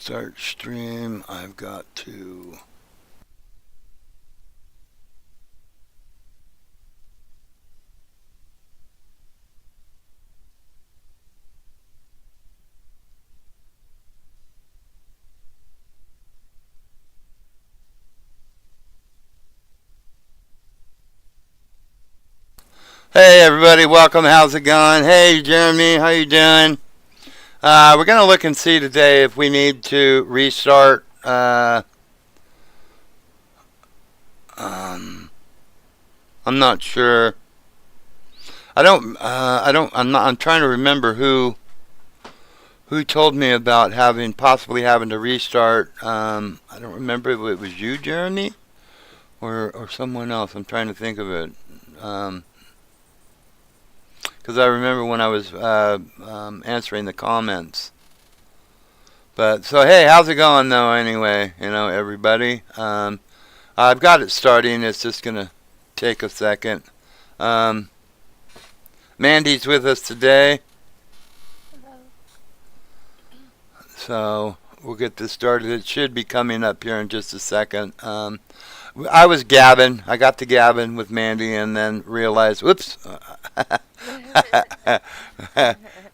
start stream, I've got to... Hey everybody, welcome. How's it going? Hey Jeremy, how you doing? We're gonna look and see today if we need to restart. Um, I'm not sure. I don't. I don't. I'm not. I'm trying to remember who told me about possibly having to restart. I don't remember if it was you, Jeremy, or someone else. I'm trying to think of it. Um, Because I remember when I was answering the comments. But so hey, how's it going though? Anyway, everybody. I've got it starting. It's just gonna take a second. Um, Mandy's with us today, Hello. so we'll get this started. It should be coming up here in just a second. I was gabbing. I got to gabbing with Mandy and then realized, whoops.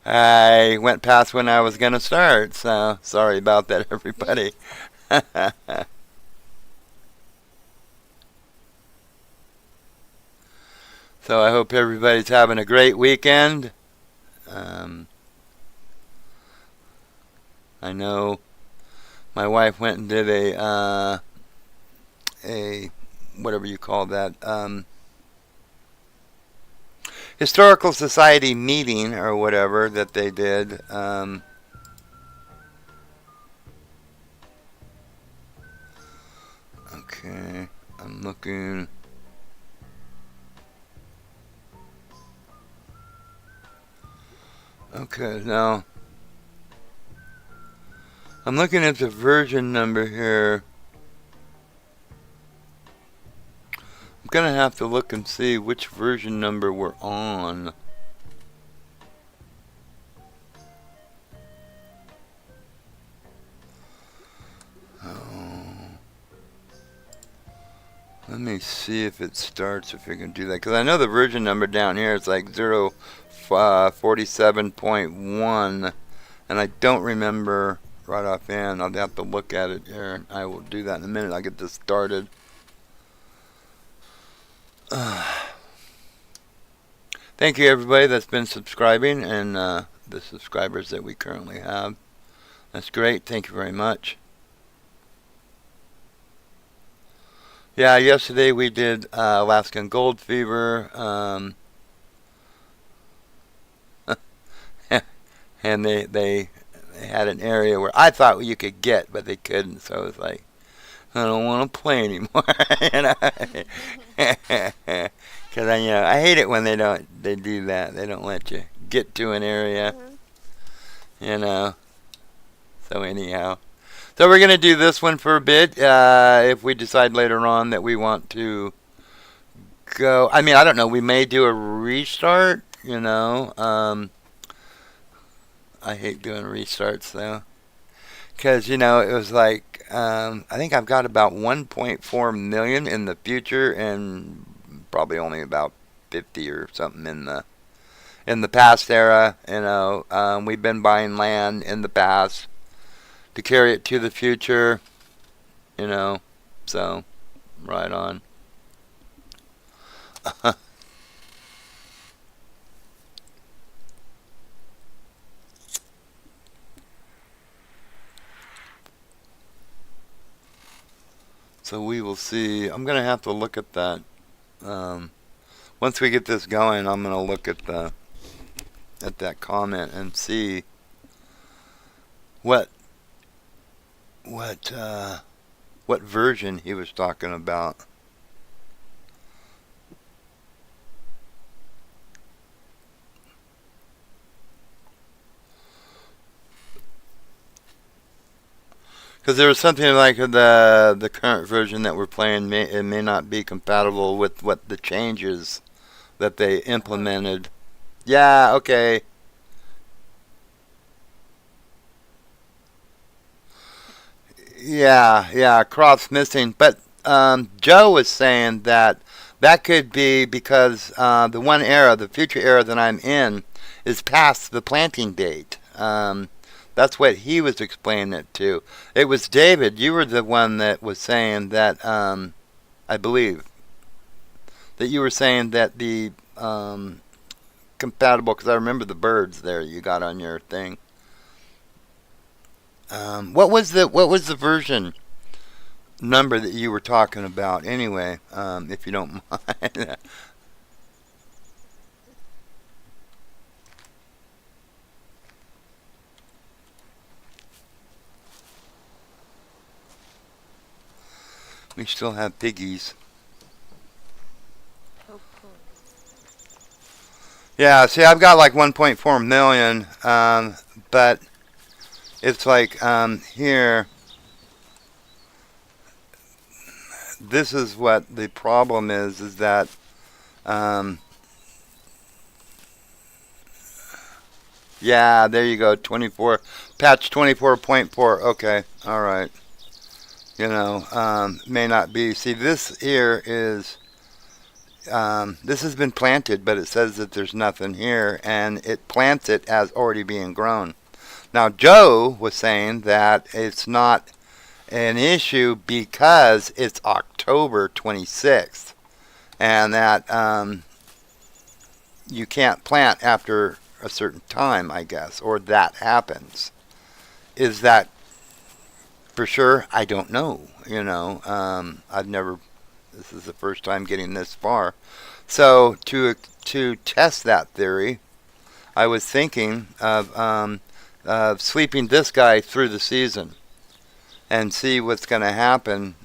I went past when I was going to start, so sorry about that, everybody. So I hope everybody's having a great weekend. Um, I know my wife went and did a whatever you call that, historical society meeting or whatever that they did. Okay, I'm looking. Okay, now I'm looking at the version number here. I'm gonna have to look and see which version number we're on. Oh, let me see if it starts, if we can do that, because I know the version number down here is like 047.1, and I don't remember right offhand. I'll have to look at it here. I will do that in a minute. I'll get this started. Thank you everybody that's been subscribing and the subscribers that we currently have. That's great. Thank you very much. Yeah, yesterday we did Alaskan Gold Fever. And they had an area where I thought you could get, but they couldn't. So it was like, I don't want to play anymore. Because I hate it when they do that. They don't let you get to an area. you know. So anyhow, so we're gonna do this one for a bit. If we decide later on that we want to go, I mean, I don't know. We may do a restart. I hate doing restarts though, because it was like I think I've got about 1.4 million in the future, and probably only about 50 or something in the past era. We've been buying land in the past to carry it to the future. So right on. So we will see. I'm gonna have to look at that. Once we get this going, I'm gonna look at that comment and see what what uh, what version he was talking about. Because there was something like the current version that we're playing, it may not be compatible with what the changes that they implemented. Yeah, okay. Yeah, crops missing. But Joe was saying that that could be because the one era, the future era that I'm in, is past the planting date. That's what he was explaining it to. It was David. You were the one that was saying that. I believe that you were saying that the compatible, because I remember the birds there you got on your thing. What was the version number that you were talking about anyway? If you don't mind. We still have piggies. Oh, cool. Yeah, see, I've got like 1.4 million, but it's like here. This is what the problem is that um, yeah, there you go, 24, patch 24.4. Okay, all right. May not be. See, this here is this has been planted, but it says that there's nothing here, and it plants it as already being grown. Now, Joe was saying that it's not an issue because it's October 26th, and that you can't plant after a certain time, I guess, or that happens. Is that for sure? I don't know. I've never. This is the first time getting this far. So to test that theory, I was thinking of sleeping this guy through the season and see what's going to happen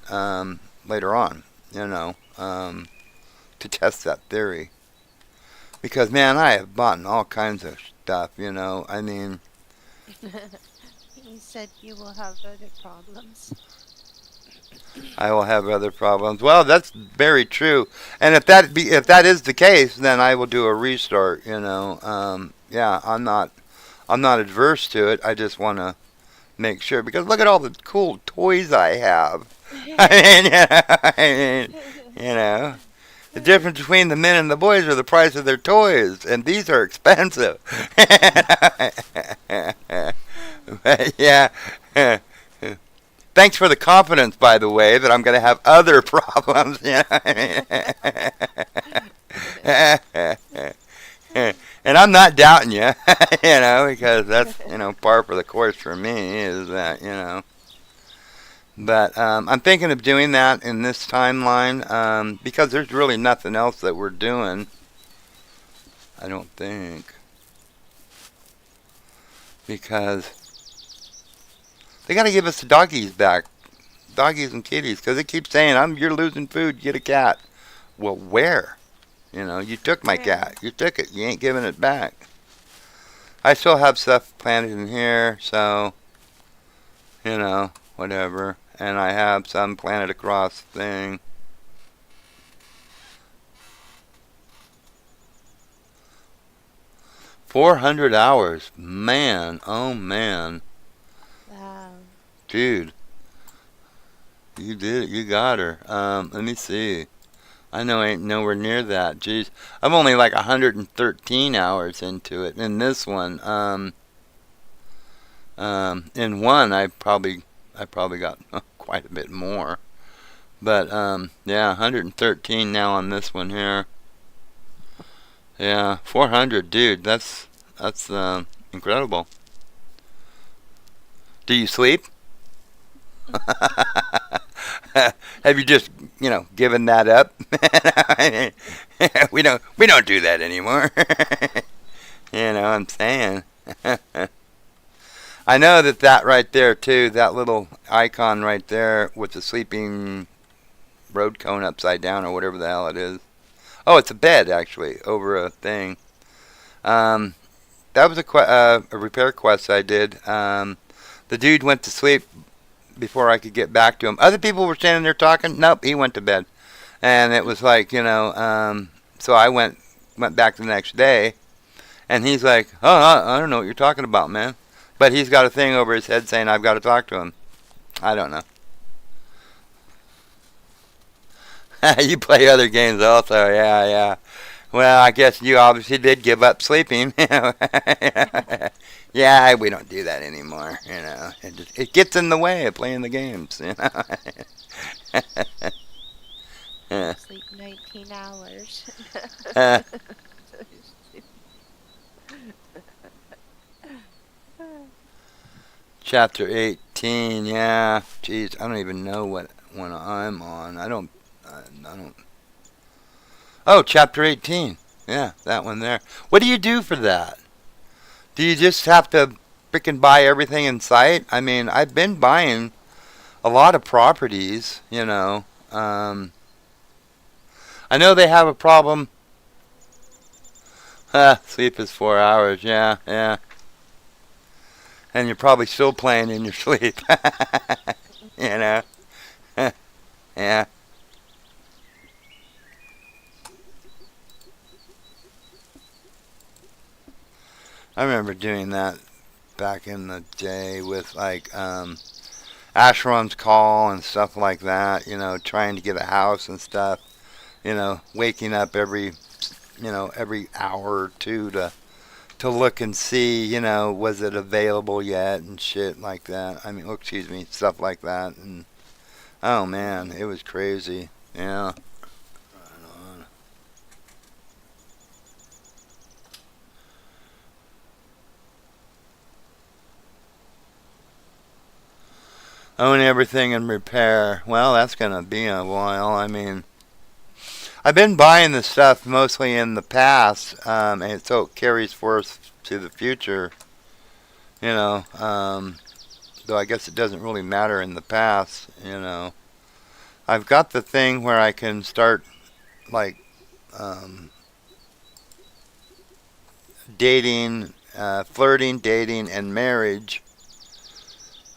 later on. To test that theory. Because man, I have bought all kinds of stuff. I mean, You said you will have other problems. I will have other problems. Well, that's very true. And if that is the case, then I will do a restart. Yeah, I'm not adverse to it. I just want to make sure because look at all the cool toys I have. I mean, the difference between the men and the boys are the price of their toys, and these are expensive. But yeah. Thanks for the confidence, by the way, that I'm going to have other problems. And I'm not doubting you, because that's, par for the course for me is that. But I'm thinking of doing that in this timeline because there's really nothing else that we're doing, I don't think. Because they got to give us the doggies back, doggies and kitties, because they keep saying, you're losing food, get a cat. Well, where? You took my Where? cat. You took it. You ain't giving it back. I still have stuff planted in here, so, whatever. And I have some planted across the thing. $400. Man, oh man. Wow. Dude, you did it. You got her. Let me see. I know I ain't nowhere near that. Jeez. I'm only like 113 hours into it. In this one, in one I probably got quite a bit more. But yeah, 113 now on this one here. Yeah, 400, dude. That's incredible. Do you sleep? Have you just, given that up? we don't do that anymore. I'm saying. I know that right there too, that little icon right there with the sleeping road cone upside down or whatever the hell it is. Oh, it's a bed actually over a thing. Um, that was a repair quest I did. The dude went to sleep before I could get back to him. Other people were standing there talking. Nope, he went to bed. And it was like, so I went back the next day, and he's like, oh, I don't know what you're talking about, man. But he's got a thing over his head saying I've got to talk to him. I don't know. You play other games also, yeah, yeah. Well, I guess you obviously did give up sleeping. Yeah, we don't do that anymore. It gets in the way of playing the games. I Yeah. sleep 19 hours. Chapter 18. Yeah. Jeez, I don't even know what one I'm on. I don't. Oh, chapter 18. Yeah, that one there. What do you do for that? Do you just have to freaking buy everything in sight? I mean, I've been buying a lot of properties. I know they have a problem. Sleep is 4 hours. Yeah, yeah. And you're probably still playing in your sleep. you know? Yeah. I remember doing that back in the day with like Asheron's Call and stuff like that, trying to get a house and stuff, waking up every hour or two to look and see, was it available yet and shit like that. I mean, oh, excuse me, stuff like that. And oh man, it was crazy. Yeah. Own everything and repair. Well, that's gonna be a while. I mean, I've been buying the stuff mostly in the past, and so it carries forth to the future. You know, though I guess it doesn't really matter in the past. I've got the thing where I can start like um, dating, flirting, dating, and marriage.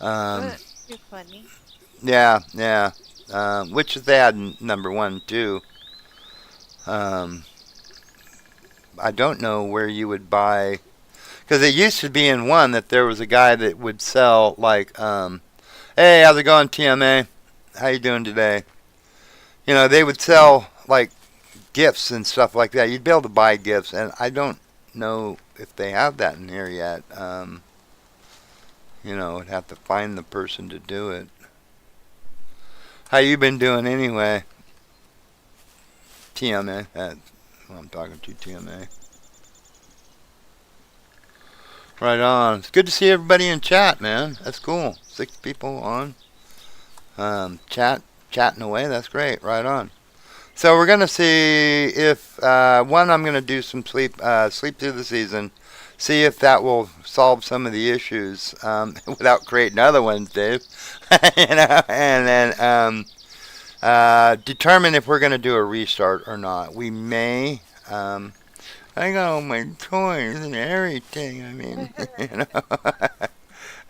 Um, You're funny. yeah, yeah. Which they had number one too. Um, I don't know where you would buy because it used to be in one that there was a guy that would sell like, hey, how's it going, TMA? How you doing today? They would sell like gifts and stuff like that. You'd be able to buy gifts, and I don't know if they have that in here yet. I'd have to find the person to do it. How you been doing anyway? TMA. That's what I'm talking to, TMA. Right on. It's good to see everybody in chat, man. That's cool. 6 people on. Chatting away. That's great. Right on. So we're gonna see if one. I'm gonna do some sleep through the season. See if that will solve some of the issues without creating other ones, Dave. And then determine if we're gonna do a restart or not. We may. I got all my toys and everything. I mean, I don't wanna.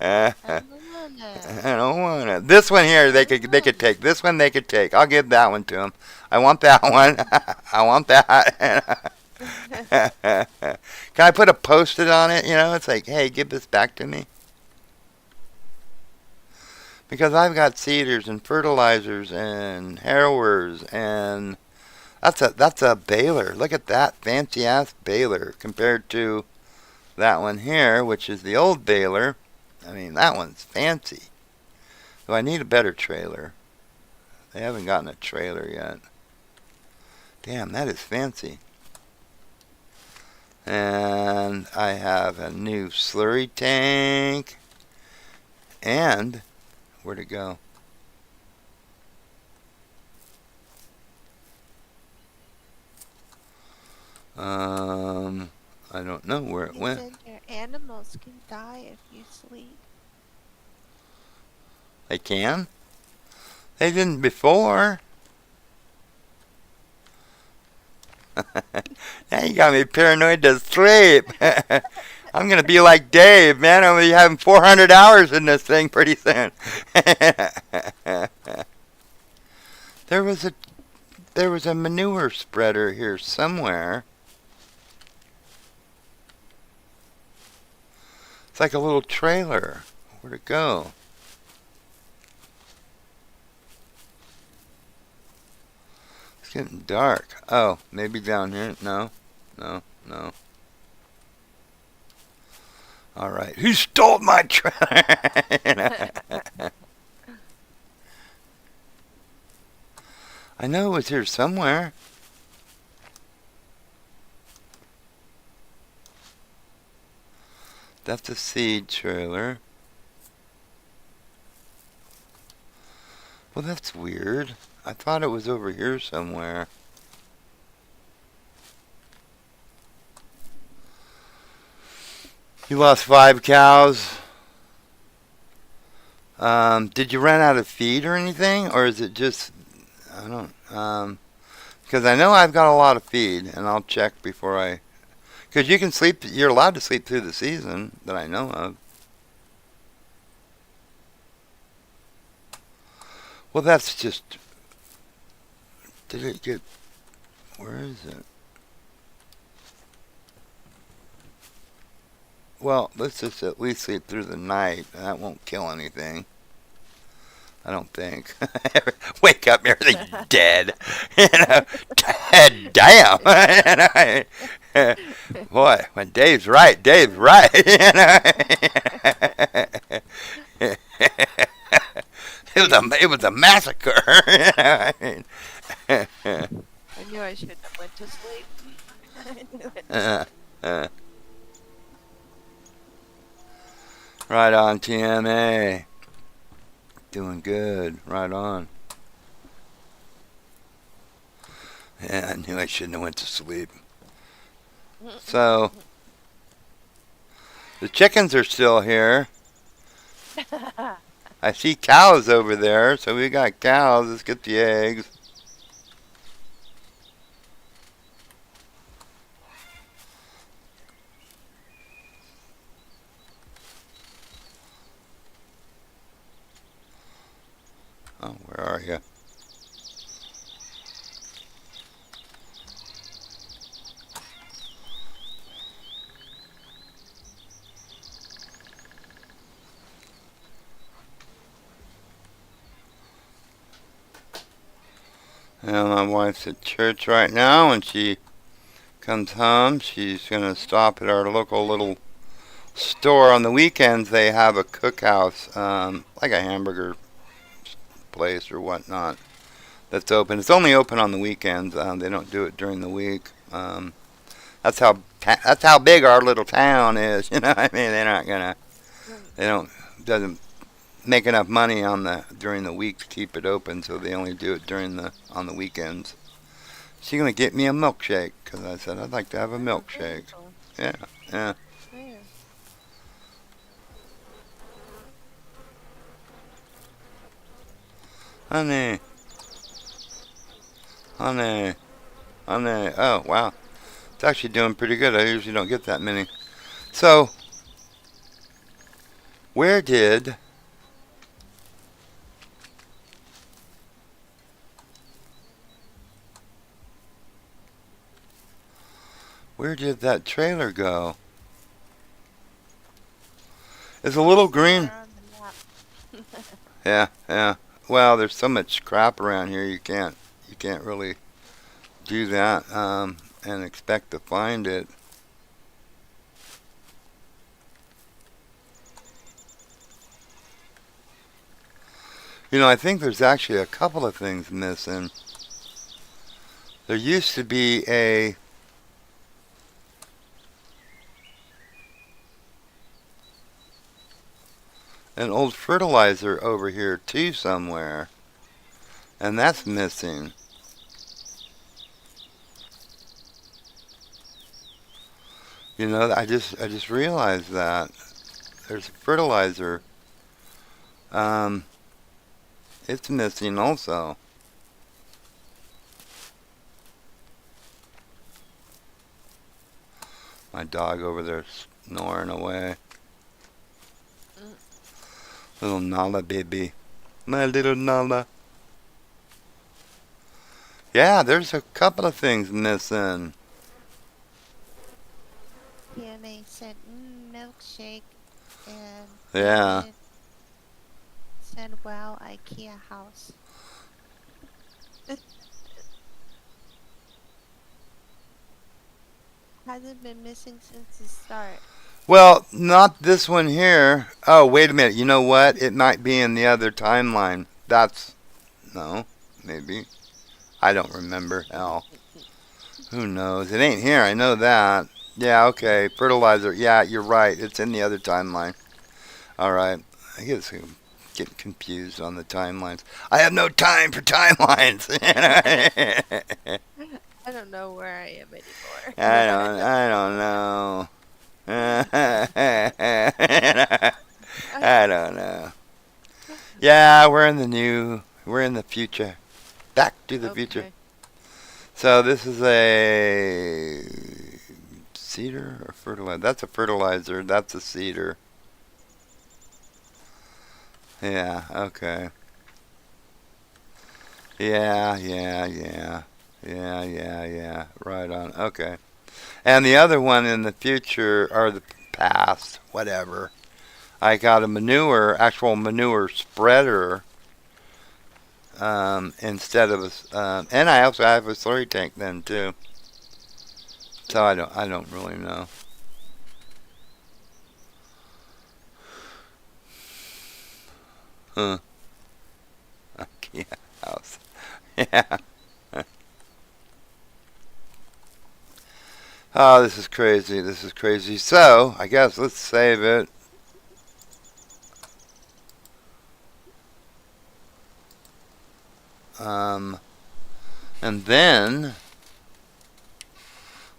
I don't want it. This one here, they could take. This one they could take. I'll give that one to them. I want that one. I want that. Can I put a post-it on it? It's like, hey, give this back to me. Because I've got seeders and fertilizers and harrowers and that's a baler. Look at that fancy ass baler compared to that one here, which is the old baler. I mean, that one's fancy. So I need a better trailer. They haven't gotten a trailer yet. Damn, that is fancy. And I have a new slurry tank. And where'd it go? I don't know where it You went. said your animals can die if you sleep. They can? They didn't before. Now you got me paranoid to sleep. I'm gonna be like Dave, man. I'm gonna be having 400 hours in this thing pretty soon. there was a there was a manure spreader here somewhere. It's like a little trailer. Where'd it go? It's getting dark. Oh, maybe down here. No, no, no. All right. Who stole my trailer? I know it was here somewhere. That's a seed trailer. Well, that's weird. I thought it was over here somewhere. You lost 5 cows. Did you run out of feed or anything, or is it just I don't because I know I've got a lot of feed, and I'll check before I. Because you can sleep. You're allowed to sleep through the season that I know of. Well, that's just. Did it get? Where is it? Well, let's just at least sleep through the night. That won't kill anything. I don't think. Wake up, everything's dead. You know, damn. Boy, when Dave's right, Dave's right. It was a massacre. I knew I shouldn't have went to sleep. I knew it. Right on, TMA. Doing good. Right on. Yeah, I knew I shouldn't have went to sleep. So, the chickens are still here. I see cows over there, so we got cows. Let's get the eggs. Oh, where are you? And my wife's at church right now. When she comes home, she's going to stop at our local little store. On the weekends, they have a cookhouse, like a hamburger place or whatnot, that's open. It's only open on the weekends. They don't do it during the week. That's how big our little town is. You know, what I mean, they don't doesn't make enough money during the week to keep it open, so they only do it on the weekends. She's gonna get me a milkshake because I said I'd like to have a Oh, milkshake. beautiful. Yeah, yeah, Yeah. honey, honey, honey. Oh wow, it's actually doing pretty good. I usually don't get that many. So where did where did that trailer go? It's a little green. Somewhere on the map. Yeah, yeah. Well, there's so much crap around here. You can't really do that and expect to find it. I think there's actually a couple of things missing. There used to be an old fertilizer over here too somewhere, and that's missing. I just realized that there's a fertilizer. Um, it's missing also. My dog over there snoring away. Mm. Little Nala baby. My little Nala. Yeah, there's a couple of things missing. PMA said milkshake, and Yeah. David said, "Wow, IKEA house." hasn't been missing since the start. Well, not this one here. Oh, wait a minute. You know what? It might be in the other timeline. That's no, maybe. I don't remember. Hell, who knows? It ain't here. I know that. Yeah, okay. Fertilizer. Yeah, you're right. It's in the other timeline. All right. I guess I'm getting confused on the timelines. I have no time for timelines. I don't know where I am anymore. I don't know. I don't know. Yeah, we're in the future. Back to the future. Okay. So this is a cedar or fertilizer? That's a fertilizer. That's a cedar. Yeah, okay. Yeah. Right on. Okay. And the other one in the future or the past, whatever. I got a actual manure spreader, instead of and I also have a slurry tank then too. So I don't really know. Huh. Yeah. House. Yeah. Oh, this is crazy. This is crazy. So I guess let's save it. Um, and then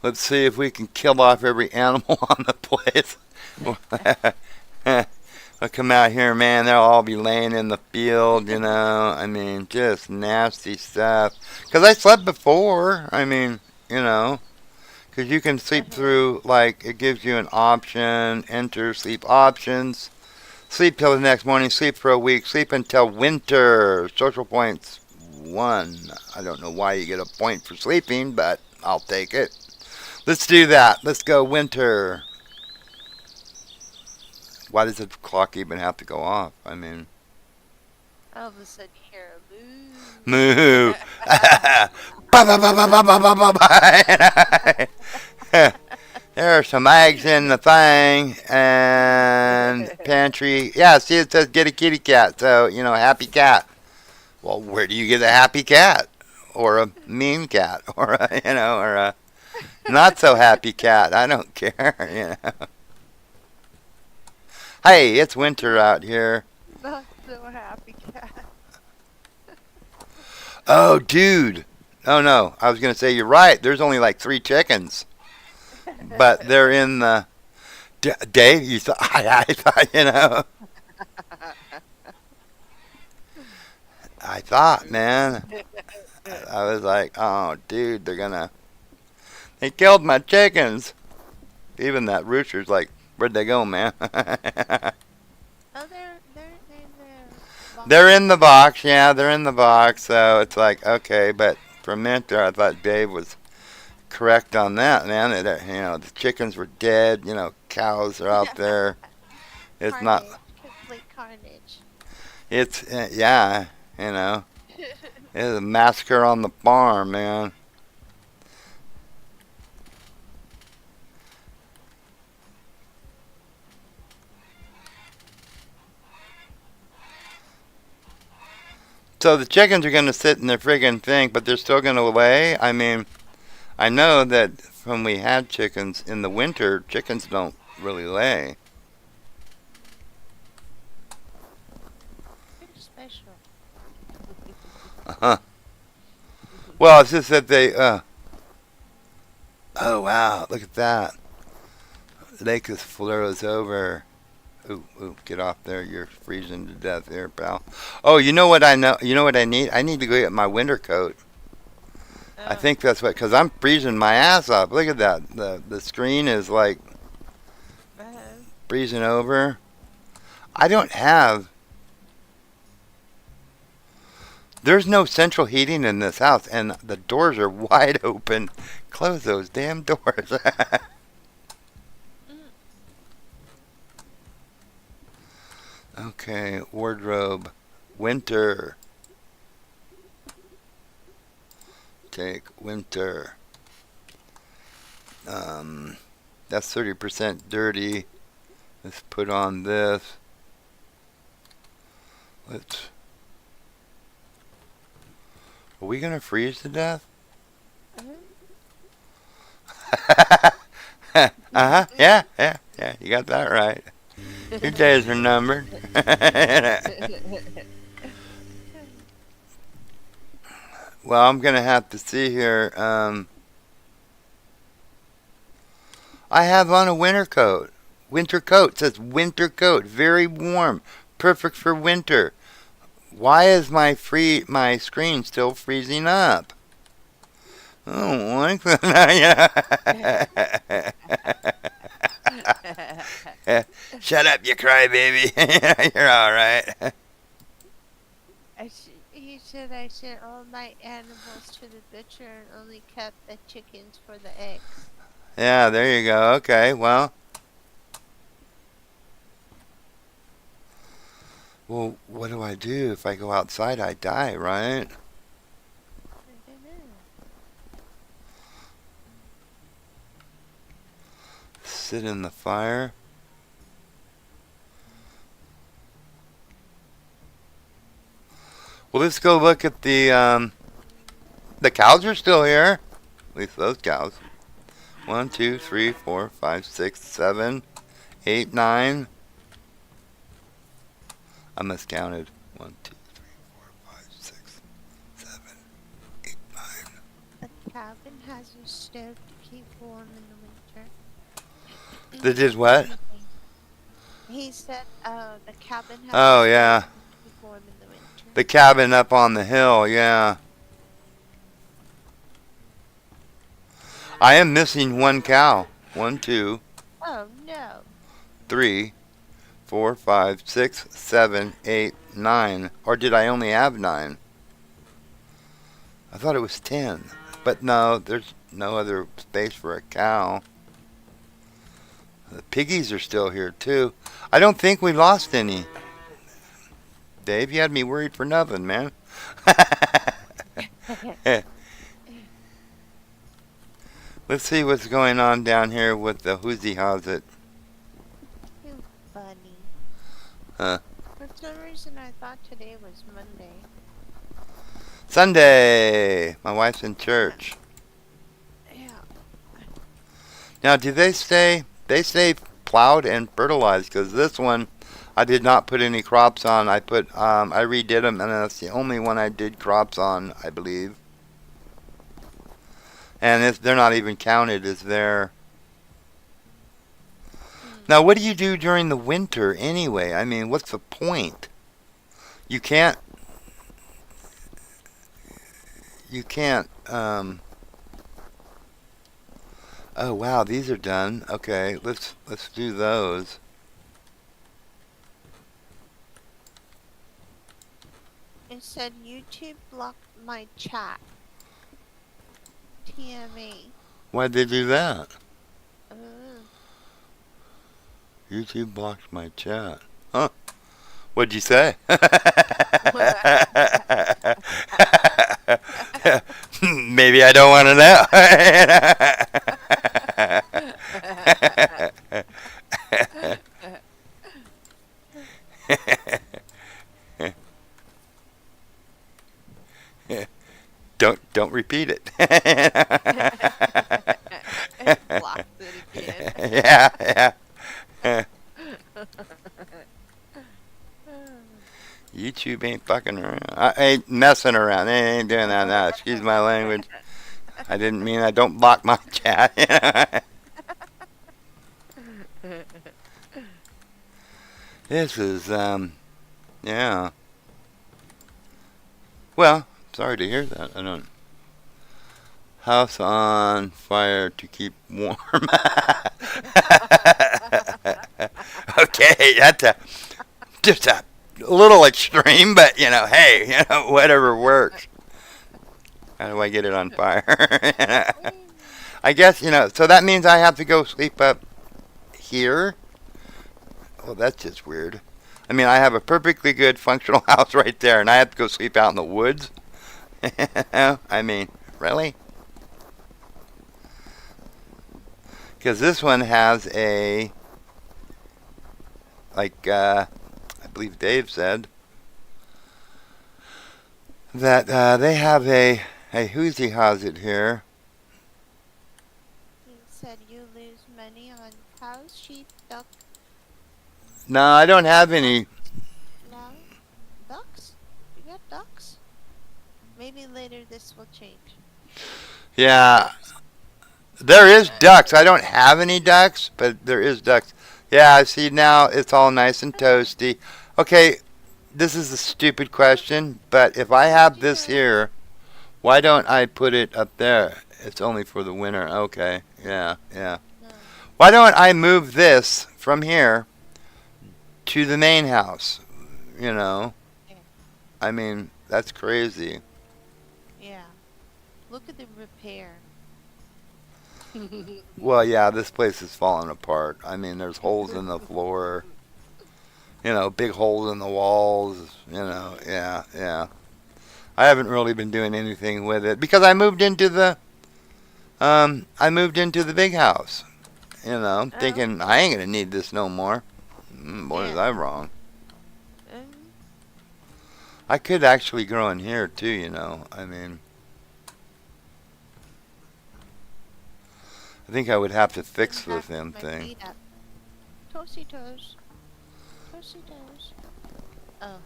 let's see if we can kill off every animal on the place. They'll come out here, man. They'll all be laying in the field, you know. I mean, just nasty stuff. Because I slept before. I mean, you know. Because you can sleep through, like, it gives you an option, enter sleep options, sleep till the next morning, sleep for a week, sleep until winter, social points 1. I don't know why you get a point for sleeping, but I'll take it. Let's do that. Let's go winter. Why does the clock even have to go off? I mean, All of a sudden you hear a moo. moo. Ba, ba, ba, ba, ba, ba, ba, ba. There are some eggs in the thing and pantry. Yeah, see, it says get a kitty cat. So, you know, happy cat. Well, where do you get a happy cat? Or a mean cat? Or a, you know, or a not so happy cat? I don't care, you know. Hey, it's winter out here. Not so happy cat. Oh, dude. Oh, no. I was going to say, you're right. There's only like 3 chickens. But they're in the. Dave, you thought, I thought, you know. I thought, man. I was like, oh, dude, they killed my chickens. Even that rooster's like, where'd they go, man? Oh, they're in there. They're in the box, yeah, they're in the box. So it's like, okay, but for a minute there, I thought Dave was correct on that, man. You know, the chickens were dead. You know, cows are out there. It's not. Carnage. Complete carnage. It's yeah, you know, it's a massacre on the farm, man. So the chickens are gonna sit in their friggin' thing, but they're still gonna lay. I mean, I know that when we had chickens in the winter, chickens don't really lay. You're special. Uh-huh. Well, it's just that they. Oh wow! Look at that. Lake is flows over. Ooh, get off there. You're freezing to death here, pal. Oh, you know what I know? You know what I need? I need to go get my winter coat. I Oh. think that's what, because I'm freezing my ass off. Look at that. The screen is like Uh, freezing over. I don't have. There's no central heating in this house, and the doors are wide open. Close those damn doors. mm, Okay, wardrobe. Winter. Take winter. Um, that's 30% dirty. Let's put on this. Let's. Are we gonna freeze to death? Uh-huh. Yeah, yeah, yeah. You got that right. Your days are numbered. Well, I'm gonna have to see here. I have on a winter coat. Winter coat. It says winter coat. Very warm. Perfect for winter. Why is my screen still freezing up? I don't like that. Shut up, you crybaby. You're all right. He said I sent all my animals to the butcher and only kept the chickens for the eggs. Yeah, there you go. Okay, well, what do I do if I go outside? I die, right? I don't know. Sit in the fire. Well, let's go look at the cows are still here. At least those cows. 1, 2, 3, 4, 5, 6, 7, 8, 9. I miscounted. 1, 2, 3, 4, 5, 6, 7, 8, 9. The cabin has a stove to keep warm in the winter. They did what? He said, the cabin has Oh, a yeah. stove to keep warm in the winter. The cabin up on the hill, yeah. I am missing one cow. 1, 2, Oh, no. 3, 4, 5, 6, 7, 8, 9. Or did I only have 9? I thought it was 10. But no, there's no other space for a cow. The piggies are still here too. I don't think we lost any. Dave, you had me worried for nothing, man. Let's see what's going on down here with the Whoozy Howsit. You funny. Huh. For some reason, I thought today was Monday. Sunday! My wife's in church. Yeah. Now, do they stay? They stay plowed and fertilized because this one I did not put any crops on. I redid them, and that's the only one I did crops on, I believe. And they're not even counted as there. Now, what do you do during the winter anyway? I mean, what's the point? You can't. Oh wow, these are done. Okay, let's do those. It said YouTube blocked my chat. TMA. Why'd they do that? Uh, YouTube blocked my chat. Huh? What'd you say? Maybe I don't want to know. Don't repeat it. blocked it again. Yeah. YouTube ain't fucking around. I ain't messing around. They ain't doing that now. Excuse my language. I didn't mean I don't block my chat. This is, yeah. Well, sorry to hear that. I don't. House on fire to keep warm. Okay, that's just a little extreme, but hey, whatever works. How do I get it on fire? I guess, so that means I have to go sleep up here. Well, that's just weird. I mean, I have a perfectly good functional house right there, and I have to go sleep out in the woods. I mean, really? Because this one has a, like I believe Dave said, that they have a who's he has it here. He said you lose money on cows, sheep, duck, No, I don't have any. ducks. No, ducks. You got ducks. Maybe later this will change. Yeah, there is ducks. I don't have any ducks, but there is ducks. Yeah, I see now it's all nice and toasty. Okay, this is a stupid question, but if I have this Toasty toast. here, why don't I put it up there? It's only for the winter. Okay, yeah, yeah. No. Why don't I move this from here to the main house? You know, Yeah. I mean, that's crazy. Yeah. Look at the repair. Well, yeah, this place is falling apart. I mean, there's holes in the floor, big holes in the walls, yeah, yeah. I haven't really been doing anything with it because I moved into the big house, Oh, thinking I ain't gonna need this no more. Boy, was yeah. I wrong. Um, I could actually grow in here too, I mean, I think I would have to Gonna fix the have to damn put my thing. feet up. Toasty toes. Toasty toes. Oh.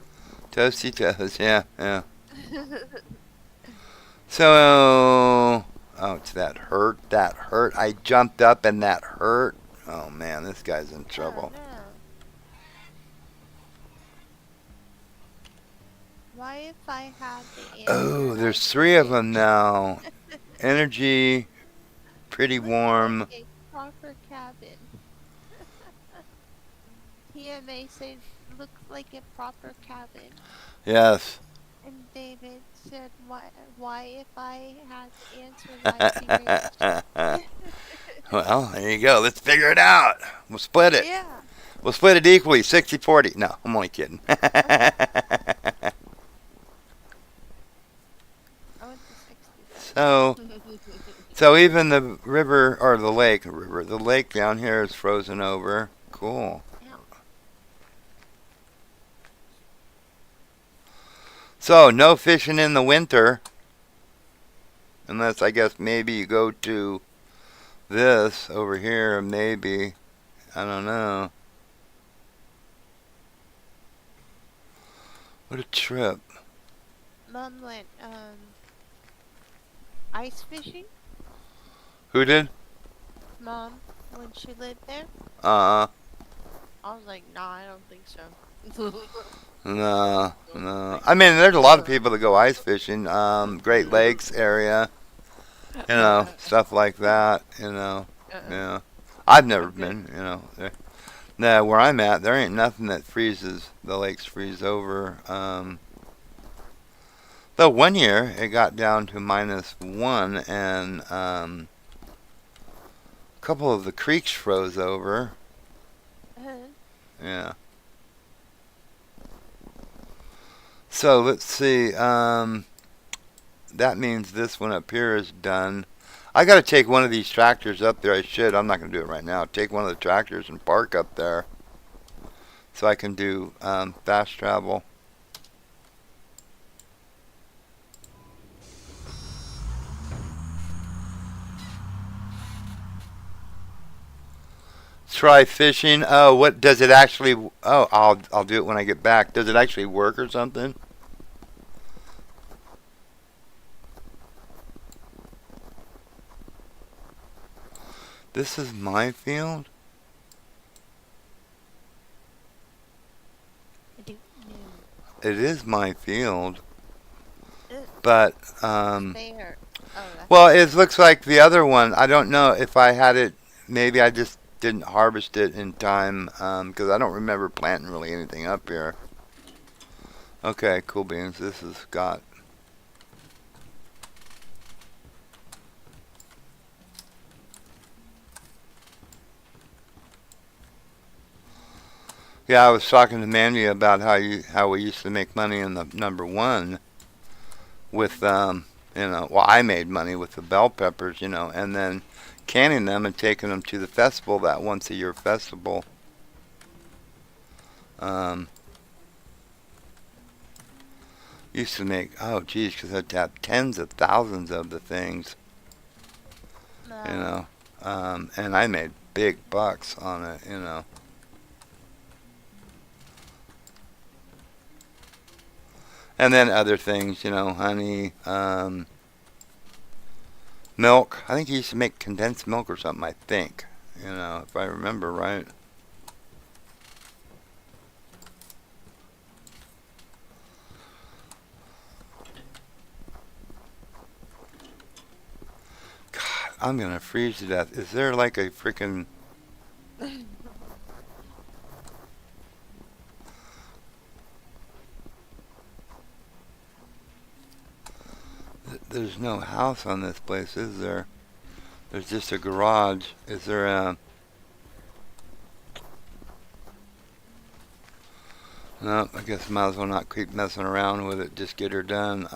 Toasty toast, yeah, yeah. So, oh, it's that hurt. That hurt. I jumped up and that hurt. Oh man, this guy's in Oh trouble. no. Why if I had the answer, Oh, I there's would three of say them now. Energy, pretty looks like warm. a proper cabin. TMA said looks like a proper cabin. Yes. And David said why if I had the answer life erased. Well, there you go. Let's figure it out. We'll split it. Yeah. We'll split it equally, 60-40. No, I'm only kidding. I went to 60 so, though. so even the river or the lake down here is frozen over. Cool. Ow. So no fishing in the winter, unless I guess maybe you go to this over here. Maybe I don't know. What a trip. Mom went ice fishing. Who did? Mom, when she lived there. Uh. I was like, nah, I don't think so. No, Don't no. think I mean, there's a lot of so. people that go ice fishing. Great Lakes area, stuff like that. Yeah. I've never Okay. been. Nah, where I'm at, there ain't nothing that freezes. The lakes freeze over. Though one year it got down to -1, and a couple of the creeks froze over. Uh, Yeah. So let's see. That means this one up here is done. I got to take one of these tractors up there. I should. I'm not going to do it right now. Take one of the tractors and park up there so I can do fast travel. Try fishing. Oh, what does it actually? Oh, I'll do it when I get back. Does it actually work or something? This is my field. I don't know. It is my field, Uh, but what's there? Oh, that's well, yours. it looks like the other one. I don't know if I had it. Maybe I just didn't harvest it in time because I don't remember planting really anything up here. Okay, cool beans. This has got. Yeah, I was talking to Mandy about how we used to make money in the number one with well, I made money with the bell peppers, and then canning them and taking them to the festival, that once a year festival. Um, used to make, oh geez, because I'd have tens of thousands of the things, you No. know. And I made big bucks on it, you know. And then other things, you know, honey, milk. I think he used to make condensed milk or something, I think, you know, if I remember right. God, I'm going to freeze to death. Is there like a freaking. There's no house on this place, is there? There's just a garage. Is there a. No, I guess I might as well not keep messing around with it. Just get her done.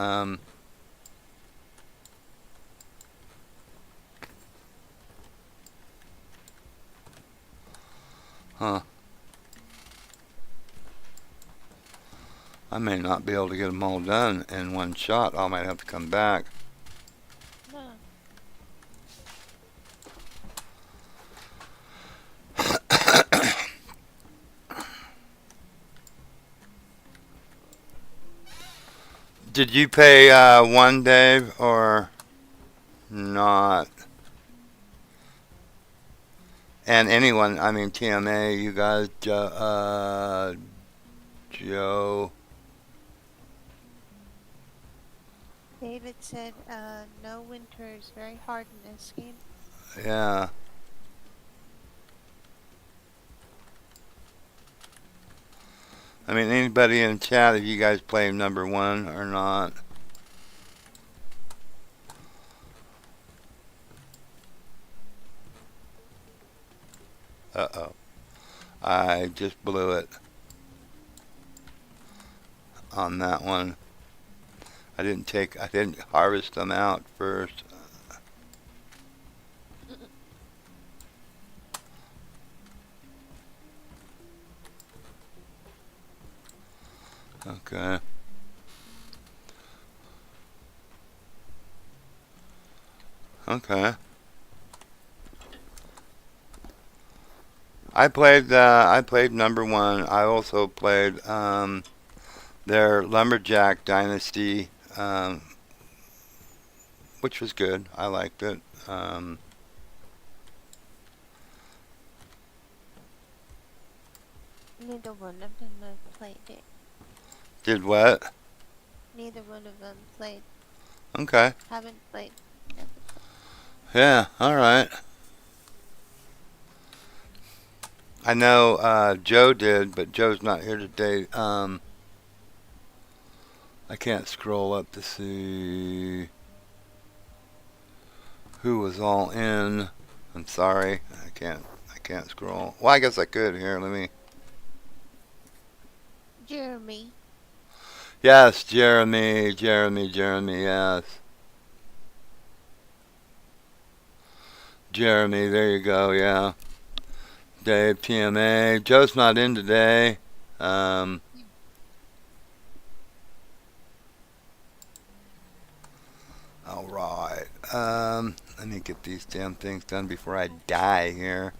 Huh. I may not be able to get them all done in one shot. I might have to come back. No. Did you pay one, Dave, or not? And anyone, I mean TMA, you guys, Joe, David said, no winter is very hard in this game. yeah. I mean, anybody in chat, if you guys play number one or not. Uh-oh. I just blew it on that one. I didn't harvest them out first. Okay. Okay. I played number one. I also played their Lumberjack Dynasty, which was good. I liked it. Neither one of them have played it. Did what? Neither one of them played. Okay. Haven't played. Never played. Yeah, all right. I know Joe did, but Joe's not here today. I can't scroll up to see who was all in. I'm sorry. I can't scroll. Well, I guess I could here. Let me. Jeremy. Yes, Jeremy, yes. Jeremy, there you go, yeah. Dave, TMA. Joe's not in today. Um, all right. Let me get these damn things done before I die here.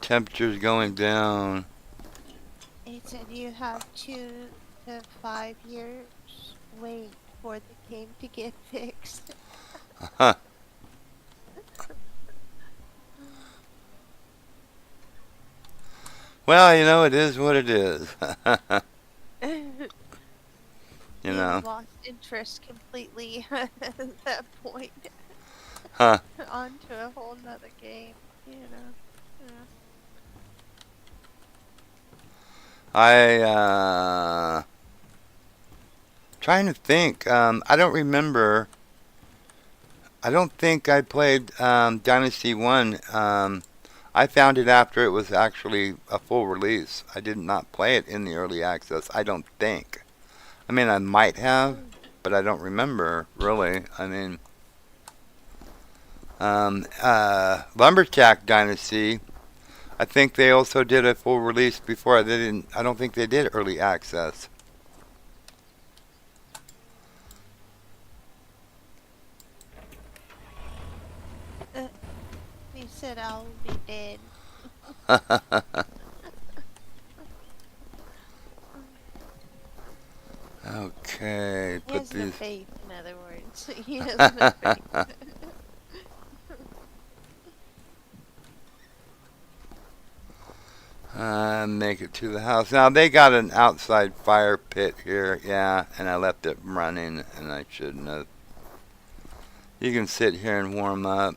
Temperature's going down. He said you have 2 to 5 years wait for the game to get fixed. Huh. Well, you know, it is what it is. You He know. lost interest completely at that point. Huh. On to a whole nother game, you know. Yeah. I trying to think. I don't remember. I don't think I played Dynasty One. I found it after it was actually a full release. I did not play it in the early access. I don't think. I mean, I might have, Mm. but I don't remember really. I mean, Lumberjack Dynasty. I think they also did a full release before. They didn't. I don't think they did early access. He said I'll be dead. Okay, He put has no these. faith, in other words. He has no faith. Make it to the house. Now they got an outside fire pit here, yeah, and I left it running, and I shouldn't have. You can sit here and warm up.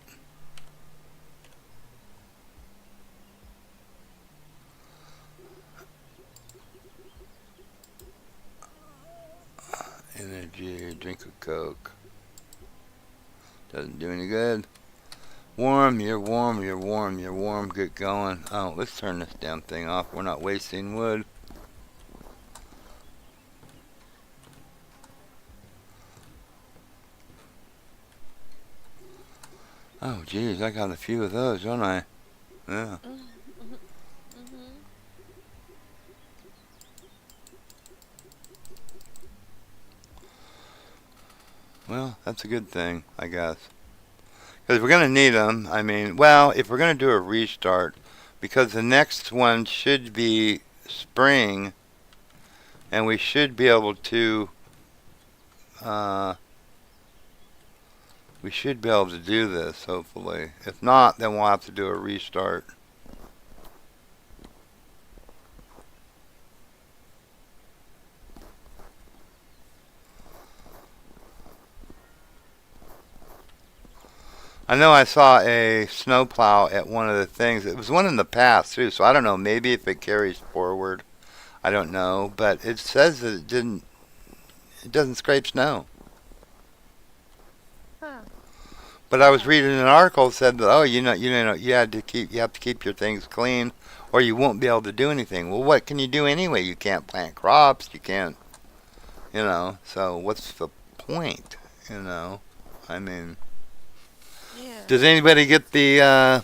Energy, drink a Coke. Doesn't do any good. Warm, you're warm, you're warm, you're warm. Get going. Oh, let's turn this damn thing off. We're not wasting wood. Oh, geez, I got a few of those, don't I? Yeah. Mm-hmm. Well, that's a good thing, I guess. Because we're going to need them. I mean, well, if we're going to do a restart, because the next one should be spring, and we should be able to, uh, we should be able to do this, hopefully. If not, then we'll have to do a restart. I know I saw a snowplow at one of the things. It was one in the past too, so I don't know. Maybe if it carries forward, I don't know. But it says that it didn't. It doesn't scrape snow. Huh. But I was reading an article that said that you have to keep your things clean, or you won't be able to do anything. Well, what can you do anyway? You can't plant crops. You can't. So what's the point? I mean, Yeah. does anybody get the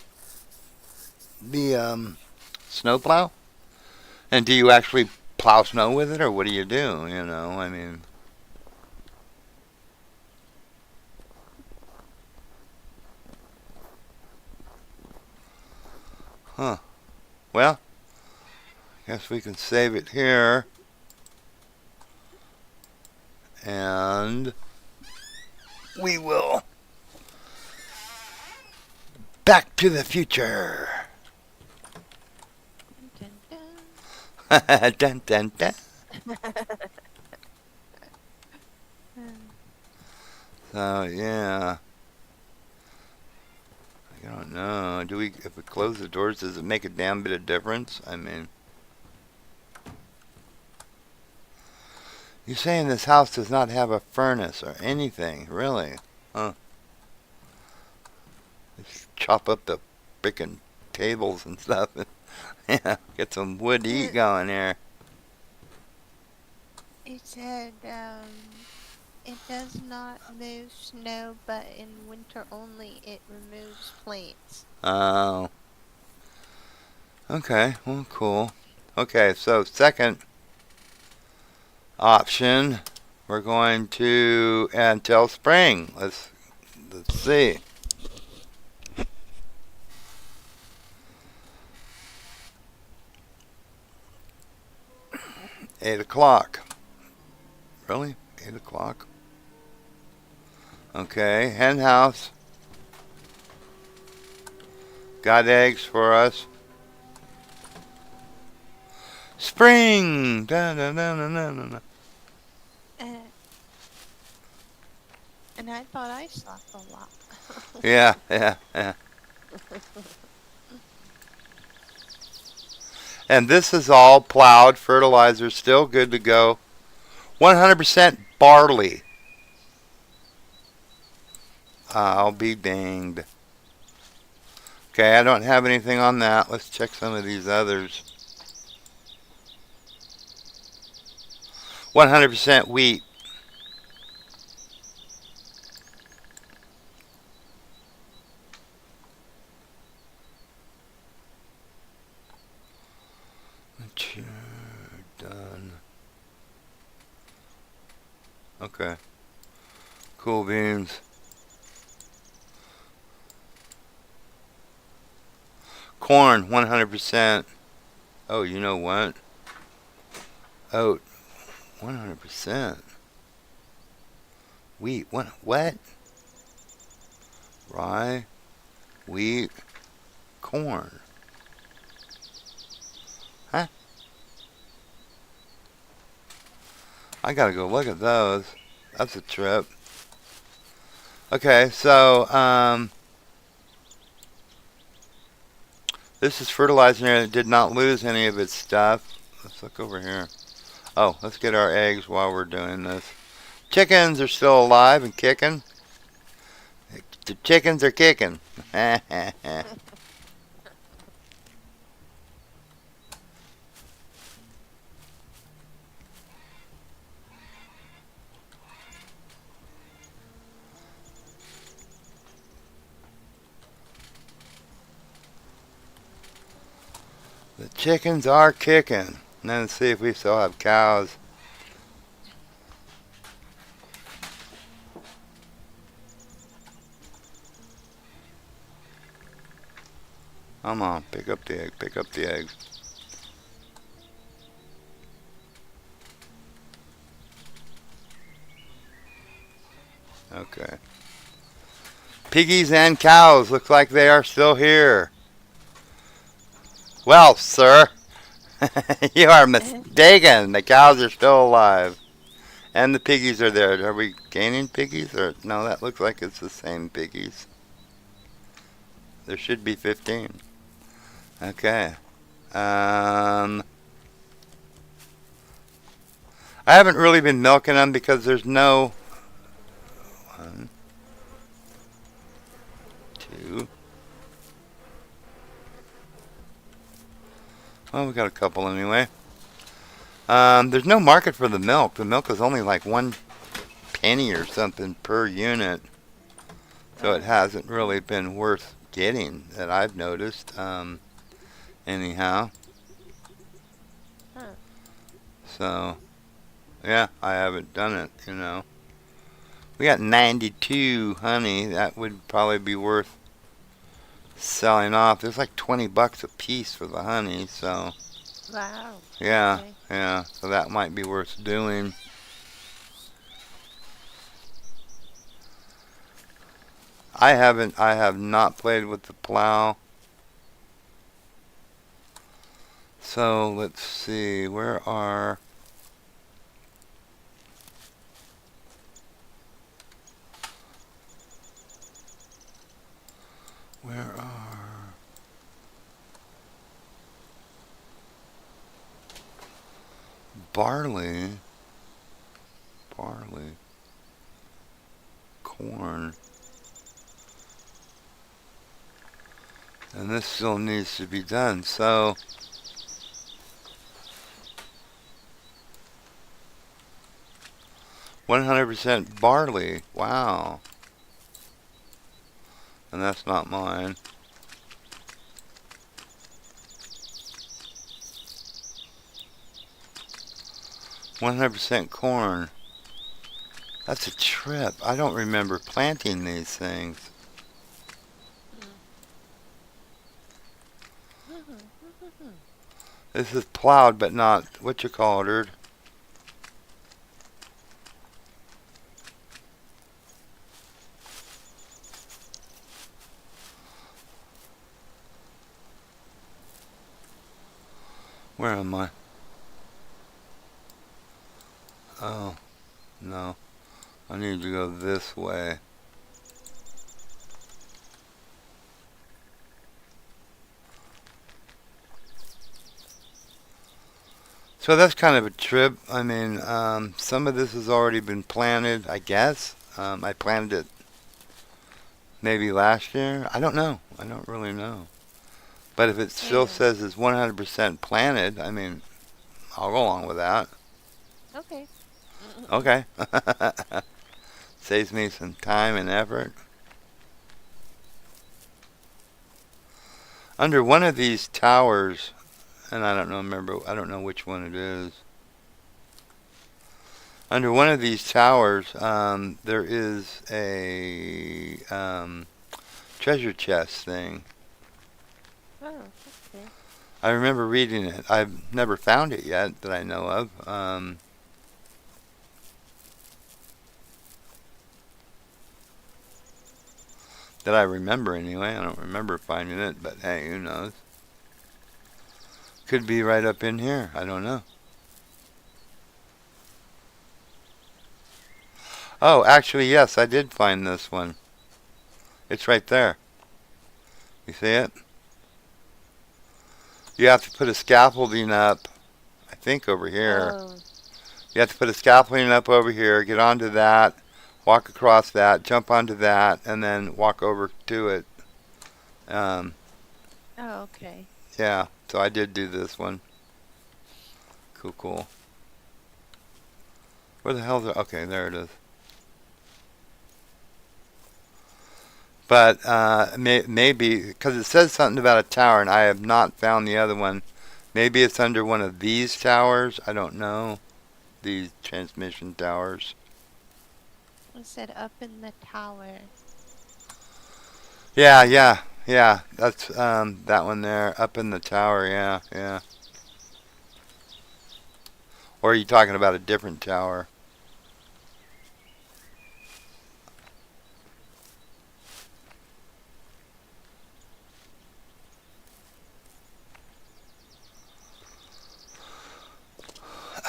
snowplow? And do you actually plow snow with it, or what do you do? I mean, huh? Well, guess we can save it here, and we will Back to the Future. Dun, dun, Dun dun dun. dun. So yeah, I don't know. If we close the doors, does it make a damn bit of difference? I mean, you're saying this house does not have a furnace or anything, really? Huh? Let's chop up the frickin' tables and stuff. Yeah, get some wood to eat It, going here. it said it does not move snow, but in winter only it removes plants. Oh, okay. Well, cool. Okay, so second option, we're going to until spring. Let's see. 8 o'clock. Really? 8 o'clock? Okay, hen house. Got eggs for us. Spring! Da, da, da, da, da, da, da. Uh, and I thought I slept a lot. Yeah, yeah, yeah. And this is all plowed, fertilizer still good to go. 100% barley. I'll be danged. Okay, I don't have anything on that. Let's check some of these others. 100% wheat. Okay. Cool beans. Corn, 100%. Oh, you know what? Oat, 100%. Wheat, what? Rye, wheat, corn. Huh? I gotta go look at those. That's a trip. Okay, so this is fertilizer that did not lose any of its stuff. Let's look over here. Oh, let's get our eggs while we're doing this. Chickens are still alive and kicking. The chickens are kicking. The chickens are kicking. Now let's see if we still have cows. Come on, pick up the egg, pick up the eggs. Okay. Piggies and cows look like they are still here. Well, sir, you are mistaken. The cows are still alive. And the piggies are there. Are we gaining piggies? Or no, that looks like it's the same piggies. There should be 15. Okay. I haven't really been milking them because there's no... One, two... Well, we got a couple anyway. There's no market for the milk. The milk is only like 1 penny or something per unit. So it hasn't really been worth getting that I've noticed. Anyhow. Huh. So, yeah, I haven't done it. We got 92 honey. That would probably be worth selling off. There's like $20 a piece for the honey, so Wow. yeah, Okay. yeah. So that might be worth doing. I have not played with the plow. So let's see, where are barley, corn, and this still needs to be done. So 100% barley. Wow. And that's not mine. "100% corn." That's a trip. I don't remember planting these things. This is plowed, but not what you call it. Where am I? Oh, no. I need to go this way. So that's kind of a trip. I mean, some of this has already been planted, I guess. I planted it maybe last year. I don't know. I don't really know. But if it still And says it's 100% planted, I mean, I'll go along with that. okay. Okay. Saves me some time and effort. Under one of these towers, and I don't know which one it is. Under one of these towers, there is a treasure chest thing. Oh, okay. I remember reading it. I've never found it yet that I know of. That I remember anyway. I don't remember finding it, but hey, who knows? Could be right up in here. I don't know. Oh, actually, yes, I did find this one. It's right there. You see it? You have to put a scaffolding up, I think over here. Oh, You have to put a scaffolding up over here, get onto that, walk across that, jump onto that, and then walk over to it. Um, oh, okay. yeah, so I did do this one. Cool, cool. Where the hell's it? Okay, there it is. But maybe, because it says something about a tower, and I have not found the other one. Maybe it's under one of these towers. I don't know. These transmission towers. I said up in the tower. Yeah, yeah, yeah. That's that one there, up in the tower. Yeah, yeah. Or are you talking about a different tower?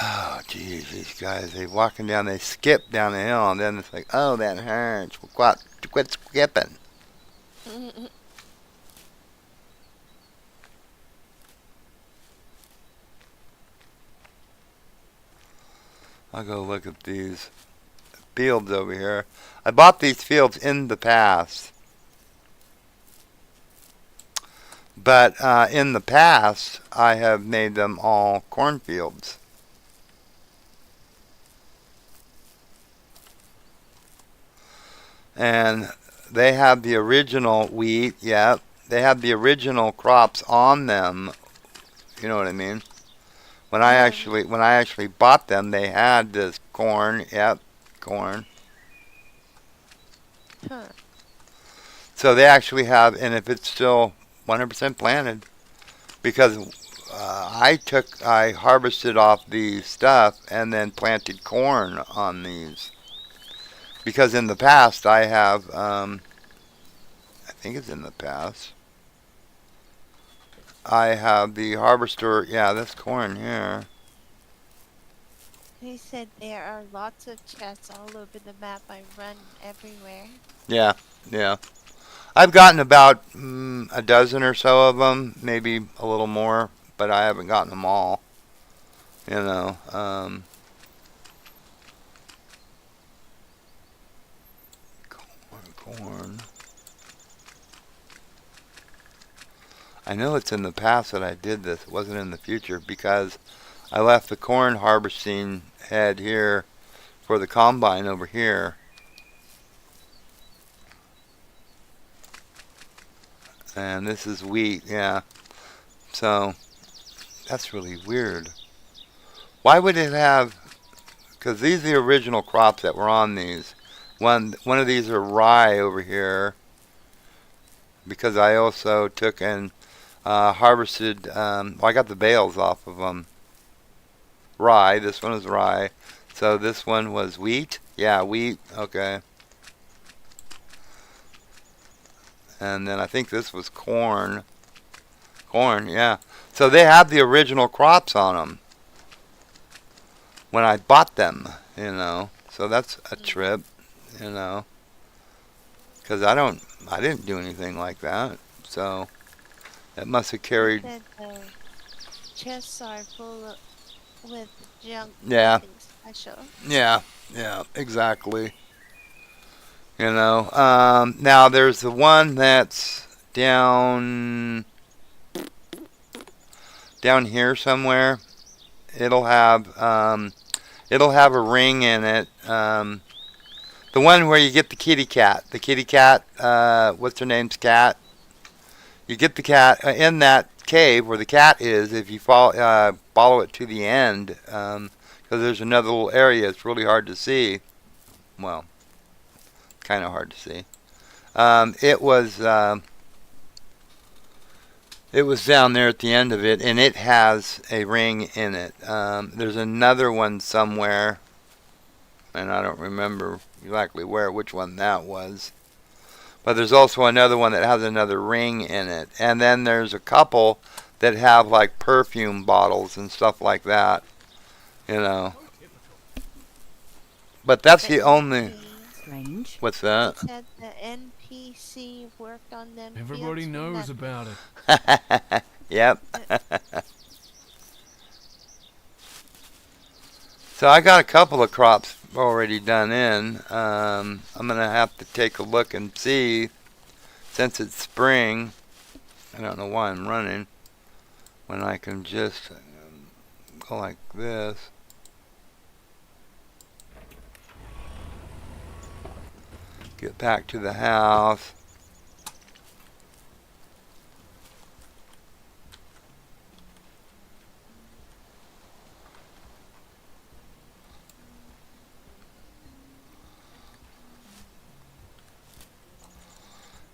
Oh, geez, these guys, they walking down, they skip down the hill, and then it's like, oh, that hurts. Well, quit skipping. I'll go look at these fields over here. I bought these fields in the past, but in the past, I have made them all cornfields. And they have the original wheat, yep. They have the original crops on them. You know what I mean? um, When I actually bought them, they had this corn, yep, corn. huh. So they actually have, and if it's still 100% planted, because I harvested off the stuff and then planted corn on these. Because in the past, I have, I think it's in the past, I have the harvester, yeah, that's corn here. He said there are lots of chests all over the map. I run everywhere. Yeah, yeah. I've gotten about a dozen or so of them, maybe a little more, but I haven't gotten them all. You know, corn. I know it's in the past that I did this. It wasn't in the future because I left the corn harvesting head here for the combine over here. And this is wheat, yeah. So that's really weird. Why would it have? Because these are the original crops that were on these. One of these are rye over here. Because I also took and harvested. Well, I got the bales off of them. Rye. This one is rye. So this one was wheat. Yeah, wheat. Okay. And then I think this was corn. Corn. Yeah. So they have the original crops on them when I bought them. You know. So that's a Mm. trip. You know. Because I didn't do anything like that. So it must have He carried. said the chests are full with junk, Yeah. nothing special. Yeah. Yeah. Exactly. You know. Now there's the one that's down here somewhere. It'll have it'll have a ring in it. The one where you get the kitty cat. The kitty cat. What's her name's cat? You get the cat in that cave where the cat is. If you follow it to the end, Because there's another little area. It's really hard to see. Well, kind of hard to see. Um, it was um, it was down there at the end of it, and it has a ring in it. There's another one somewhere, and I don't remember exactly which one that was. But there's also another one that has another ring in it. And then there's a couple that have like perfume bottles and stuff like that, you know. But that's The the only. NP. Strange. What's It that? said the NPC worked on them Everybody fields for knows nothing. about it. Yep. So I got a couple of crops already done in. I'm going to have to take a look and see, since it's spring, I don't know why I'm running, when I can just go like this. Get back to the house.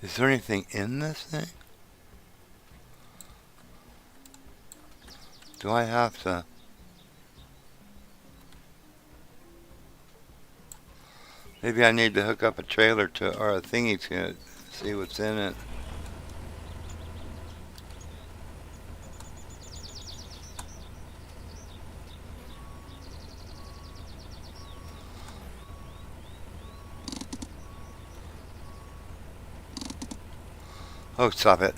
Is there anything in this thing? Do I have to? Maybe I need to hook up a trailer to, or a thingy to it, see what's in it. Oh, stop it.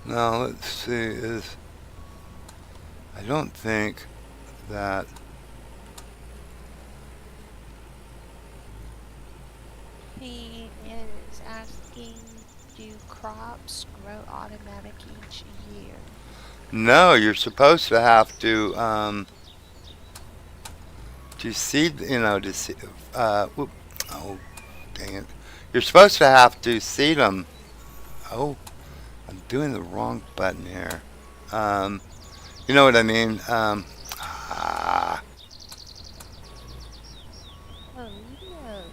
Now, let's see, I don't think that, He is asking, do crops grow automatic each year? no, you're supposed to have to seed, to seed, oh, dang it. You're supposed to have to seed them. Oh, I'm doing the wrong button here. Um, you know what I mean? Ah, Oh no.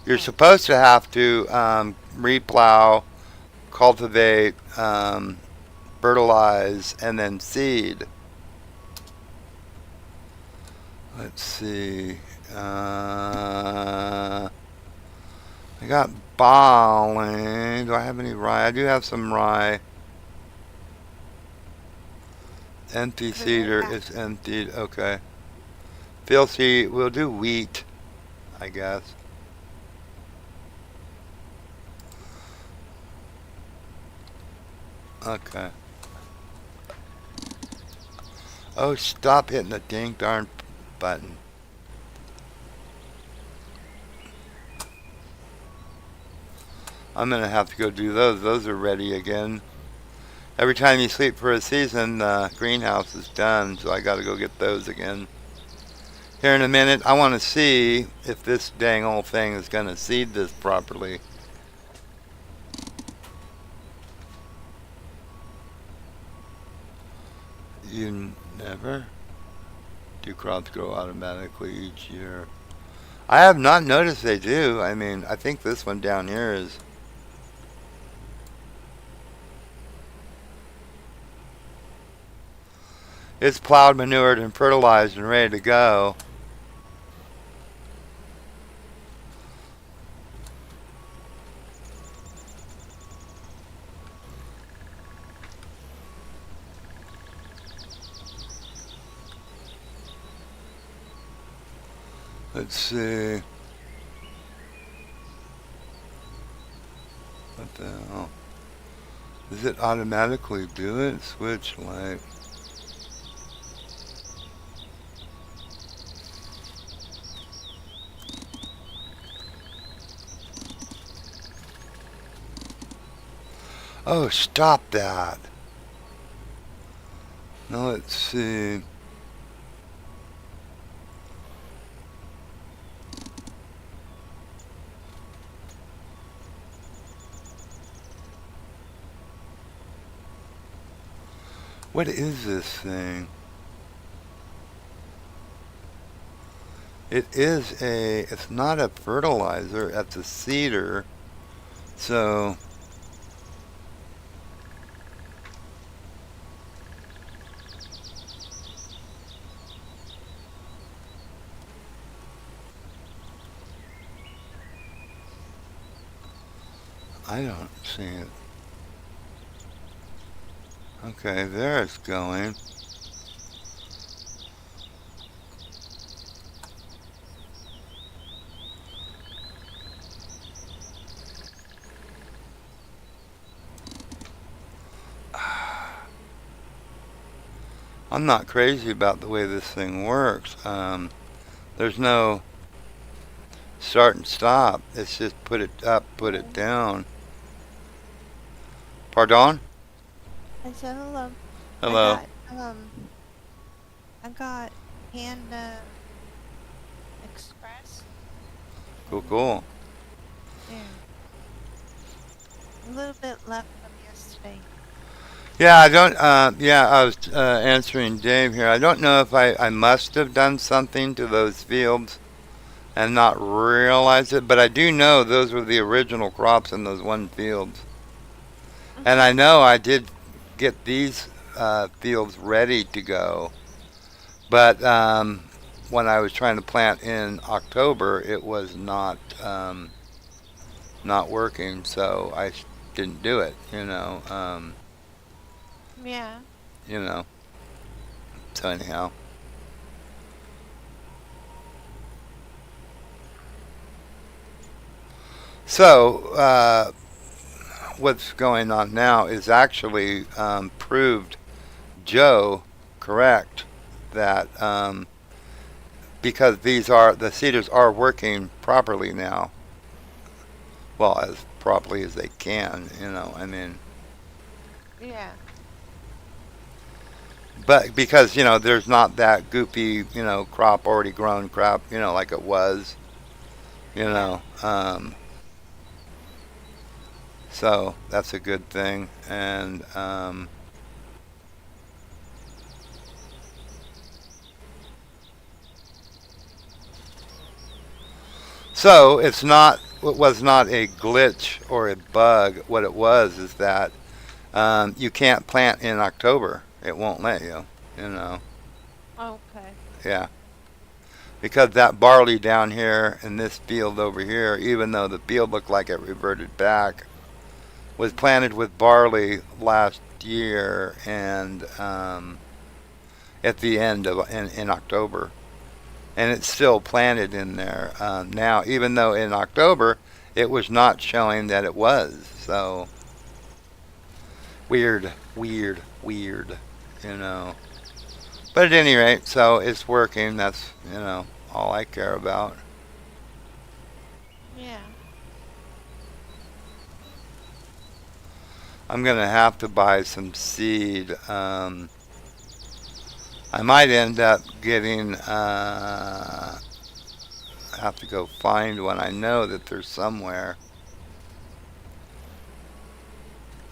you're supposed to have to replow, cultivate, fertilize, and then seed. Let's see. I got barley. Do I have any rye? I do have some rye. Empty I'll be right seeder back. is emptied. Okay. Field seed. We'll do wheat, I guess. Okay. Oh, stop hitting the dang darn button. I'm gonna have to go do those. Those are ready again. Every time you sleep for a season, the greenhouse is done, so I gotta go get those again. Here in a minute, I want to see if this dang old thing is gonna seed this properly. You never do crops grow automatically each year? I have not noticed they do. I mean, I think this one down here is. It's plowed, manured, and fertilized and ready to go. Let's see. What the hell? Does it automatically do it? Switch light. Oh, stop that. Now let's see. What is this thing? It's not a fertilizer, it's a seeder. So, I don't see it. Okay, there it's going. I'm not crazy about the way this thing works. There's no start and stop. It's just put it up, put it down. Pardon? I said hello. I Hello. got I got Panda Express Cool, and cool. yeah, a little bit left from yesterday. Yeah, I don't. Yeah, I was answering Dave here. I don't know if I must have done something to those fields and not realize it, but I do know those were the original crops in those one fields. And I Mhm. know I did get these fields ready to go, but when I was trying to plant in October, it was not working, so I didn't do it. Yeah. You know. So anyhow, so what's going on now is actually proved Joe correct that because the cedars are working properly now, well as properly as they can. I mean, Yeah. but because there's not that goopy crop already grown crop like it was you Yeah. know so that's a good thing. And so it was not a glitch or a bug. What it was is that you can't plant in October. It won't let you. You know. Okay. Yeah. Because that barley down here in this field over here, even though the field looked like it reverted back, was Mhm. planted with barley last year and at the end of in October, and it's still planted in there now, even though in October it was not showing that it was. So weird, weird, weird, you know. But at any rate, so it's working. That's all I care about. Yeah. I'm gonna have to buy some seed. I might end up getting. Have to go find one. I know that there's somewhere.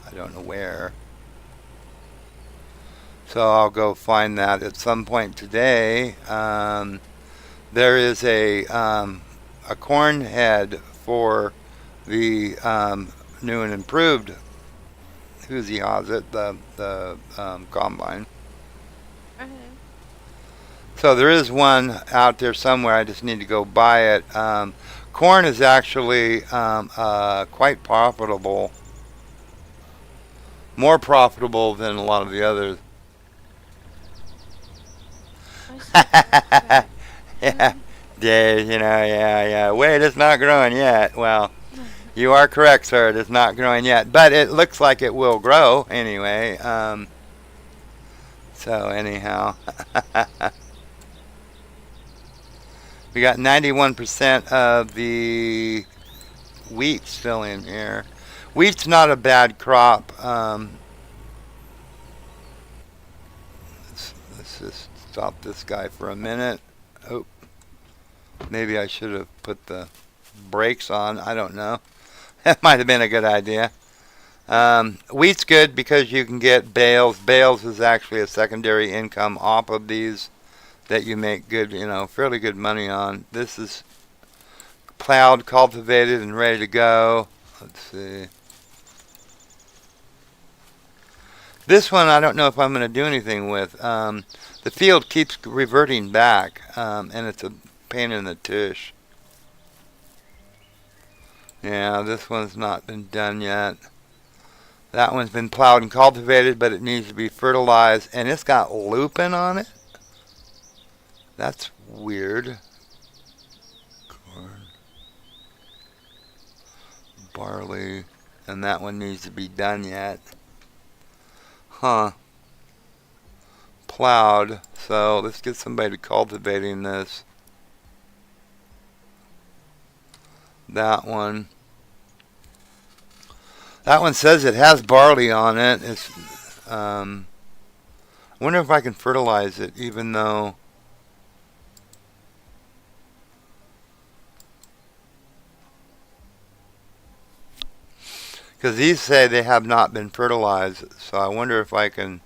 I don't know where. So I'll go find that at some point today. There is a corn head for the new and improved who's he has it the combine. Mhm. So there is one out there somewhere. I just need to go buy it. Corn is actually quite profitable, more profitable than a lot of the others. I suppose. Right. Yeah, Dave, yeah, yeah. Wait, it's not growing yet. Well, you are correct, sir. It is not growing yet, but it looks like it will grow anyway. So anyhow, we got 91% of the wheat still in here. Wheat's not a bad crop. Let's just stop this guy for a minute. Oh, maybe I should have put the brakes on. I don't know. That might have been a good idea. Wheat's good because you can get bales. Bales is actually a secondary income off of these that you make good, fairly good money on. This is plowed, cultivated, and ready to go. Let's see. This one I don't know if I'm going to do anything with. The field keeps reverting back, and it's a pain in the tush. Yeah, this one's not been done yet. That one's been plowed and cultivated, but it needs to be fertilized, and it's got lupin on it. That's weird. Corn, barley, and that one needs to be done yet. Huh. Plowed, so let's get somebody cultivating this. That one. That one says it has barley on it. I wonder if I can fertilize it, even though. Because these say they have not been fertilized, so I wonder if I can.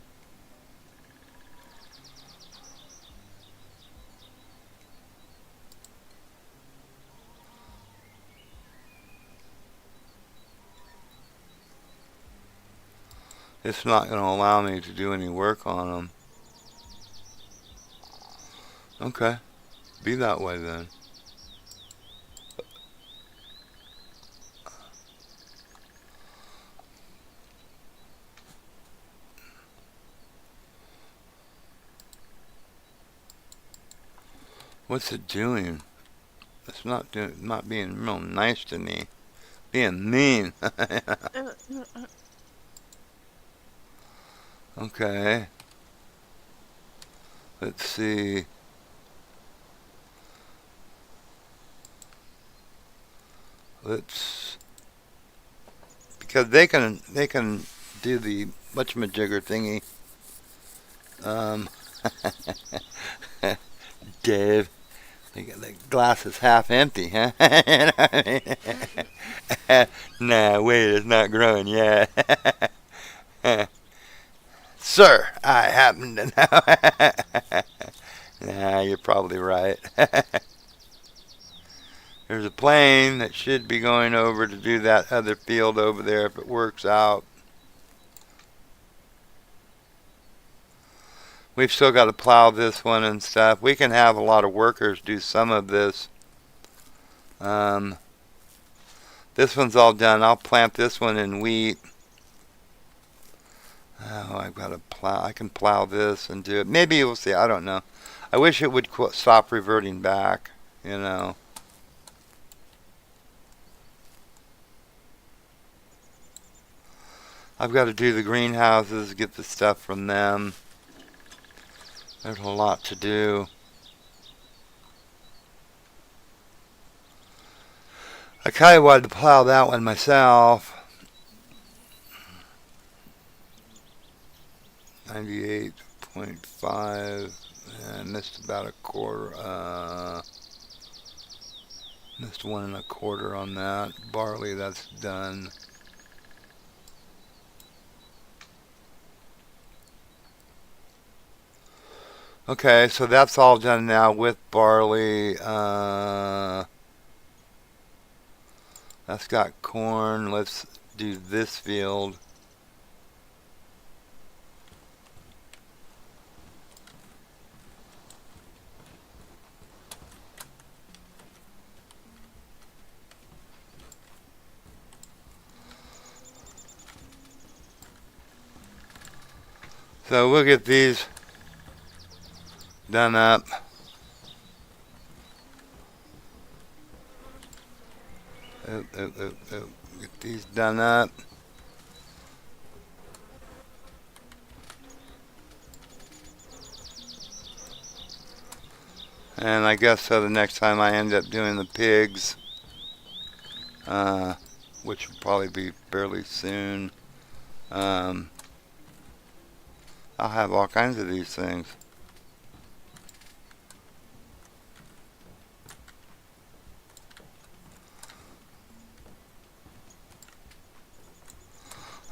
It's not going to allow me to do any work on them. Okay, be that way then. What's it doing? It's not being real nice to me. Being mean. Okay. Let's see. Let's because they can do the whatchamajigger thingy. Um, Dave, the glass is half empty, huh? Nah, wait, it's not growing yet. Sir, I happen to know. Nah, you're probably right. There's a plane that should be going over to do that other field over there if it works out. We've still got to plow this one and stuff. We can have a lot of workers do some of this. This one's all done. I'll plant this one in wheat. Oh, I've got to plow. I can plow this and do it. Maybe we'll see. I don't know. I wish it would stop reverting back, you know. I've got to do the greenhouses, get the stuff from them. There's a lot to do. I kind of wanted to plow that one myself. 98.5. I missed about a quarter. Missed 1 1/4 on that. Barley, that's done. Okay, so that's all done now with barley. That's got corn. Let's do this field. So we'll get these done up. Get these done up. And I guess so the next time I end up doing the pigs, which will probably be fairly soon, I'll have all kinds of these things.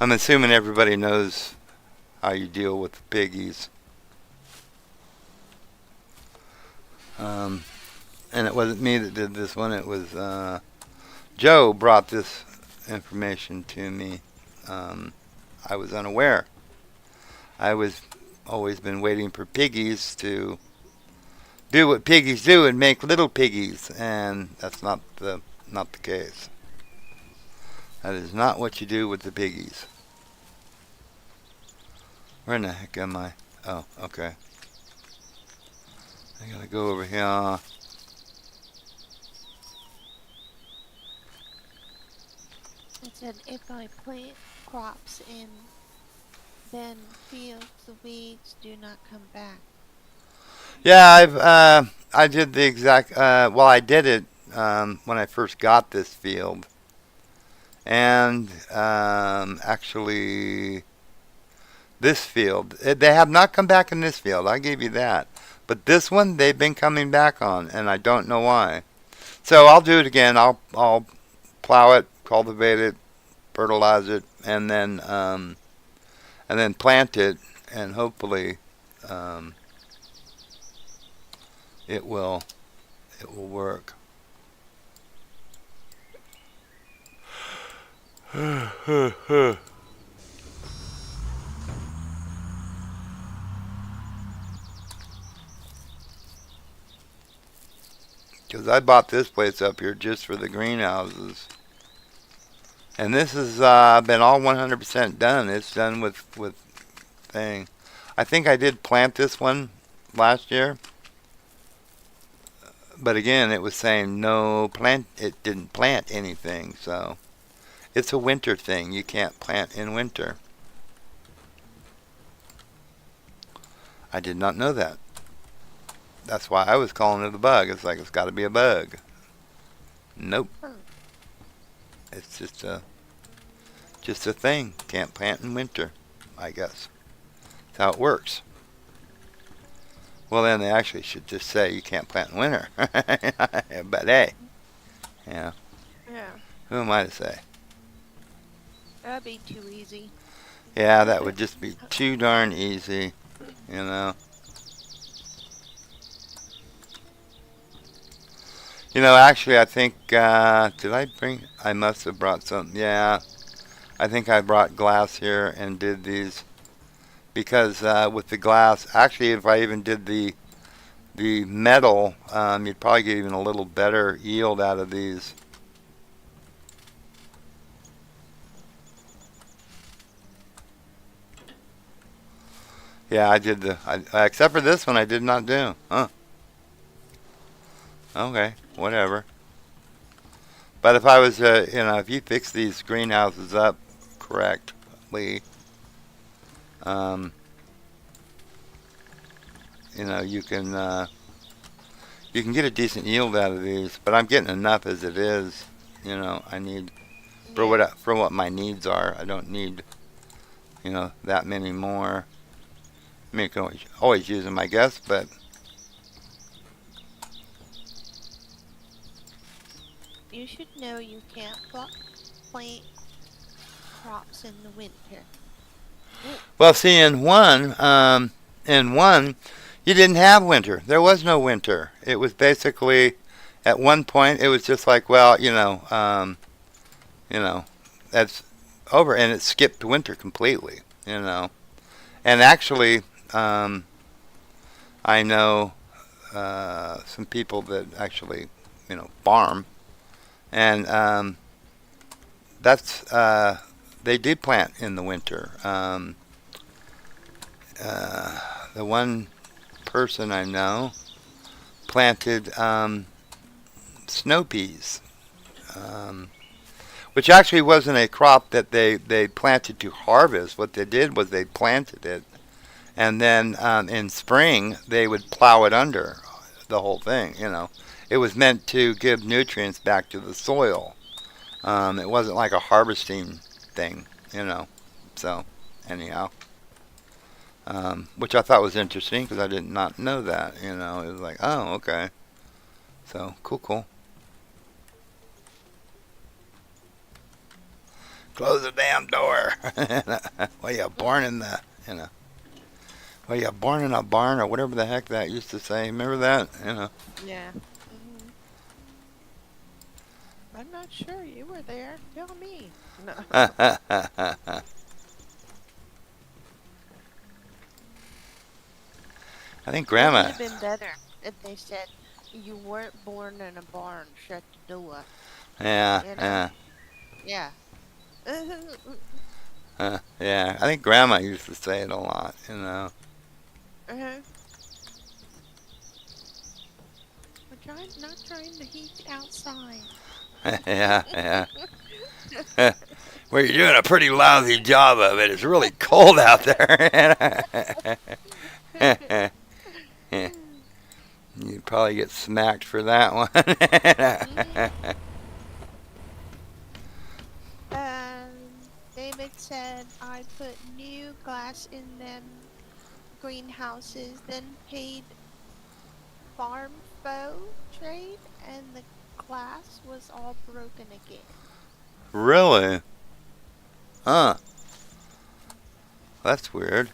I'm assuming everybody knows how you deal with the piggies. Um, and it wasn't me that did this one. It was Joe brought this information to me. I was unaware. I was always been waiting for piggies to do what piggies do and make little piggies, and that's not the case. That is not what you do with the piggies. Where in the heck am I? Oh, okay. I gotta go over here. I said if I plant crops in then fields, the weeds do not come back. Yeah, I did the exact. Well, I did it when I first got this field, and actually, this field they have not come back in this field. I gave you that, but this one they've been coming back on, and I don't know why. So I'll do it again. I'll plow it, cultivate it, fertilize it, and then plant it, and hopefully um, it will work. Because I bought this place up here just for the greenhouses. And this has been all 100% done. It's done with thing. I think I did plant this one last year. But again, it was saying no plant. It didn't plant anything. So it's a winter thing. You can't plant in winter. I did not know that. That's why I was calling it a bug. It's like it's got to be a bug. Nope. It's just a thing. Can't plant in winter, I guess. That's how it works. Well, then they actually should just say you can't plant in winter. But hey, yeah. Yeah, Who am I to say? that'd be too easy. Yeah, that would just be too darn easy, you know. You know, actually, I think, did I bring, I must have brought some, yeah, I think I brought glass here and did these, because with the glass, actually, if I even did the metal, you'd probably get even a little better yield out of these. Yeah, I did except for this one, I did not do. Huh. Okay, whatever. But if I was, if you fix these greenhouses up correctly, um, you can get a decent yield out of these. But I'm getting enough as it is. I need Yeah. for what my needs are. I don't need, that many more. I mean, you can always use them, I guess, but You should know you can't plant crops in the winter. well, see, in one, you didn't have winter. There was no winter. It was basically, at one point, it was just like, well, you know, that's over, and it skipped winter completely. And actually, I know some people that actually, farm, and that's they do plant in the winter. The one person I know planted snow peas, which actually wasn't a crop that they planted to harvest. What they did was they planted it, and then in spring they would plow it under the whole thing. It was meant to give nutrients back to the soil. It wasn't like a harvesting thing. So anyhow, which I thought was interesting because I did not know that. It was like, oh, okay. So cool. Close the damn door. Well, you born in the, you know, well, you born in a barn or whatever the heck that used to say. Remember that? Yeah. Hmm. I'm not sure you were there. Tell me. No. I think It would Grandma. have been better if they said you weren't born in a barn. Shut the door. Yeah, You know? yeah, Yeah. Uh-huh. yeah. I think Grandma used to say it a lot. We're trying, not trying to heat outside. Yeah, yeah. Well, you're doing a pretty lousy job of it. It's really cold out there. You'd probably get smacked for that Hmm. one. David said I put new glass in them greenhouses, then paid farm foe trade, and the glass was all broken again. Really? Huh. That's weird.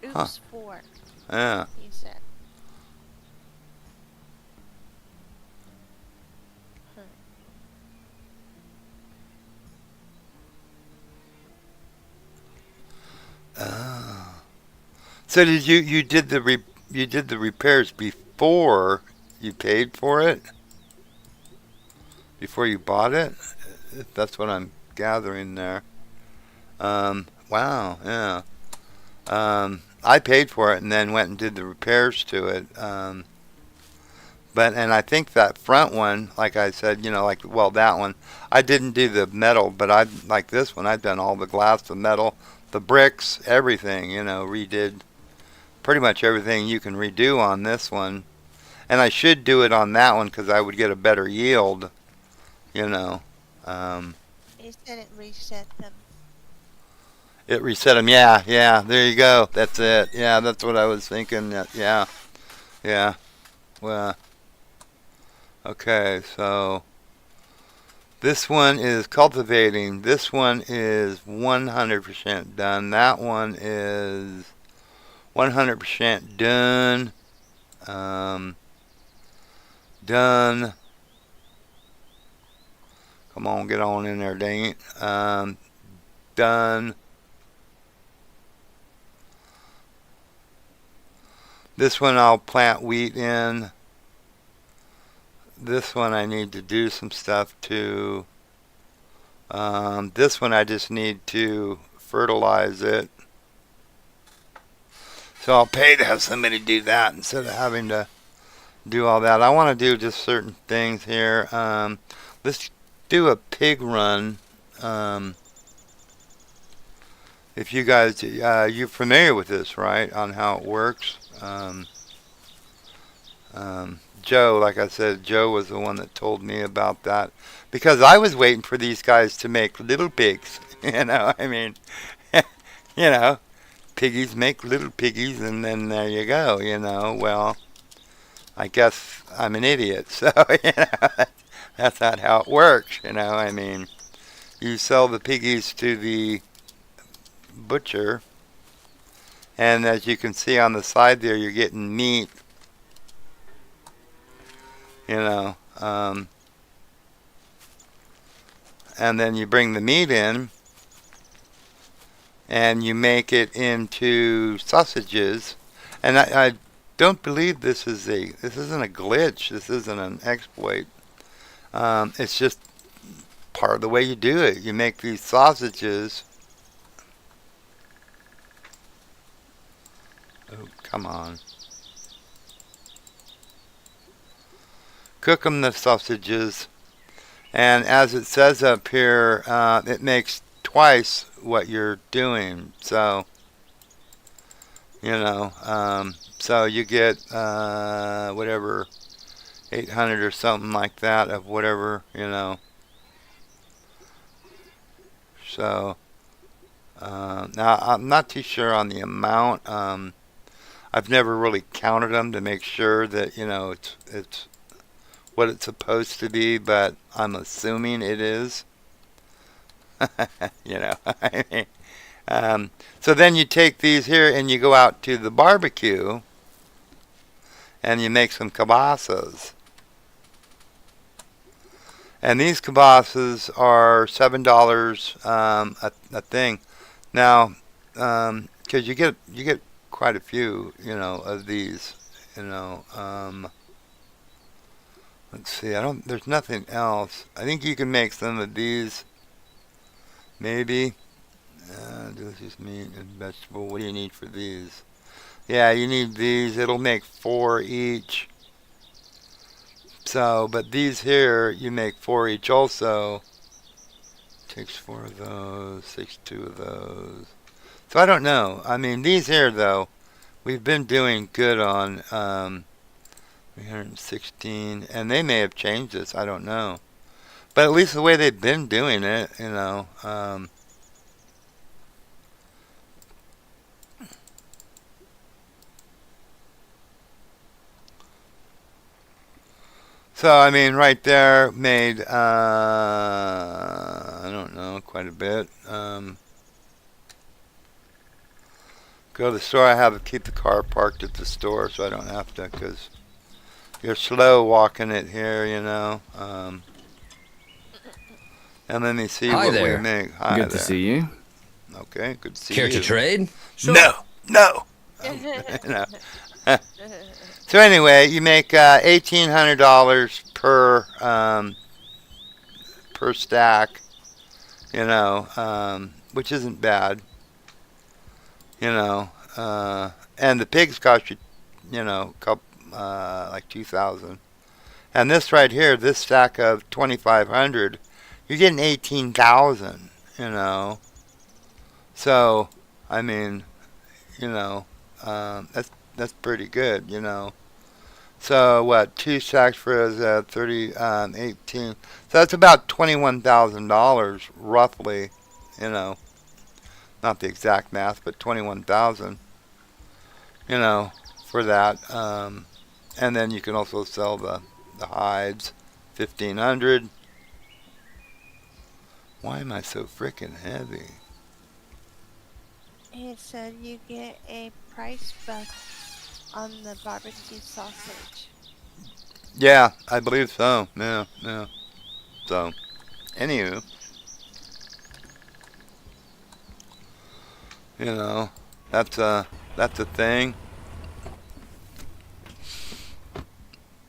Huh. Oops, four, Yeah. he said. Huh. Oh. So did you did the repairs before you paid for it? Before you bought it? That's what I'm gathering there. Wow, yeah. I paid for it and then went and did the repairs to it. But and I think that front one, like I said, like well that one, I didn't do the metal, but I like this one. I've done all the glass, the metal, the bricks, everything. Redid pretty much everything you can redo on this one. And I should do it on that one because I would get a better yield. You know, um, He said it reset them. it reset them. Yeah, yeah. There you go. That's it. Yeah, that's what I was thinking. Yeah, yeah. Well, okay. So this one is cultivating. This one is 100% done. That one is 100% done. Um, done. Come on, get on in there, dang it. Done. This one I'll plant wheat in. This one I need to do some stuff to. This one I just need to fertilize it. So I'll pay to have somebody do that instead of having to do all that. I want to do just certain things here. Let's do a pig run. Um, if you guys, you're familiar with this, right? On how it works. Joe, like I said, Joe was the one that told me about that because I was waiting for these guys to make little pigs. I mean, you know, piggies make little piggies, and then there you go. Well, I guess I'm an idiot, so that's not how it works. I mean, you sell the piggies to the butcher, and as you can see on the side there, you're getting meat. You know, and then you bring the meat in, and you make it into sausages. And I don't believe this isn't a glitch. This isn't an exploit. It's just part of the way you do it. You make these sausages. Oh, come on. Cook them, the sausages, and as it says up here, it makes twice what you're doing. So, so you get whatever 800 or something like that of whatever. So now I'm not too sure on the amount. I've never really counted them to make sure that it's what it's supposed to be, but I'm assuming it is. You know, I mean, so then you take these here and you go out to the barbecue and you make some kibasas. And these kibasas are $7 a thing. Now, because you get quite a few, of these, you know. Let's see. I don't. There's nothing else. I think you can make some of these, maybe. This is meat and vegetable. What do you need for these? Yeah, you need these. It'll make 4 each. So, but these here, you make 4 each also. Takes 4 of those, takes 2 of those. So I don't know. I mean, these here though, we've been doing good on 316, and they may have changed this. I don't know. But at least the way they've been doing it. So I mean, right there made I don't know, quite a bit. Go to the store. I have to keep the car parked at the store so I don't have to, because you're slow walking it here. And let me see Hi what we there. make. Hi Good there. to see you. Okay, good to see Care you. to trade? Sure. No, no. You know. So anyway, you make $1,800 per stack. Which isn't bad. You know, and the pigs cost you, like 2,000. And this right here, this stack of 2,500, you're getting 18,000. So I mean, that's pretty good. So what? 2 stacks for is 18. So that's about $21,000 roughly. You know, not the exact math, but 21,000. For that. And then you can also sell the hides, 1,500. Why am I so freaking heavy? It said you get a price buff on the barbecue sausage. Yeah, I believe so. Yeah, yeah. So, anywho, you know, that's a thing.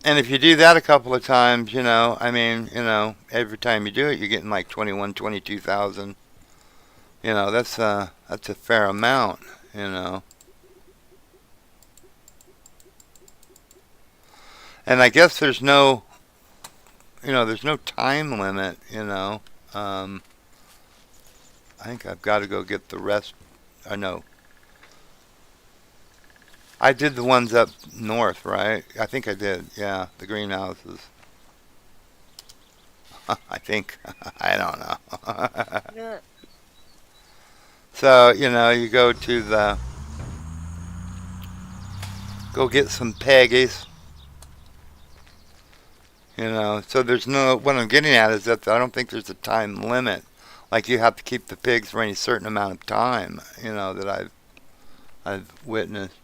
And if you do that a couple of times, I mean, every time you do it, you're getting like 21, 22,000. That's a fair amount. You know. And I guess there's no time limit. I think I've got to go get the rest. I know. I did the ones up north, right? I think I did. Yeah, the greenhouses. I think. I don't know. Yeah. So, you go get some peggies. So what I'm getting at is that I don't think there's a time limit. Like you have to keep the pigs for any certain amount of time, that I've witnessed.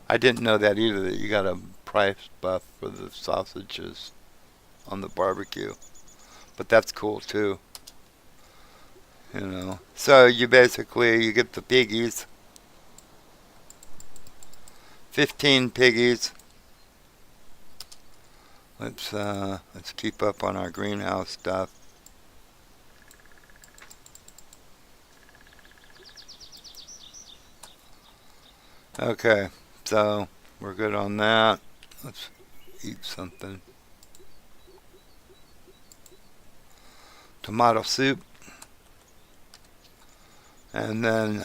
I didn't know that either, that you got a price buff for the sausages on the barbecue. But that's cool too. So you get the piggies, 15 piggies. Let's keep up on our greenhouse stuff. Okay, so we're good on that. Let's eat something. Tomato soup. And then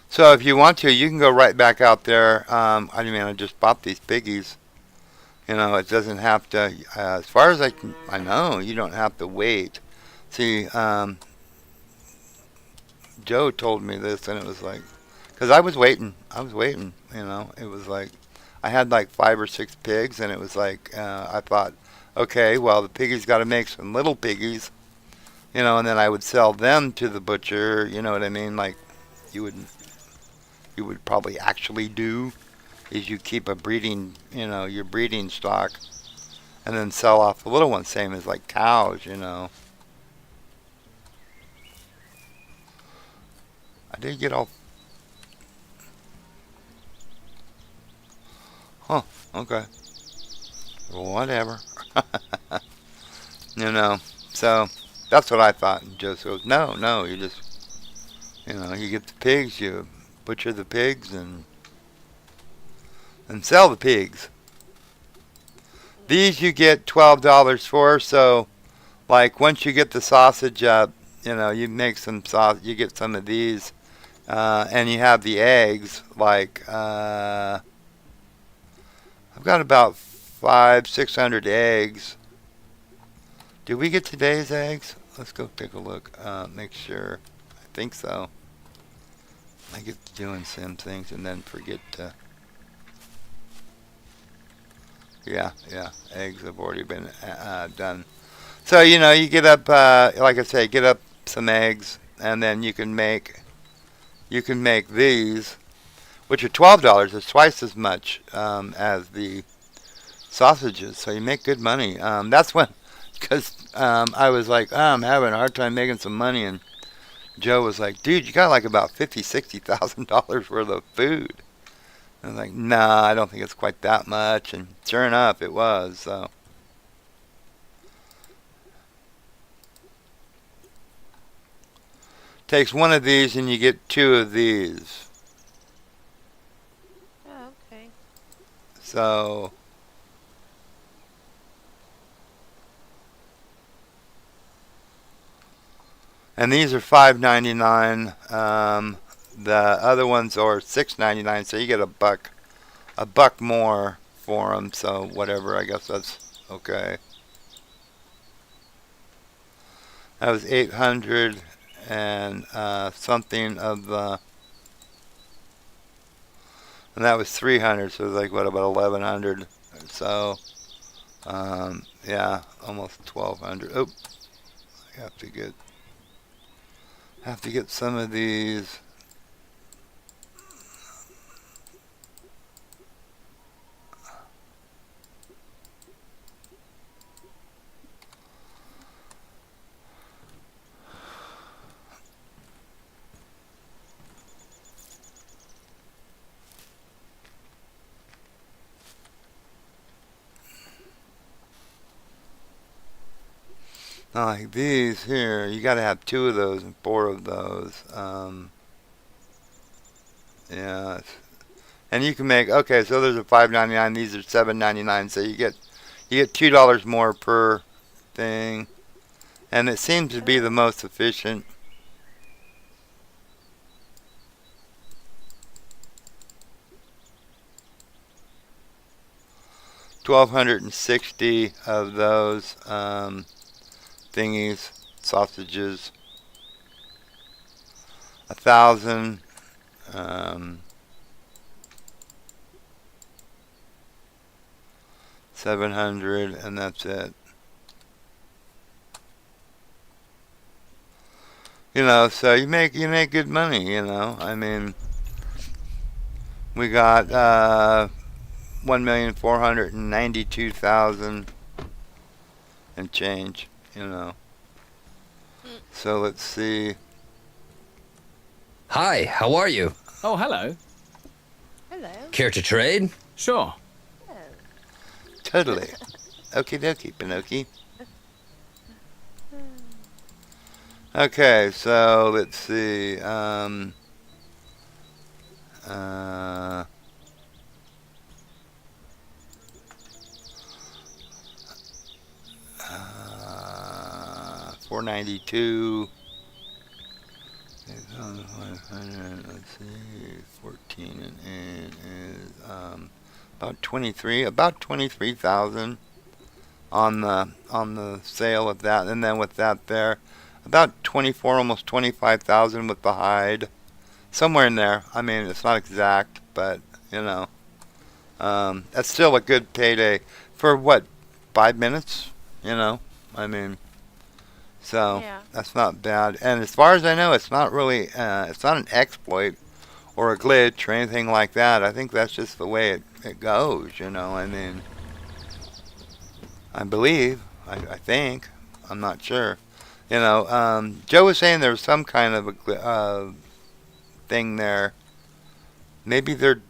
so if you want to, you can go right back out there. I just bought these piggies. It doesn't have to. As far as I know, you don't have to wait. See, Joe told me this, and it was like, because I was waiting. I was waiting. It was like I had like 5 or 6 pigs, and it was like I thought, okay, well the piggies got to make some little piggies, and then I would sell them to the butcher. You know what I mean? Like you would you would probably actually do is you keep a breeding, your breeding stock, and then sell off the little ones, same as like cows. I did get all. Huh. Okay. Whatever. you know. So that's what I thought. And Joe goes, no, no. You just, you get the pigs, you butcher the pigs, and sell the pigs. These you get $12 for. So, like once you get the sausage up, you make some sauce. You get some of these, and you have the eggs. Like I've got about 600 eggs. Did we get today's eggs? Let's go take a look. Make sure. I think so. I get to doing some things and then forget to. Yeah, yeah. Eggs have already been done. So you get up, like I say, get up some eggs, and then you can make these, which are $12. It's twice as much as the sausages. So you make good money. That's when, because I was like, I'm having a hard time making some money, and Joe was like, dude, you got like about $50,000, $60,000 worth of food. I was like, nah, I don't think it's quite that much. And sure enough, it was. So takes one of these and you get two of these. Oh, okay. So and these are $5.99. The other ones are $6.99. So you get a buck more for them. So whatever, I guess that's okay. That was 800 and something of the, and that was 300. So it was like what, about 1100. So yeah, almost 1200. Oh, I have to get some of these. Like these here, you got to have two of those and four of those. Yeah, and you can make, okay. So there's a $5.99. These are $7.99. So you get $2 more per thing, and it seems to be the Oh, most efficient. 1,260 of those thingies, sausages. 1,000. Um, 700, and that's it. So you make good money. I mean, we got 1,492,000 and change. mm, So let's see. Hi, how are you? Oh, hello. hello. Care to trade? Sure. Oh. Totally. Okie dokie, Pinocchio. Okay, so let's see. Uh, 492. Let's see, 14 and in is about 23,000 on the sale of that, and then with that there, about 24, almost 25,000 with the hide, somewhere in there. I mean, it's not exact, but you know, that's still a good payday for what, 5 minutes. You know, I mean, so Yeah. that's not bad. And as far as I know, it's not really, it's not an exploit or a glitch or anything like that. I think that's just the way it goes. You know, I mean, I believe, I think, I'm not sure. You know, Joe was saying there was some kind of a thing there. Maybe they're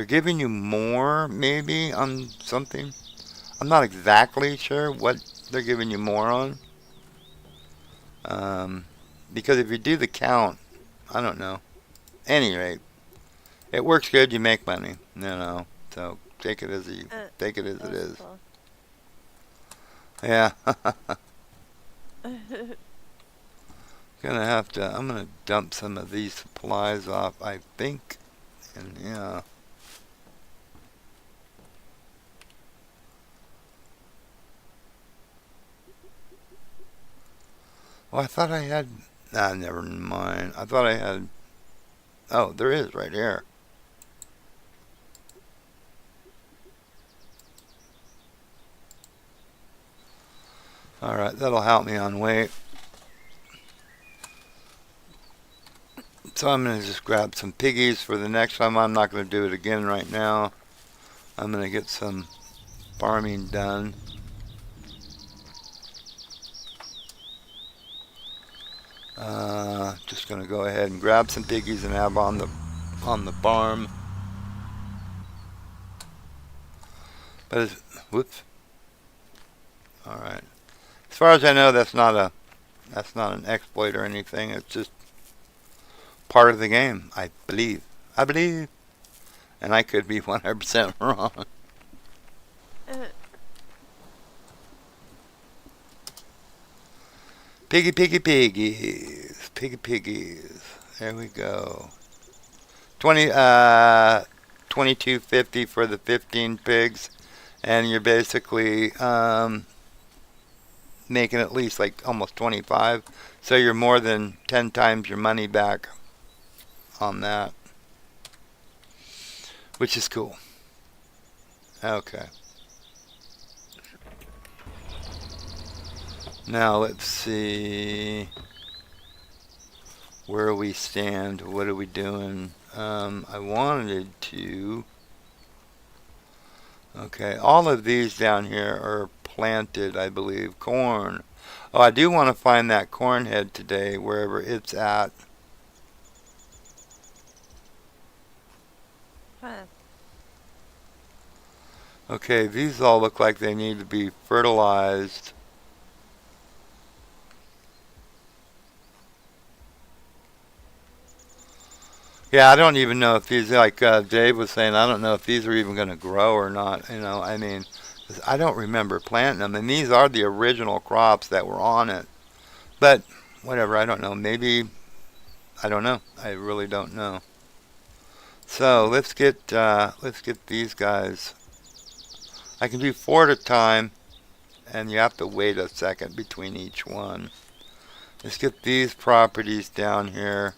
giving you more, maybe on something. I'm not exactly sure what they're giving you more on. Um, because if you do the count, I don't know. Any rate, it works good. You make money. You know, so Uh, take it as it that's is. cool. Yeah, gonna have to. I'm gonna dump some of these supplies off. I think, and yeah. Well, I thought I had. Ah, never mind. I thought I had. Oh, there is right here. All right, that'll help me on weight. So I'm gonna just grab some piggies for the next time. I'm not gonna do it again right now. I'm gonna get some farming done. Just gonna go ahead and grab some piggies and have on the farm. But it's, whoops. All right. As far as I know, that's not an exploit or anything. It's just part of the game. I believe. I believe. And I could be 100% wrong. Uh, Piggy, piggy, piggies. Piggy, piggies. There we go. 20, 22.50 for the 15 pigs. And you're basically making at least like almost 25. So you're more than 10 times your money back on that, which is cool. Okay. Now let's see where we stand. What are we doing? I wanted to. Okay, all of these down here are planted, I believe. Corn. Oh, I do want to find that corn head today, wherever it's at. huh. Okay, these all look like they need to be fertilized. Yeah, I don't even know if these, like Dave was saying, I don't know if these are even going to grow or not. You know, I mean, 'cause I don't remember planting them, and these are the original crops that were on it. But whatever, I don't know. Maybe I don't know. I really don't know. So let's get these guys. I can do four at a time, and you have to wait a second between each one. Let's get these properties down here.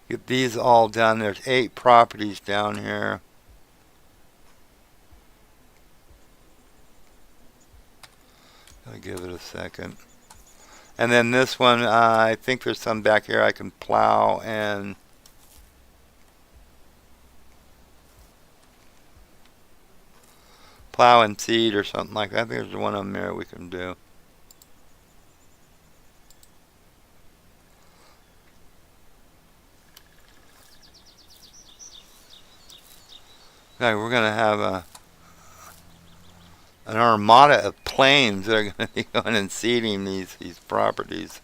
Get these all done. There's 8 properties down here. I'll give it a second. And then this one, I think there's some back here I can plow and seed or something like that. I think there's one on there we can do. Okay, we're gonna have an armada of planes that are gonna be going and seeding these properties.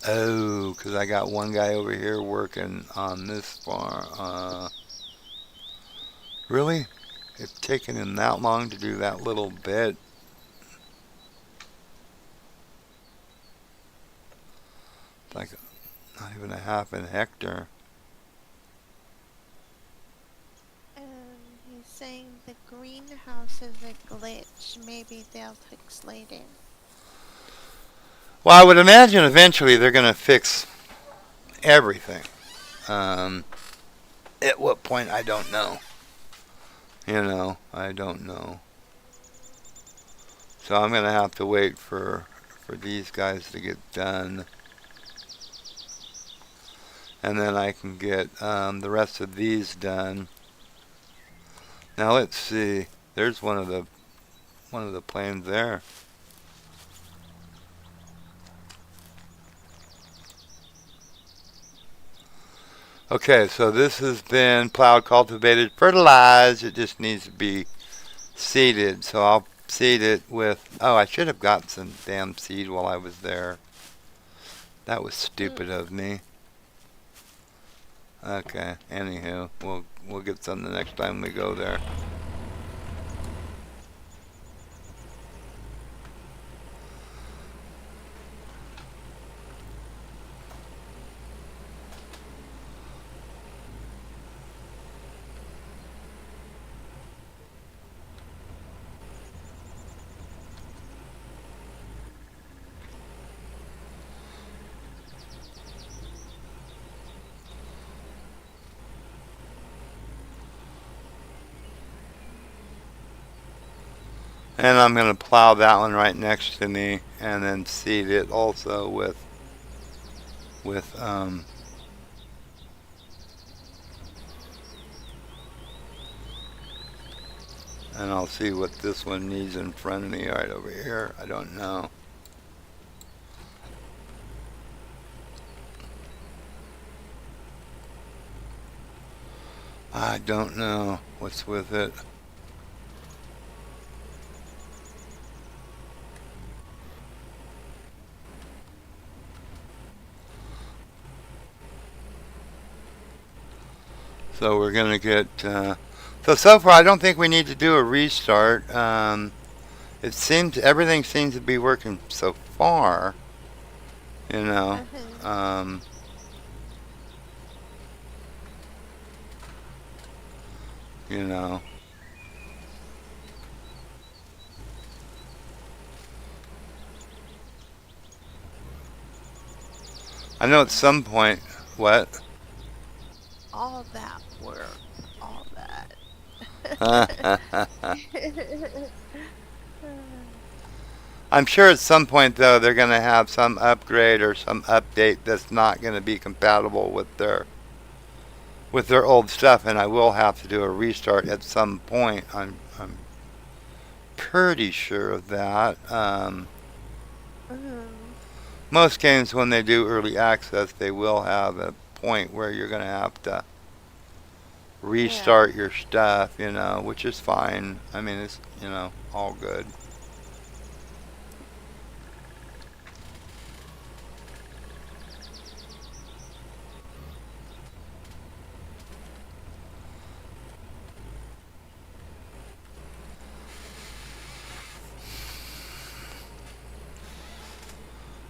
Oh, because I got one guy over here working on this farm. Really? It's taken him that long to do that little bit. Like not even a half an hectare. greenhouse is a glitch. Maybe they'll fix later. Well, I would imagine eventually they're going to fix everything. Um, at what point, I don't know. I don't know. So I'm going to have to wait for these guys to get done. And then I can get the rest of these done. Now let's see. There's one of the planes there. Okay, so this has been plowed, cultivated, fertilized. It just needs to be seeded. So I'll seed it with. Oh, I should have got some damn seed while I was there. That was Mm. stupid of me. Okay. Anywho, we'll get some the next time we go there. And I'm gonna plow that one right next to me, and then seed it also with. And I'll see what this one needs in front of me right over here. I don't know. I don't know what's with it. So we're gonna get. So far, I don't think we need to do a restart. It seems everything seems to be working so far. You know. Uh-huh. Um, you know. I know at some point. What? All that work. All that. I'm sure at some point though they're going to have some upgrade or some update that's not going to be compatible with their old stuff, and I will have to do a restart at some point. I'm pretty sure of that. Mhm. Most games when they do early access, they will have a point where you're going to have to Yeah. restart your stuff, which is fine. I mean, it's all good.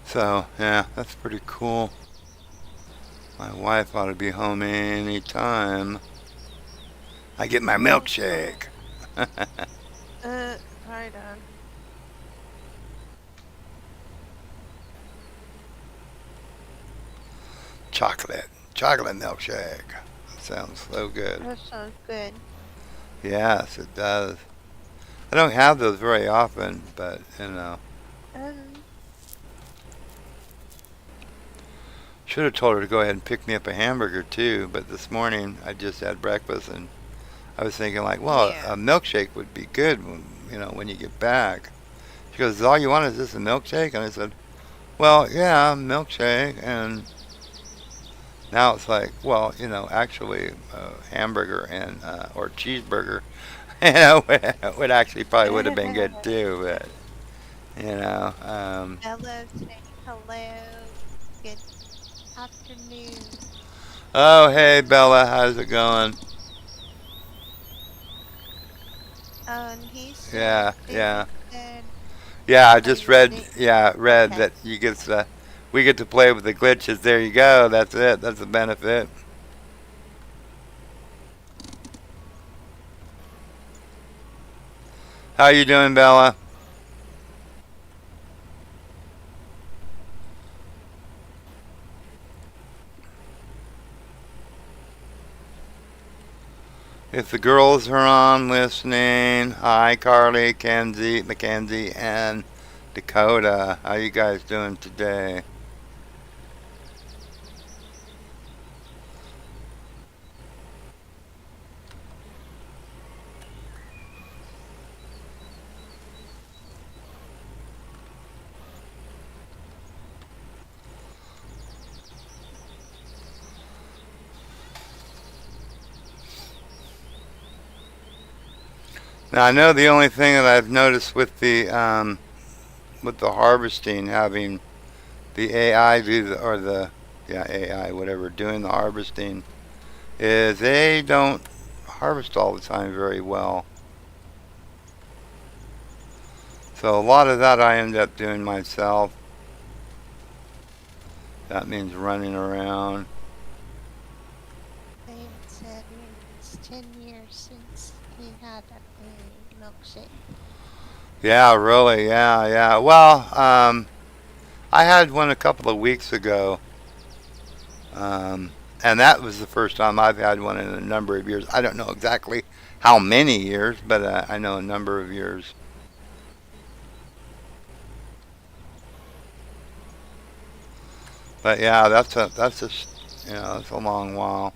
So yeah, that's pretty cool. My wife ought to be home any time. I get my Oh, so, milkshake. right on. Chocolate milkshake. Sounds so good. That sounds good. Yes, it does. I don't have those very often, but Um, should have told her to go ahead and pick me up a hamburger too. But this morning I just had breakfast and I was thinking like, well, yeah. a milkshake would be good when you get back. She goes, all you want is just a milkshake, and I said, well, yeah, milkshake, and now it's like, well, actually, hamburger and or cheeseburger, would actually probably would have been good too, but you know, um, Hello, saying hello. Good afternoon. oh hey Bella, how's it going? And he said, Yeah, yeah, David said, yeah. I just are read, they yeah, read okay? that we get to play with the glitches. There you go. That's it. That's the benefit. How you doing, Bella? If the girls are on listening, hi Carly, Kenzie, Mackenzie, and Dakota. How you guys doing today? Now I know the only thing that I've noticed with the harvesting, having the AI do the, or the yeah AI whatever doing the harvesting, is they don't harvest all the time very well. So a lot of that I end up doing myself. That means running around. They had said it's 10 years since he had a milkshake. Yeah, really. Yeah, yeah. Well, I had one a couple of weeks ago, um, and that was the first time I've had one in a number of years. I don't know exactly how many years, but I know a number of years. But yeah, that's just that's a long while.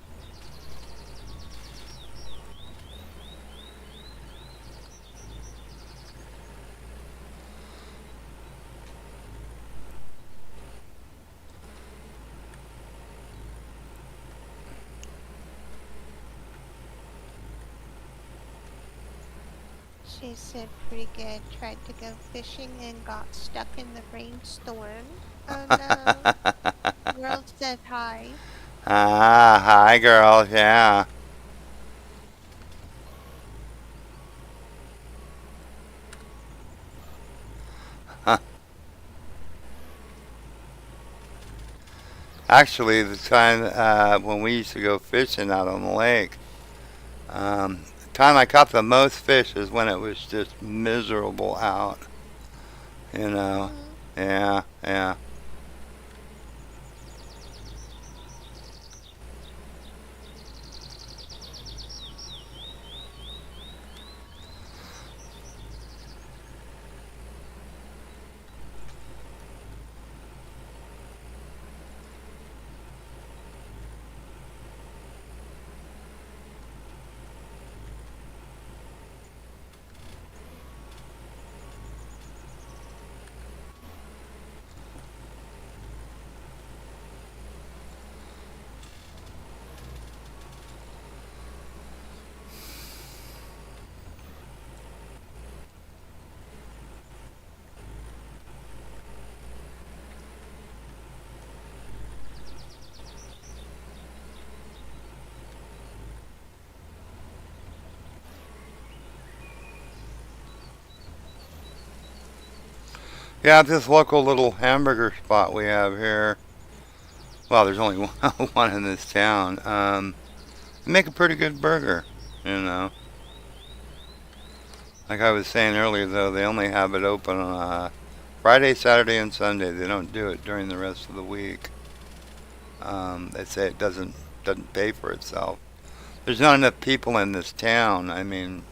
She said pretty good. Tried to go fishing and got stuck in the rainstorm. Oh no. Girl said hi. Ah, hi, girl. Yeah. Actually, the time when we used to go fishing out on the lake, the time I caught the most fish is when it was just miserable out. You know. Mm-hmm. Yeah, yeah. Yeah, this local little hamburger spot we have here. Well, there's only one in this town. They make a pretty good burger. You know, like I was saying earlier, though, they only have it open on Friday, Saturday, and Sunday. They don't do it during the rest of the week. They say it doesn't pay for itself. There's not enough people in this town. I mean,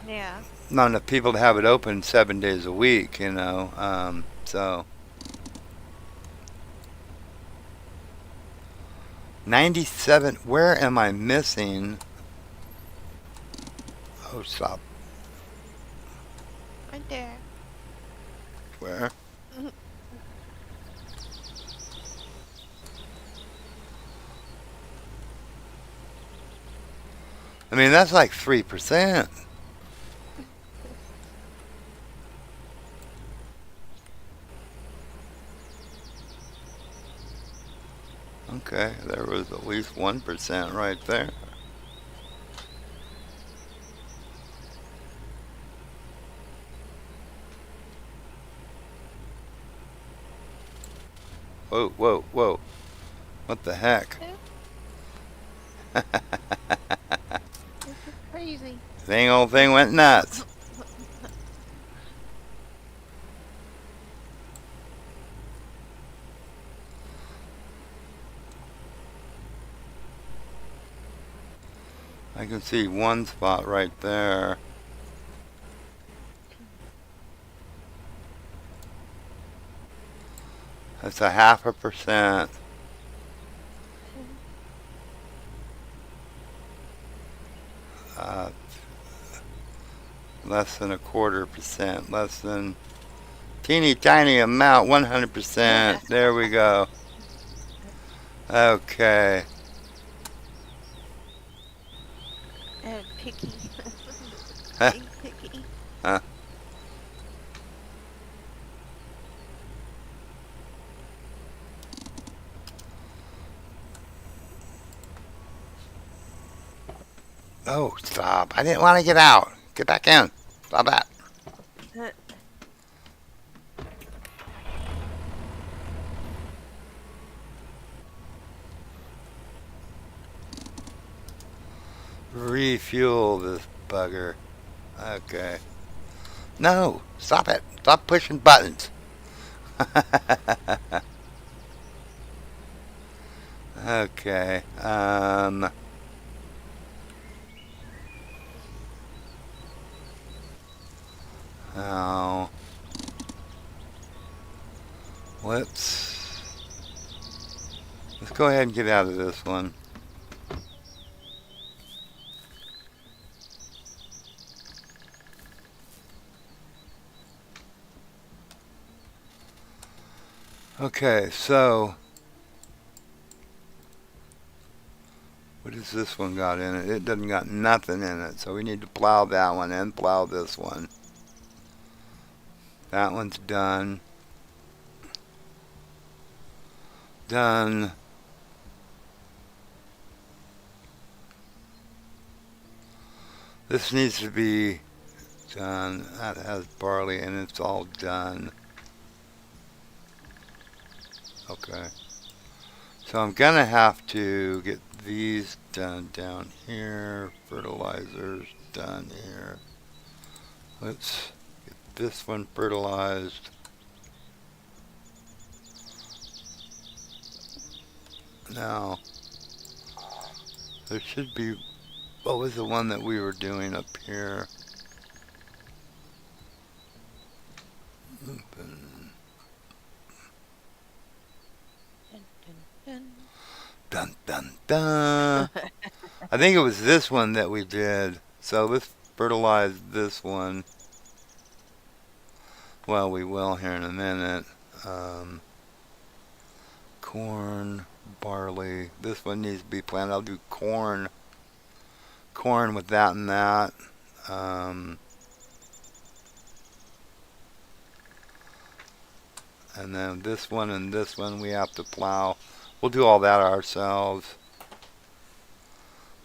Yeah. not enough people to have it open 7 days a week. So 97. Where am I missing? Oh, stop. Right there. Where? I mean, that's like 3%. Okay, there was at least 1% right there. Whoa, whoa, whoa. What the heck? This is crazy. Dang old thing went nuts. I can see one spot right there. That's a 0.5%. Uh, less than 1/4%. Less than teeny tiny amount. 100%. There we go. Okay. And picky. Being picky. Oh, stop. I didn't want to get out. Get back in. Stop that. Refuel this bugger. Okay. No, stop it. Stop pushing buttons. Okay. Oh. Let's go ahead and get out of this one. Okay, so what does this one got in it? It doesn't got nothing in it, so we need to plow that one and plow this one. That one's done. Done. This needs to be done. That has barley and it's all done. Okay. So I'm gonna have to get these done down here. Fertilizers done here. Let's get this one fertilized. Now, there should be, what was the one that we were doing up here? Dun dun dun. I think it was this one that we did. So let's fertilize this one. Well, we will here in a minute. Corn, barley. This one needs to be planted. I'll do corn. Corn with that and that. And then this one and this one we have to plow. We'll do all that ourselves.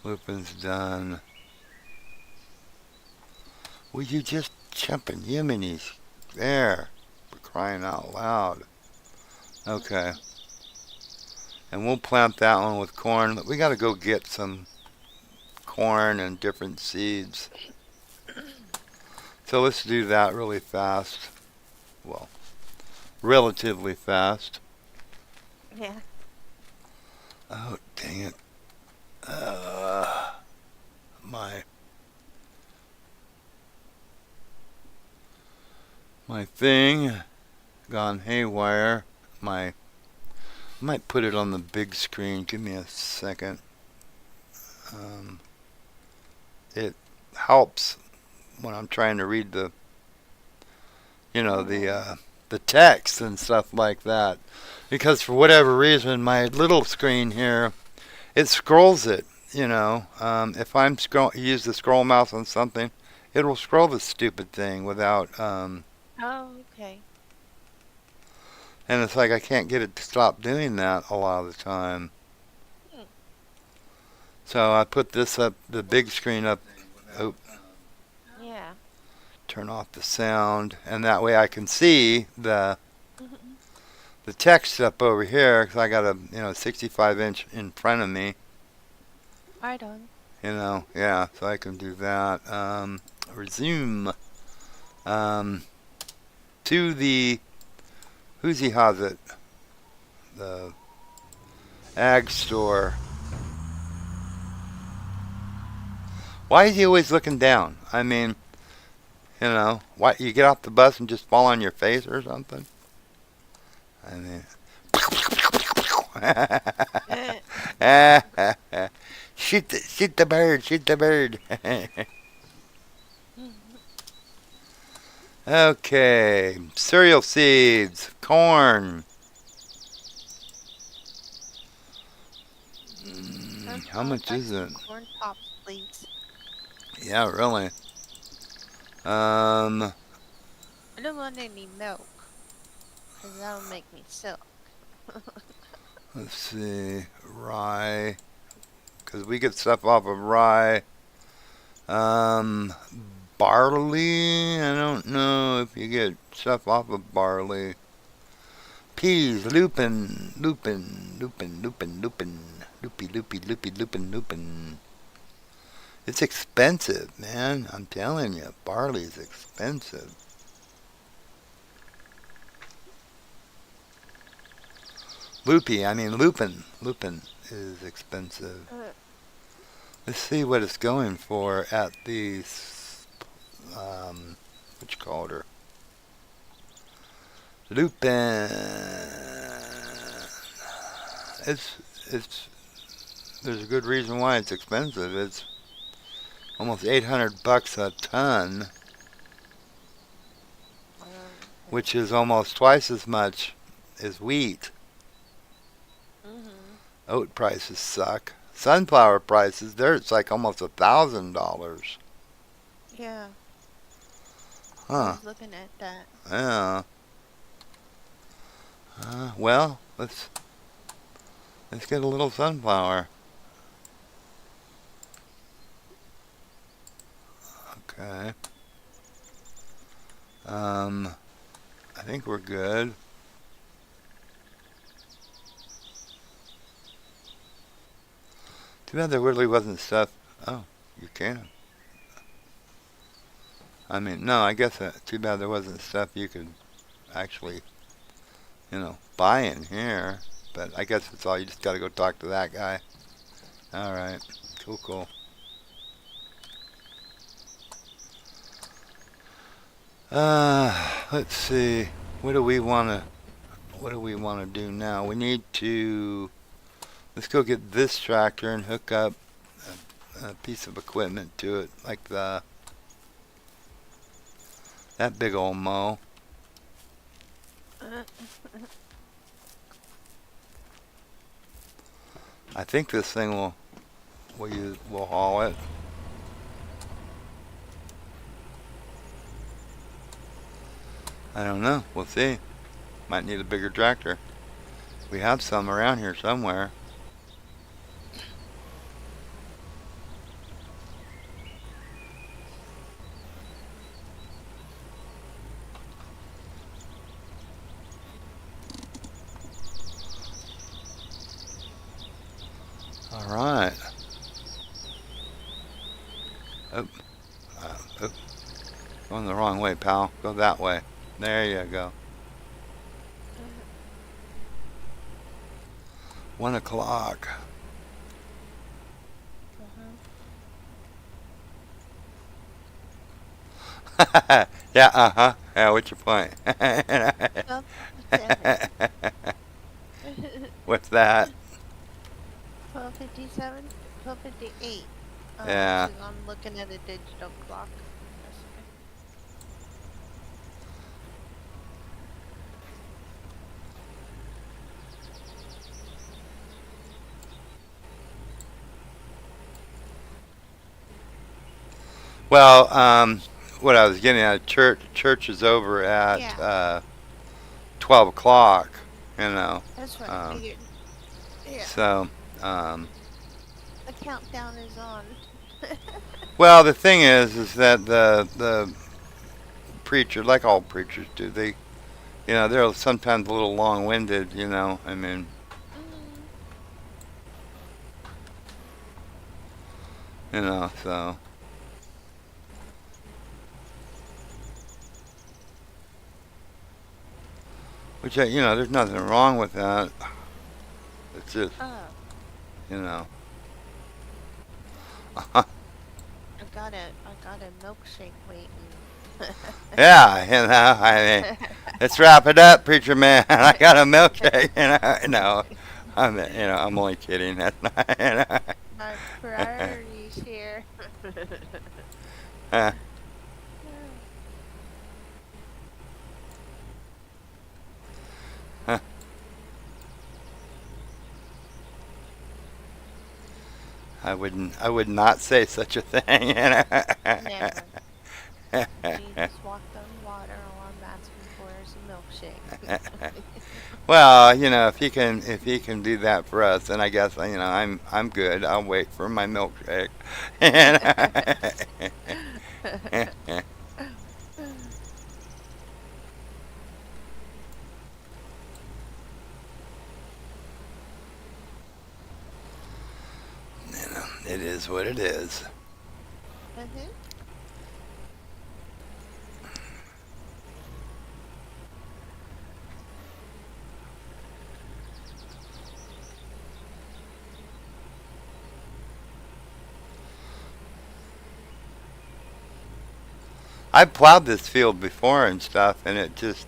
Lupin's done. Will you just jumping Yeminis? There. For crying out loud. Okay. And we'll plant that one with corn. But we gotta go get some corn and different seeds. So let's do that really fast. Well, relatively fast. Yeah. Oh, dang it. My thing gone haywire. I might put it on the big screen. Give me a second. It helps when I'm trying to read the the text and stuff like that, because for whatever reason my little screen here, it scrolls it. If I'm use the scroll mouse on something, it will scroll the stupid thing without Oh, okay. and it's like I can't get it to stop doing that a lot of the time. Hmm. So I put this up, the big screen up. Oh, Yeah. turn off the sound, and that way I can see the text up over here, because I got a 65 inch in front of me. Right on. Yeah, so I can do that. Resume um, to the who's he has it the ag store. Why is he always looking down? I mean, why you get off the bus and just fall on your face or something? I mean, shoot the bird, shoot the bird. Okay, cereal seeds, corn. How Grandpa, I'd much like is some it? corn pops, please. Yeah, really. Um, I don't want any milk, 'cause that'll make me sick. let's see, rye, because we get stuff off of rye. Um, barley. I don't know if you get stuff off of barley. Peas, lupin, lupin, lupin, lupin, lupin, loopy, loopy, loopy, lupin, lupin. It's expensive, man. I'm telling you, barley is expensive. Loopy, I mean lupin. Lupin is expensive. Uh, Let's see what it's going for at the what you called her? Lupin. It's there's a good reason why it's expensive. It's almost 800 bucks a ton, okay. which is almost twice as much as wheat. Mhm. Oat prices suck. Sunflower prices, there it's like almost $1,000. Yeah, I Huh? was looking at that. Yeah. Well, let's get a little sunflower. Okay. Um, I think we're good. Too bad there really wasn't stuff. Oh, you can. I mean, no, I guess too bad there wasn't stuff you could actually, buy in here. But I guess it's all. You just got to go talk to that guy. All right. Cool, cool. Let's see. What do we want to? What do we want to do now? We need to. Let's go get this tractor and hook up a piece of equipment to it, like that big old mow. Uh, I think this thing will haul it. I don't know. We'll see. Might need a bigger tractor. We have some around here somewhere. All right. Oh, oh, going the wrong way, pal. Go that way. There you go. 1 o'clock. uh-huh. Yeah, uh-huh. Yeah, what's your point? 12:57. What's that? 12:57. 12:58. Yeah. 'Cause I'm looking at a digital clock. That's why. Well, what I was getting at, church is over at Yeah, 12 o'clock, you know. that's what I Um, figured. Yeah, so, um, the countdown is on. well, the thing is that the preacher, like all preachers do, they're sometimes a little long-winded, I mean, Mm, So which there's nothing wrong with that. It's just Oh, you know. I got a milkshake waiting. Yeah, I mean, let's wrap it up, preacher man. I got a milkshake, no, I'm only kidding. That's not, My priorities here. I would not say such a thing. Never. Jesus walked on water. All I'm asking for is a milkshake. Well, if he can do that for us, then I guess I'm good. I'll wait for my milkshake. It is what it is. Mhm. I plowed this field before and stuff, and it just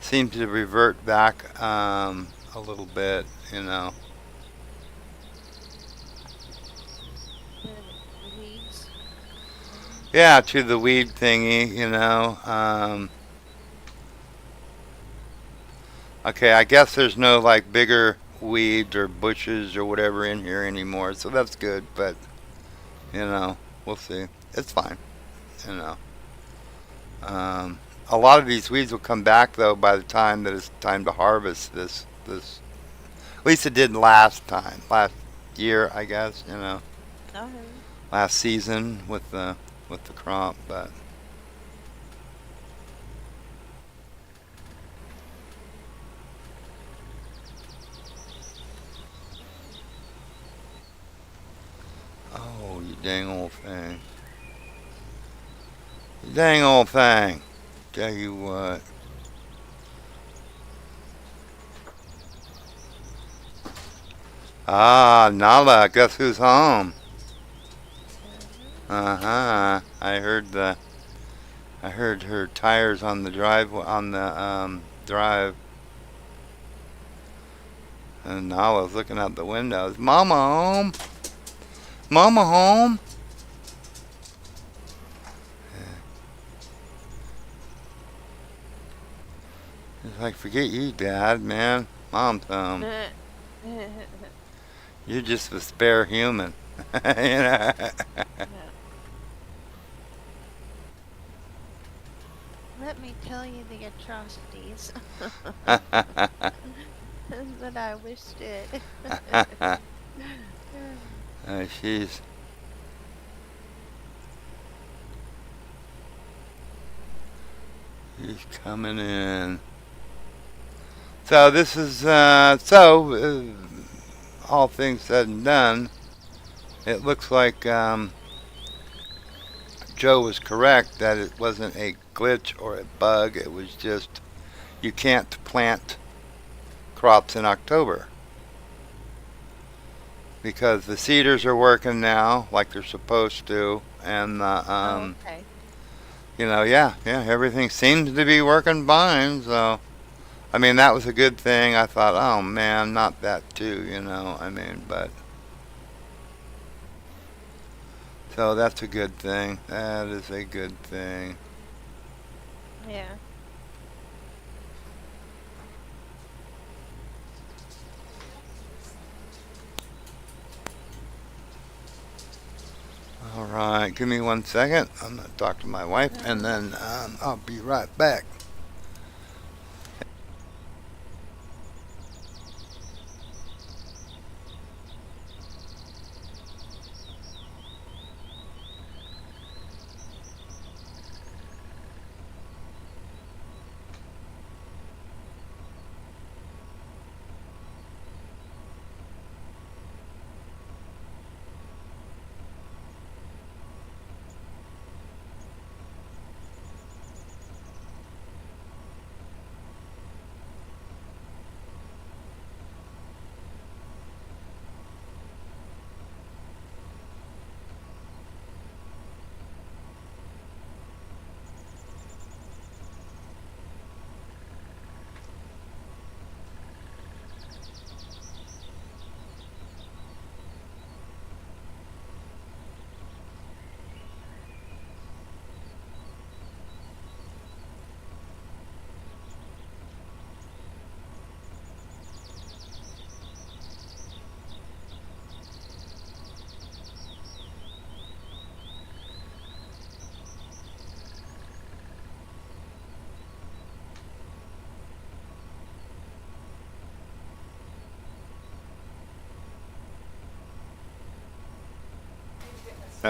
seemed to revert back a little bit. The weeds. Mhm. Yeah, to the weed thingy. Okay, I guess there's no like bigger weeds or bushes or whatever in here anymore, so that's good. But you know, we'll see. It's fine. You know, um, a lot of these weeds will come back though by the time that it's time to harvest this. At least it did last time, last year, I guess. Oh. Last season with the crop, but oh, you dang old thing, you dang old thing. Tell you what. Ah, Nala, guess who's home? Mhm. Uh-huh. I heard her tires on the drive, and Nala's looking out the windows. Mama home? Mama home? It's like, forget you, Dad, man. Mom's home. You're just a spare human. you Yeah. Let me tell you the atrocities that I wished it. she's she's coming in. So this is all things said and done. It looks like Joe was correct that it wasn't a glitch or a bug. It was just you can't plant crops in October because the seeders are working now like they're supposed to, and Oh, okay. yeah, everything seems to be working fine. So I mean that was a good thing. I thought, oh man, not that too. I mean, but so that's a good thing. That is a good thing. Yeah. All right, give me 1 second. I'm gonna talk to my wife, and Uh-huh. then I'll be right back.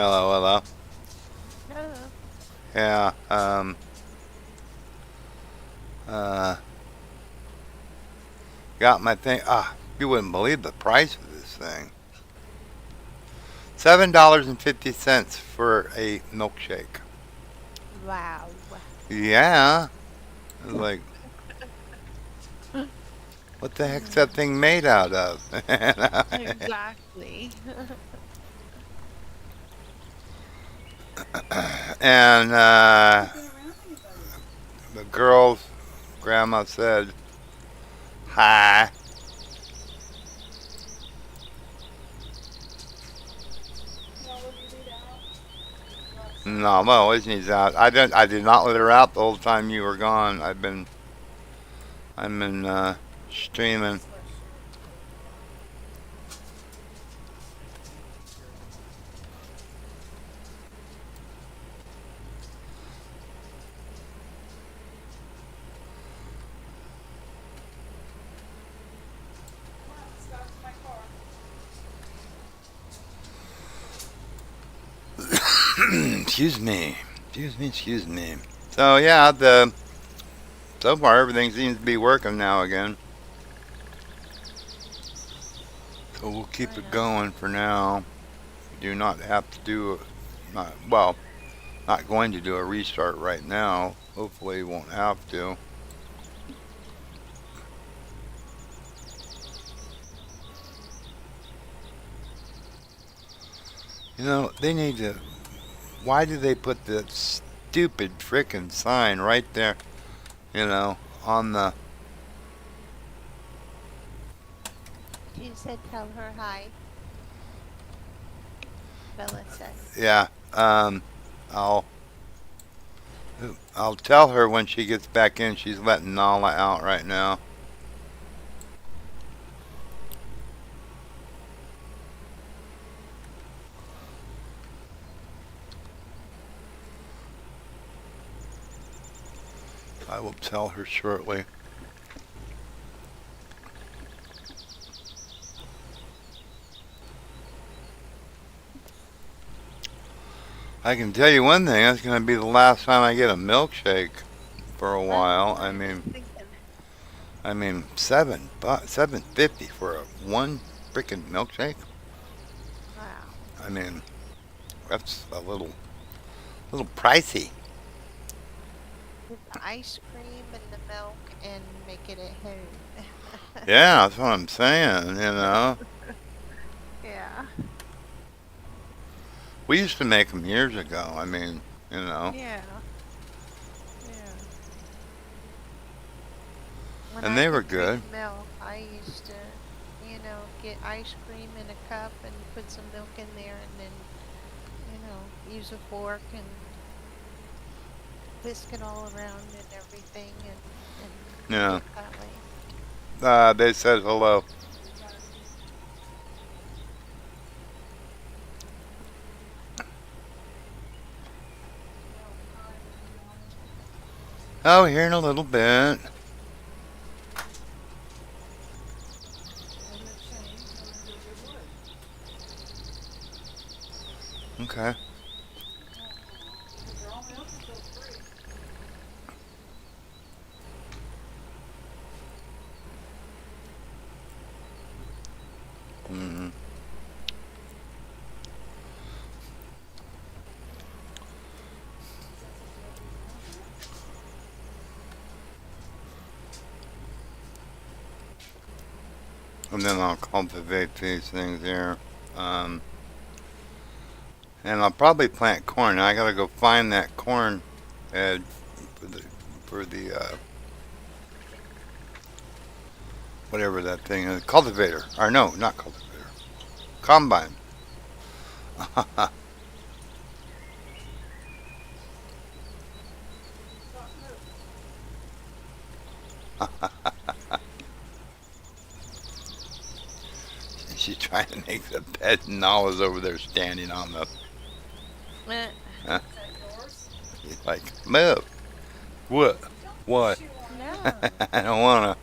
Hello, hello. No. Yeah. Uh. Got my thing. You wouldn't believe the price of this thing. $7.50 for a milkshake. Wow. Yeah. I was like, what the heck's that thing made out of? Exactly. And the girl's grandma said, "Hi." No, well, always needs out. I did not let her out the whole time you were gone. I've been streaming. Excuse me. Excuse me. Excuse me. So yeah, the so far everything seems to be working now again. So we'll keep I it know. going for now. Do not have to do not well, not going to do a restart right now. Hopefully, won't have to. You know, they need to. Why do they put that stupid frickin' sign right there? You know, on the She said tell her hi, Bella said. yeah. I'll I'll tell her when she gets back in. She's letting Nala out right now. I will tell her shortly. I can tell you one thing. That's going to be the last time I get a milkshake for a That's while. what I was thinking. I mean, $7.50 for a one freaking milkshake. Wow. I mean, that's a little pricey. Put the ice cream and the milk and make it at home. Yeah, that's what I'm saying. Yeah. We used to make them years ago. I mean, you know, Yeah. Yeah. When and I they were could drink good. milk, I used to, get ice cream in a cup and put some milk in there and then, use a fork and whisk it all around and everything and eat Yeah. it that way. They said hello. Oh, here in a little bit. Okay. Hmm. And then I'll cultivate these things here. Um, and I'll probably plant corn. I gotta go find that corn head for the whatever that thing is. Cultivator. Or no, not cultivator. Combine. She's trying to make the bed, and Nala's over there standing on the. Eh, Huh? She's like, move. What? What? no. I don't wanna.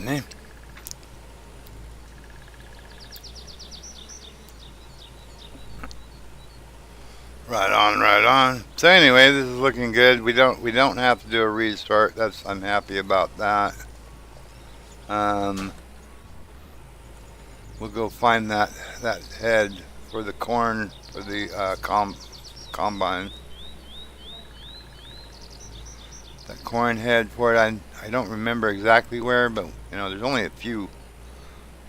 me. Right on, right on. So anyway, this is looking good. We don't have to do a restart. I'm happy about that. Um, we'll go find that head for the corn for the combine. That corn head for it. I don't remember exactly where, but there's only a few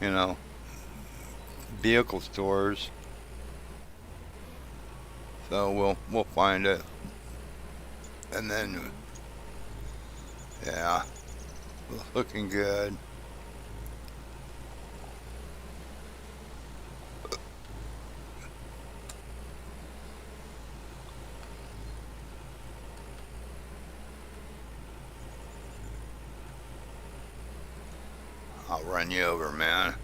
you know vehicle stores, so we'll find it, and then yeah, looking good. I'll run you over, man.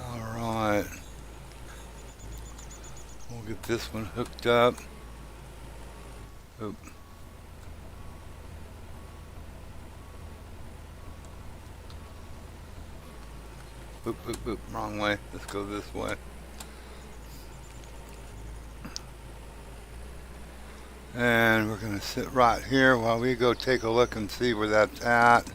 All right, we'll get this one hooked up. Oop, oop, oop, oop. Wrong way. Let's go this way. And we're gonna sit right here while we go take a look and see where that's at.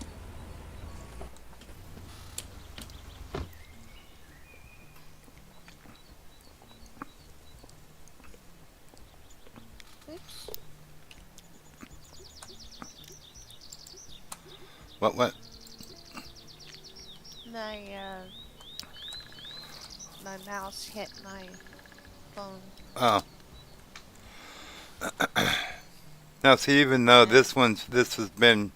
Oops. What? My my mouse hit my phone. Oh. Now see, even though Yeah. this has been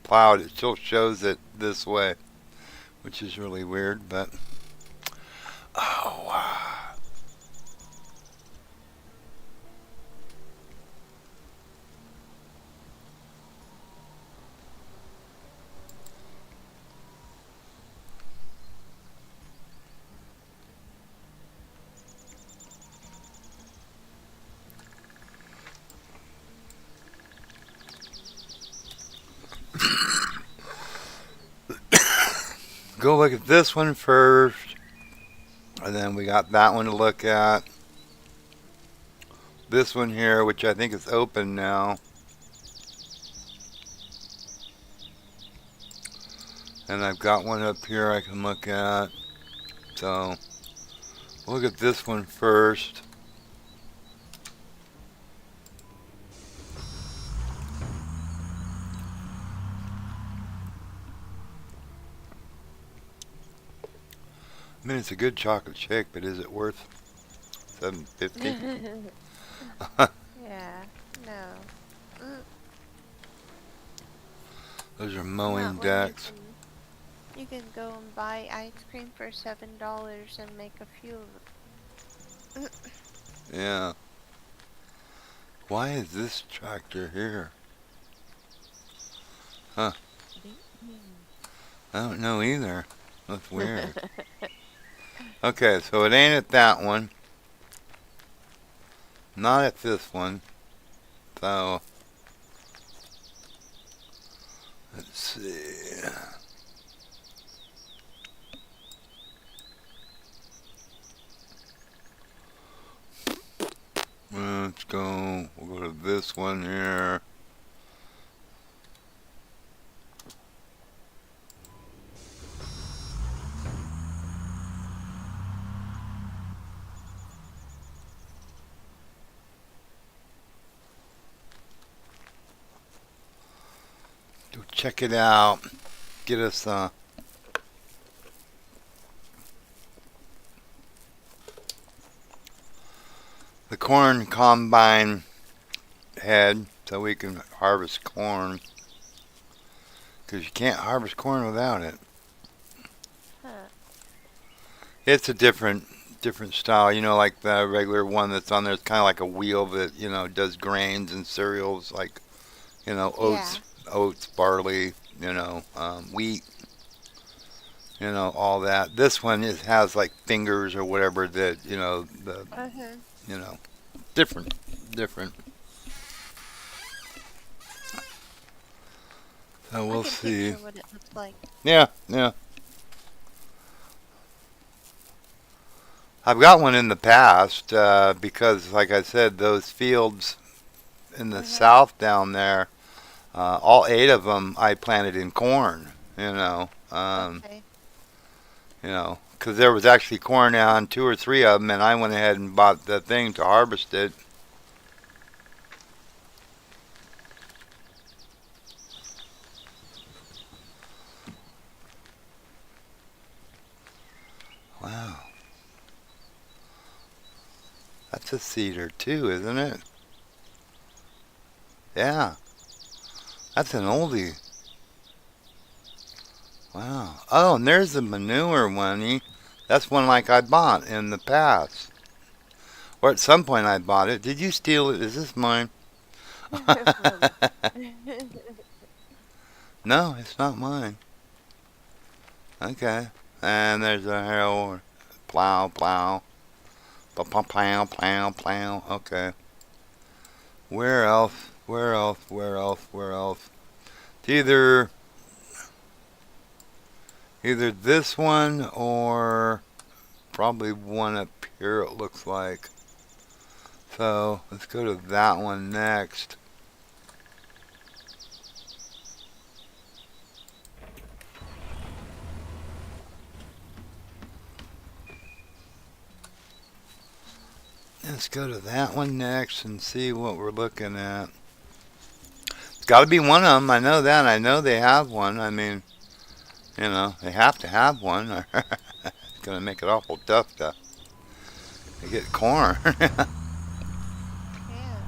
plowed, it still shows it this way, which is really weird. But oh, wow. Go look at this one first, and then we got that one to look at. This one here, which I think is open now, and I've got one up here I can look at. So look at this one first. I mean, it's a good chocolate shake, but is it worth $7.50? Yeah. No. Mm, Those are not mowing when decks. you can go and buy ice cream for $7 and make a few of them. Yeah. Why is this tractor here? Huh. I don't know either. That's weird. Okay, so it ain't at that one. Not at this one. So, let's see. Let's go. We'll go to this one here. Go check it out. Get us the corn combine head so we can harvest corn. Because you can't harvest corn without it. Huh. It's a different style. Like the regular one that's on there. It's kind of like a wheel that does grains and cereals like Yeah. oats, barley, wheat, all that. This one has like fingers or whatever that the Uh-huh. you know different, different. So I we'll can see. picture what it looks like. Yeah, yeah. I've got one in the past because, like I said, those fields in the Uh-huh. south down there, all 8 of them I planted in corn. Okay. Because there was actually corn on 2 or 3 of them, and I went ahead and bought the thing to harvest it. Wow, that's a cedar too, isn't it? Yeah, that's an oldie. Wow. Oh, and there's the manure one. That's one like I bought in the past. Or at some point I bought it. Did you steal it? Is this mine? From No, it's not mine. Okay. And there's a harrow. Plow, plow. Plow, plow, plow, plow. Okay. Where else? Where else? Where else? Where else? It's either this one or probably one up here it looks like. So let's go to that one next. Let's go to that one next and see what we're looking at. It's got to be one of them. I know that. I know they have one. I mean, they have to have one. Or it's going to make it awful tough to get corn. yeah.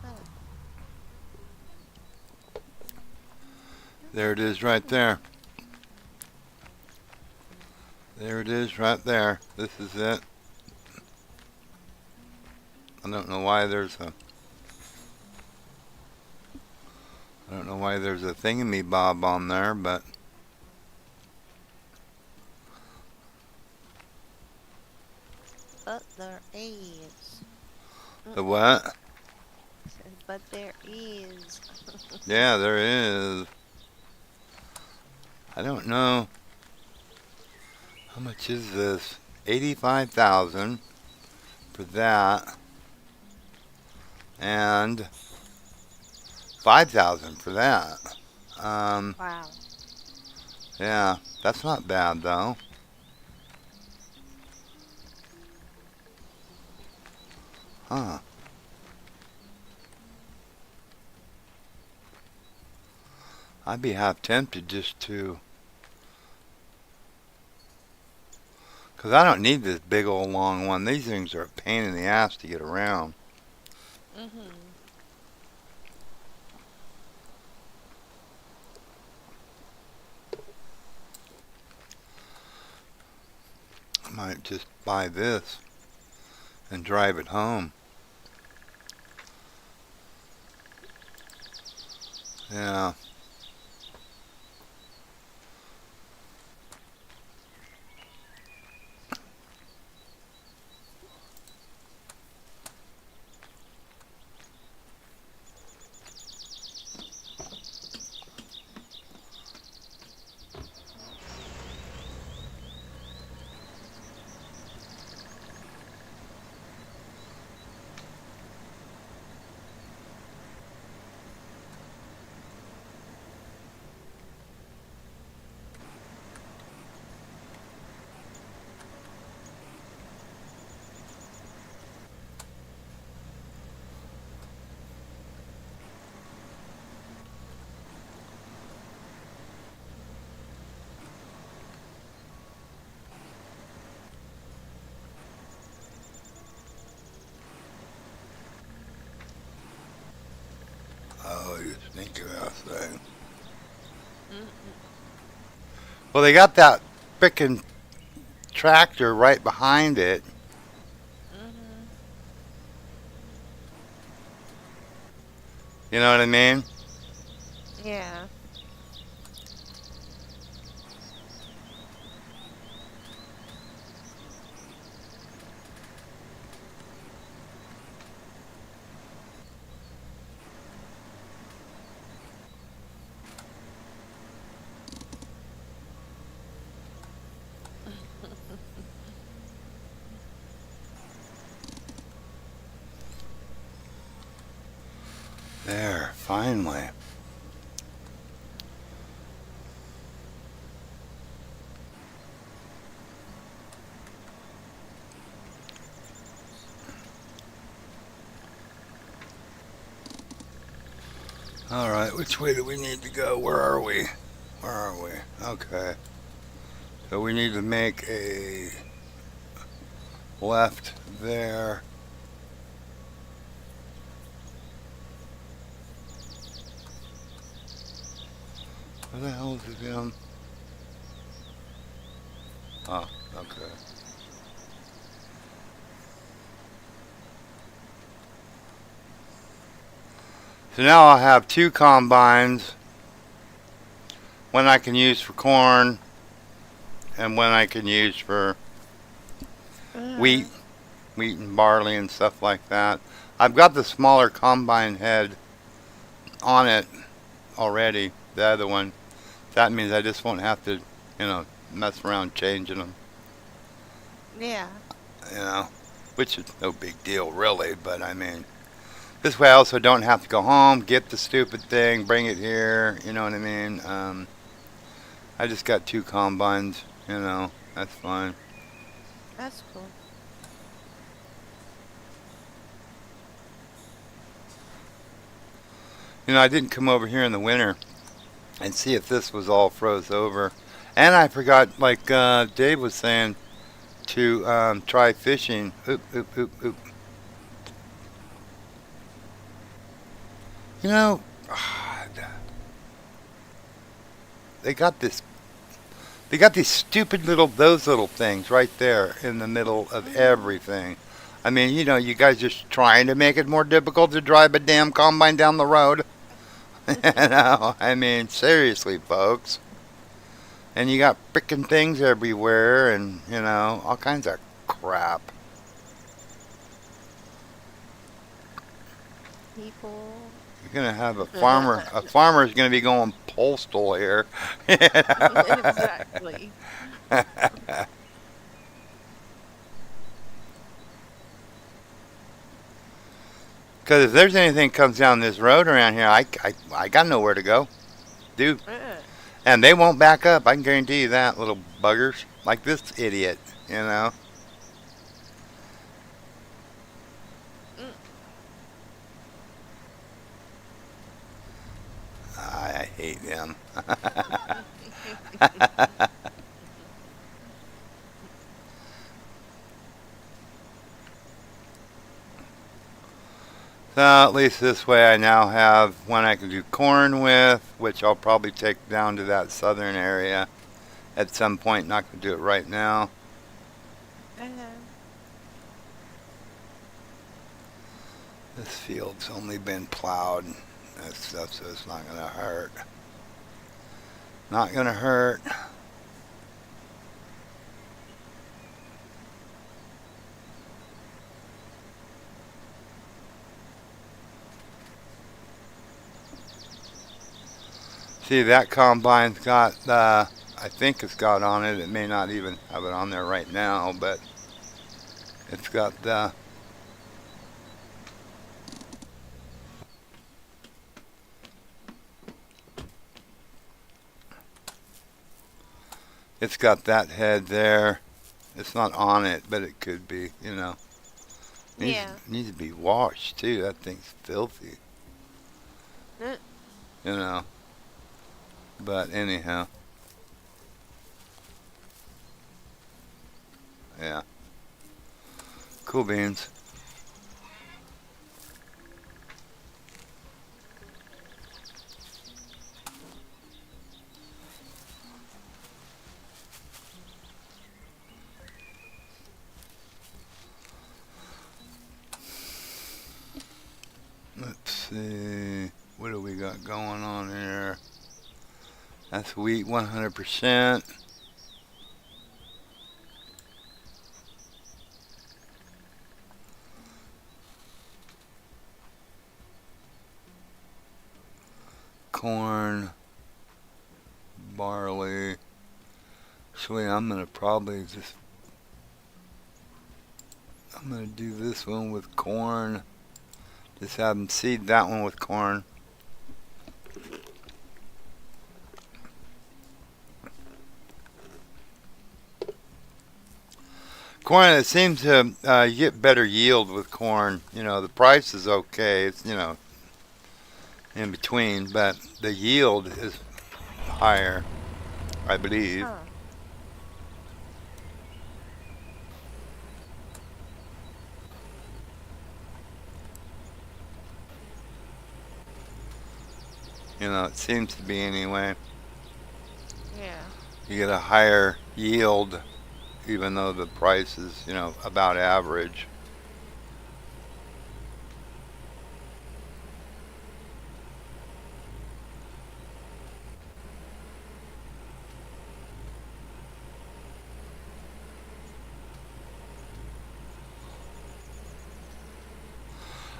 Huh. There it is right there. There it is right there. This is it. I don't know why there's a I don't know why there's a thingamabob on there, but But there is. the what? But there is. Yeah, there is. I don't know how much is this. 85,000 for that, and 5,000 for that. Um, Wow. yeah, that's not bad though. Huh. I'd be half tempted just to, because I don't need this big old long one. These things are a pain in the ass to get around. Mhm. I might just buy this and drive it home. Yeah. think of that thing. Mm-mm. Well, they got that frickin' tractor right behind it. Mhm. You know what I mean? Yeah. There, finally. All right, which way do we need to go? Where are we? Where are we? Okay. So we need to make a left there. Where the hell is it again? Oh, okay. So now I'll have two combines. One I can use for corn and one I can use for wheat, Mhm. wheat and barley and stuff like that. I've got the smaller combine head on it already, the other one. That means I just won't have to, mess around changing them, Yeah. you know, which is no big deal really, but I mean, this way I also don't have to go home, get the stupid thing, bring it here, you know what I mean? I just got two combines, that's fine. That's cool. I didn't come over here in the winter and see if this was all froze over. And I forgot, like Dave was saying, to try fishing. Oop, oop, oop, oop. You know, they got this. They got these stupid those little things right there in the middle of Mhm. everything. I mean, you guys just trying to make it more difficult to drive a damn combine down the road. I mean, seriously, folks. And you got frickin' things everywhere, and all kinds of crap. People. You're gonna have a farmer. A farmer's gonna be going postal here. Exactly. Because if there's anything comes down this road around here, I got nowhere to go, dude. Uh, And they won't back up. I can guarantee you that, little buggers. Like this idiot, you know. mm. I hate them. So at least this way I now have one I can do corn with, which I'll probably take down to that southern area at some point. Not going to do it right now. Uh, This field's only been plowed. That stuff, so it's not going to hurt. Not going to hurt. See, that combine's got, I think it's got on it. It may not even have it on there right now, but it's got that head there. It's not on it, but it could be. Needs yeah. needs to be washed too. That thing's filthy, Uh, you know. But anyhow, yeah, cool beans. That's wheat 100%. Corn, barley. Actually, I'm gonna do this one with corn. Just have them seed that one with corn. Corn, it seems to you get better yield with corn. The price is okay. It's, in between, but the yield is higher, I believe. Huh. It seems to be anyway. Yeah. You get a higher yield, even though the price is, about average.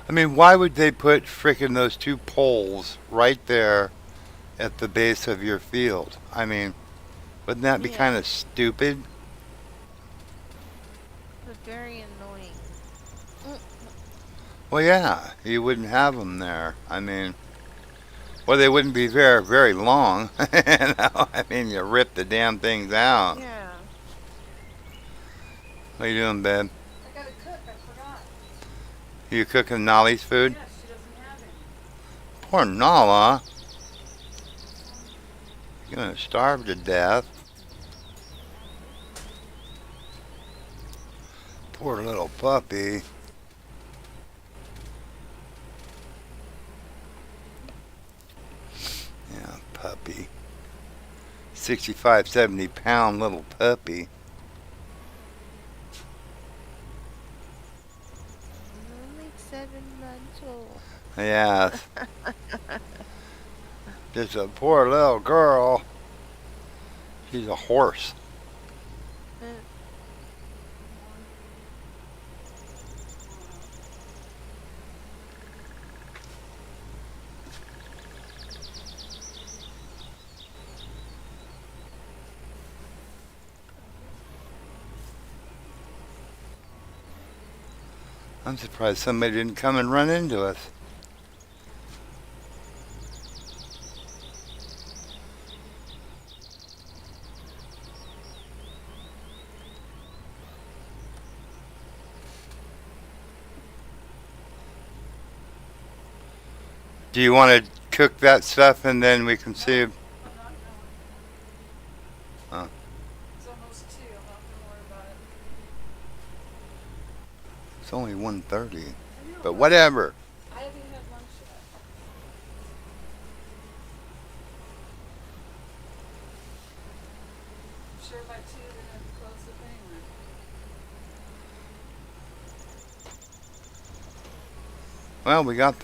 I mean, why would they put frickin' those two poles right there at the base of your field? I mean, wouldn't that be kind Yeah. of stupid? But very annoying. Mm. Well, yeah, you wouldn't have them there. I mean, well, they wouldn't be very, very long. I mean, you rip the damn things out. Yeah. What are you doing, babe? I gotta cook, I forgot. You cooking Nolly's food? Yes, she doesn't have any. Poor Nala. You're gonna starve to death. Poor little puppy. Yeah, puppy. 65, 70 pound little puppy. Only 7 months old. Yeah, just a poor little girl. She's a horse. Uh, I'm surprised somebody didn't come and run into us. Do you want to cook that stuff and then we can see? I'm not going. Huh. It's almost 2. I'm not gonna worry about it. It's only 1:30. I know, But whatever. I haven't even had lunch yet. I'm sure by 2 they're gonna close the thing then. Well, we got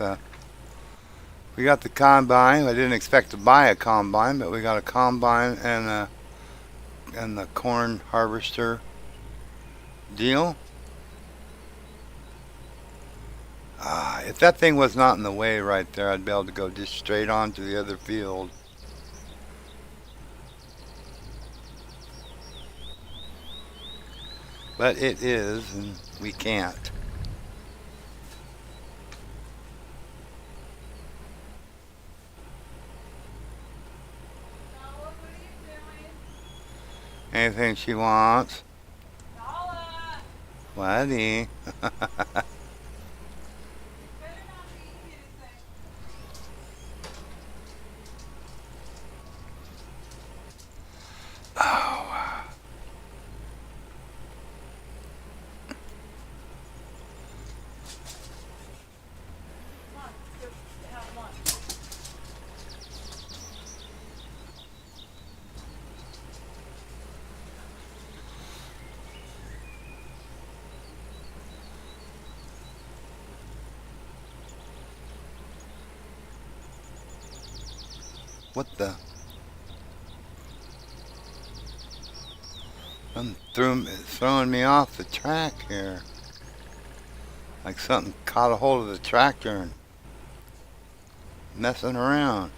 the combine. I didn't expect to buy a combine, but we got a combine and the corn harvester deal. If that thing was not in the way right there, I'd be able to go just straight on to the other field. But it is, and we can't. Nala, what are you doing? Anything she wants. Nala! Buddy. You better not be eating anything. Oh. Come on, let's go have lunch. What the? Throwing me off the track here. Like something caught a hold of the tractor and messing around.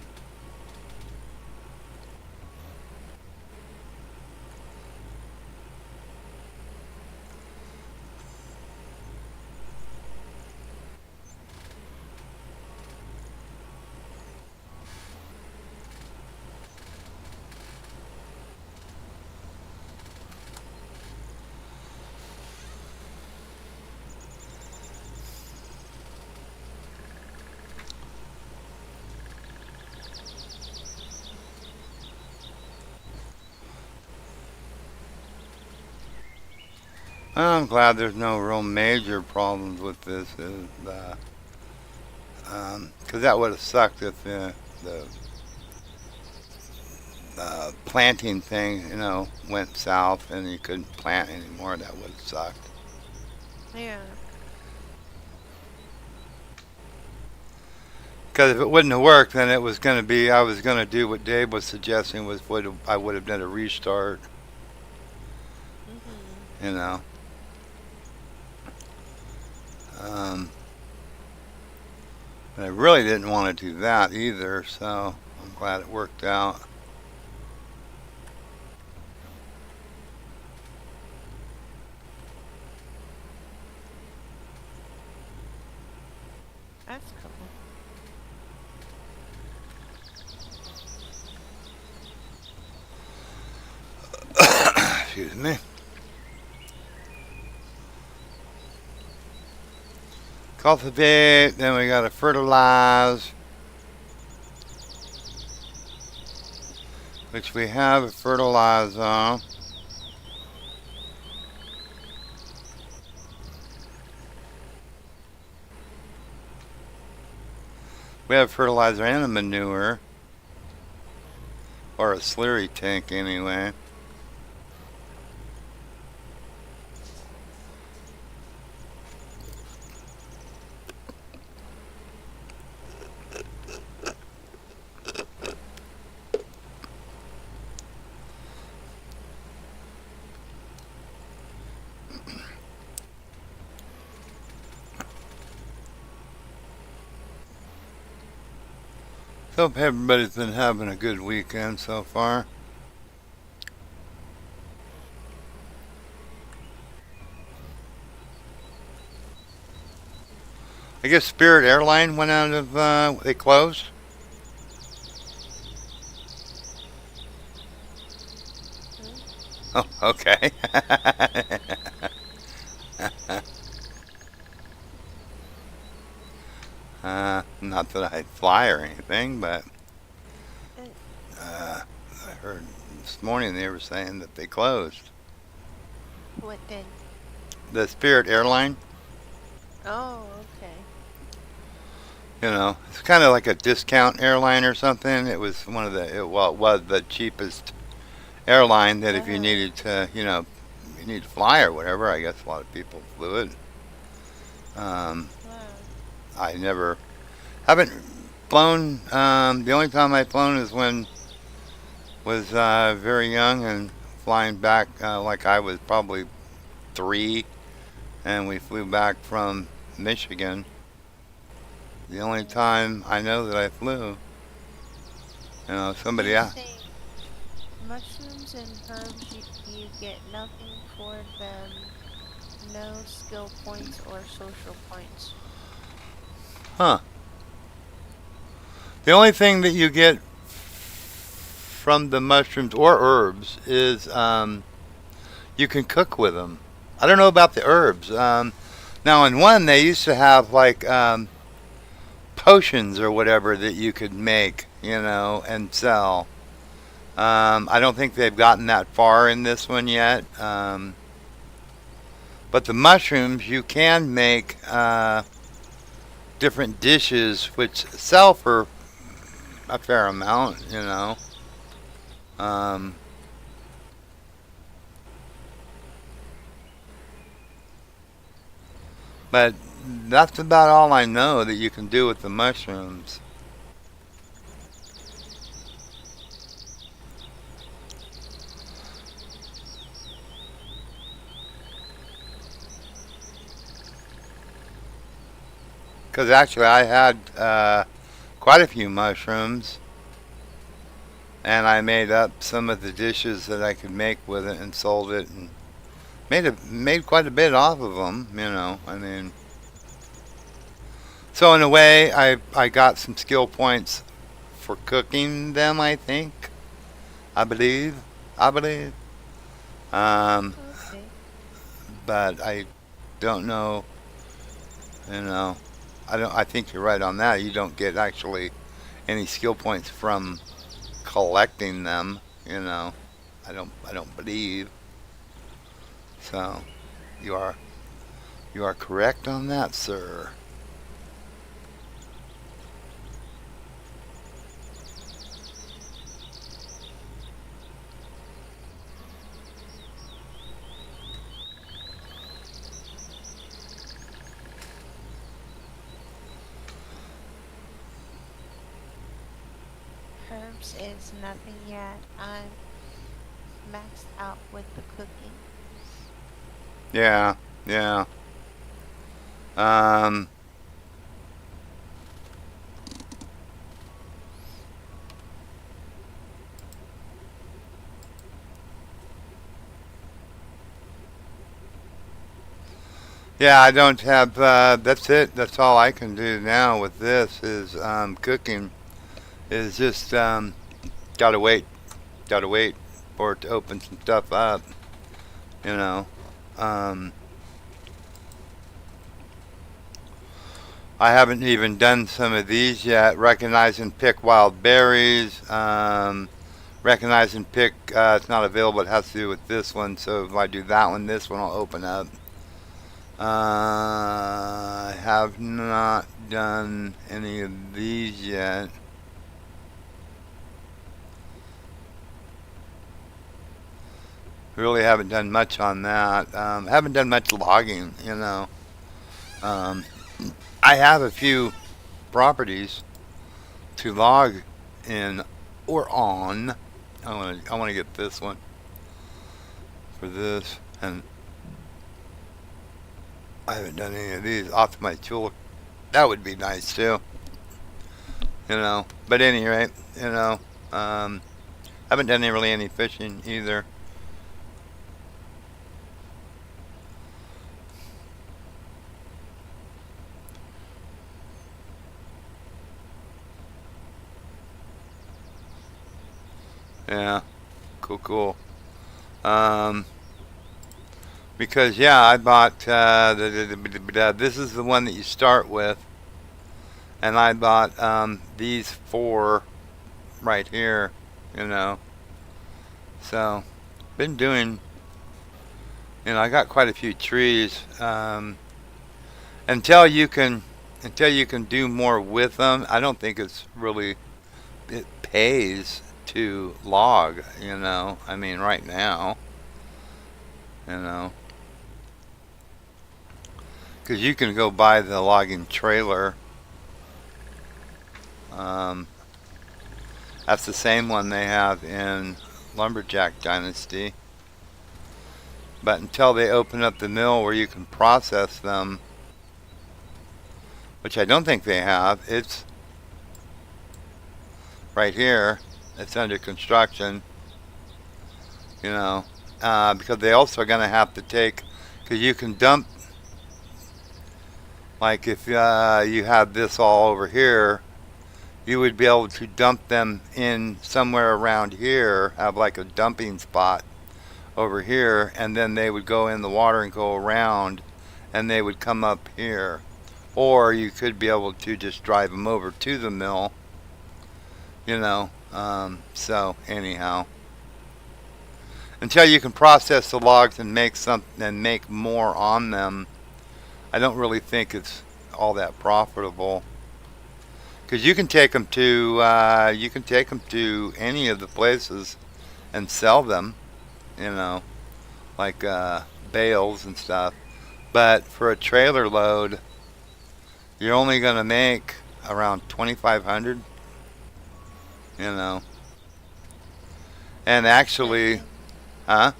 I'm glad there's no real major problems with this. Because that would have sucked if the planting thing, went south and you couldn't plant anymore. That would have sucked. Yeah. Because if it wouldn't have worked, then it was going to be, I was going to do what Dave was suggesting I would have done a restart, Mhm. you know. Um, but I really didn't want to do that either, so I'm glad it worked out. That's cool. Excuse me. Cultivate, then we got to fertilize, which we have a fertilizer. We have fertilizer and a manure, or a slurry tank anyway. Hope everybody's been having a good weekend so far. I guess Spirit Airline went out of, they closed. Hmm? Oh, okay. Not that I fly or anything, but Uh, I heard this morning they were saying that they closed. what then? The Spirit Airline, Oh, okay. it's kind of like a discount airline or something. It was it was the cheapest airline that if you Uh-huh. needed to, you need to fly or whatever. I guess a lot of people flew it. Um, Wow. I never haven't flown. The only time I've flown is when was very young and flying back like I was probably 3, and we flew back from Michigan. The only Yeah. time I know that I flew, Do somebody. you think mushrooms and herbs you get nothing for them, no skill points or social points? Huh? The only thing that you get from the mushrooms or herbs is you can cook with them. I don't know about the herbs. Now, in one, they used to have like potions or whatever that you could make, and sell. I don't think they've gotten that far in this one yet. But the mushrooms, you can make different dishes which sell for a fair amount. Um, but that's about all I know that you can do with the mushrooms. Because actually, I had quite a few mushrooms, and I made up some of the dishes that I could make with it and sold it, and made quite a bit off of them. I mean, so in a way, I got some skill points for cooking them. I believe, I believe. Um, Okay. but I don't know. You know, I don't. I think you're right on that. You don't get actually any skill points from collecting them. You know, I don't believe. So you are you are correct on that, sir. Herbs is nothing yet. I'm maxed out with the cooking. Yeah, yeah. Um, yeah. I don't have. That's it. That's all I can do now with this is cooking. Is just gotta wait. Gotta wait for it to open some stuff up. You know. Um, I haven't even done some of these yet. Recognize and pick wild berries. Recognize and pick. It's not available. It has to do with this one. So if I do that one, this one will open up. I have not done any of these yet. Really haven't done much on that. Haven't done much logging. Um, I have a few properties to log in or on. I want to get this one for this, and I haven't done any of these. Optimize tool. That would be nice too. But at any rate, um, haven't done any fishing either. Yeah, cool, cool. Um, because yeah, I bought this is the one that you start with, and I bought these four right here. You know, so been doing. I got quite a few trees. Until you can, until you can do more with them, I don't think it pays to log. I mean, right now, you know, because you can go buy the logging trailer. Um, that's the same one they have in Lumberjack Dynasty. But until they open up the mill where you can process them, which I don't think they have, it's right here. It's under construction. You know, because they also are going to have to take, because you can dump, like if you have this all over here, you would be able to dump them in somewhere around here, have like a dumping spot over here, and then they would go in the water and go around, and they would come up here. Or you could be able to just drive them over to the mill, so anyhow, until you can process the logs and make some and make more on them, I don't really think it's all that profitable. Because you can take them to any of the places and sell them, you know, like bales and stuff. But for a trailer load, you're only gonna make around 2,500, you know. And actually, And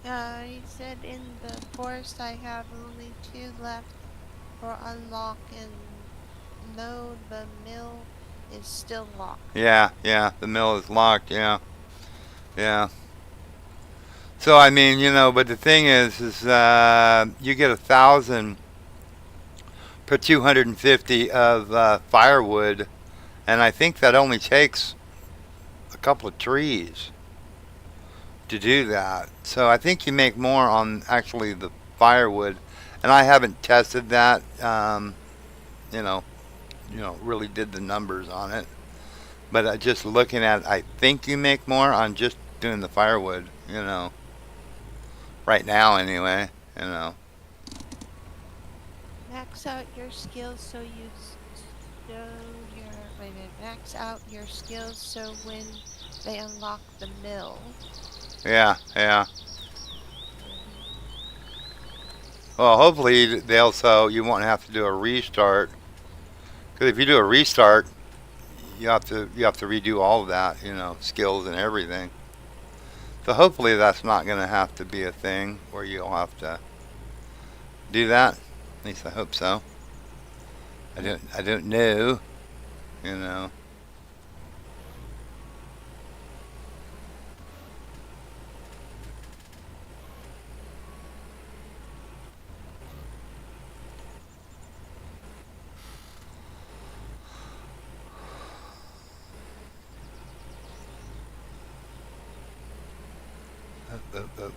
huh? he said in the forest I have only two left. or unlock, and no, the mill is still locked. Yeah, yeah, the mill is locked. Yeah, yeah. So I mean, but the thing is you get 1,000 per 250 of firewood, and I think that only takes a couple of trees to do that. So I think you make more on actually the firewood, and I haven't tested that. You know, really did the numbers on it, but just looking at, it, I think you make more on just doing the firewood. Right now anyway. You know. Max out your skills so you show your wait a minute. Max out your skills so when they unlock the mill. Yeah, yeah. Well, hopefully they'll so you won't have to do a restart. Because if you do a restart, you have to redo all of that. Skills and everything. So hopefully that's not going to have to be a thing where you'll have to do that. At least I hope so. I don't know. You know. Uh.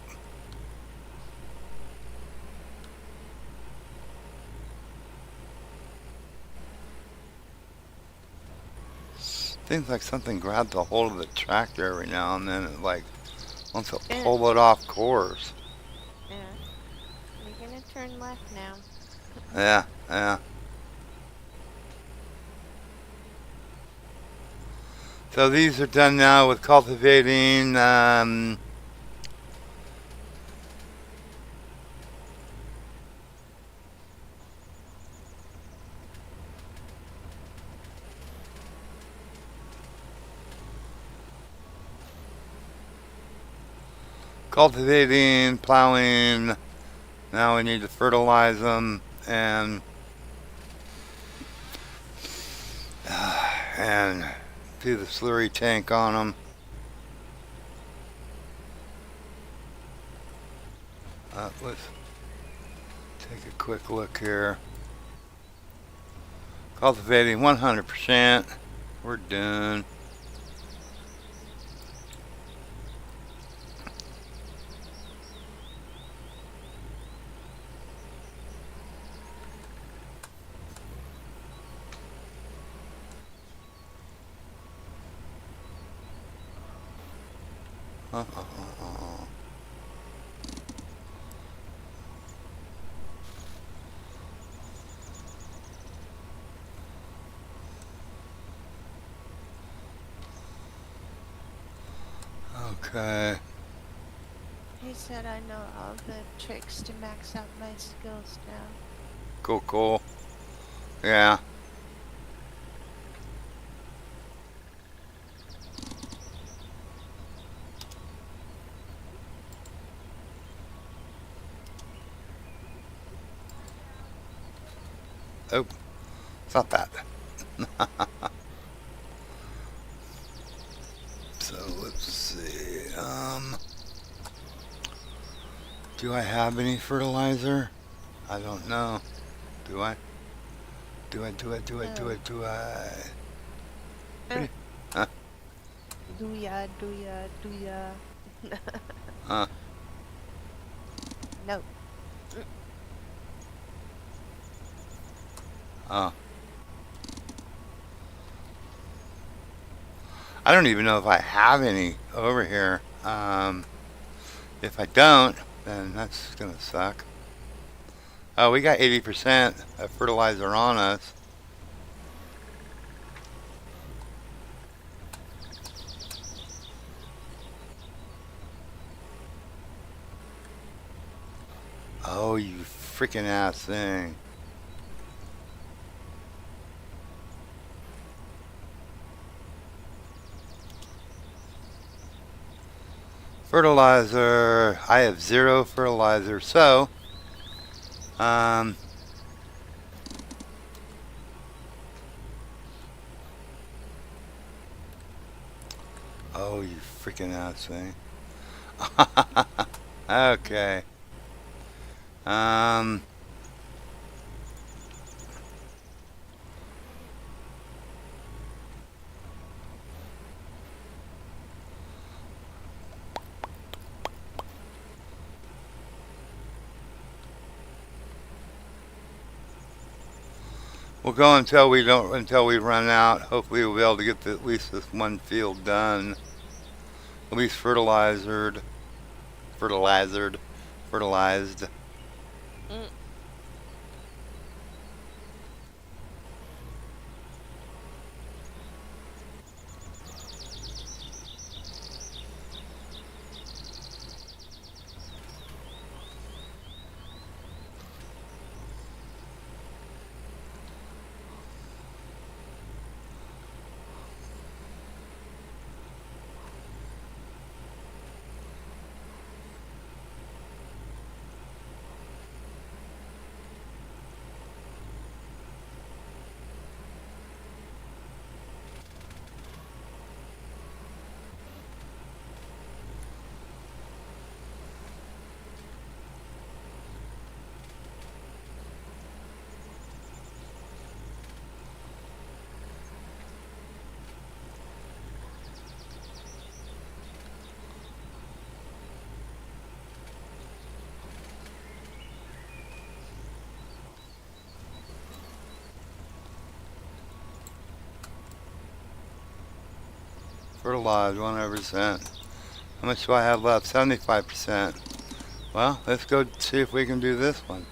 Seems like something grabbed a hold of the tractor every now and then. It like wants to Spin. pull it off course. Yeah. We're gonna turn left now. Yeah, yeah. So these are done now with cultivating. Cultivating, plowing. Now we need to fertilize them and do the slurry tank on them. Let's take a quick look here. Cultivating 100%. We're done. Uh. Okay. He said I know all the tricks to max out my skills now. Cool, cool. Yeah. Oh, it's not that. So let's see. Do I have any fertilizer? I don't know. Do I? Do I? Do I? Do I? Do I? No. Do I? Uh, Pretty. Huh? do ya, do ya, do ya. Huh? No. Oh. I don't even know if I have any over here. If I don't, then that's gonna suck. Oh, we got 80% of fertilizer on us. Oh, you freaking ass thing. Fertilizer. I have zero fertilizer. So, um, Oh, you freaking ass thing. Okay. Um, we'll go until we run out. Hopefully, we'll be able to get at least this one field done. At least fertilized, fertilized. Mm. Fertilized 100%. How much do I have left? 75%. Well, let's go see if we can do this one.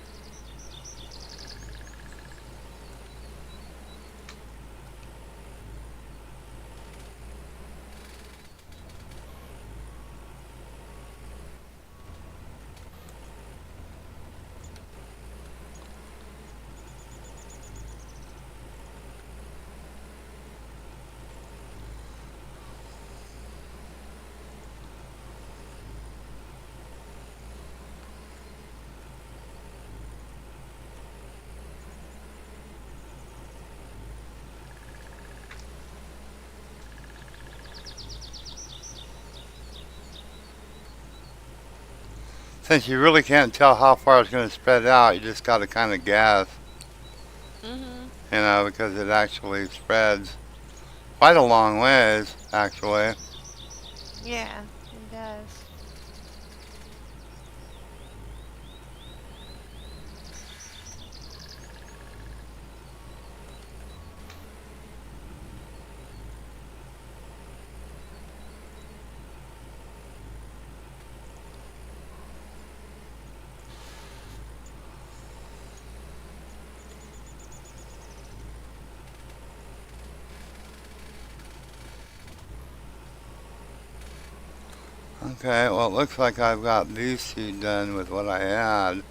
Since you really can't tell how far it's going to spread out, you just got to kind of guess, Mhm. because it actually spreads quite a long ways, actually. Yeah, it does. Okay, well, it looks like I've got these two done with what I had.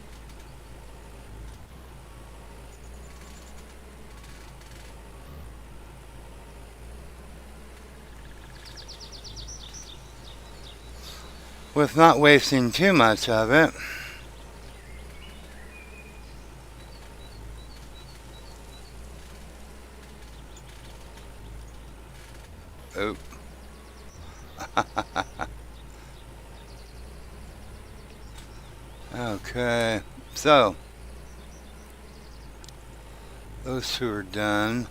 With not wasting too much of it. Oop. Okay, so those two are done.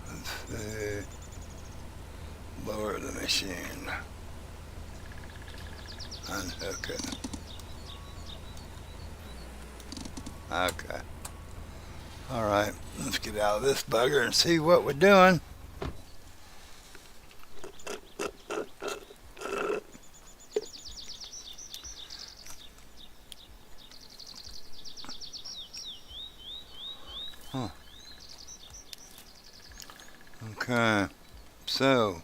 Let's see. Lower the machine. Unhook it. Okay. Alright, let's get out of this bugger and see what we're doing. Huh. Okay. So,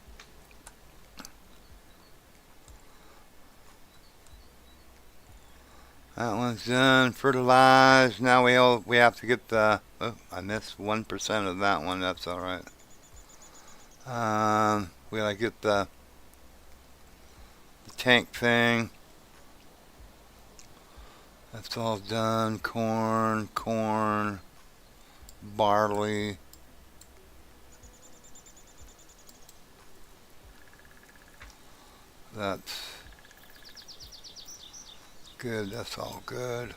That one's done. Fertilized. Now we have to get the. Oh, I missed 1% of that one. That's all right. We gotta get the tank thing. That's all done. Corn, barley. That's good. That's all good.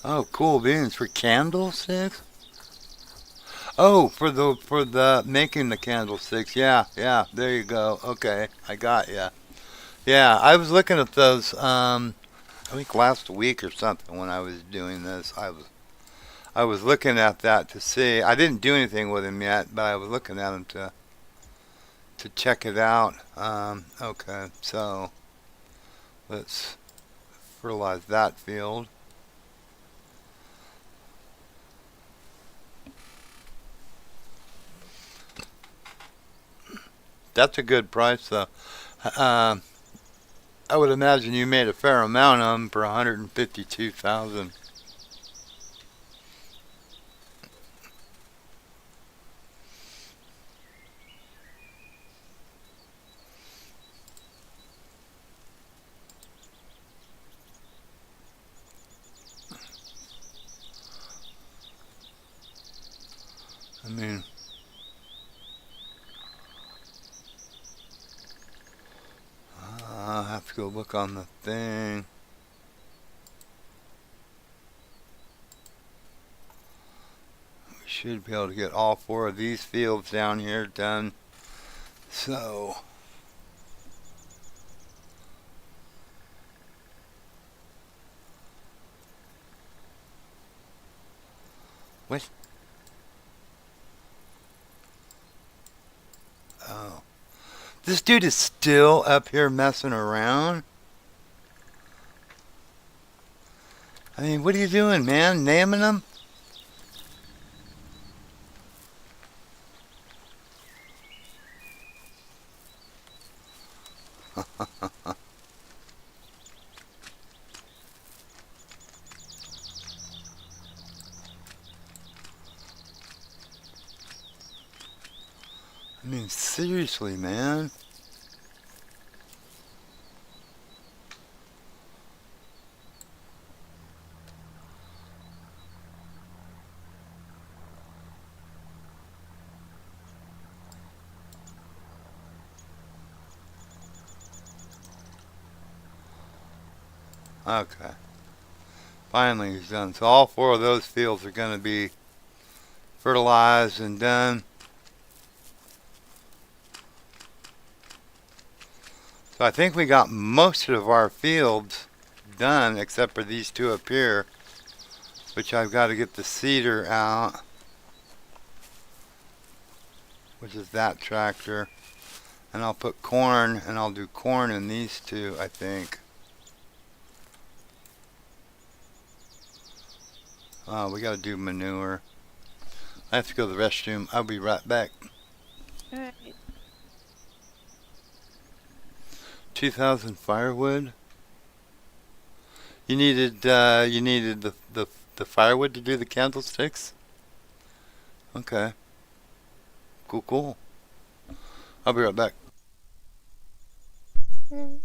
Oh, cool beans for candlesticks. Oh, for the making the candlesticks. Yeah, yeah. There you go. Okay, I got ya. Yeah, I was looking at those. I think last week or something when I was doing this. I was looking at that to see. I didn't do anything with him yet, but I was looking at him to check it out. Okay, so let's fertilize that field. That's a good price, though. Um, I would imagine you made a fair amount of them for 152,000. I mean, I'll have to go look on the thing. We should be able to get all four of these fields down here done. So, what? Oh, this dude is still up here messing around. I mean, what are you doing, man? Naming them? I mean, seriously, man. Okay, finally he's done. So all four of those fields are going to be fertilized and done. So I think we got most of our fields done except for these two up here, which I've got to get the seeder out, which is that tractor. And I'll put corn, and I'll do corn in these two, I think. We got to do manure. I have to go to the restroom. I'll be right back. Alright. 2,000 firewood. You needed the firewood to do the candlesticks. Okay. Cool, cool. I'll be right back. Alright.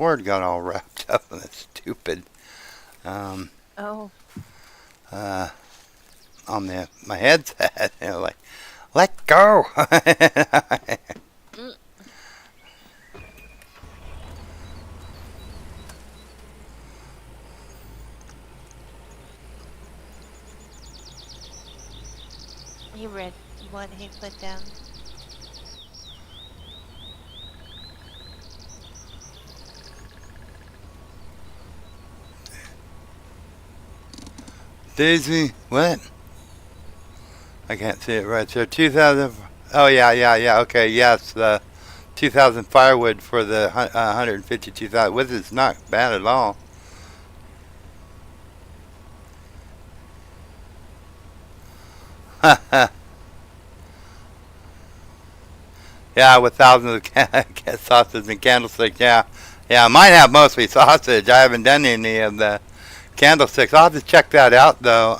cord got all wrapped up in this stupid um, Oh, uh, on my headset. Like, let go. mm, he read what he put down. Daisy, what? I can't see it right there. 2000. Oh yeah, yeah, yeah. Okay, yes. The 2,000 firewood for the 152,000, which is not bad at all. Yeah, with thousands of sausage and candlesticks. Yeah, yeah. Mine have mostly sausage. I haven't done any of the candlesticks. I'll have to check that out though,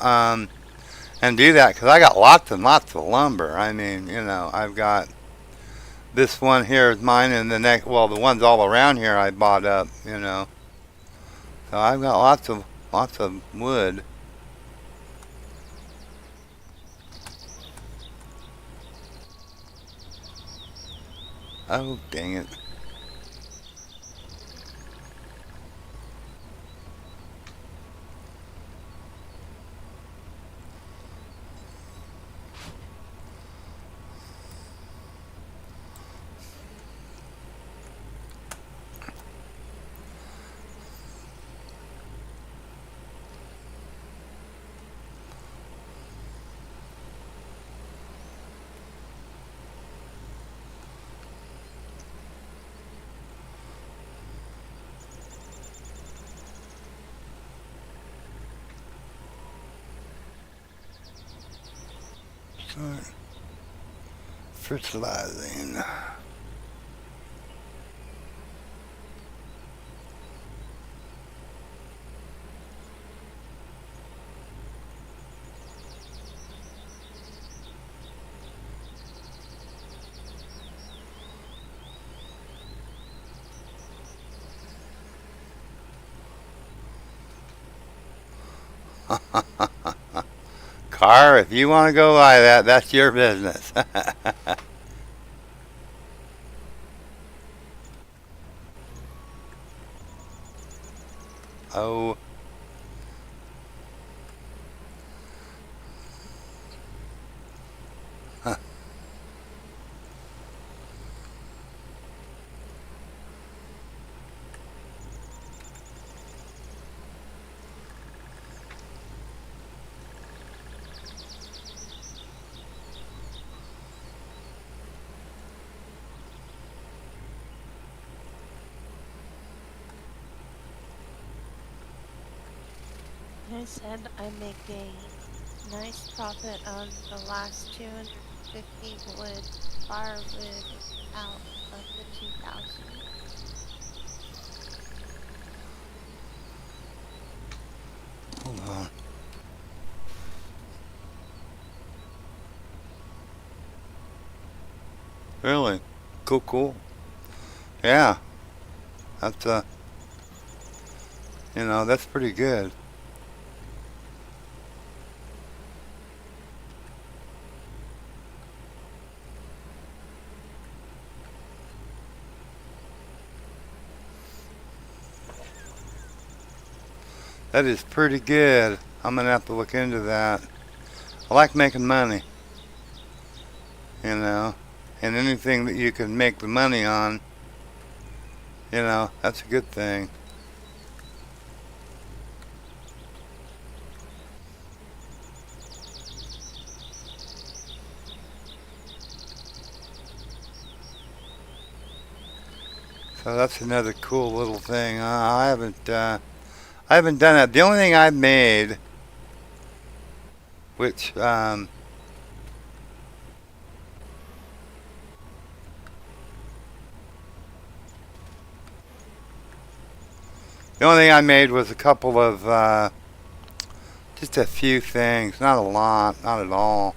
and do that because I got lots and lots of lumber. I mean, I've got this one here is mine, and the next, well, the ones all around here I bought up. So I've got lots of wood. Oh, dang it. Start fertilizing. Car, if you want to go buy that, that's your business. Oh, I said I make a nice profit on the last 250 wood firewood out of the 2,000. hold on. Really? Cool, cool. Yeah, that's that's pretty good. That is pretty good. I'm gonna have to look into that. I like making money, you know, and anything that you can make the money on, that's a good thing. So that's another cool little thing. I haven't done that. The only thing I've made, which the only thing I made was a couple of just a few things, not a lot, not at all.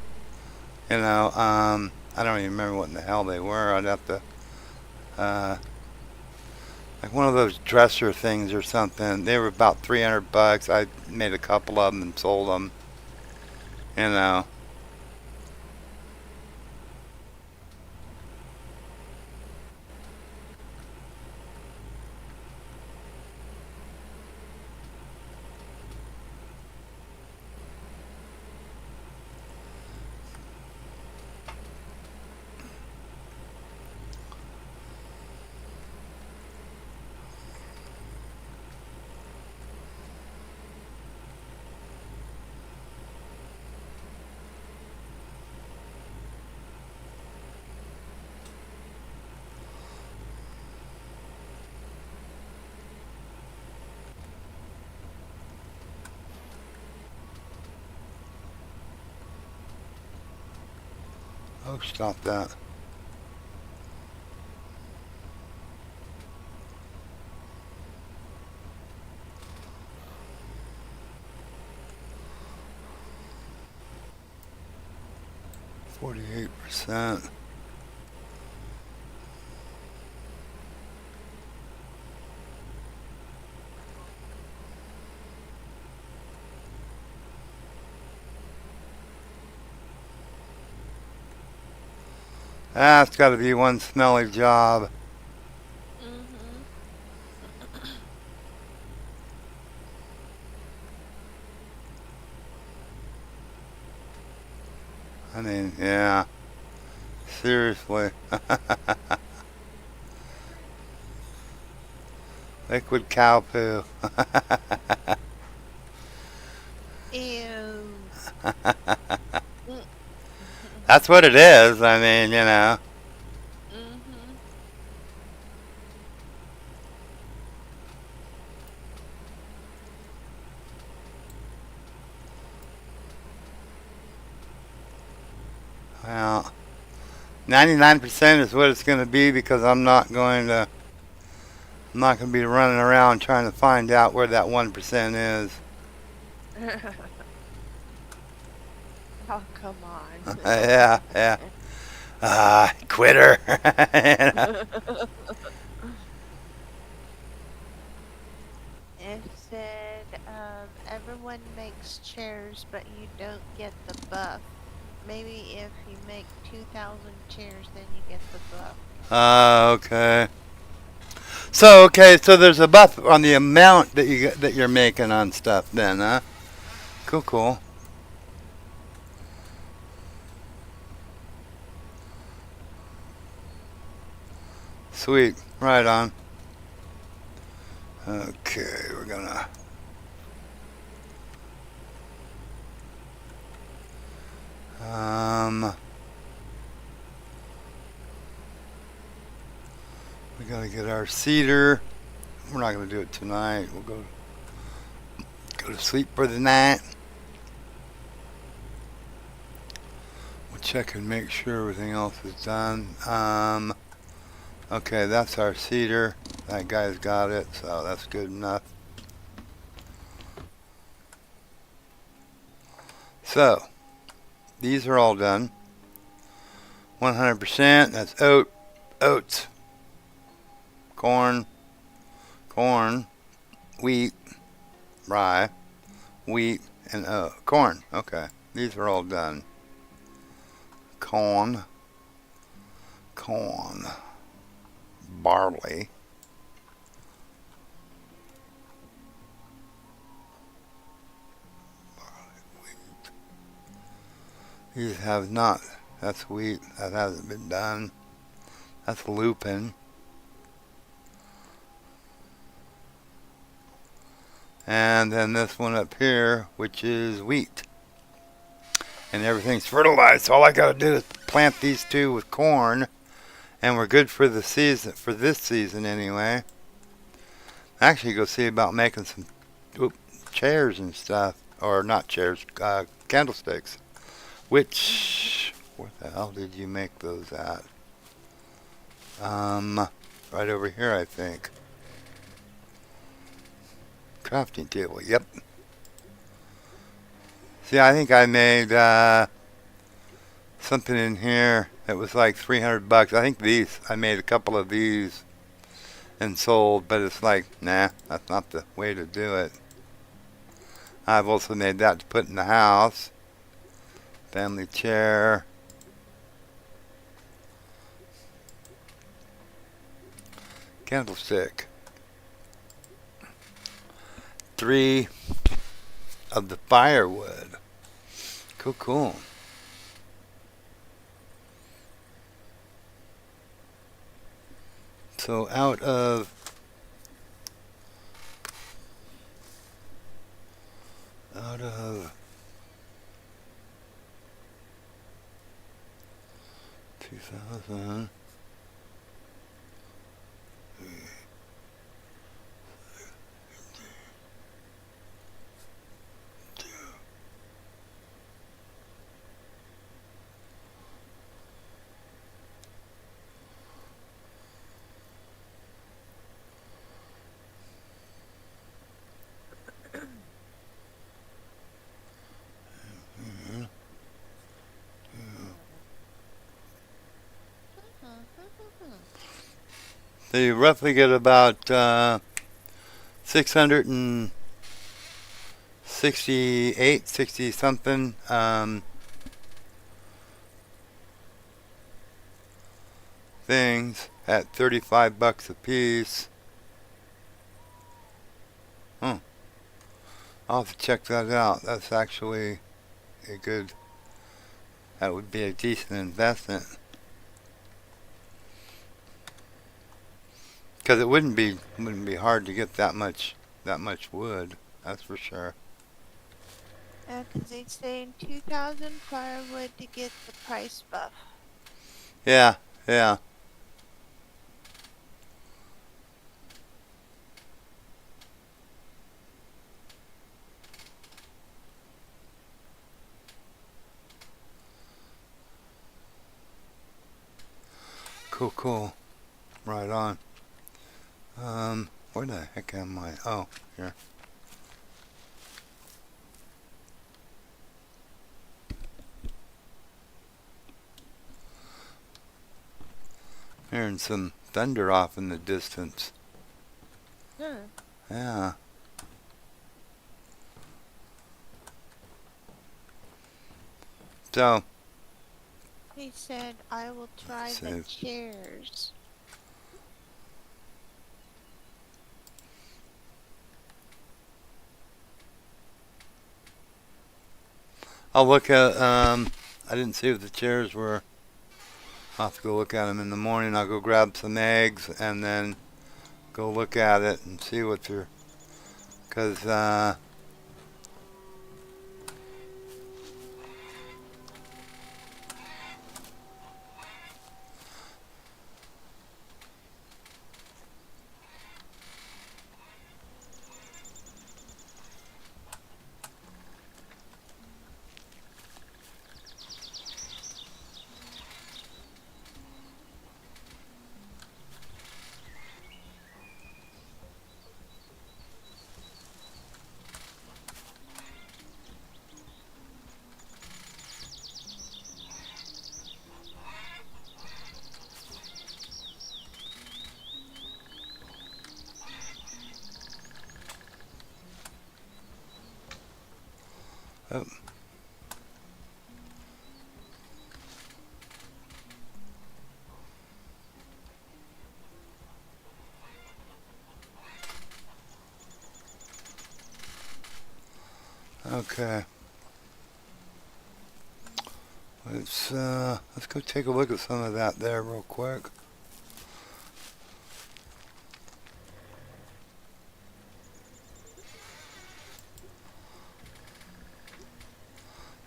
I don't even remember what in the hell they were. Uh, Like one of those dresser things or something. They were about $300. I made a couple of them and sold them. You know. Oh, stop that. $48%. That's got to be one smelly job. Mhm. I mean, yeah. Seriously. Liquid cow poo. Ew. Mm. That's what it is. I mean, you know. Mhm. Well, 99% is what it's going to be because I'm not going to be running around trying to find out where that 1% is. Oh, come on. Yeah, yeah. Quitter. You know? It said, everyone makes chairs, but you don't get the buff. Maybe if you make 2,000 chairs, then you get the buff. Okay. So okay, so there's a buff on the amount that you're making on stuff then, huh? Cool, cool. Sweet. Right on. Okay, we're gonna um we gotta get our cedar. We're not gonna do it tonight. We'll go to sleep for the night. We'll check and make sure everything else is done. Okay, that's our cedar. That guy's got it, so that's good enough. So, these are all done. 100%, that's oats, corn, corn, wheat, rye, wheat, and corn. Okay, these are all done. Corn, corn, barley, these have not. That's wheat. That hasn't been done. That's lupin. And then this one up here, which is wheat. And everything's fertilized. So all I got to do is plant these two with corn, and we're good for the season. For this season, anyway. Actually, go see about making some chairs and stuff, or not chairs, candlesticks. Which, where the hell did you make those at? Right over here, I think. Crafting table. Yep. See, I think I made something in here that was like $300. I think I made a couple of these, and sold, but it's like, nah, that's not the way to do it. I've also made that to put in the house. Family chair. Candlestick. 3 of the firewood. Cool, cool. So out of out of 2000. So you roughly get about 668, 60 something things at $35 a piece. Huh. I'll have to check that out. That's actually a good, that would be a decent investment. Because it wouldn't be hard to get that much wood. That's for sure. Because they say 2,000 firewood to get the price buff. Yeah, yeah. Cool, cool. Right on. Where the heck am I? Oh, here. Hearing some thunder off in the distance. Yeah. So, He said, I will try the Save. chairs. I'll look at, I didn't see if the chairs were, I'll have to go look at them in the morning. I'll go grab some eggs and then go look at it and see what they're, because, oh, okay. Let's go take a look at some of that there real quick.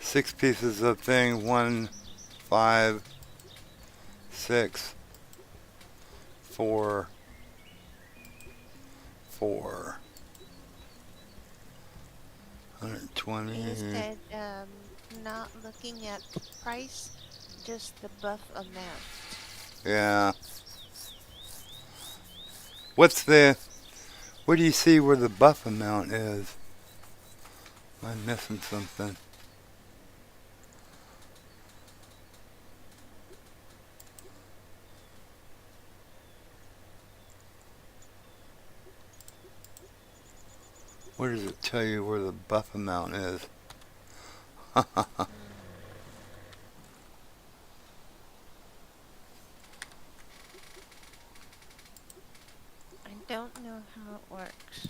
Six pieces of thing, 1, 5, 6, 4, 4. He 120. said, not looking at the price, just the buff amount. Yeah. What's the, where do you see where the buff amount is? Am I missing something? Where does it tell you where the buff amount is? I don't know how it works.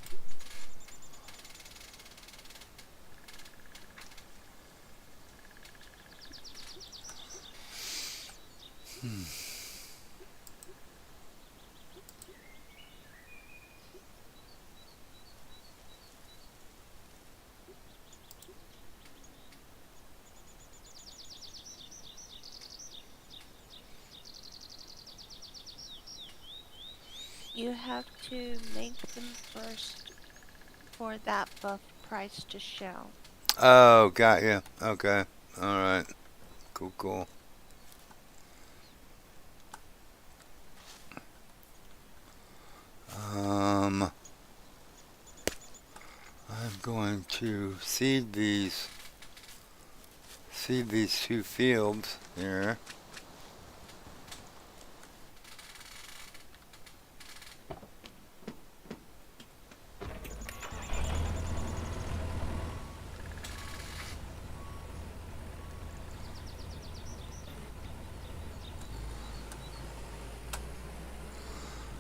You have to make them first for that buff price to show. Oh, got you. Okay. All right. Cool, cool. Um, I'm going to seed these two fields here.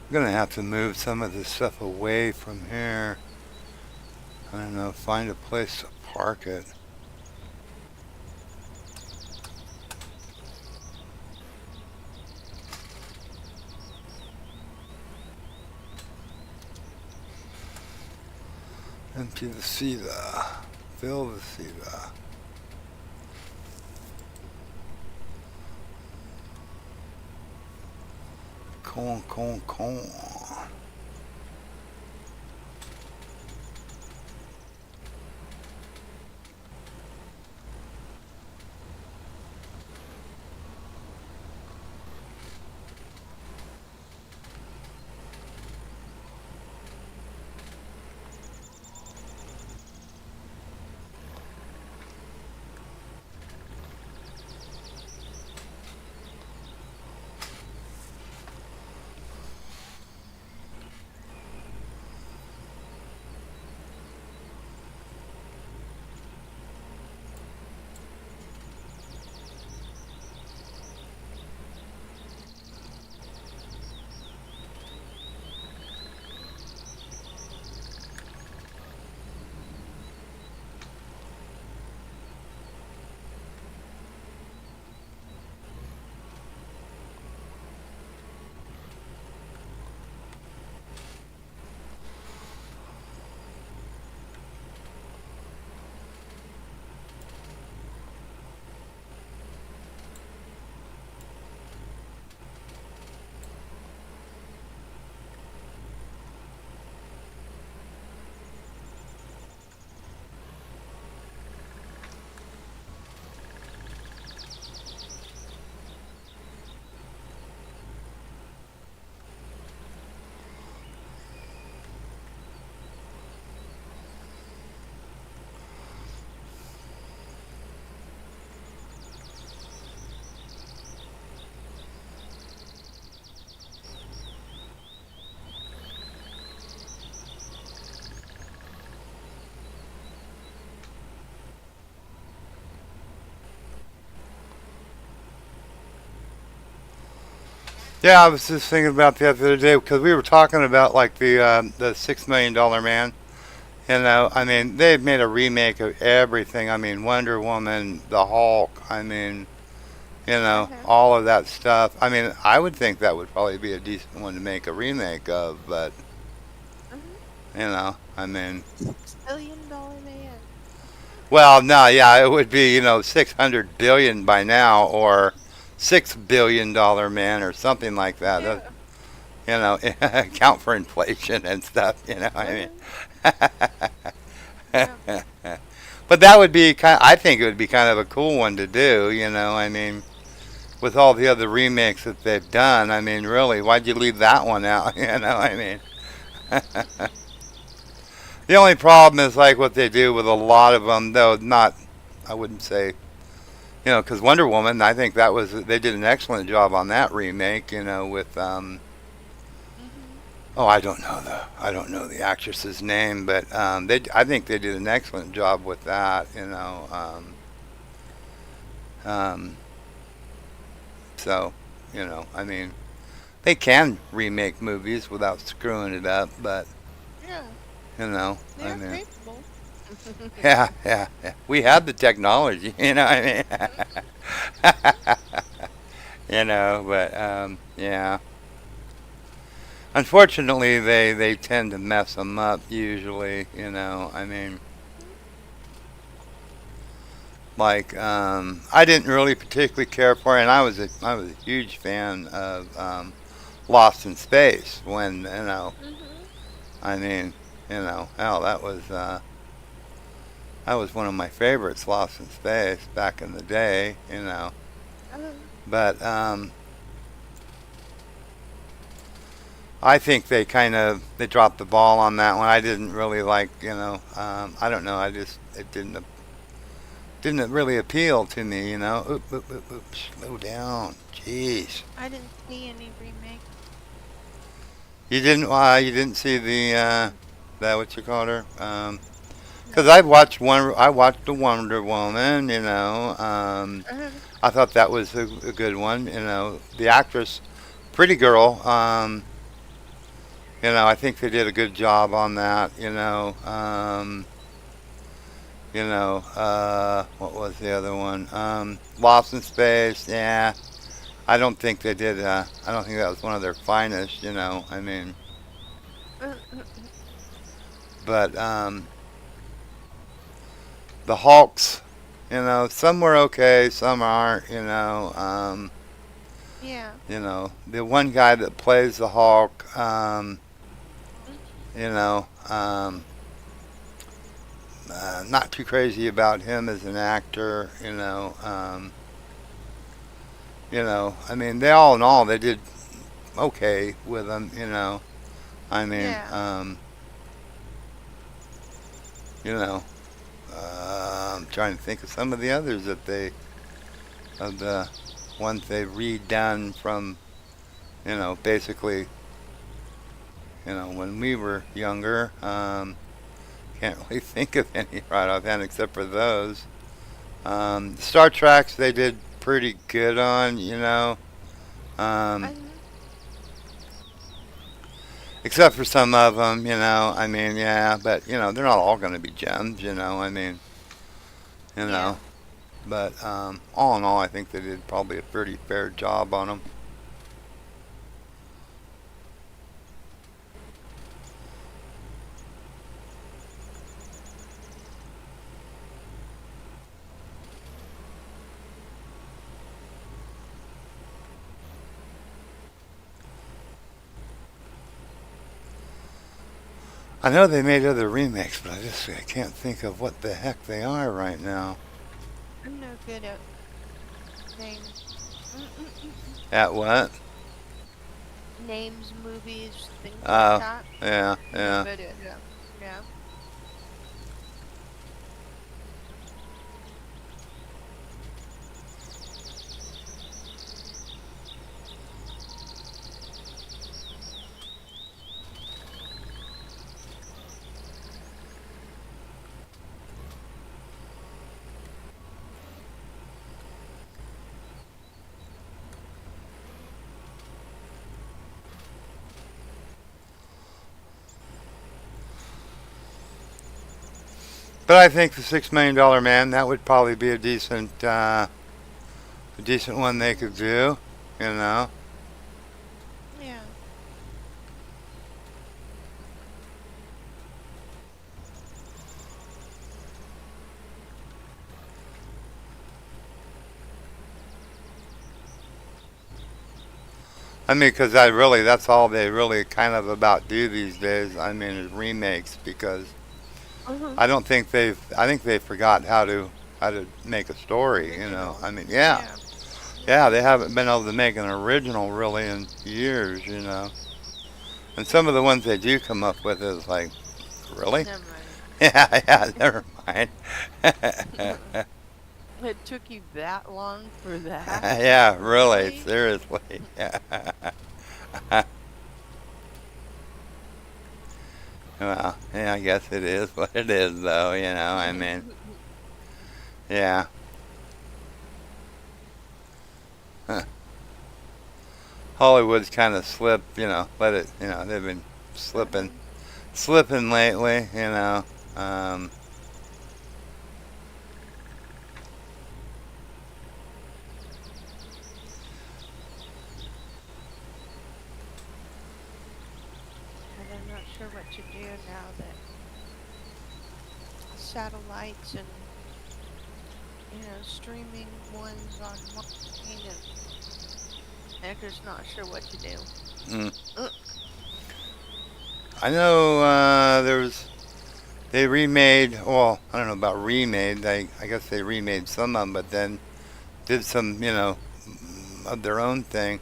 I'm gonna have to move some of this stuff away from here. I don't know, find a place to park it. Empty the seeder. Fill the seeder. Corn, corn, corn. Yeah, I was just thinking about that the other day because we were talking about like the $6 million man. You know, I mean, they've made a remake of everything. I mean, Wonder Woman, the Hulk. I mean, Uh-huh. all of that stuff. I mean, I would think that would probably be a decent one to make a remake of, but Mhm. I mean, $6 billion man. well, no, yeah, it would be 600 billion by now, or $6 billion man, or something like that. Yeah. Account for inflation and stuff. I Mhm. mean, Yeah. but that would be kind. I think it would be kind of a cool one to do. I mean, with all the other remakes that they've done, I mean, really, why'd you leave that one out? I mean, the only problem is like what they do with a lot of them, though. Not, I wouldn't say, because Wonder Woman, I think they did an excellent job on that remake. With Mhm. Oh, I don't know the actress's name, but I think they did an excellent job with that. Um, so, I mean, they can remake movies without screwing it up, but Yeah, I they're mean, capable. yeah. We have the technology, I mean, but yeah. Unfortunately, they tend to mess them up usually. I mean, like I didn't really particularly care for it, and I was a huge fan of Lost in Space when Mhm. I mean, hell, that was one of my favorites, Lost in Space, back in the day. Uh, But I think they dropped the ball on that one. I didn't really I don't know. It didn't really appeal to me. Oop, slow down. Jeez. I didn't see any remake. You didn't see that what you called her? Because No. I watched the Wonder Woman. I thought that was a good one. The actress, pretty girl. I think they did a good job on that. What was the other one? Lost in Space. Yeah, I don't think they did. I don't think that was one of their finest. I mean, but the Hawks. Some were okay, some aren't. Yeah. The one guy that plays the Hawk. Mm, You know, not too crazy about him as an actor. I mean, they all in all, they did okay with him. I mean, yeah. you know, I'm trying to think of some of the others of the ones they redone from, basically, when we were younger. Can't really think of any right offhand except for those. Star Treks they did pretty good on. Um, Uh, except for some of them. I mean, yeah, but they're not all going to be gems. I mean, you know. yeah. But all in all, I think they did probably a pretty fair job on them. I know they made other remakes, but I can't think of what the heck they are right now. I'm no good at names. Mm-mm-mm. At what? Names, movies, things like Oh, that. yeah, No yeah. good at them. Yeah. But I think the $6 million man that would probably be a decent one they could do. You know. Yeah. I mean, because that's all they really kind of about do these days. I mean, is remakes because Uh-huh. I think they forgot how to make a story. Original. I mean, yeah, Yeah. yeah, they haven't been able to make an original really in years. And some of the ones they do come up with is like, really? Never mind. Yeah, never mind. It took you that long for that? Yeah, really, Really? seriously. Yeah. Well, yeah, I guess it is what it is, though. I mean, yeah. Huh. Hollywood's kind of slipped, let it, they've been slipping, Mhm. slipping lately. Um, And I'm not sure what to do now that satellites and streaming ones online, and I'm just not sure what to do. mm. Uh, I know they remade, well, I don't know about remade, I guess they remade some of them, but then did some, of their own thing.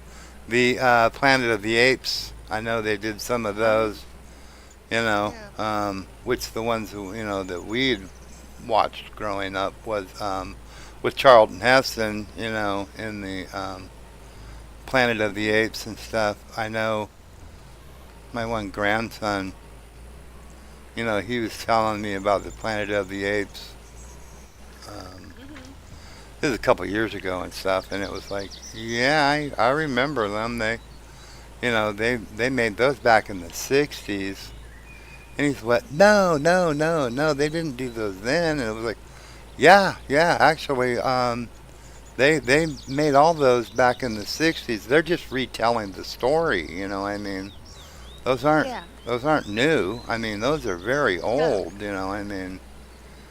The Planet of the Apes, I know they did some of oh, those, yeah. which the ones who, that we'd watched growing up was with Charlton Heston, in the Planet of the Apes and stuff. I know my one grandson, he was telling me about the Planet of the Apes. Um, Mhm. this was a couple years ago and stuff, and it was like, yeah, I remember them. They made those back in the '60s. And he's what? No, no, no, no. They didn't do those then. And it was like, yeah, yeah. Actually, they made all those back in the '60s. They're just retelling the story. I mean, those aren't Yeah. those aren't new. I mean, those are very No. old. I mean,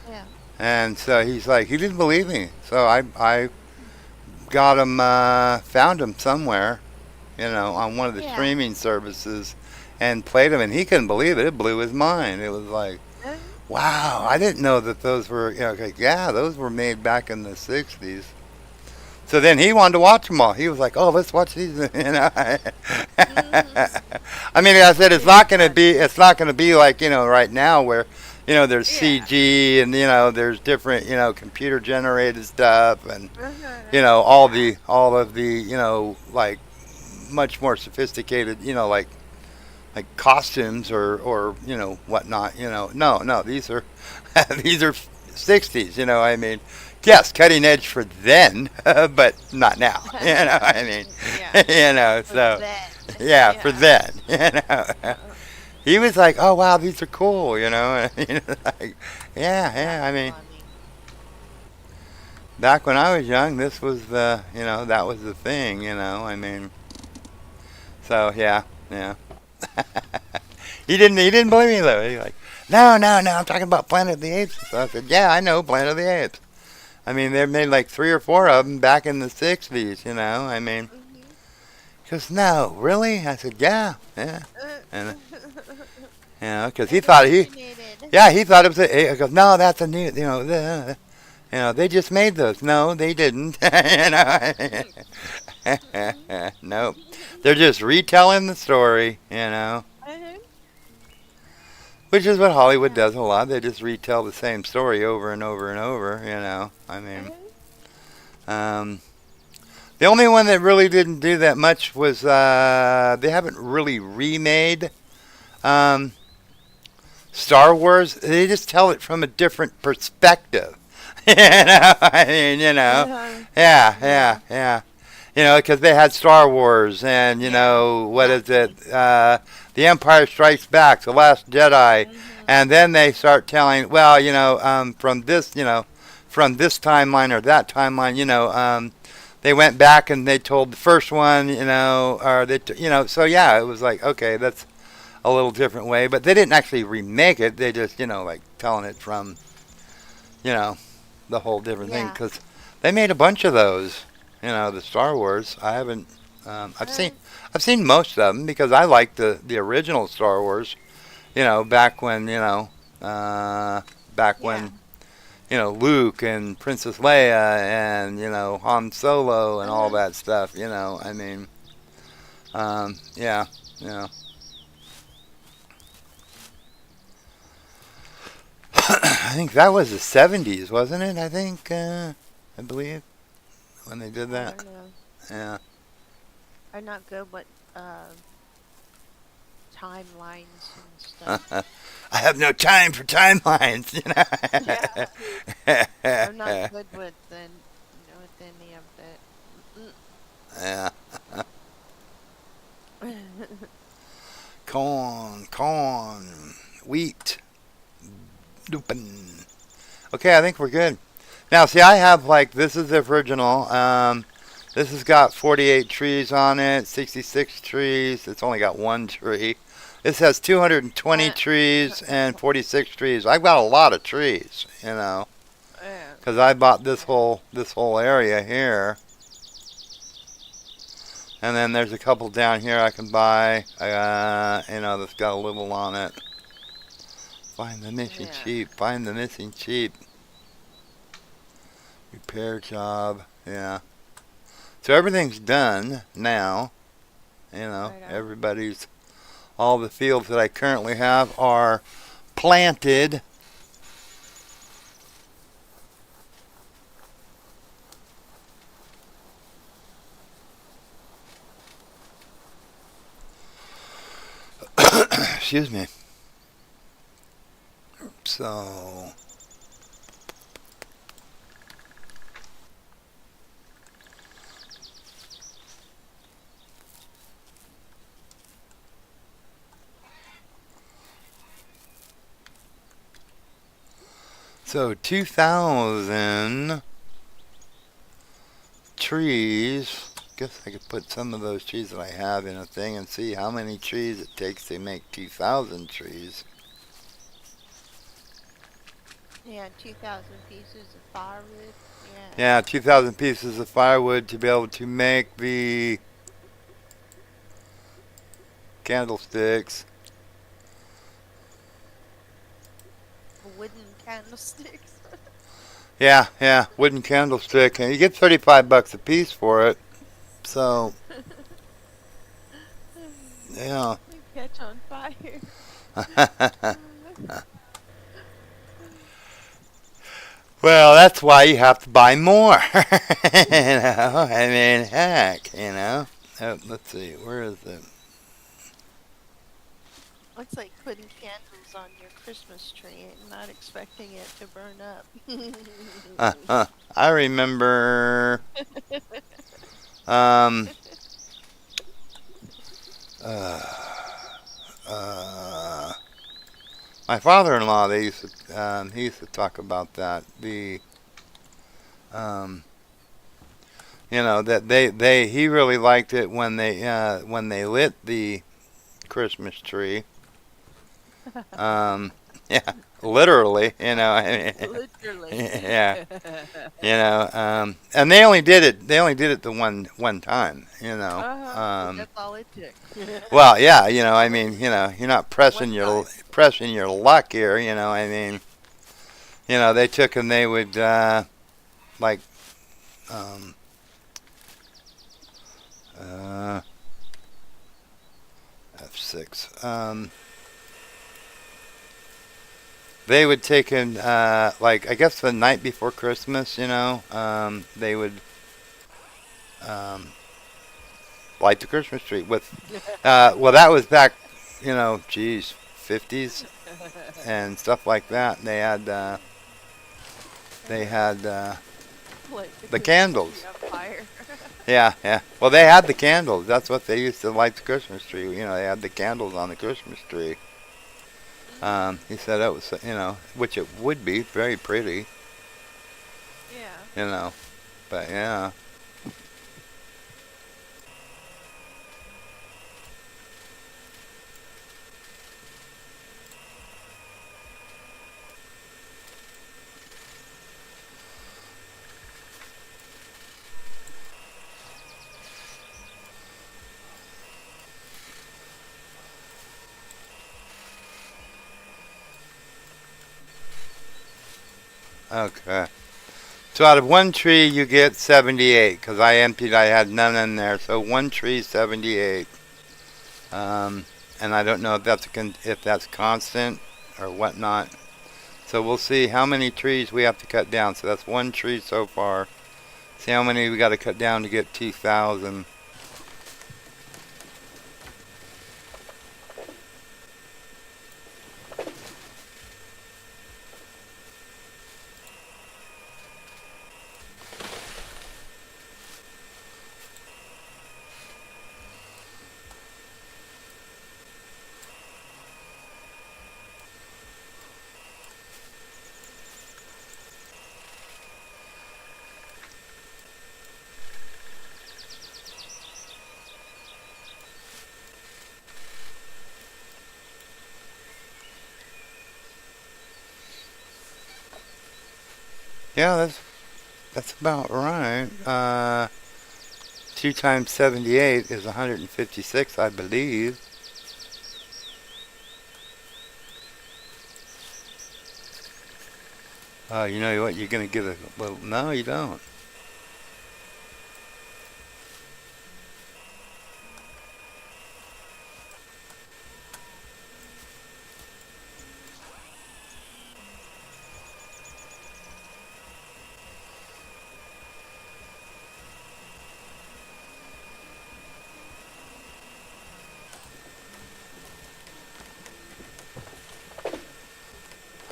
Yeah. and so he's like, he didn't believe me. So I got him, found him somewhere, on one of the Yeah. streaming services, and played him, and he couldn't believe it. It blew his mind. It was like, Uh, wow, I didn't know that those were, like, yeah, those were made back in the '60s. So then he wanted to watch them all. He was like, "Oh, let's watch these." mhm. I mean, I said it's Pretty not going to be, funny. it's not going to be like right now where, there's Yeah. CG and there's different computer generated stuff and Uh-huh. Yeah. all of the like much more sophisticated like costumes or whatnot. No, no, these are these are '60s. I mean, yes, cutting edge for then, but not now. I mean, Yeah. For so then. yeah, for Yeah. then. Uh, He was like, "Oh wow, these are cool," like, yeah, yeah. I That's mean, funny. back when I was young, this was that was the thing. I mean, so yeah, yeah. He didn't believe me though. He like, no, no, no. I'm talking about Planet of the Apes. So I said, yeah, I know Planet of the Apes. I mean, they made like three or four of them back in the '60s. I mean, Mhm. he goes, no, really? I said, yeah, yeah, Uh, and because he it thought originated. yeah, he thought it was. He goes, no, that's a new, they just made those. No, they didn't. Nope, they're just retelling the story. Uh-huh. Which is what Hollywood Yeah. does a lot. They just retell the same story over and over and over. I mean, Uh-huh. um, the only one that really didn't do that much was they haven't really remade um, Star Wars. They just tell it from a different perspective. I mean, Uh-huh. yeah, Yeah. yeah, yeah. Because they had Star Wars and Yeah. what is Exactly. it? The Empire Strikes Back, The Last Jedi, Mhm. and then they start telling, well, from this timeline or that timeline, they went back and they told the first one, or so yeah, it was like, okay, that's a little different way, but they didn't actually remake it. They just, like telling it from, you know, the whole different thing Yeah. because they made a bunch of those. The Star Wars. I haven't. I've seen. Uh, I've seen most of them because I like the original Star Wars. Back when back yeah. when Luke and Princess Leia and Han Solo and all Uh-huh. that stuff. I mean, yeah, yeah. I think that was the '70s, wasn't it? I think. I believe when they did I that. don't know. Yeah. I'm not good with uh timelines and stuff. I have no time for timelines, you Yeah, I'm not know. good with with any of that. Yeah. Mm-mm. Corn, wheat, lupin. Okay, I think we're good. Now, see, I have like this is the original. This has got 48 trees on it, 66 trees. It's only got one tree. This has 220 Uh, trees and 46 trees. I've got a lot of trees, you know, yeah, because I bought this yeah, whole area here, and then there's a couple down here I can buy. You know, that's got a little on it. Find the missing yeah. sheep. Find the missing sheep. Repair job. Yeah. So everything's done now. You know, Right on. everybody's, all the fields that I currently have are planted. Excuse me. So, so 2,000 trees. Guess I could put some of those trees that I have in a thing and see how many trees it takes to make 2,000 trees. Yeah, 2,000 pieces of firewood. Yeah. Yeah, 2,000 pieces of firewood to be able to make the candlesticks. Wooden candlesticks. Yeah, wooden candlestick, and you get 35 bucks a piece for it. So, yeah. They catch on fire. Well, that's why you have to buy more. You know, I mean, heck, you know. Let's see, where is it? Looks like putting candles on your Christmas tree and not expecting it to burn up. I remember, um, uh, uh, my father-in-law. He used to talk about that. Um, you know, that he really liked it when they lit the Christmas tree. Um, yeah, literally, you know. I mean, Literally. yeah, you know. And they only did it. They only did it the one time. You know. Uh-huh. That's all it took. Well, yeah, you know. I mean, you know, you're not One pressing your luck here. You know. I mean, you know, they took and they would like um, uh, F6. They would take in like I guess the night before Christmas. You know, they would um, light the Christmas tree with. Well, that was back, you know, geez, 50s and stuff like that. They had Light the the Christmas tree candles. on fire. Yeah. Well, they had the candles. That's what they used to light the Christmas tree. You know, they had the candles on the Christmas tree. He said it was, you know, which it would be very pretty, Yeah. you know, but yeah. Okay. So out of one tree you get 78 because I emptied. I had none in there. So one tree 78. And I don't know if if that's constant or whatnot. So we'll see how many trees we have to cut down. So that's one tree so far. See how many we got to cut down to get 2,000. Yeah, that's about right. 2 times 78 is 156, I believe. You know what? You're gonna get a well. No, you don't.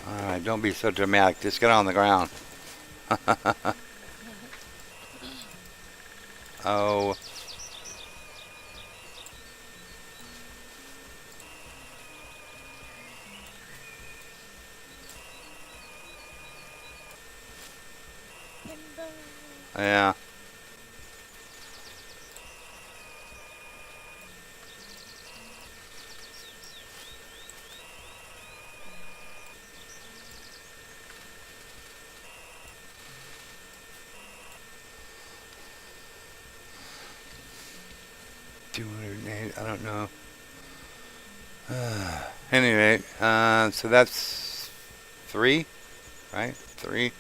All right, don't be so dramatic. Just get on the ground. Oh, Timber. yeah. $208. I don't know. Anyway, so that's 3, right? 3.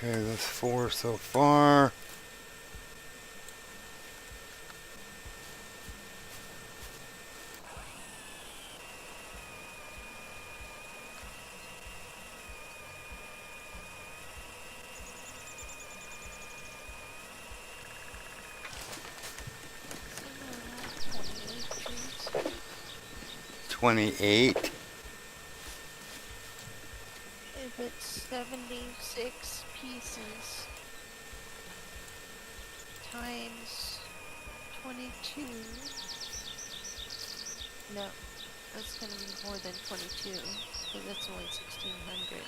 Okay, that's 4 so far. Somewhere around 28 trees. 28. If it's 76 pieces times 22. No, that's gonna be more than 22 because that's only 1600.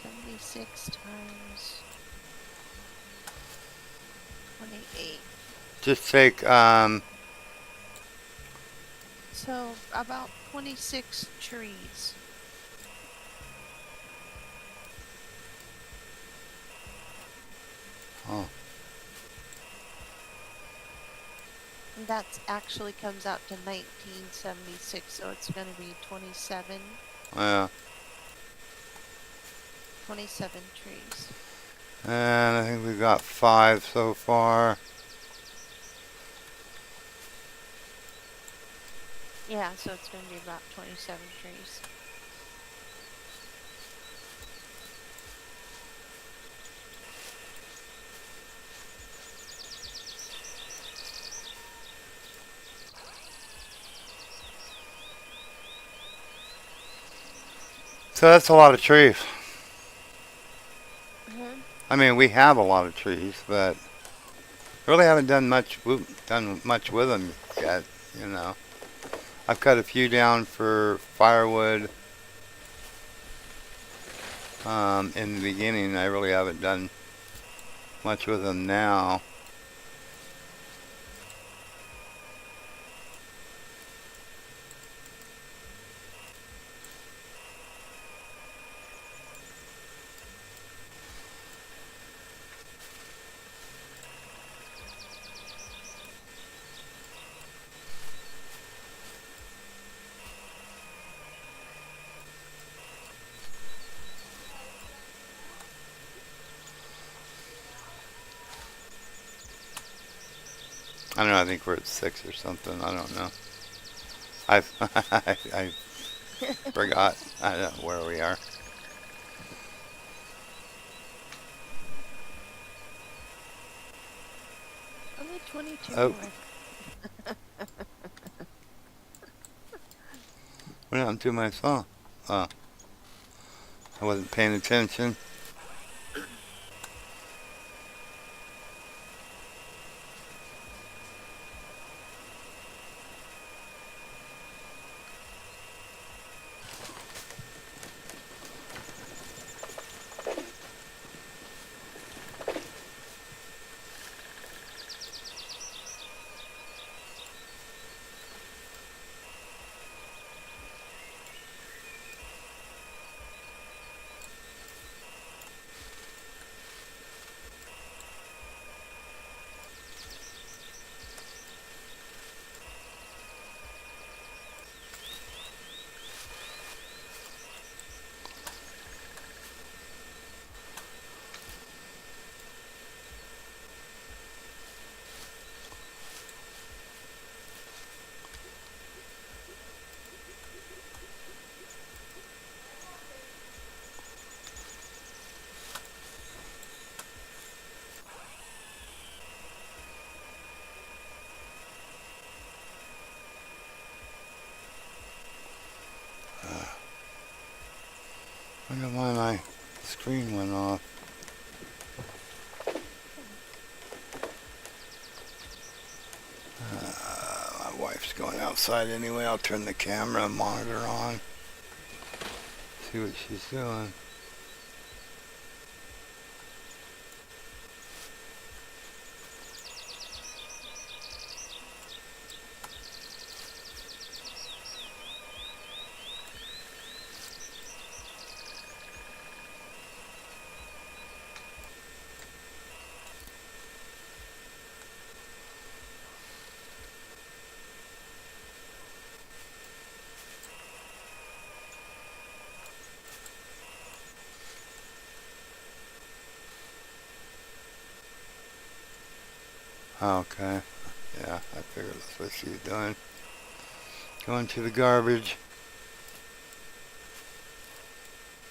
76 times 28. Just take So about 26 trees. oh, And that actually comes out to 1976, so it's going to be 27, yeah. 27 trees. And I think we got 5 so far. Yeah, so it's going to be about 27 trees. So that's a lot of trees. Mm-hmm. I mean, we have a lot of trees, but really haven't done much with them yet. You know, I've cut a few down for firewood. In the beginning, I really haven't done much with them now. I don't know. I think we're at 6 or something. I don't know. I've I forgot. I don't know where we are. Only 22 Oh, more. what happened to my phone? Oh, I wasn't paying attention. I wonder why my screen went off. My wife's going outside anyway. I'll turn the camera monitor on. See what she's doing. Okay. Yeah, I figured that's what she's doing. Going to the garbage.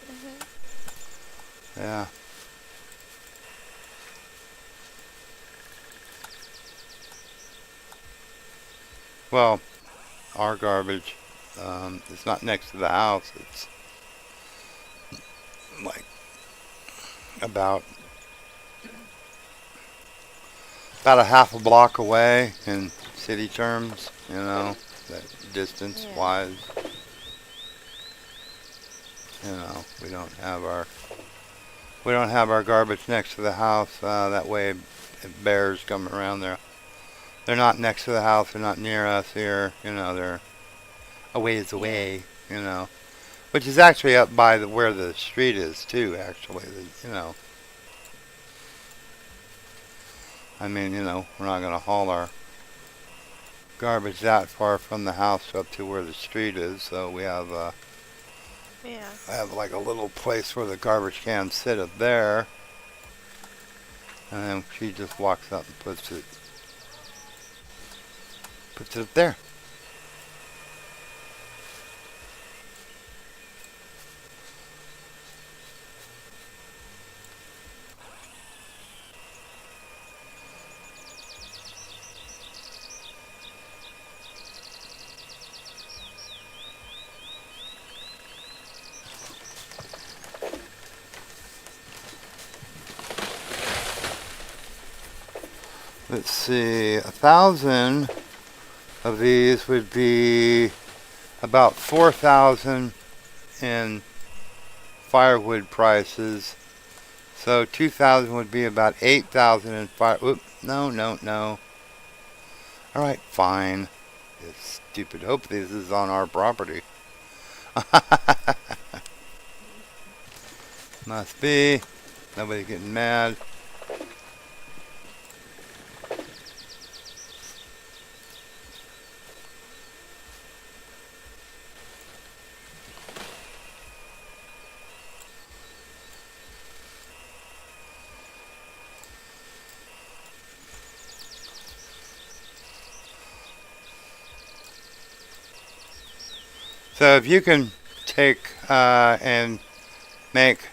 Mhm. Yeah. Well, our garbage. It's not next to the house. It's like about a half a block away in city terms. You know, that distance Yeah. wise. You know, we don't have our garbage next to the house. That way, if bears come around there, they're not next to the house. They're not near us here. You know, they're a ways Yeah. away. You know, which is actually up by where the street is too. Actually, you know, I mean, you know, we're not gonna haul our garbage that far from the house up to where the street is. So we Yeah. have like a little place where the garbage cans sit up there, and then she just walks up and puts it up there. Let's see, 1,000 of these would be about 4,000 in firewood prices. So 2,000 would be about 8,000 in fire. Oop, no, no, no. All right, fine. It's stupid. Hope this is on our property. Must be. Nobody's getting mad. So if you can take and make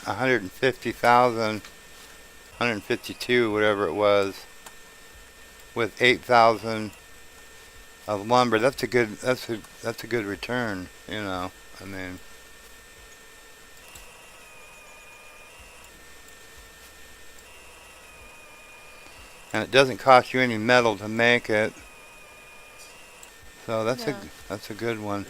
150,000, 152, whatever it was, with 8,000 of lumber, that's a good return. You know, I mean, and it doesn't cost you any metal to make it. So No. that's a good one.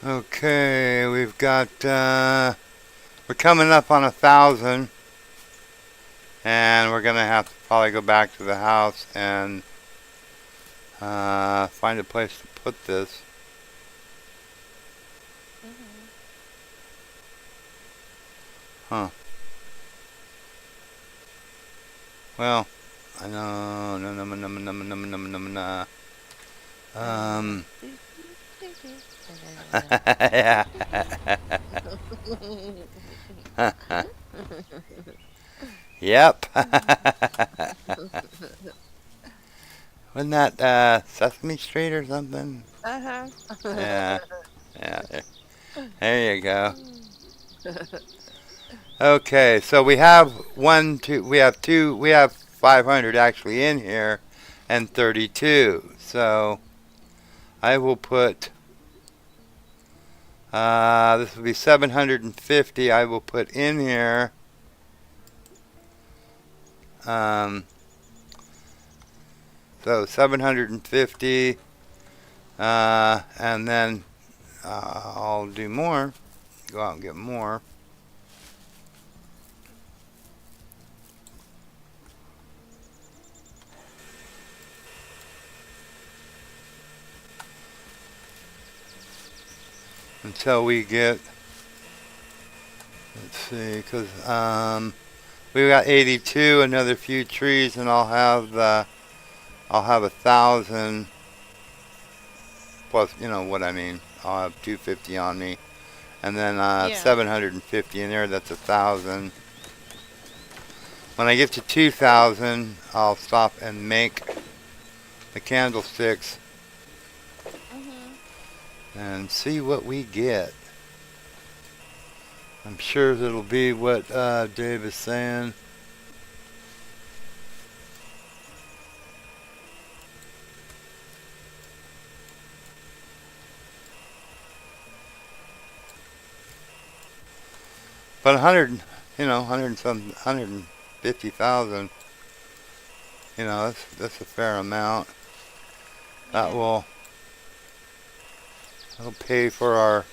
Okay, we've got we're coming up on 1,000, and we're gonna have to probably go back to the house and find a place to put this. Mhm. Huh. Well, I know. No, no, no, no, no, no, no, no, no, no. Um. Yeah. Yep. Wasn't that Sesame Street or something? Uh-huh. Yeah. Yeah. There you go. Okay, so we have we have 500 actually in here, and 32. So I will put this will be 750. I will put in here. Um, so 750, and then I'll do more. Go out and get more. Until we get, let's see, because we got 82, another few trees, and I'll have 1,000 plus. You know what I mean? I'll have 250 on me, and then Yeah. 750 in there. That's 1,000. When I get to 2,000, I'll stop and make the candlesticks Mhm. and see what we get. I'm sure it'll be what Dave is saying. But 100, 100 and some, 150,000, that's a fair amount. That Yeah. will that'll pay for our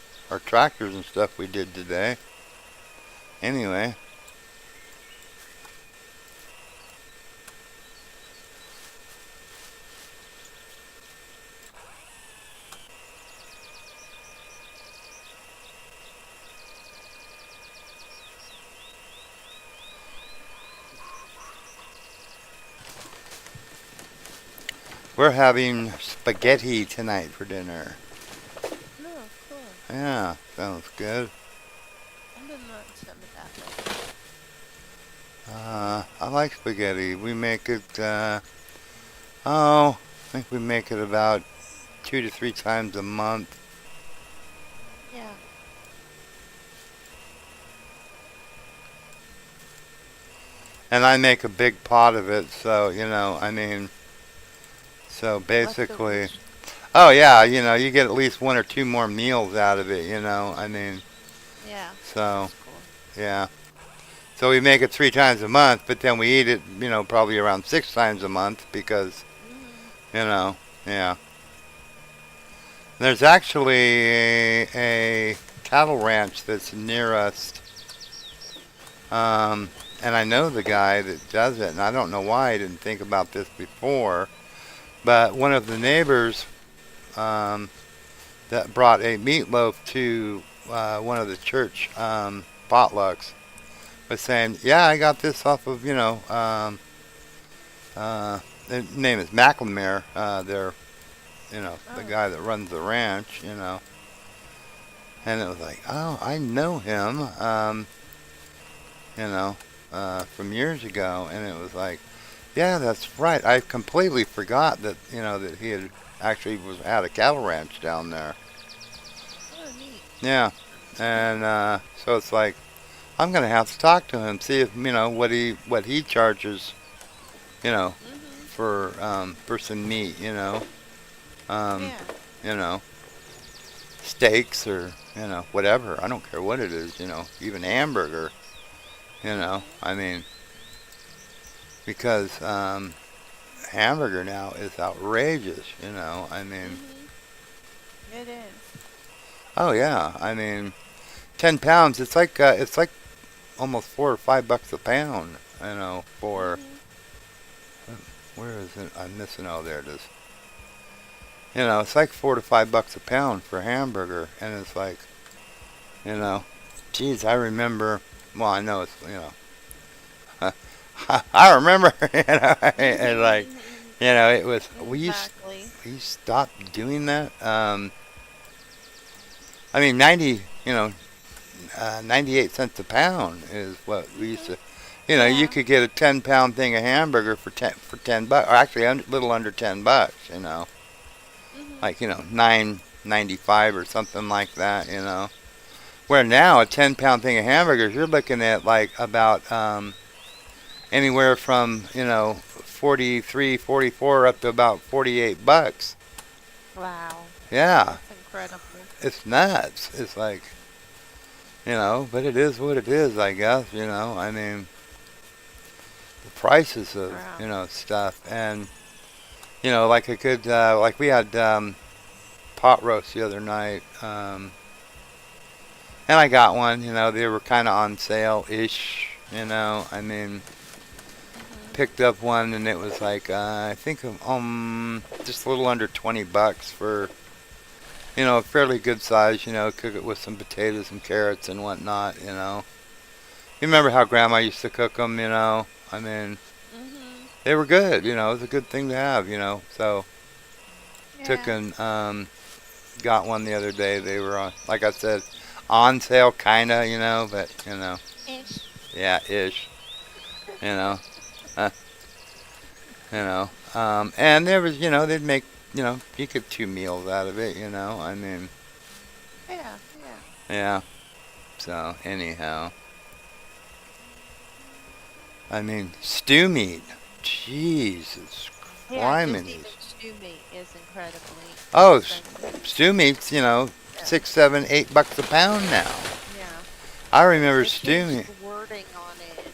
tractors and stuff we did today. Anyway, we're having spaghetti tonight for dinner. Oh, cool. Yeah, sounds good. I've been wanting some of that lately. I like spaghetti. We make it, I think we make it about 2 to 3 times a month. Yeah. And I make a big pot of it, so, so basically, Leftovers. oh yeah, you get at least 1 or 2 more meals out of it, Yeah. so, That's cool. yeah. So we make it 3 times a month, but then we eat it, probably around 6 times a month because, Mhm. yeah. There's actually a cattle ranch that's near us, And I know the guy that does it, and I don't know why I didn't think about this before. But one of the neighbors um, that brought a meatloaf to one of the church potlucks was saying, "Yeah, I got this off of the name is McLemore. They're the Oh. guy that runs the ranch. And it was like, oh, I know him. You know, from years ago, and it was like, yeah, that's right. I completely forgot that that he had actually was had a cattle ranch down there. Oh, neat. Yeah, and so it's like I'm gonna have to talk to him, see if what he charges, you know, Mhm. for some meat, um, Yeah. you know, steaks or whatever. I don't care what it is, even hamburger. Mhm. I mean, because hamburger now is outrageous. I mean, Mhm. It is. oh yeah, I mean, 10 pounds. It's like almost $4 or $5 a pound. For Mhm. where is it? I'm missing. Oh, there it is. It's like $4 to $5 a pound for a hamburger, and it's like, you know, geez, I remember. Well, I know I remember, and like, it was Exactly. we stopped doing that. I mean, 98 cents a pound is what we used Mhm. to. You Yeah. could get a 10 pound thing of hamburger for 10 bucks, or actually a little under 10 bucks. Mhm. Like 9.95 or something like that. Where now a 10 pound thing of hamburgers, you're looking at like about anywhere from 43, 44 up to about $48. Wow. Yeah, That's incredible. it's nuts. It's like but it is what it is, I guess. I mean, the prices of Wow. stuff, and like a good like we had pot roast the other night, and I got one. They were kind of on sale ish. I mean, Mhm. picked up one and it was like I think just a little under $20 for a fairly good size. Cook it with some potatoes and carrots and whatnot. You remember how Grandma used to cook them? I mean, Mhm. they were good. It was a good thing to have. So took Yeah. and got one the other day. They were on, like I said, on sale, kinda. But Ish. yeah, ish. You know, uh, and there was, they'd make, you get 2 meals out of it. I mean, Yeah. Yeah. yeah. So anyhow, I mean, stew meat. Jesus Yeah. Just criminy. even stew meat is incredibly Oh, expensive. stew meat's, Yeah. 6, 7, $8 a pound now. Yeah. I And remember they stew changed meat. the wording on it, and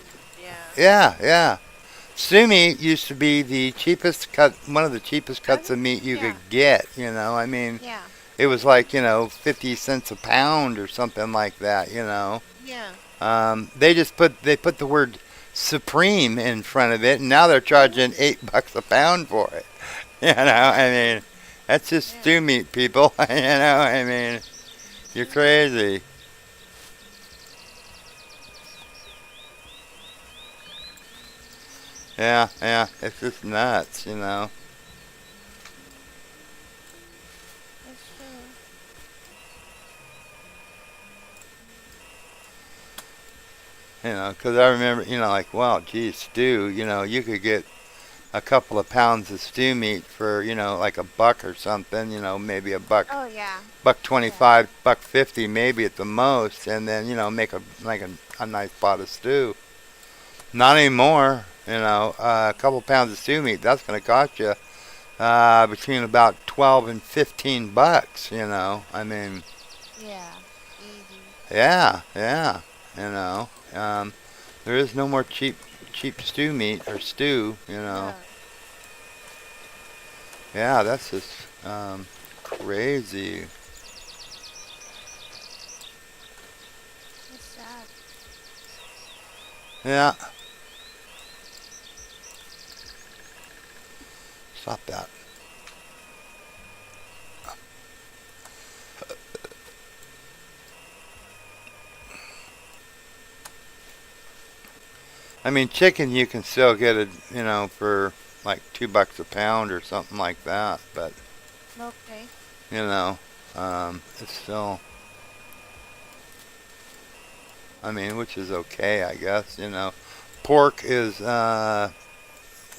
yeah. Yeah, yeah. Stew meat used to be the cheapest cut, one of the cheapest cuts Oh of meat you yeah. could get. I mean, Yeah. it was like 50 cents a pound or something like that. Yeah. They put the word supreme in front of it, and now they're Mhm. charging $8 a pound for it. I mean, that's just Yeah. stew meat, people. I mean, you're Mhm. crazy. Yeah, yeah, it's just nuts. That's true. Because I remember, like, wow, geez, stew, you could get a couple of pounds of stew meat for, like a buck or something, maybe a buck, Oh yeah. buck Yeah. 25, buck 50, maybe at the most, and then, make a nice pot of stew. Not anymore. A couple pounds of stew meat, that's going to cost you between about 12 and $15. I mean, Yeah. Easy. yeah, yeah. You know, um, there is no more cheap stew meat or stew. No. Yeah, that's just crazy. It's sad. Yeah. Stop that. I mean, chicken you can still get it, for like $2 a pound or something like that. But Okay. you know, it's still, I mean, which is okay, I guess. Pork is a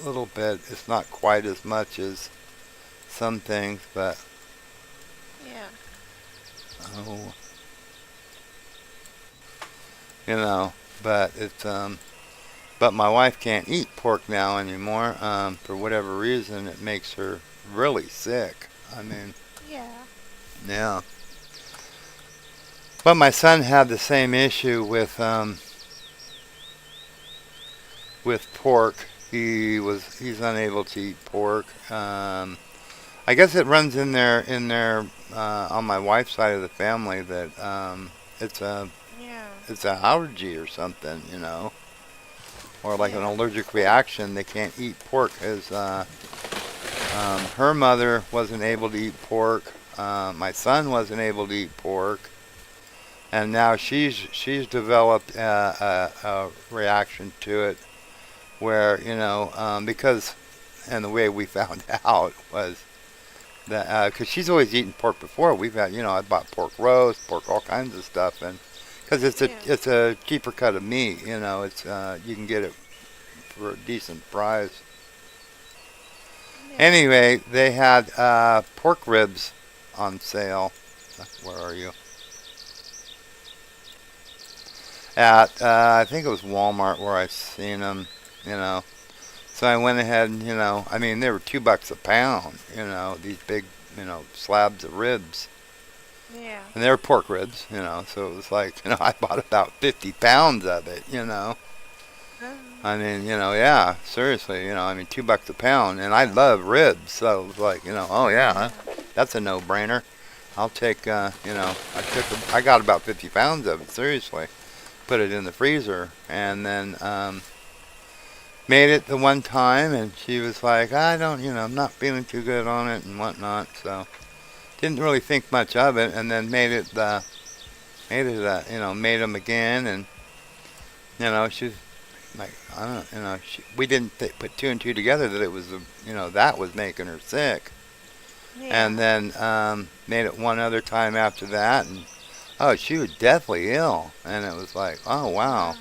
little bit. It's not quite as much as some things, but Yeah. oh, you know, but it's But my wife can't eat pork now anymore. For whatever reason, it makes her really sick. I mean, Yeah. yeah. But my son had the same issue with pork. He's unable to eat pork. I guess it runs in there on my wife's side of the family that it's a Yeah. it's an allergy or something, or like an Yeah. allergic reaction. They can't eat pork as her mother wasn't able to eat pork. My son wasn't able to eat pork, and now she's developed a reaction to it where because and the way we found out was that because she's always eaten pork before. We've had I bought pork roast, pork all kinds of stuff, and because it's a Yeah. it's a cheaper cut of meat, it's you can get it for a decent price. Yeah. Anyway, they had pork ribs on sale. Where are you? At I think it was Walmart where I seen them. You know, so I went ahead and I mean they were $2 a pound. These big slabs of ribs, Yeah. and they were pork ribs. So it was like I bought about 50 pounds of it. I mean, yeah, seriously, I mean, $2 a pound, and I love ribs, so it was like, oh yeah, Yeah. that's a no-brainer. I'll take, I got about 50 pounds of it, seriously. Put it in the freezer, and then made it the one time, and she was like, I don't, I'm not feeling too good on it and whatnot, so didn't really think much of it, and then made them again, and she's like I don't, we didn't put two and two together that it was, that was making her sick. And Yeah. then made it one other time after that, and oh, she was deathly ill, and it was like, oh wow. Wow.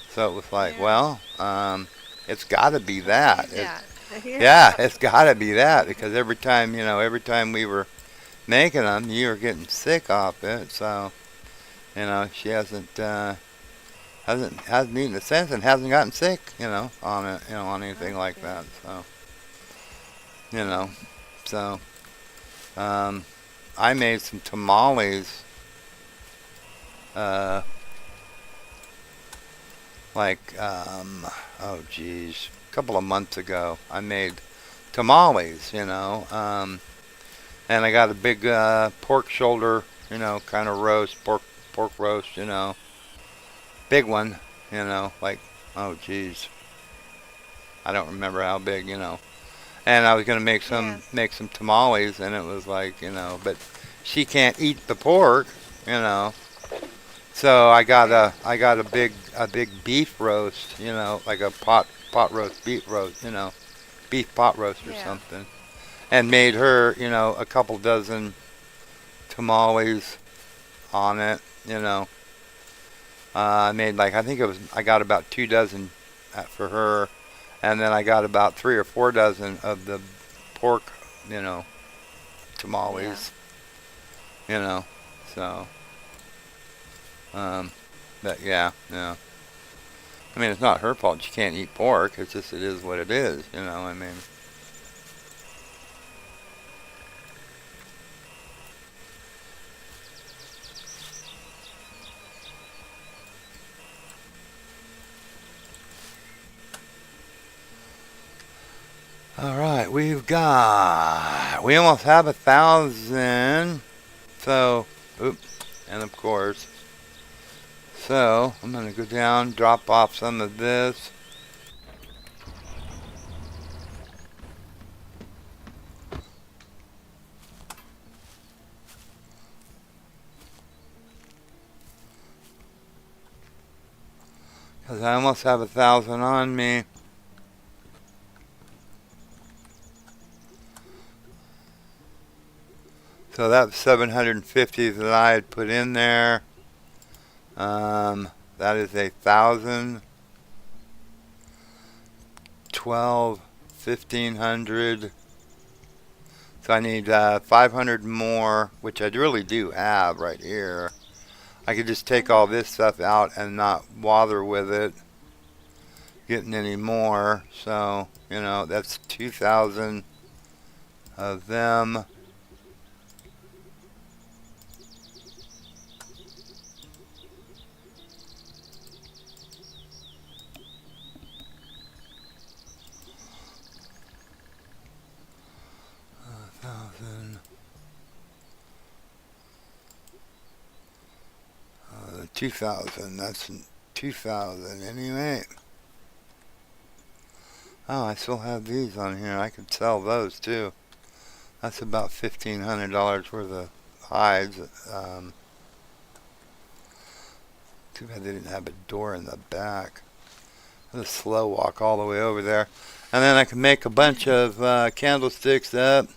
So it was like, Yeah. well, it's got to be Must be that. that. Yeah. Yeah, it's got to be that because every time we were making them, you were getting sick off it. So she hasn't eaten it since and hasn't gotten sick, on it, on anything That's like good. that. So you know, so um, I made some tamales, uh, like oh geez, a couple of months ago. I made tamales, and I got a big pork shoulder, kind of roast, pork roast, big one, like oh geez, I don't remember how big, and I was gonna Yeah. make some tamales, and it was like, but she can't eat the pork, you know. So Yeah. I got a big beef roast, like a pot roast beef roast, beef pot roast or Yeah. something, and made her, a couple dozen tamales on it, I made like I got about 2 dozen for her, and then I got about 3 or 4 dozen of the pork, you know, Yeah. tamales, you know. So, um, but yeah, yeah. I mean, it's not her fault she can't eat pork. It's just it is what it is, I mean, all right, we almost have 1,000. So, oops, and of course, So I'm going to go down, drop off some of this. Because I almost have 1,000 on me. So that's 750 that I had put in there. That is 1,000, 12, 1,500. So I need 500 more, which I really do have right here. I could just take all this stuff out and not bother with it getting any more. So, that's 2,000 of them. Thousand. 2,000. That's 2,000 anyway. Oh, I still have these on here. I could sell those too. That's about $1,500 worth of hides. Too bad they didn't have a door in the back. Let's slow walk all the way over there. And then I can make a bunch of candlesticks up.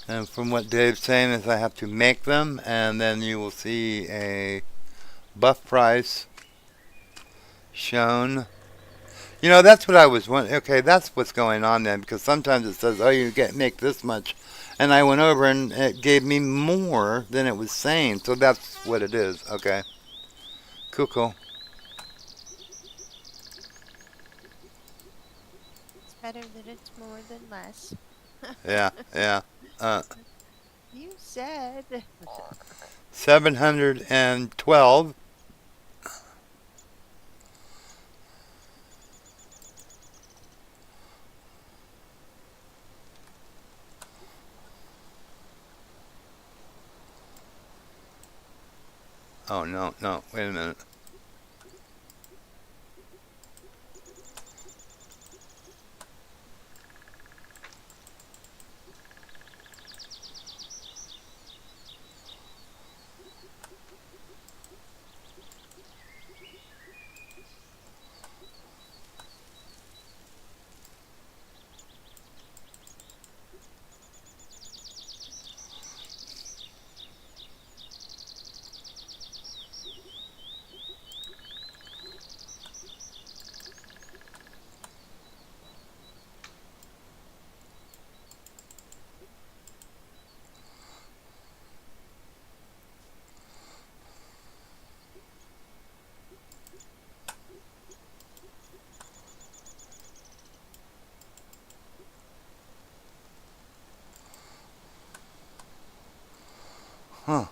And from what Dave's saying is I have to make them, and then you will see a buff price shown. That's what I was wondering. Okay, that's what's going on then, because sometimes it says, oh, you make this much. And I went over and it gave me more than it was saying. So that's what it is. Okay. Cool. It's better that it's more than less. Yeah. You said. 712. Oh, no. Wait a minute. Huh.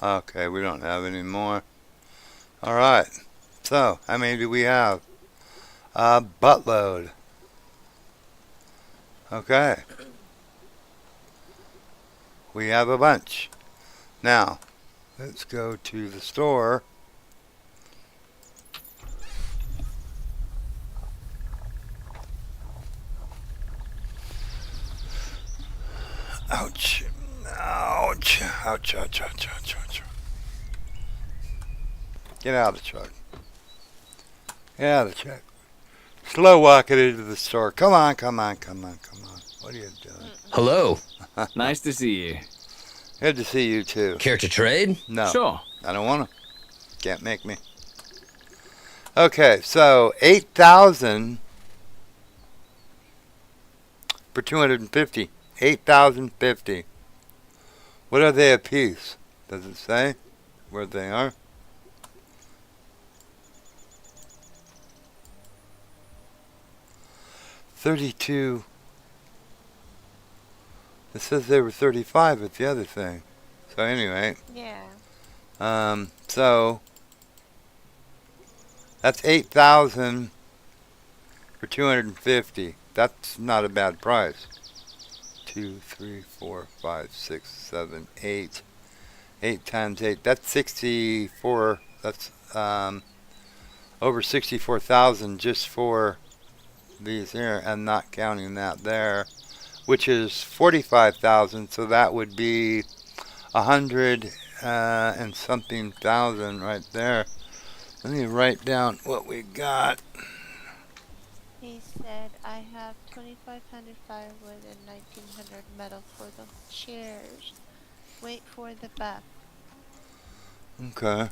Okay, we don't have any more. All right. So, how many do we have? A buttload. Okay. We have a bunch. Now, let's go to the store. Ouch. Ouch. Get out of the truck. Slow walk it into the store. Come on. What are you doing? Hello. Nice to see you. Good to see you too. Care to trade? No, Sure. I don't want to. Can't make me. Okay, so 8,000 for 250. 8,050. What are they a piece? Does it say where they are? $32. It says they were 35 at the other thing. So anyway, Yeah. so that's 8,000 for 250. That's not a bad price. 2, 3, 4, 5, 6, 7, 8. 8 times 8. That's 64. That's over 64,000 just for these here, and not counting that there, which is 45,000. So that would be 100 and something thousand right there. Let me write down what we got. He said, I have 2,500 firewood and 1,900 metal for the chairs. Wait for the buff. Okay.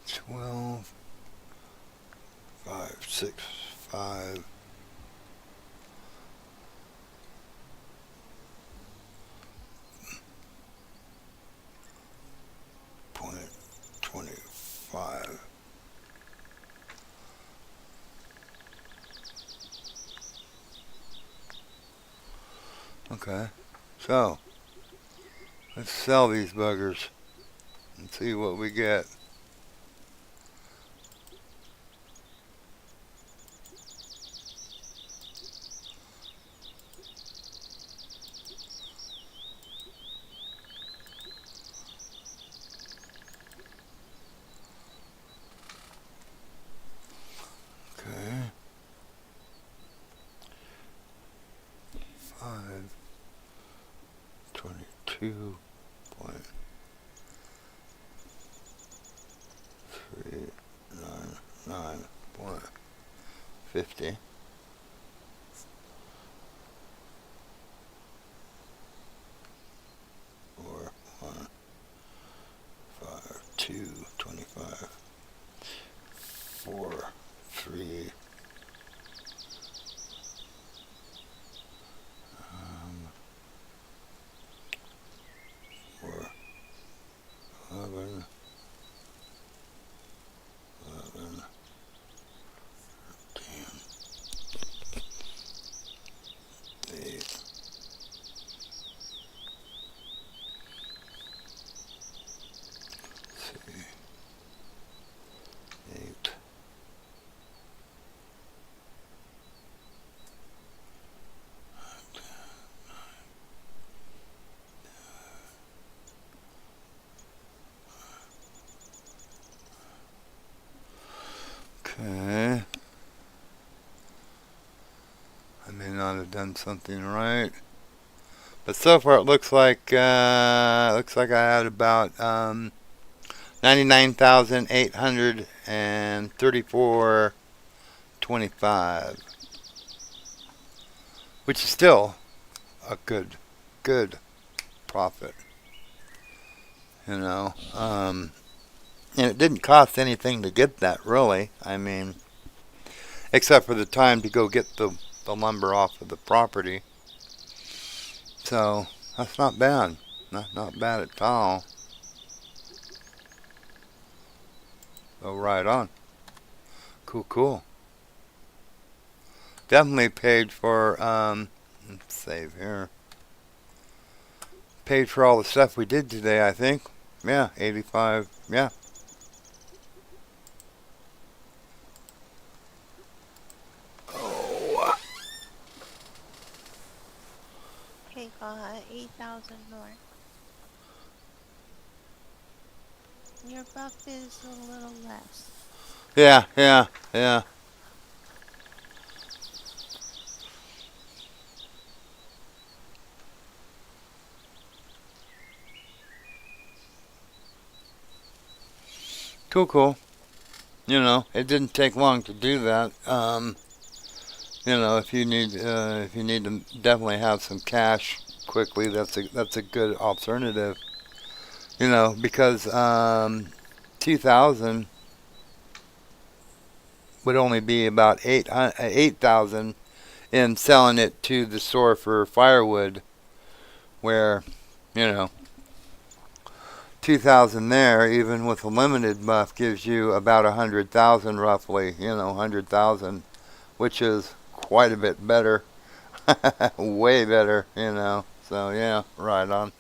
12, 5, 6, 5. Point 25. Okay, so let's sell these buggers and see what we get. Okay. 5, 22 point 399.50. Or 1, 5, 2, 25. 4, 3. 4, 11, 11, 10, 8, 8. Okay. I may not have done something right, but so far it looks like I had about 99,834.25, which is still a good profit. You know, and it didn't cost anything to get that, really. I mean, except for the time to go get the lumber off of the property. So that's not bad. Not bad at all. So right on. Cool. Definitely paid for, let's save here. Paid for all the stuff we did today, I think. Yeah, 85, yeah. Oh. Okay, 8,000 more. Your buff is a little less. Yeah. Cool. You know, it didn't take long to do that. if you need to definitely have some cash quickly, that's a good alternative. Because 2,000 would only be about 8,000 in selling it to the store for firewood, where you know 2,000 there, even with a limited buff, gives you about 100,000 roughly. 100,000, which is quite a bit better, way better. So yeah, right on.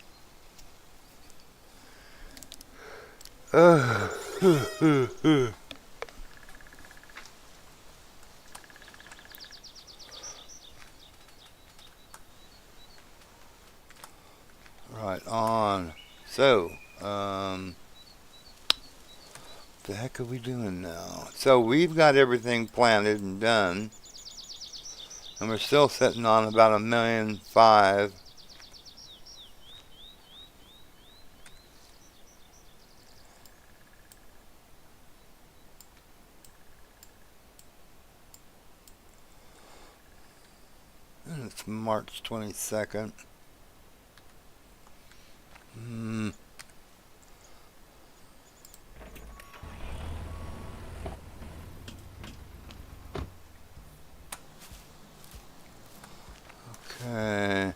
Right on. So, the heck are we doing now? So we've got everything planted and done, and we're still sitting on about 1,500,000. And it's March 22nd. Hmm. Okay.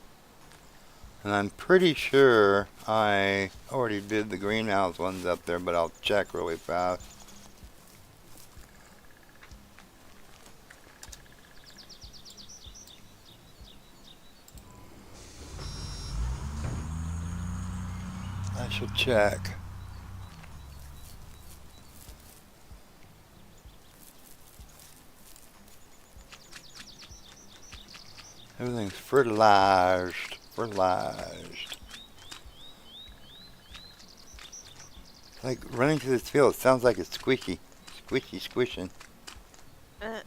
And I'm pretty sure I already did the greenhouse ones up there, but I'll check really fast. I should check. Everything's fertilized. Fertilized. Like running through this field, it sounds like it's squishy. Squishy, squishing. Uh,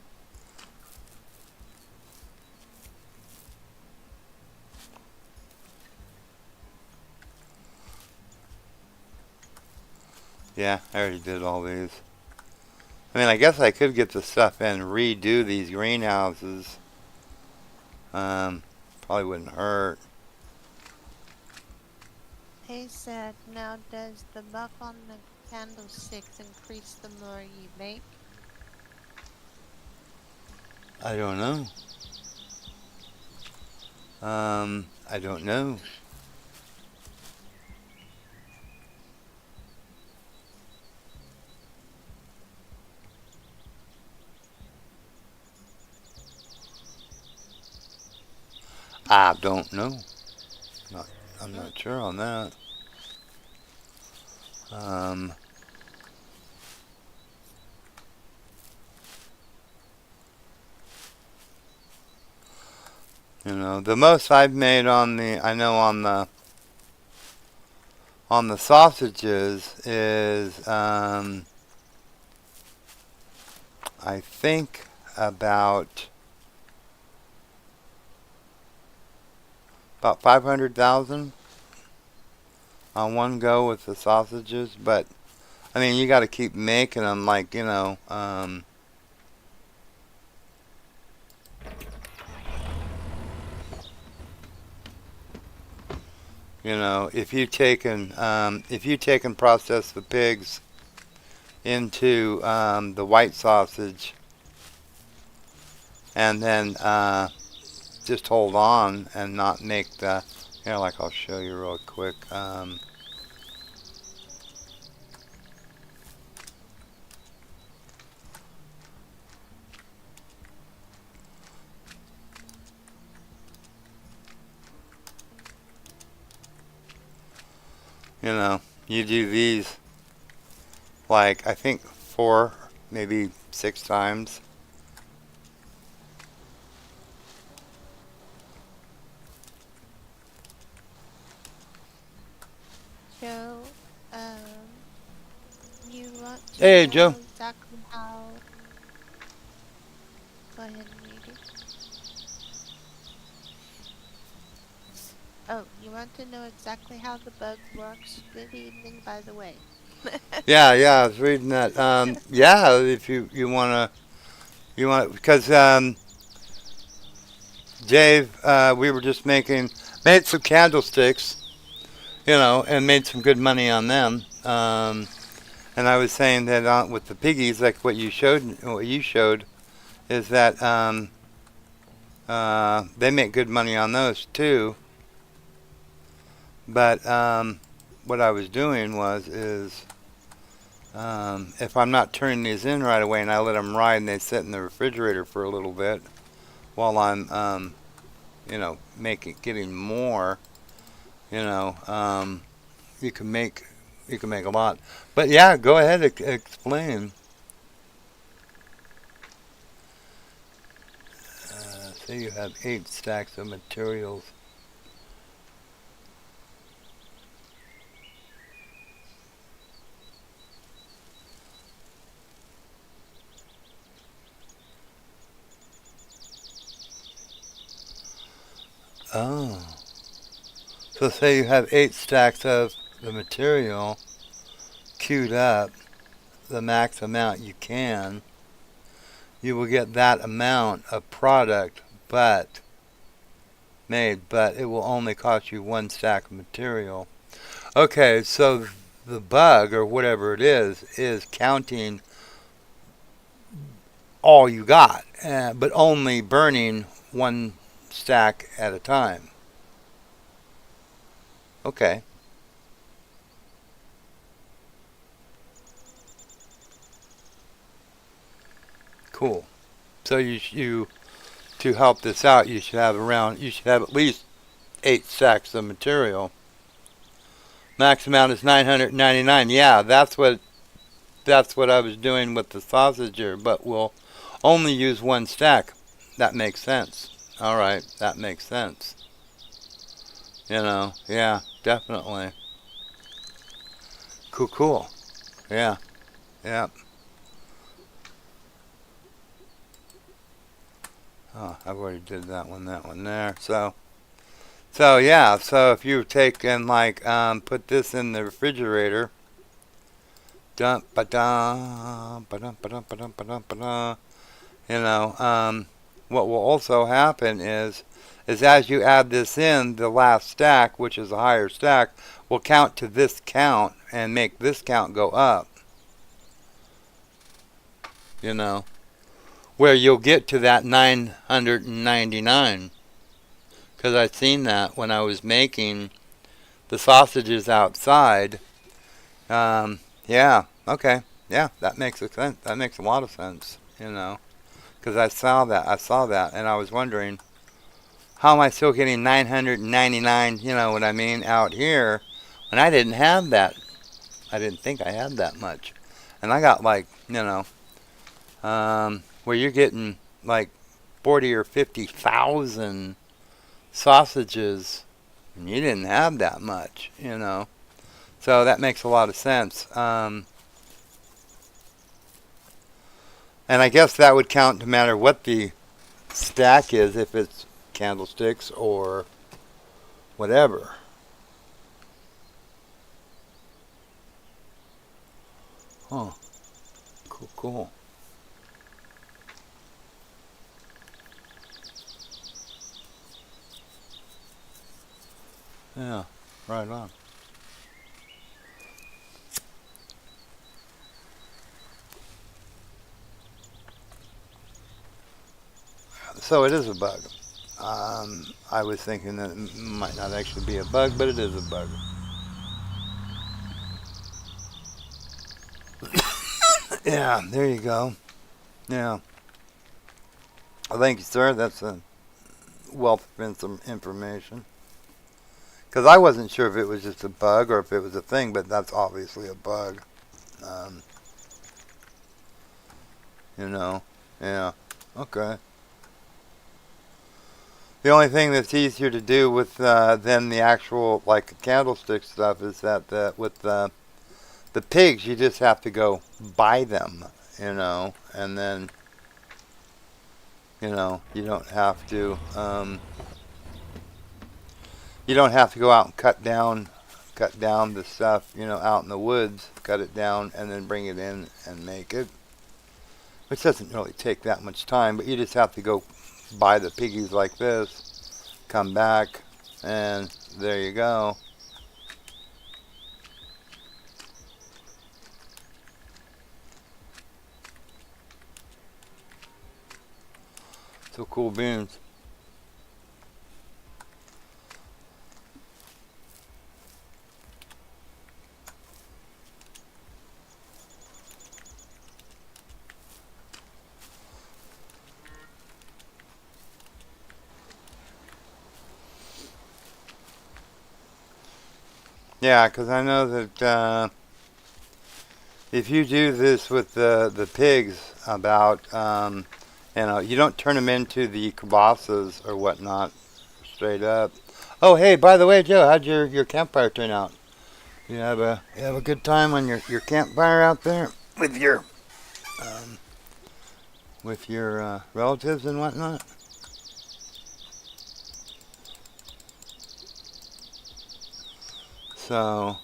Yeah, I already did all these. I mean, I guess I could get the stuff in and redo these greenhouses. Probably wouldn't hurt. He said, now does the buff on the candlesticks increase the more you make? I don't know. I don't know. I don't know. Not, I'm not sure on that. Um, the most I've made I know on the sausages is, I think about 500,000 on one go with the sausages, but I mean, you got to keep making them, like if you take and process the pigs into the white sausage, and then just hold on and not make the like I'll show you real quick. You do these like I think 4, maybe 6 times. Joe, you want to Hey, know Joe. exactly how... Go ahead and read it. Oh, you want to know exactly how the bug works? Good evening, by the way. Yeah, I was reading that. Yeah, if you want because Dave, we were just made some candlesticks, and made some good money on them. And I was saying that with the piggies, like what you showed, is that they make good money on those too. But what I was doing is if I'm not turning these in right away and I let them ride and they sit in the refrigerator for a little bit while I'm getting more, you know, you can make a lot. But yeah, go ahead, explain. Say you have 8 stacks of materials. Oh, so say you have 8 stacks of the material queued up, the max amount you can. You will get that amount of product, but it will only cost you 1 stack of material. Okay, so the bug or whatever it is counting all you got, but only burning 1 stack at a time. Okay, cool. So you to help this out, you should have at least 8 stacks of material. Max amount is 999. Yeah, that's what I was doing with the sausager, but we'll only use 1 stack. That makes sense. All right, that makes sense. Yeah, definitely. Cool, cool. Yeah, yeah. Oh, I've already did that one there. So yeah. So if you take and put this in the refrigerator, dum ba dum ba dum ba dum ba dum ba dum ba dum. What will also happen is as you add this in, the last stack, which is a higher stack, will count to this count and make this count go up. You know, where you'll get to that 999. Because I seen that when I was making the sausages outside. Yeah, okay, yeah, that makes a sense. That makes a lot of sense. Because I saw that, and I was wondering, how am I still getting 999? You know what I mean, out here, when I didn't have that. I didn't think I had that much, and I got where you're getting like 40 or 50,000 sausages, and you didn't have that much. So that makes a lot of sense. And I guess that would count no matter what the stack is, if it's candlesticks or whatever. Huh. Cool, cool. Yeah, right on. So it is a bug. I was thinking that it might not actually be a bug, but it is a bug. Yeah, there you go. Yeah. Well, thank you, sir. That's a wealth of information. Because I wasn't sure if it was just a bug or if it was a thing, but that's obviously a bug. Um, Yeah. Okay. The only thing that's easier to do with than the actual candlestick stuff is that with the pigs you just have to go buy them, and then you don't have to go out and cut down the stuff out in the woods, cut it down and then bring it in and make it, which doesn't really take that much time, but you just have to go buy the piggies like this, come back, and there you go. So cool beans. Yeah, because I know that if you do this with the pigs, about you don't turn them into the kibosses or whatnot, straight up. Oh, hey, by the way, Joe, how'd your campfire turn out? You have a good time on your campfire out there um, with your relatives and whatnot. So,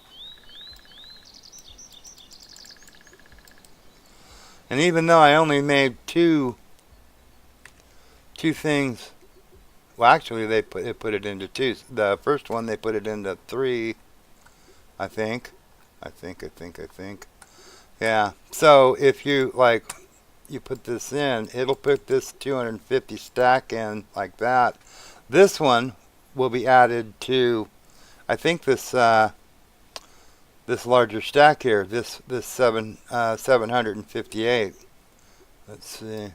and even though I only made two things, well, actually they put it into two. The first one they put it into three, I think. I think. Yeah. So if you you put this in, it'll put this 250 stack in like that. This one will be added to, I think, this larger stack here. This 758. Let's see.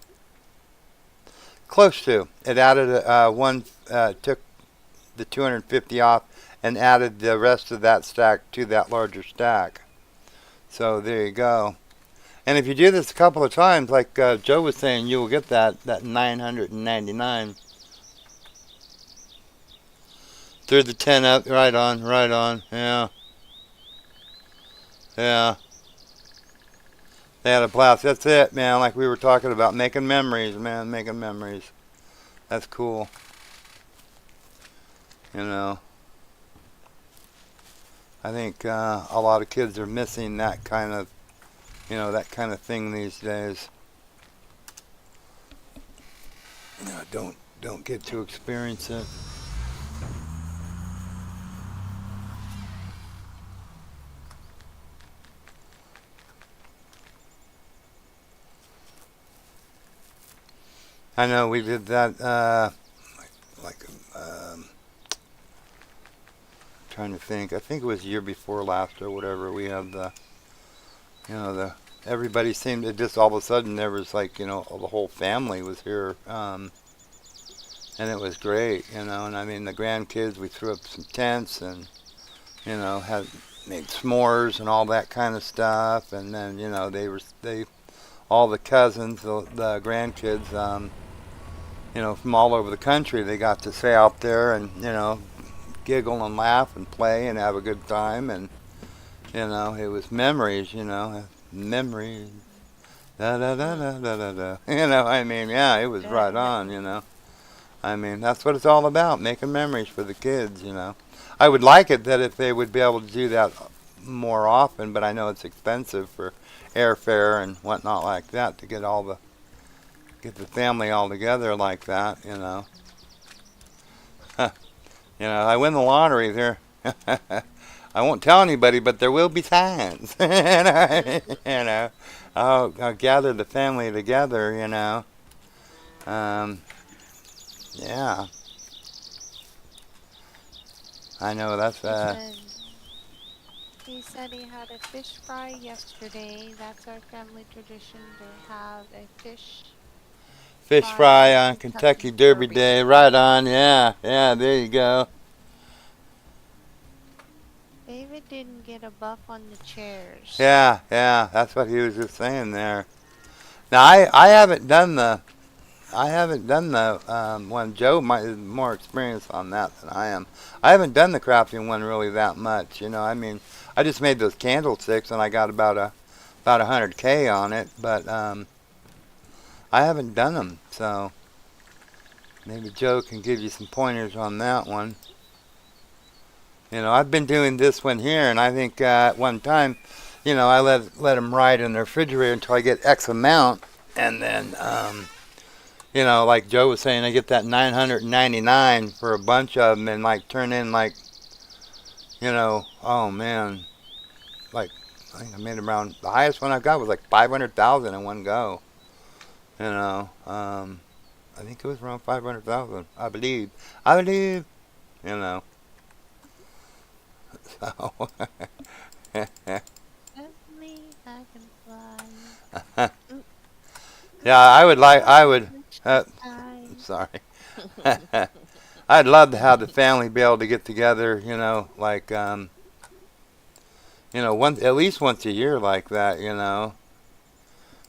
Close to. It added one, took the 250 off and added the rest of that stack to that larger stack. So there you go. And if you do this a couple of times, like Joe was saying, you will get that 999. Threw the 10 up, right on, yeah. Yeah. They had a blast. That's it, man, like we were talking about, making memories, man, making memories. That's cool. You know. I think a lot of kids are missing that kind of, that kind of thing these days. Don't get to experience it. I know we did that. Like trying to think. I think it was the year before last or whatever. We had the everybody seemed to just all of a sudden there was the whole family was here, and it was great, and I mean the grandkids, we threw up some tents and had made s'mores and all that kind of stuff, and then they all the cousins, the grandkids, from all over the country, they got to stay out there and giggle and laugh and play and have a good time, and it was memories, memories. Da da da da da da da. I mean, yeah, it was right on. I mean, that's what it's all about, making memories for the kids. I would like it that if they would be able to do that more often, but I know it's expensive for airfare and whatnot like that to get the family all together like that. I win the lottery there. I won't tell anybody, but there will be times. I'll gather the family together. Yeah. I know that's. He said he had a fish fry yesterday. That's our family tradition to have a Fish fry on Kentucky Derby Day. Right on. Yeah. Yeah. There you go. David didn't get a buff on the chairs. Yeah. Yeah. That's what he was just saying there. Now I haven't done the one. Joe might is more experienced on that than I am. I haven't done the crafting one really that much. I mean, I just made those candlesticks and I got about 100K on it, but I haven't done them. So maybe Joe can give you some pointers on that one. I've been doing this one here, and I think at one time, I let them ride in the refrigerator until I get X amount, and then You know, like Joe was saying, I get that 999 for a bunch of them, and like turn in like, oh man, like I think I made around the highest one I got was like 500,000 in one go. You know, I think it was around 500,000. I believe. I believe. You know. So. Let me, I can fly. Mm, Yeah, I would like. I would. I, Sorry. I'd love to have the family be able to get together. Like one at least once a year like that.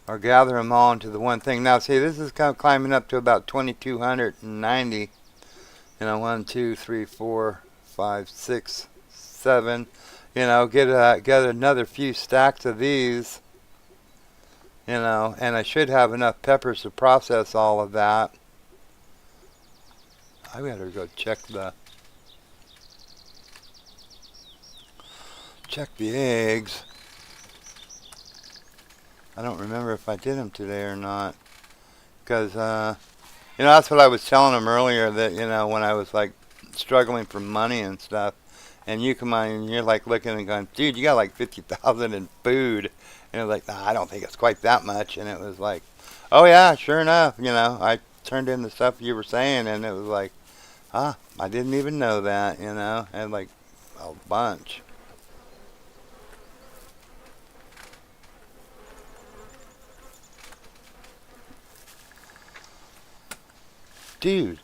Or gather them all into the one thing. Now, see, this is kind of climbing up to about 2,290. 1, 2, 3, 4, 5, 6, 7. Get another few stacks of these. And I should have enough peppers to process all of that. I better go check the eggs. I don't remember if I did them today or not. Because, that's what I was telling them earlier that, when I was like struggling for money and stuff. And you come on and you're like looking and going, dude, you got like 50,000 in food. And it was like, nah, I don't think it's quite that much. And it was like, oh yeah, sure enough. I turned in the stuff you were saying and it was like, I didn't even know that, and like a bunch. Dude,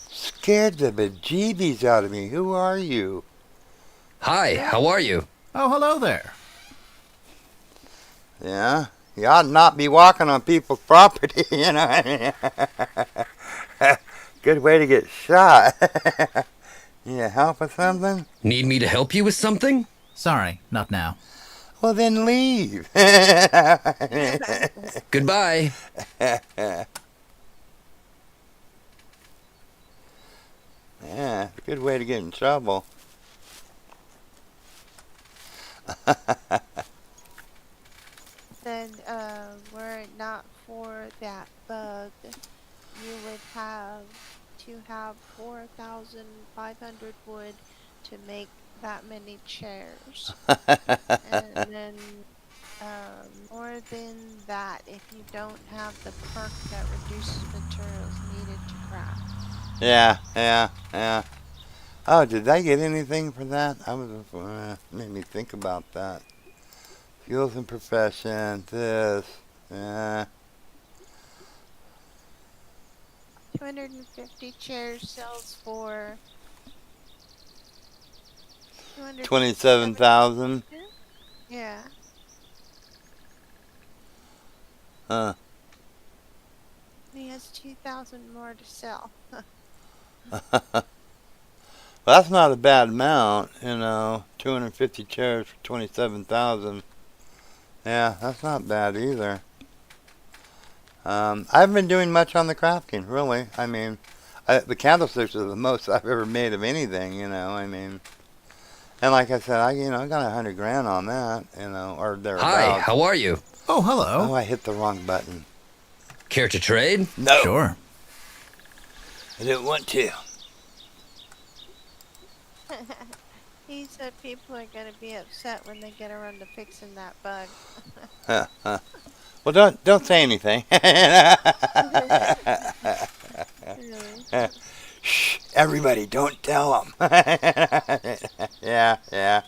scared the bejeebies out of me. Who are you? Hi, how are you? Oh, hello there. Yeah, you ought not be walking on people's property, Good way to get shot. Yeah, help with something? Need me to help you with something? Sorry, not now. Well, then leave. Goodbye. Yeah, good way to get in trouble. then, were it not for that bug, you would have to have 4,500 wood to make that many chairs. And then more than that if you don't have the perk that reduces materials needed to craft. Yeah. Oh, did I get anything for that? I was made me think about that. Skills and profession. This. Yeah. 250 chairs sells for 27,000. Yeah. He has 2,000 more to sell. Well, that's not a bad amount, 250 chairs for 27,000. Yeah, that's not bad either. I haven't been doing much on the crafting, really. I mean, the candlesticks are the most I've ever made of anything, I mean. And like I said, I got 100 grand on that, or thereabouts. Hi, how are you? Oh, hello. Oh, I hit the wrong button. Care to trade? No. Sure. I didn't want to. He said people are going to be upset when they get around to fixing that bug. Well, don't say anything. Shh, everybody, don't tell them. Yeah.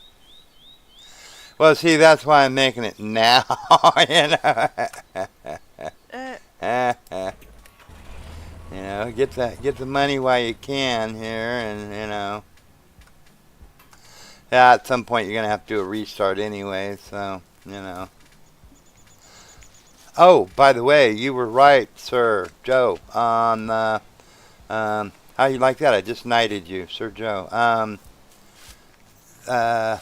Well, see, that's why I'm making it now. Get the money while you can here, and yeah, at some point you're gonna have to do a restart anyway. So Oh, by the way, you were right, Sir Joe. On how you like that? I just knighted you, Sir Joe. I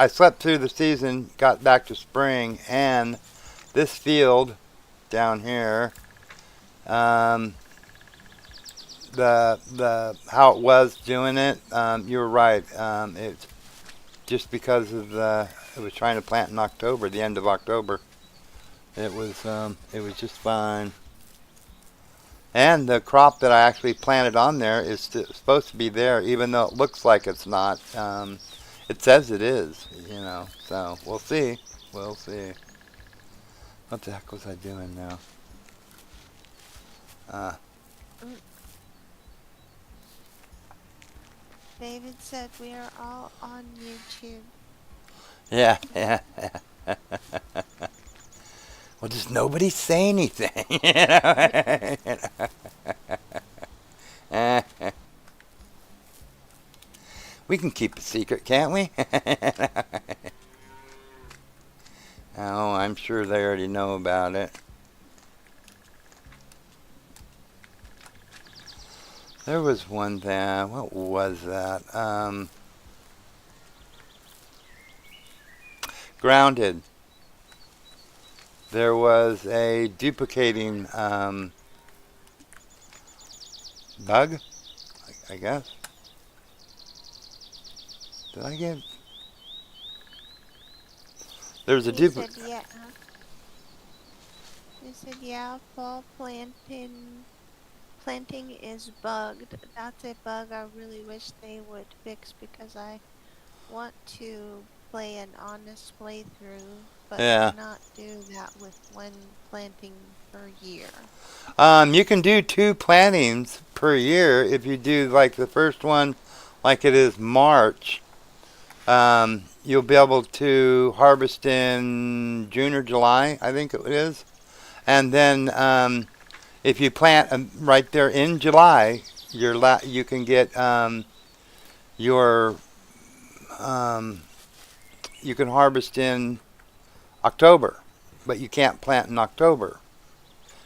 slept through the season, got back to spring, and this field down here, the how it was doing it, you were right. It's just because of it was trying to plant in October, the end of October. It was just fine. And the crop that I actually planted on there is supposed to be there, even though it looks like it's not. It says it is, you know. So we'll see. We'll see. What the heck was I doing now? David said we are all on YouTube. Yeah, yeah. Well, just nobody say anything. We can keep a secret, can't we? Oh, I'm sure they already know about it. There was one thing. What was that? Grounded. There was a duplicating bug, I guess. Did I get? There's a He duplicate. said, yeah. He said, yeah, fall planting is bugged. That's a bug I really wish they would fix because I want to play an honest playthrough, but Yeah. cannot do that with one planting per year. You can do 2 plantings per year if you do like the first one, like it is March. You'll be able to harvest in June or July, I think it is. And then if you plant right there in July, you can get your you can harvest in October, but you can't plant in October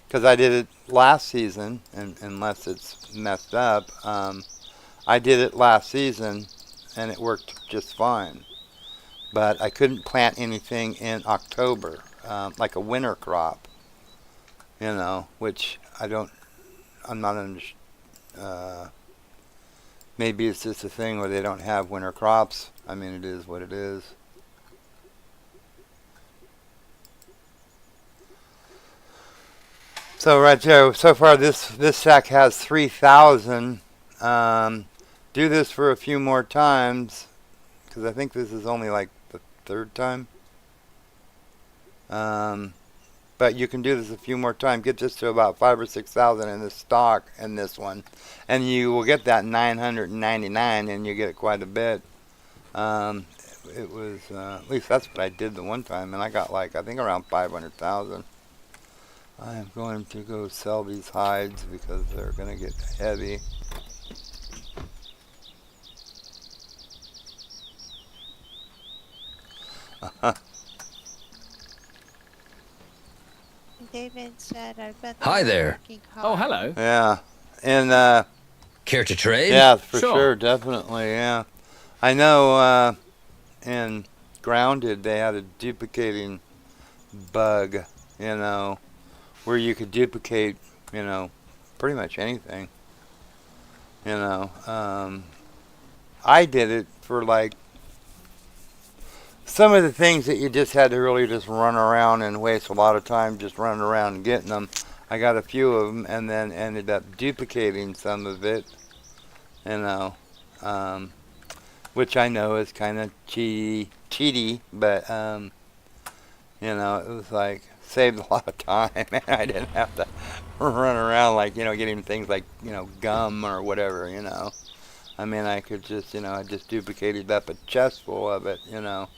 because I did it last season, and unless it's messed up, I did it last season and it worked just fine. But I couldn't plant anything in October, like a winter crop, you know, which I'm not maybe it's just a thing where they don't have winter crops. I mean, it is what it is. So right there, so far this sack has 3,000. Do this for a few more times, because I think this is only like the 3rd time. But you can do this a few more times. Get this to about 5,000 or 6,000 in this stock and this one, and you will get that 999, and you get quite a bit. It was at least that's what I did the one time, and I got like I think around 500,000. I am going to go sell these hides because they're going to get heavy. David said, I bet Hi they're there. working hard. Oh, hello. Yeah, and Care to trade? yeah, for Sure. sure, definitely, yeah. I know in Grounded they had a duplicating bug, you know, where you could duplicate, you know, pretty much anything. You know, I did it for like some of the things that you just had to really just run around and waste a lot of time just running around and getting them. I got a few of them and then ended up duplicating some of it, you know, which I know is kind of cheaty, but you know, it was like saved a lot of time, and I didn't have to run around like, you know, getting things like, you know, gum or whatever, you know. I mean, I could just, you know, I just duplicated up a chest full of it, you know.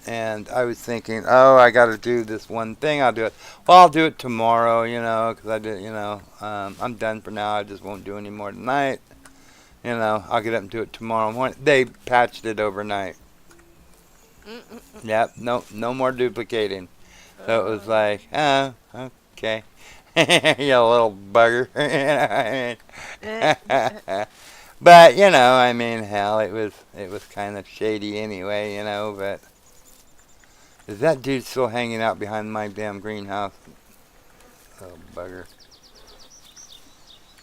And I was thinking, oh, I got to do this one thing. I'll do it. Well, I'll do it tomorrow, you know, because I did, you know, I'm done for now. I just won't do any more tonight. You know, I'll get up and do it tomorrow morning. They patched it overnight. Yep, no more duplicating. So it was like, oh, okay. You little bugger. But, you know, I mean, hell, it was kind of shady anyway, you know, but is that dude still hanging out behind my damn greenhouse? Little bugger.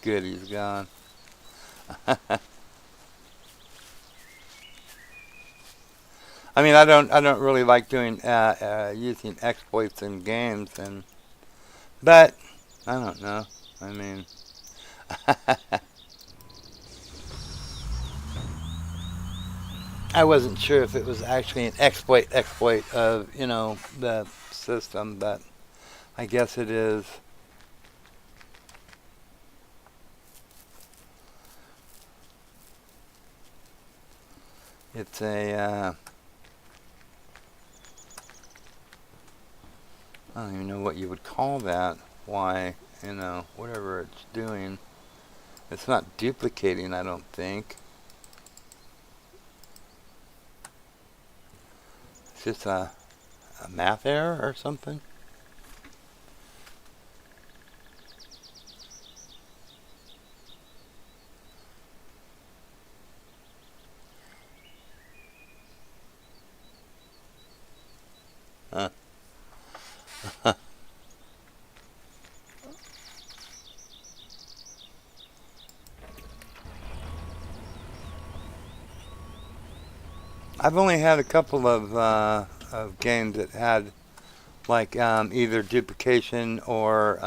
Good, he's gone. I mean, I don't really like doing using exploits in games, and But I don't know. I mean, I wasn't sure if it was actually an exploit of the system, but I guess it is. It's a I don't even know what you would call that. Why, whatever it's doing. It's not duplicating, I don't think. It's just a math error or something. Huh. I've only had a couple of games that had like either duplication or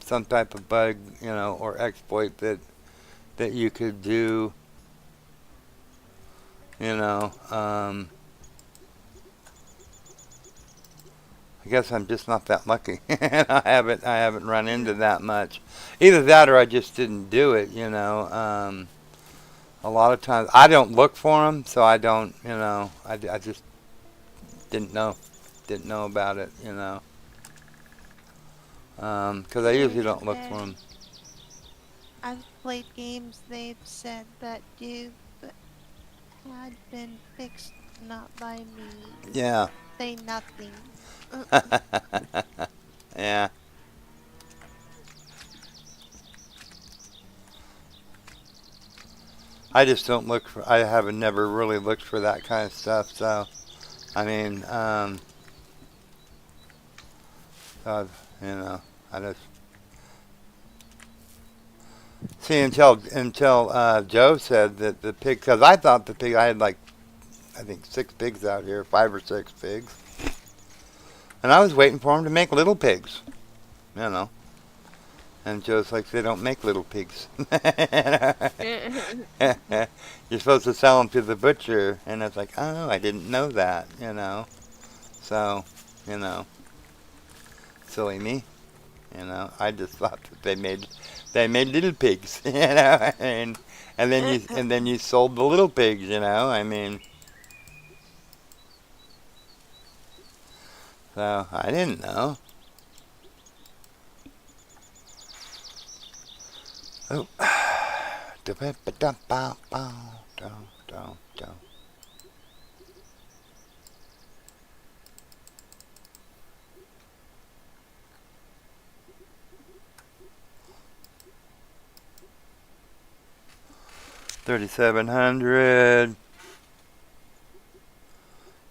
some type of bug, or exploit that you could do, you know. I guess I'm just not that lucky. I haven't run into that much. Either that or I just didn't do it, a lot of times I don't look for them, so I don't, I just didn't know about it, because I usually Here's don't look for there. them. I've played games they've said that do had been fixed not by me. Yeah. Say nothing. Yeah. I just don't look for. I haven't never really looked for that kind of stuff. So, I mean, uh, I just see until Joe said that the pig. Because I thought the pig. I had like I think 6 pigs out here, 5 or 6 pigs, and I was waiting for him to make little pigs. You know. And Joe's like, they don't make little pigs. You're supposed to sell them to the butcher. And it's like, oh, I didn't know that. So, you know, silly me. I just thought that they made little pigs, and then you sold the little pigs. I mean, so I didn't know. Oh. 3,700.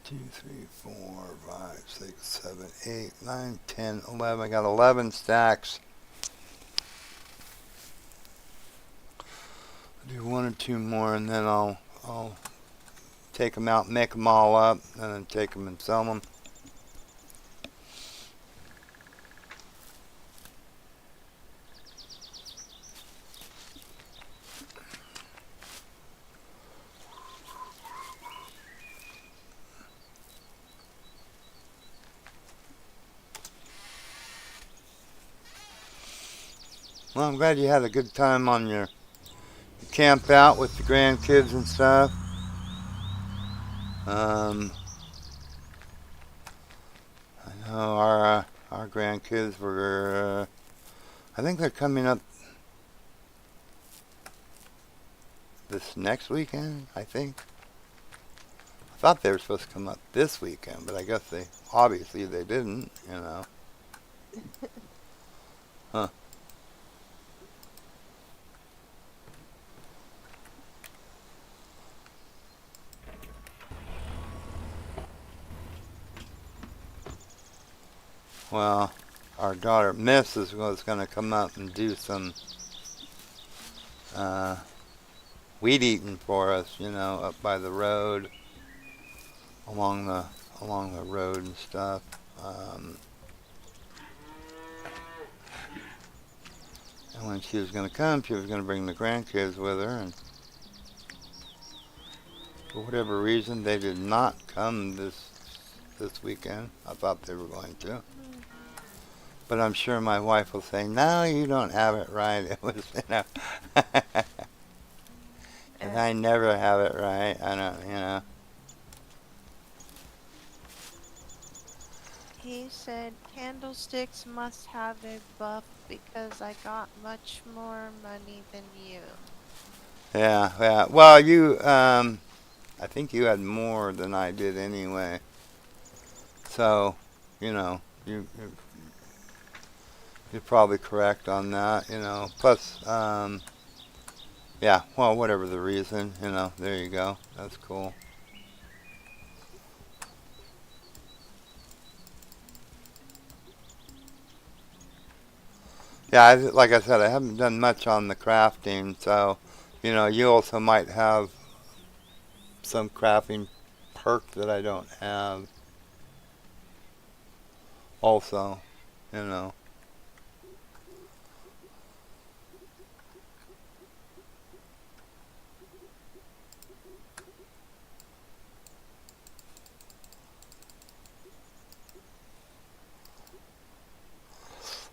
2, 3, 4, 5, 6, 7, 8, 9, 10, 11. I got 11 stacks. I'll do 1 or 2 more, and then I'll take them out, make them all up, and then take them and sell them. Well, I'm glad you had a good time on your camp out with the grandkids and stuff. I know our grandkids were. I think they're coming up this next weekend. I think. I thought they were supposed to come up this weekend, but I guess obviously they didn't. Huh. Well, our daughter Mrs. was going to come up and do some weed eating for us, up by the road, along the road and stuff. when she was going to come, she was going to bring the grandkids with her, and for whatever reason, they did not come this weekend. I thought they were going to. But I'm sure my wife will say, no, you don't have it right. It was, and I never have it right. I don't. He said candlesticks must have a buff because I got much more money than you. Yeah. Well, I think you had more than I did anyway. So, you're probably correct on that, Plus, yeah, well, whatever the reason, there you go. That's cool. Yeah, like I said, I haven't done much on the crafting, so, you also might have some crafting perk that I don't have also, you know.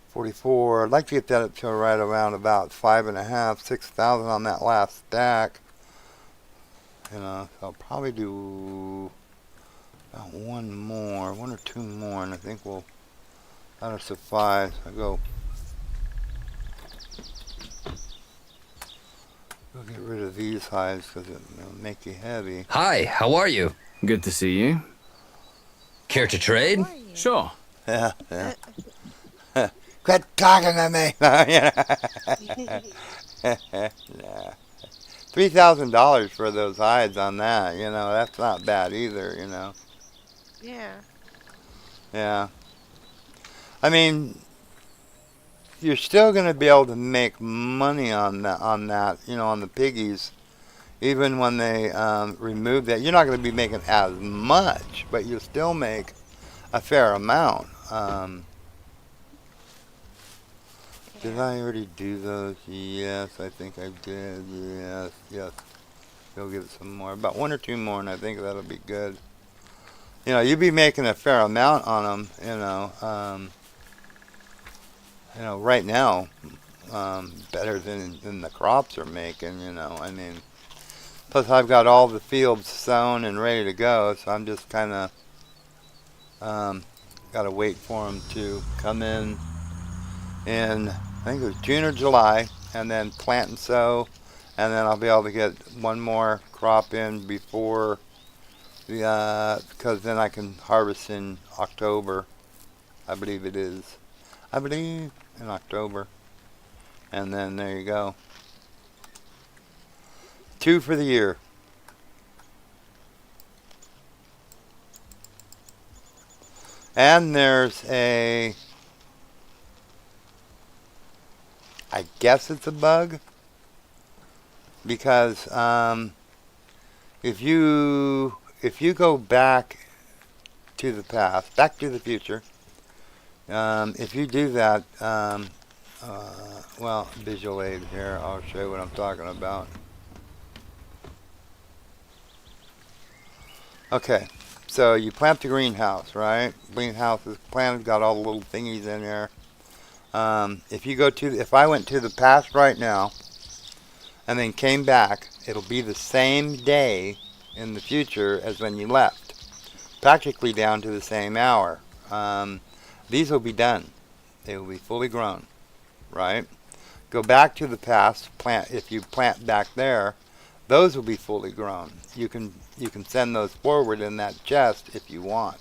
44. I'd like to get that up to right around about 5.5, 6,000 on that last stack. So I'll probably do about one or two more, and I think that'll suffice. Go get rid of these hides because it'll make you heavy. Hi, how are you? Good to see you. Care to trade? How are you? Sure. Yeah. Quit talking to me. Nah. $3,000 for those hides on that. That's not bad either. Yeah. Yeah. I mean, you're still going to be able to make money on that. On the piggies, even when they remove that. You're not going to be making as much, but you'll still make a fair amount. Did I already do those? Yes, I think I did. Yes. Go get some more. About one or two more, and I think that'll be good. You'll be making a fair amount on them, right now, better than the crops are making, I mean, plus I've got all the fields sown and ready to go, so I'm just kind of, got to wait for them to come in, I think it was June or July, and then plant and sow, and then I'll be able to get one more crop in before because then I can harvest in October. I believe it is. I believe in October. And then there you go. 2 for the year. And there's I guess it's a bug, because if you go back to the past, back to the future, if you do that, visual aid here, I'll show you what I'm talking about. Okay, so you plant the greenhouse, right? Greenhouse is planted, got all the little thingies in there. If I went to the past right now and then came back, it'll be the same day in the future as when you left, practically down to the same hour. These will be done. They will be fully grown, right? Go back to the past, if you plant back there, those will be fully grown. You can send those forward in that chest if you want.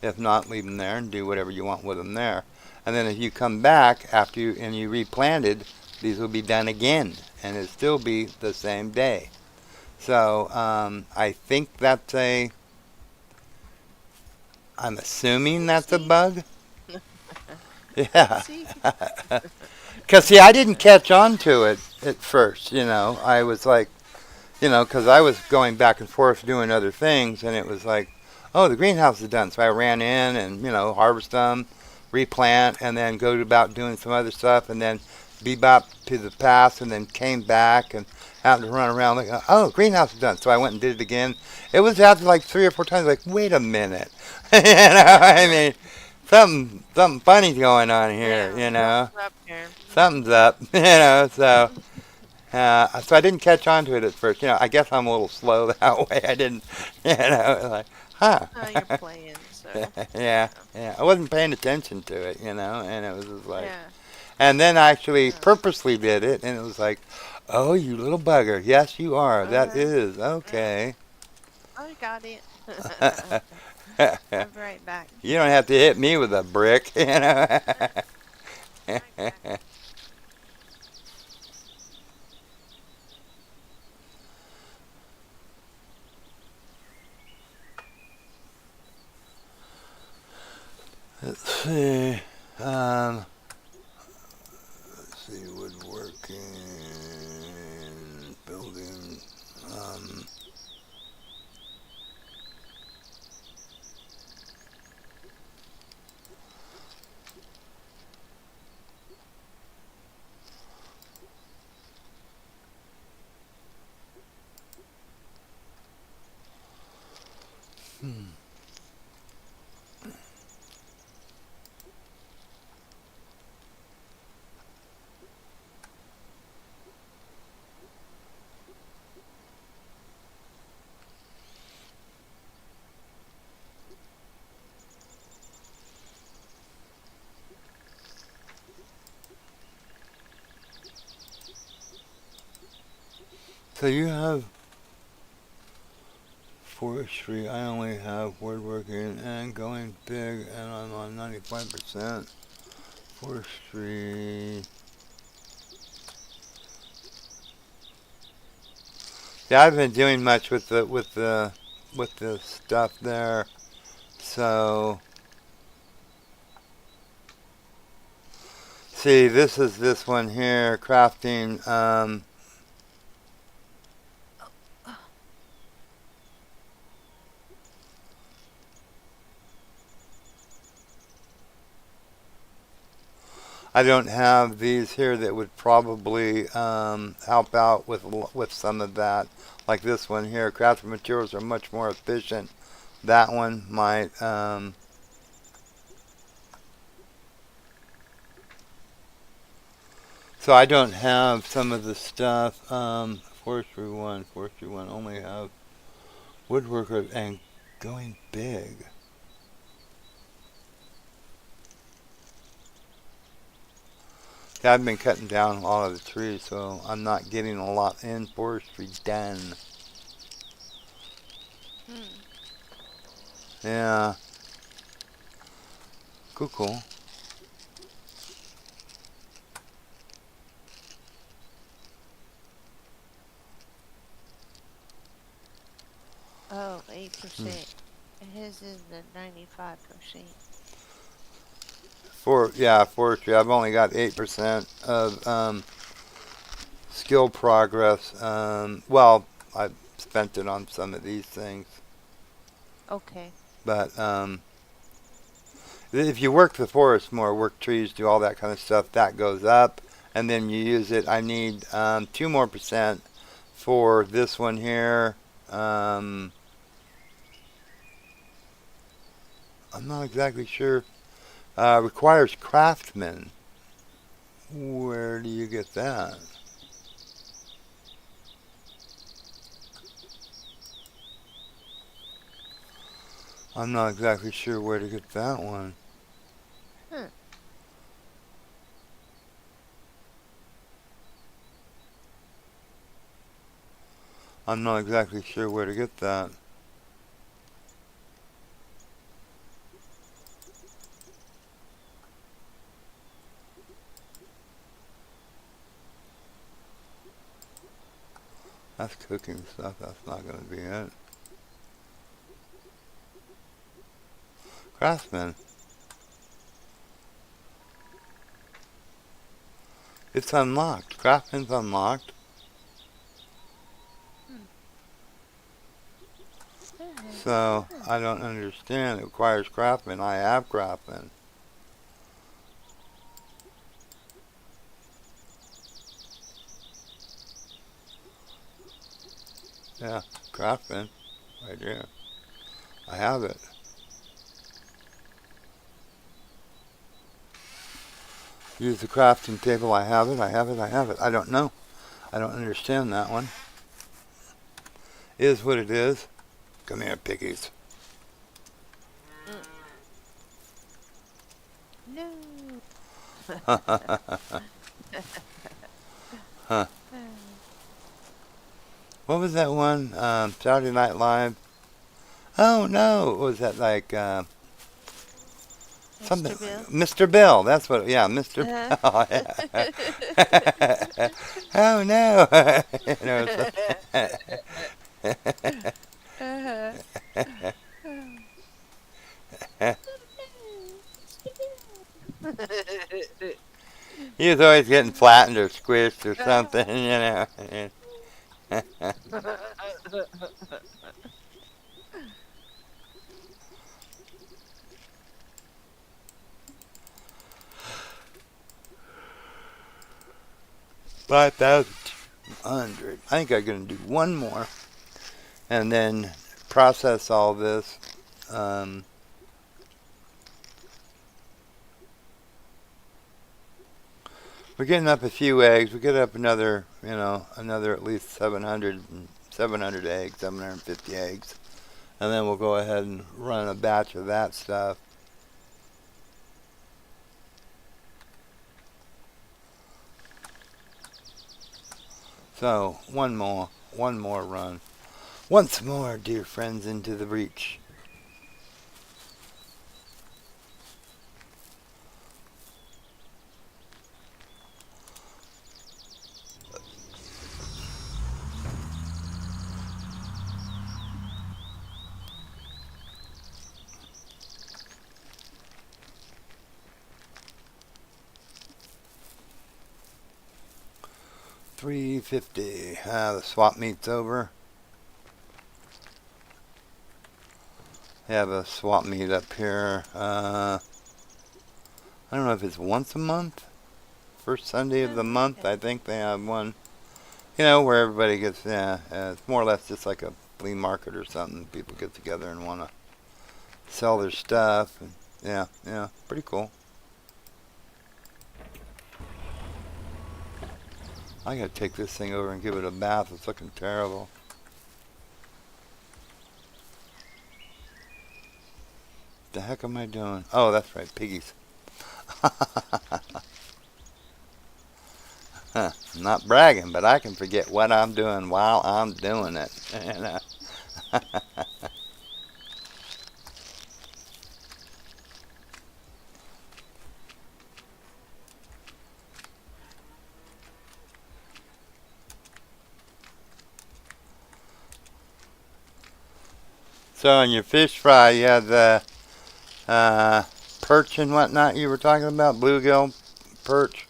If not, leave them there and do whatever you want with them there. And then if you come back after you replanted, these will be done again, and it'll still be the same day. So I think I'm assuming that's a bug. Yeah. Because, I didn't catch on to it at first, I was like, because I was going back and forth doing other things, and it was like, oh, the greenhouse is done. So I ran in and, harvest them, replant, and then go about doing some other stuff, and then bebop to the past and then came back and happened to run around like, oh, greenhouse is done. So I went and did it again. It was after like 3 or 4 times. Like, wait a minute, I mean, something funny's going on here. What's up here? Something's up. So. So I didn't catch on to it at first. I guess I'm a little slow that way. I didn't, like, huh. Oh, you're playing, so. Yeah, yeah. I wasn't paying attention to it, and it was just like, Yeah. and then I actually Yeah. purposely did it, and it was like, oh, you little bugger. Yes, you are. That Uh-huh. is Yeah. okay. I got it. You I'll be right back. don't have to hit me with a brick, Right back. Let's see. Let's see, woodworking, building. Um, hmm. So you have forestry. I only have woodworking and going big, and I'm on 95% forestry. Yeah, I've been doing much with the stuff there. So see, this is this one here, crafting. I don't have these here that would probably help out with some of that. Like this one here, crafted materials are much more efficient. That one might. So I don't have some of the stuff. Forestry one only have woodworker and going big. Yeah, I've been cutting down a lot of the trees, so I'm not getting a lot in forestry done. Hmm. Yeah, cool. Oh, Hmm. 8%. His is the 95%. Forestry. I've only got 8% of skill progress. Well, I spent it on some of these things, Okay. but if you work the forest more, work trees, do all that kind of stuff, that goes up, and then you use it. I need 2% more for this one here. Um, I'm not exactly sure. Requires craftsmen. Where do you get that? I'm not exactly sure where to get that one. Hmm. I'm not exactly sure where to get that. That's cooking stuff. That's not going to be it. Craftsman. It's unlocked. Craftsman's unlocked. Hmm. So I don't understand. It requires craftsman. I have craftsman. Yeah, craftsman, right here. I have it. Use the crafting table. I have it. I have it. I have it. I don't know. I don't understand that one. Is what it is. Come here, piggies. No. Huh. What was that one? Saturday Night Live. Oh no! What was that like? Something. Mr. Bill. Mr. Bill. That's what. Yeah, Mr. Bill. Yeah. Oh no! You know, Uh-huh. he was always getting flattened or squished or something. You know. 5,200. I think I'm going to do one more and then process all this. We're getting up a few eggs. We get up another, another at least 700 eggs, 750 eggs. And then we'll go ahead and run a batch of that stuff. So, one more run. Once more, dear friends, into the breach. $350. The swap meet's over. Have a swap meet up here. I don't know if it's once a month. First Sunday of the month, I think they have one. Where everybody gets, it's more or less just like a flea market or something. People get together and want to sell their stuff. And yeah, pretty cool. I gotta take this thing over and give it a bath. It's looking terrible. The heck am I doing? Oh, that's right, piggies. I'm not bragging, but I can forget what I'm doing while I'm doing it. So on your fish fry, you had the perch and whatnot you were talking about, bluegill, perch.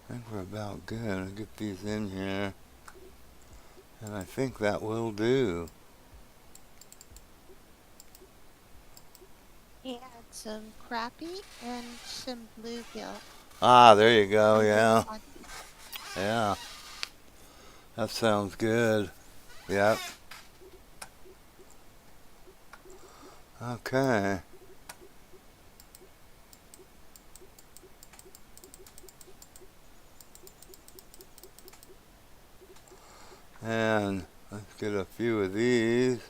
I think we're about good. I'll get these in here. And I think that will do. Add some crappie and some bluegill. Ah, there you go, And yeah. then Yeah. That sounds good. Yep. Okay. And let's get a few of these.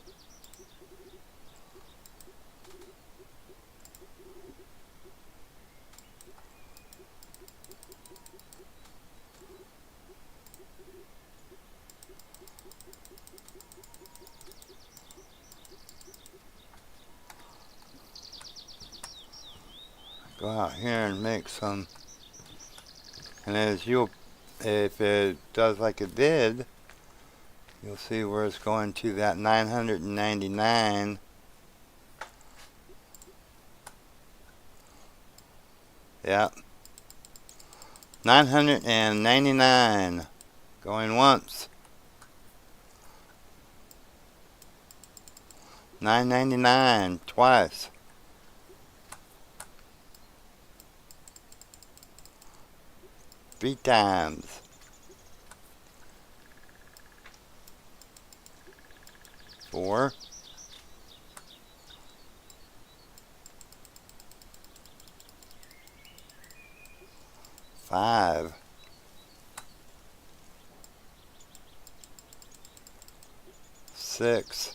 go out here and make some. And if it does like it did, you'll see where it's going to that 999. Yep. 999. Going once. 999 twice. Three times. Four. Five. Six.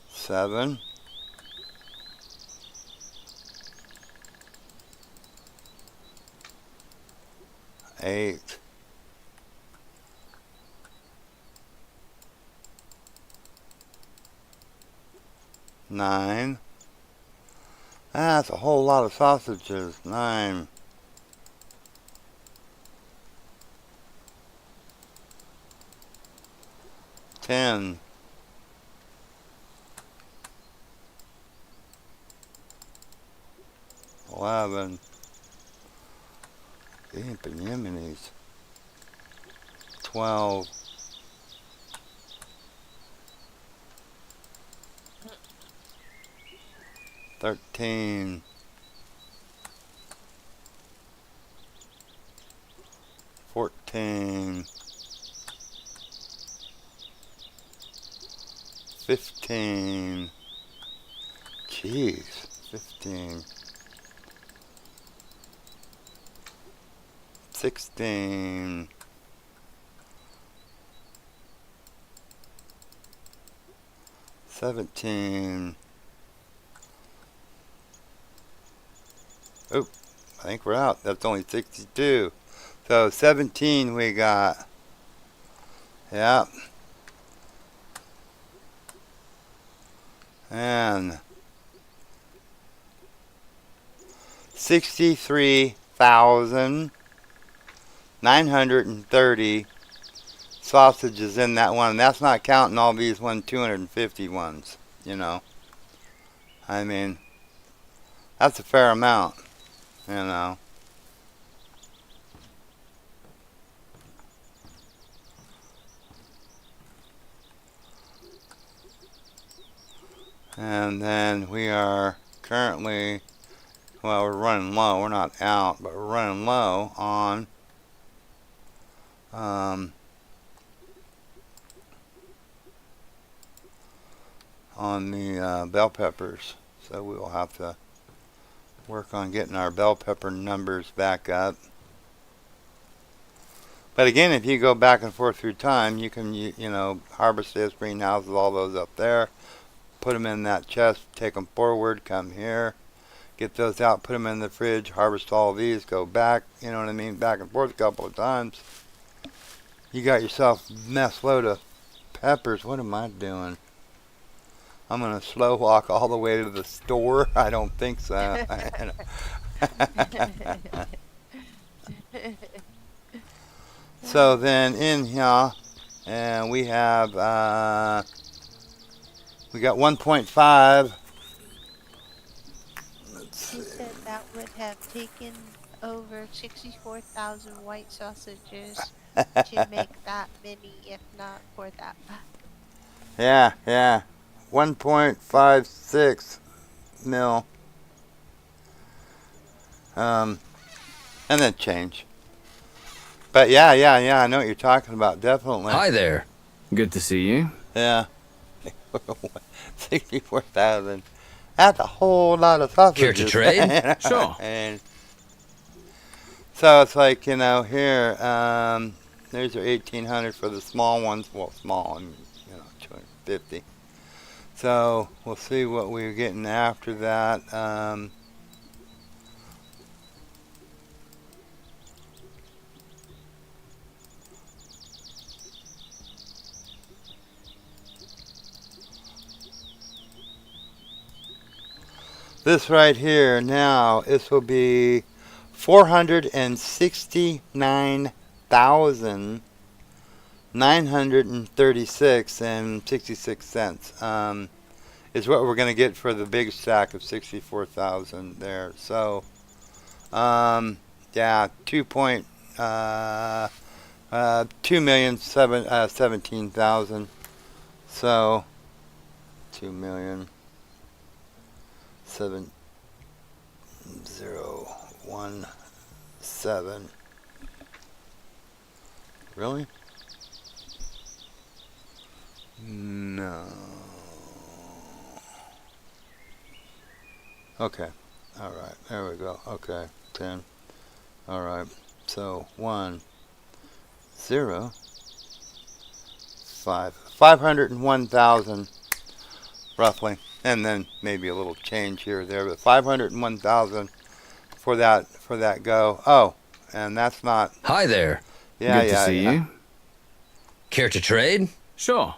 Seven. Eight. Nine. That's a whole lot of sausages. 9. 10. 11. Yiminis. 12. 13. 14. 15. Jeez, 15. 16. 17. Oh, I think we're out. That's only 62. So 17 we got. Yep. And 63,930 sausages in that one. And that's not counting all these 250 ones, you know. I mean, that's a fair amount, you know. And then we are currently, well, we're running low. We're not out, but we're running low on the bell peppers. So we will have to work on getting our bell pepper numbers back up. But again, if you go back and forth through time, you can, you know, harvest this, greenhouses, all those up there. Put them in that chest, take them forward, come here, get those out, put them in the fridge, harvest all of these, go back, you know what I mean, back and forth a couple of times. You got yourself a mess load of peppers. What am I doing? I'm going to slow walk all the way to the store? I don't think so. So then in here, and we have, we got 1.5. He said that would have taken over 64,000 white sausages to make that many, if not for that fact. Yeah. 1.56 mil. And then change. But yeah, I know what you're talking about, definitely. Hi there. Good to see you. Yeah. 64,000. That's a whole lot of sausages. Care to trade? Sure. And so it's like, you know, here, there's your 1,800 for the small ones. Well, small, I mean, you know, 250. So we'll see what we're getting after that. This right here now, this will be 469,936 and 66 cents. Is what we're going to get for the big stack of 64,000 there. So, yeah, 2,017,000. So, 2,007,017. Really? No. Okay. All right. There we go. Okay. 10. All right. So 1, 0, 5. 501,000 roughly, and then maybe a little change here or there, but 501,000 for that go. Oh, and that's not. Hi there. Yeah, Good to yeah, see yeah. you. Care to trade? Sure.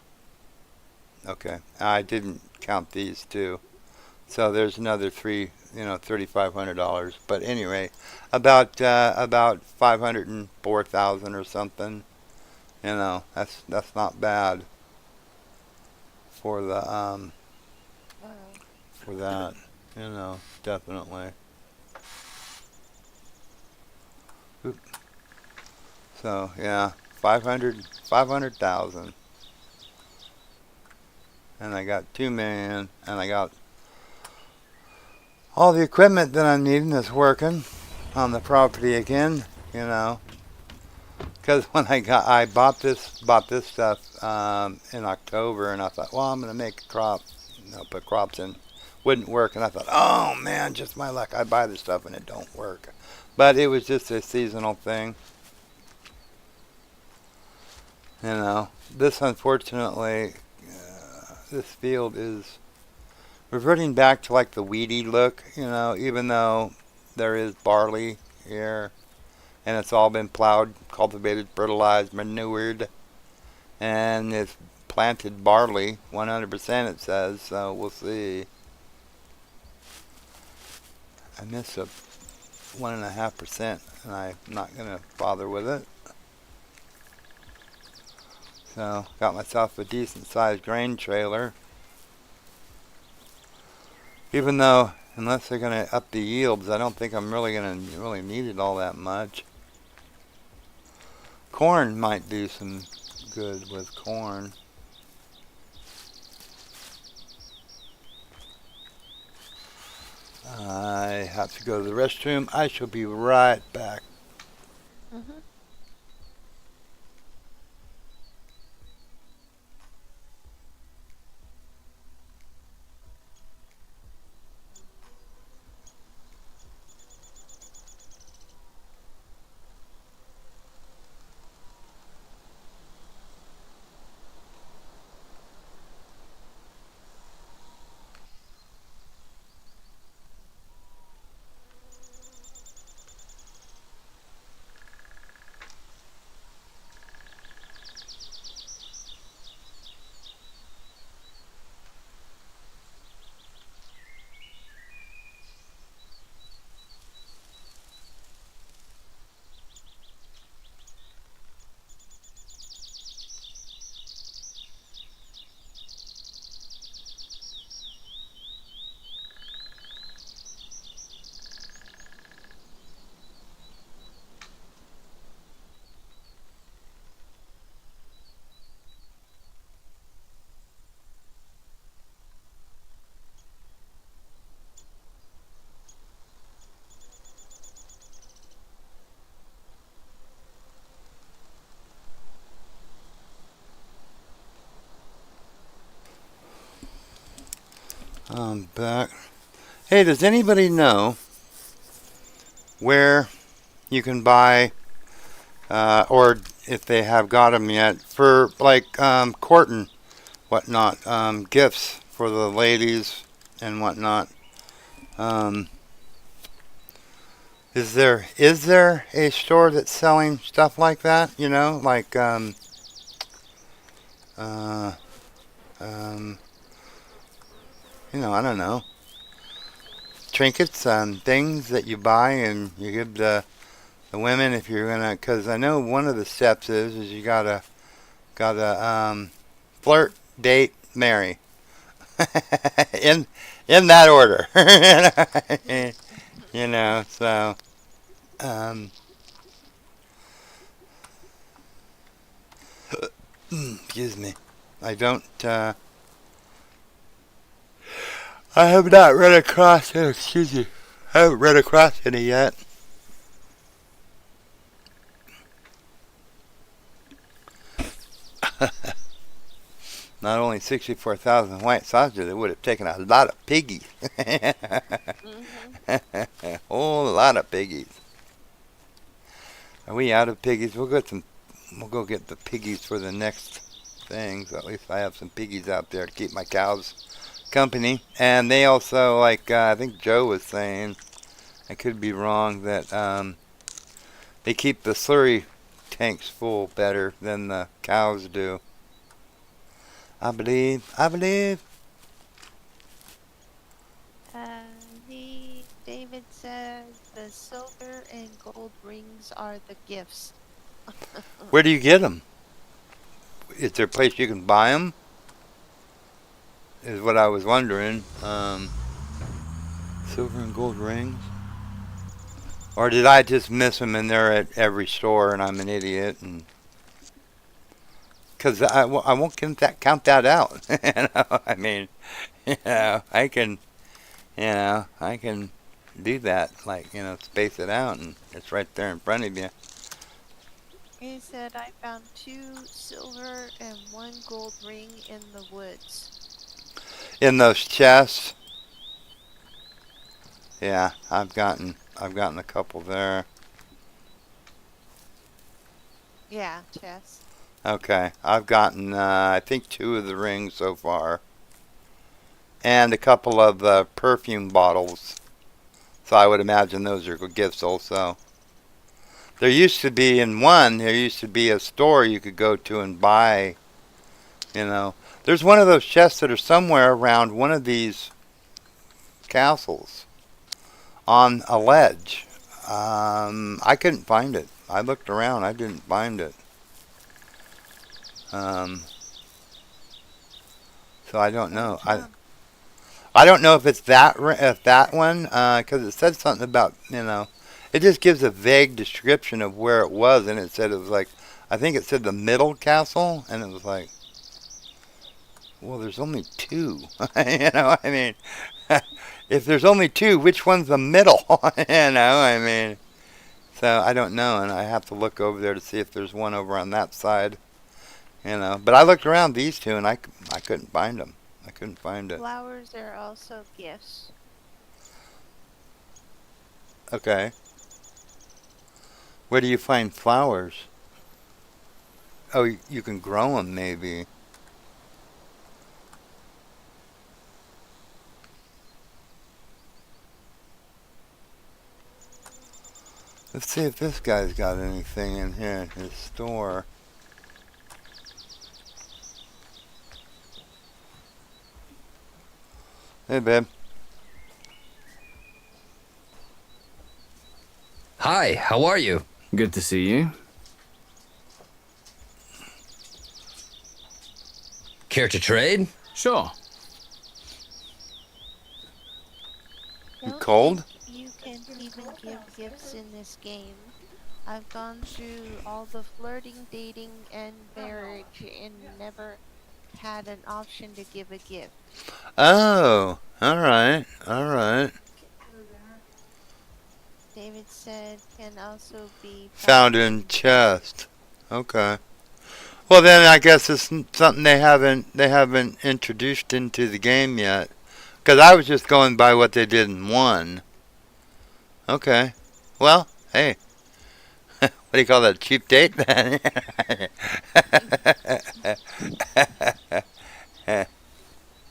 Okay. I didn't count these two. So there's another three, $3,500. But anyway, about 504,000 or something. That's not bad for the Wow. for that. Definitely. Oop. So yeah, 500,000. And I got 2 million, and I got all the equipment that I'm needing is working on the property again, because when I bought this stuff in October, and I thought, well, I'm gonna make a crop, put crops in, wouldn't work, and I thought, oh man, just my luck, I buy this stuff and it don't work, but it was just a seasonal thing, This unfortunately, this field is reverting back to like the weedy look, even though there is barley here and it's all been plowed, cultivated, fertilized, manured, and it's planted barley, 100% it says, so we'll see. I miss a 1.5% and I'm not going to bother with it. So, got myself a decent sized grain trailer. Even though, unless they're going to up the yields, I don't think I'm really going to really need it all that much. Corn might do some good with corn. I have to go to the restroom. I shall be right back. Mhm. I'm back. Hey, does anybody know where you can buy, or if they have got them yet, for like court and whatnot, gifts for the ladies and whatnot? Um, is there a store that's selling stuff like that? Like uh, um, I don't know. trinkets and things that you buy and you give the women if you're gonna. Because I know one of the steps is you gotta flirt, date, marry. in in that order. You know, so um, excuse me. I don't. I have not run across it. Excuse me. I haven't run across any yet. Not only 64,000 white sausages, it would have taken a lot of piggies. Mhm. A whole lot of piggies. Are we out of piggies? We'll get some. We'll go get the piggies for the next thing. So at least I have some piggies out there to keep my cows company. And they also, like I think Joe was saying, I could be wrong, that they keep the slurry tanks full better than the cows do. I believe. I believe. David said the silver and gold rings are the gifts. Where do you get them? Is there a place you can buy them? Is what I was wondering. Silver and gold rings? Or did I just miss them and they're at every store and I'm an idiot? And because I won't count that out. You know, I mean, I can, I can do that. Like, space it out and it's right there in front of you. He said I found 2 silver and 1 gold ring in the woods. In those chests. Yeah, I've gotten a couple there. Yeah, chest. Okay, I've gotten I think 2 of the rings so far, and a couple of perfume bottles. So I would imagine those are good gifts also. There used to be a store you could go to and buy. There's one of those chests that are somewhere around one of these castles on a ledge. I couldn't find it. I looked around. I didn't find it. So I don't know. I don't know if it's that one, because it said something about, it just gives a vague description of where it was, and it said it was like, I think it said the middle castle, and it was like, well, there's only 2. I mean, if there's only 2, which one's the middle? I mean, so I don't know, and I have to look over there to see if there's one over on that side. But I looked around these 2 and I couldn't find them. I couldn't find it. Flowers are also gifts. Okay. Where do you find flowers? Oh, you can grow them maybe. Let's see if this guy's got anything in here in his store. Hey, babe. Hi, how are you? Good to see you. Care to trade? Sure. You Don't cold? think you can even give gifts in this game. I've gone through all the flirting, dating, and marriage and never had an option to give a gift. Oh, all right, all right. David said can also be Found in chest. Okay. Well, then I guess it's something they haven't introduced into the game yet. Because I was just going by what they did in 1. Okay. Well, hey. What do you call that? Cheap date?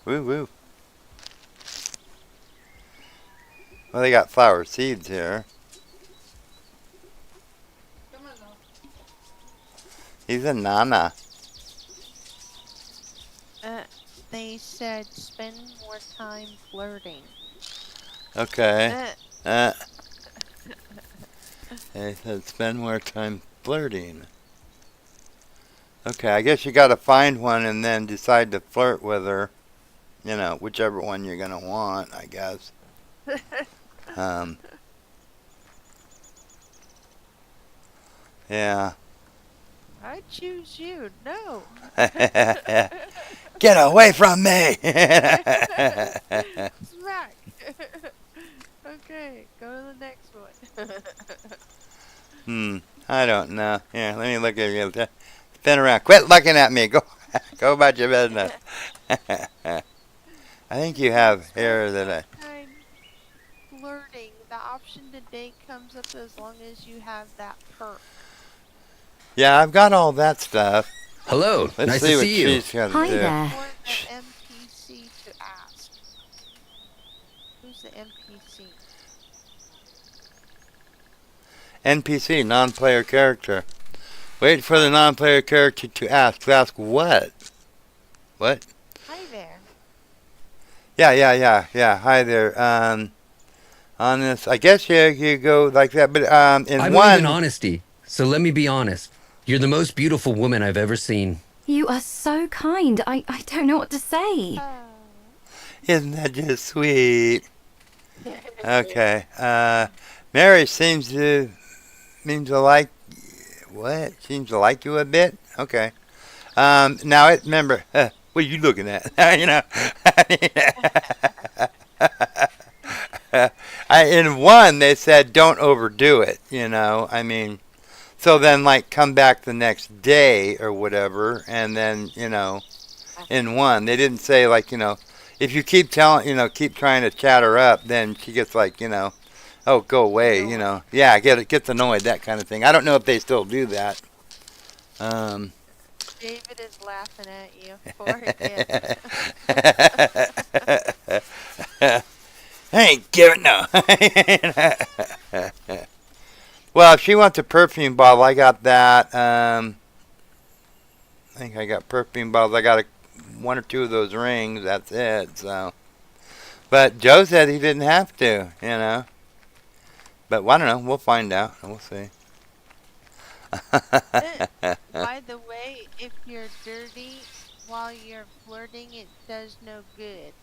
Woo woo. Well, they got flower seeds here. He's a nana. They said spend more time flirting. Okay. Eh, Uh, they said spend more time flirting. Okay, I guess you got to find one and then decide to flirt with her. You know, whichever one you're gonna want, I guess. Um, yeah. I choose you. No. Get away from me! Smack. Okay, go to the next one. I don't know. Here, let me look at you. Spin around. Quit looking at me. Go, go about your business. I think you have hair that I. Time flirting. The option to date comes up as long as you have that perk. Yeah, I've got all that stuff. Hello. Let's Nice see to what see you. she's got to Hi do. there. Or the NPC to ask. Who's the NPC? NPC, non-player character. Wait for the non-player character to ask. To ask what? What? Hi there. Yeah. Hi there. On this, I guess you go like that, but in I believe one. in honesty, so let me be honest. You're the most beautiful woman I've ever seen. You are so kind. I don't know what to say. Oh. Isn't that just sweet? Okay. Mary seems to like what? Seems to like you a bit. Okay. Now remember, what are you looking at? You know. In one, they said don't overdo it. You know. I mean, so then like come back the next day or whatever, and then in one, they didn't say like if you keep keep trying to chat her up, then she gets like oh, go away, yeah, gets annoyed, that kind of thing. I don't know if they still do that. David is laughing at you. Poor kid. I ain't giving no. Well, if she wants a perfume bottle, I got that. I think I got perfume bottles. I got one or two of those rings. That's it. So, but Joe said he didn't have to. But I don't know. We'll find out. We'll see. By the way, if you're dirty while you're flirting, it does no good.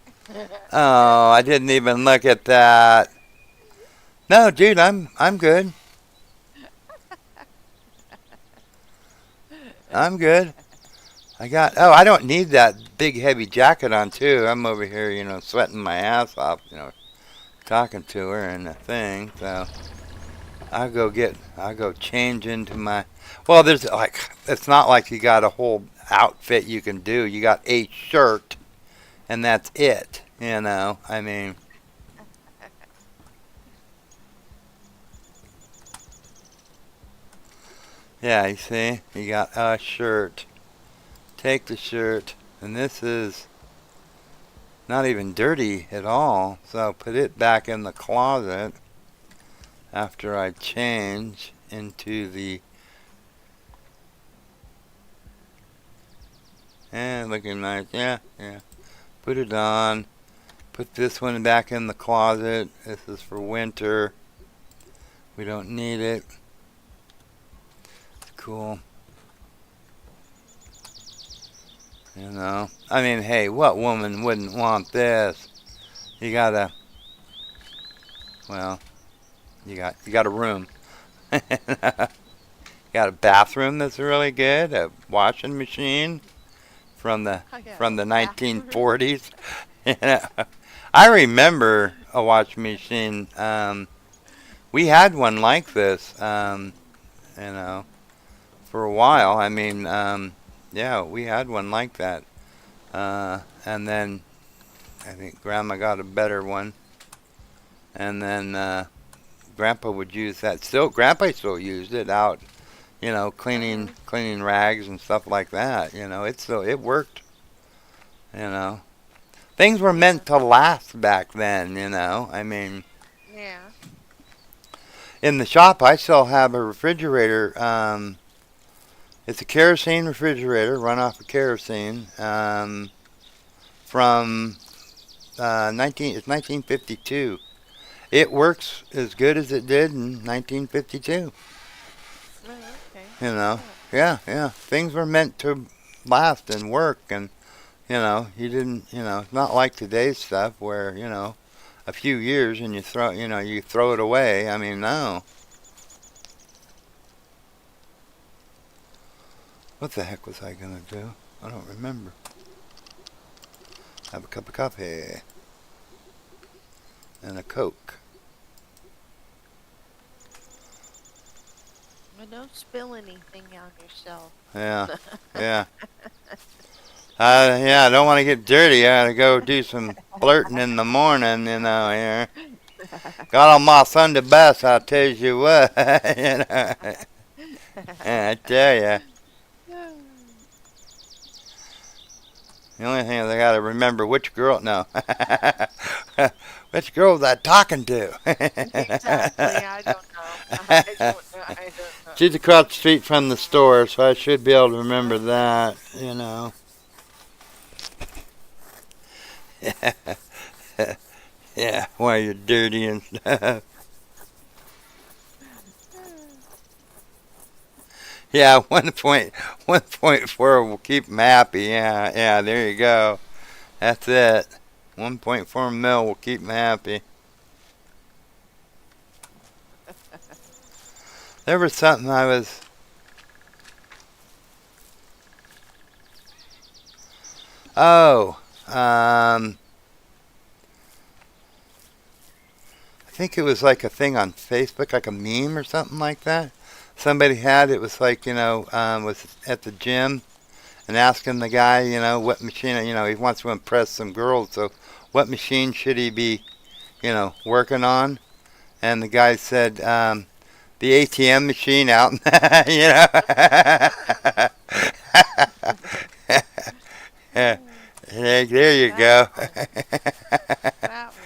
Oh, I didn't even look at that. No, dude, I'm good. I'm good. I don't need that big heavy jacket on too. I'm over here, sweating my ass off, talking to her and the thing. So I'll go change into my, well, there's it's not like you got a whole outfit you can do. You got a shirt and that's it, I mean. Yeah, you see, you got a shirt. Take the shirt, and this is not even dirty at all, so put it back in the closet after I change into the, looking nice. Yeah, put it on, put this one back in the closet. This is for winter, we don't need it. Cool. I mean, hey, what woman wouldn't want this? You got a a room. You got a bathroom that's really good, a washing machine from the 1940s. I remember a washing machine. We had one like this, for a while. I mean, yeah, we had one like that. And then I think Grandma got a better one. And then Grandpa would use that. Grandpa still used it out, cleaning rags and stuff like that. It worked. Things were meant to last back then. I mean. Yeah. In the shop, I still have a refrigerator. It's a kerosene refrigerator, run off of kerosene, from it's 1952. it works as good as it did in 1952. Oh, okay. You know, Yeah. yeah. Things were meant to last and work, and you didn't. It's not like today's stuff where a few years and you throw it away. I mean, no. What the heck was I gonna do? I don't remember. Have a cup of coffee and a Coke. But don't spill anything on yourself. Yeah, yeah. Yeah, I don't want to get dirty. I gotta go do some flirting in the morning, here. Got on my Sunday best, I'll tell you what. I tell ya. The only thing is I gotta remember which girl, no. Which girl was I talking to? Exactly. I don't know. I don't know. I don't know. She's across the street from the store, so I should be able to remember that. Yeah, while you're dirty and stuff. Yeah, 1.4 will keep them happy. Yeah, there you go. That's it. 1.4 mil will keep them happy. There was something I was. Oh, I think it was like a thing on Facebook, like a meme or something like that. Somebody had it was like was at the gym and asking the guy what machine he wants to impress some girls, so what machine should he be working on? And the guy said the ATM machine out. Hey, there you go. That one.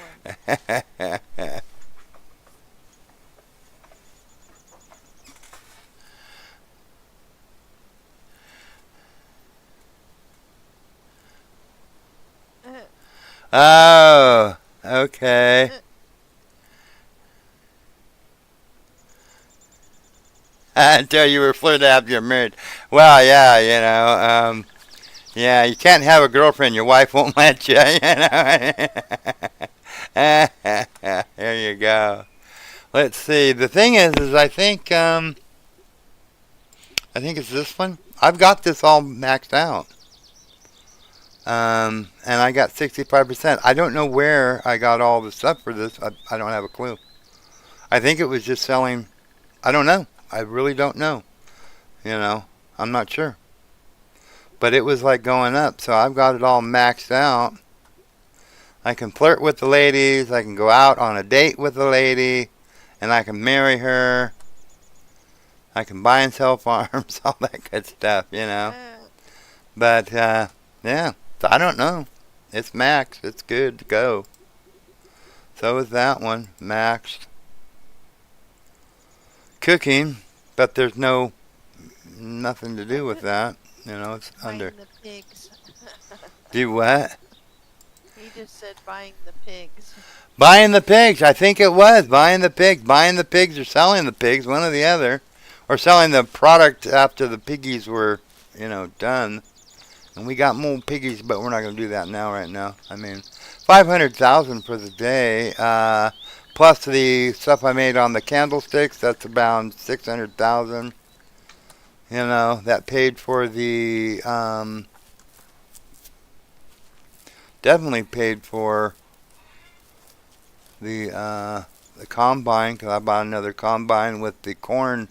Oh, okay. Until you were flirting after you're married. Well, yeah, yeah, you can't have a girlfriend. Your wife won't let you. There you go. Let's see. The thing is I think it's this one. I've got this all maxed out. And I got 65%. I don't know where I got all the stuff for this. I don't have a clue. I think it was just selling. I don't know. I really don't know. I'm not sure. But it was like going up, so I've got it all maxed out. I can flirt with the ladies. I can go out on a date with the lady, and I can marry her. I can buy and sell farms, all that good stuff, But yeah. So I don't know. It's maxed. It's good to go. So is that one maxed. Cooking, but there's nothing to do with that. It's Buying under. the pigs. Do what? He just said buying the pigs. Buying the pigs. I think it was buying the pigs. Buying the pigs or selling the pigs, one or the other, or selling the product after the piggies were, done. And we got more piggies, but we're not going to do that right now. I mean, 500,000 for the day, plus the stuff I made on the candlesticks. That's about 600,000. That paid for the definitely paid for the combine, because I bought another combine with the corn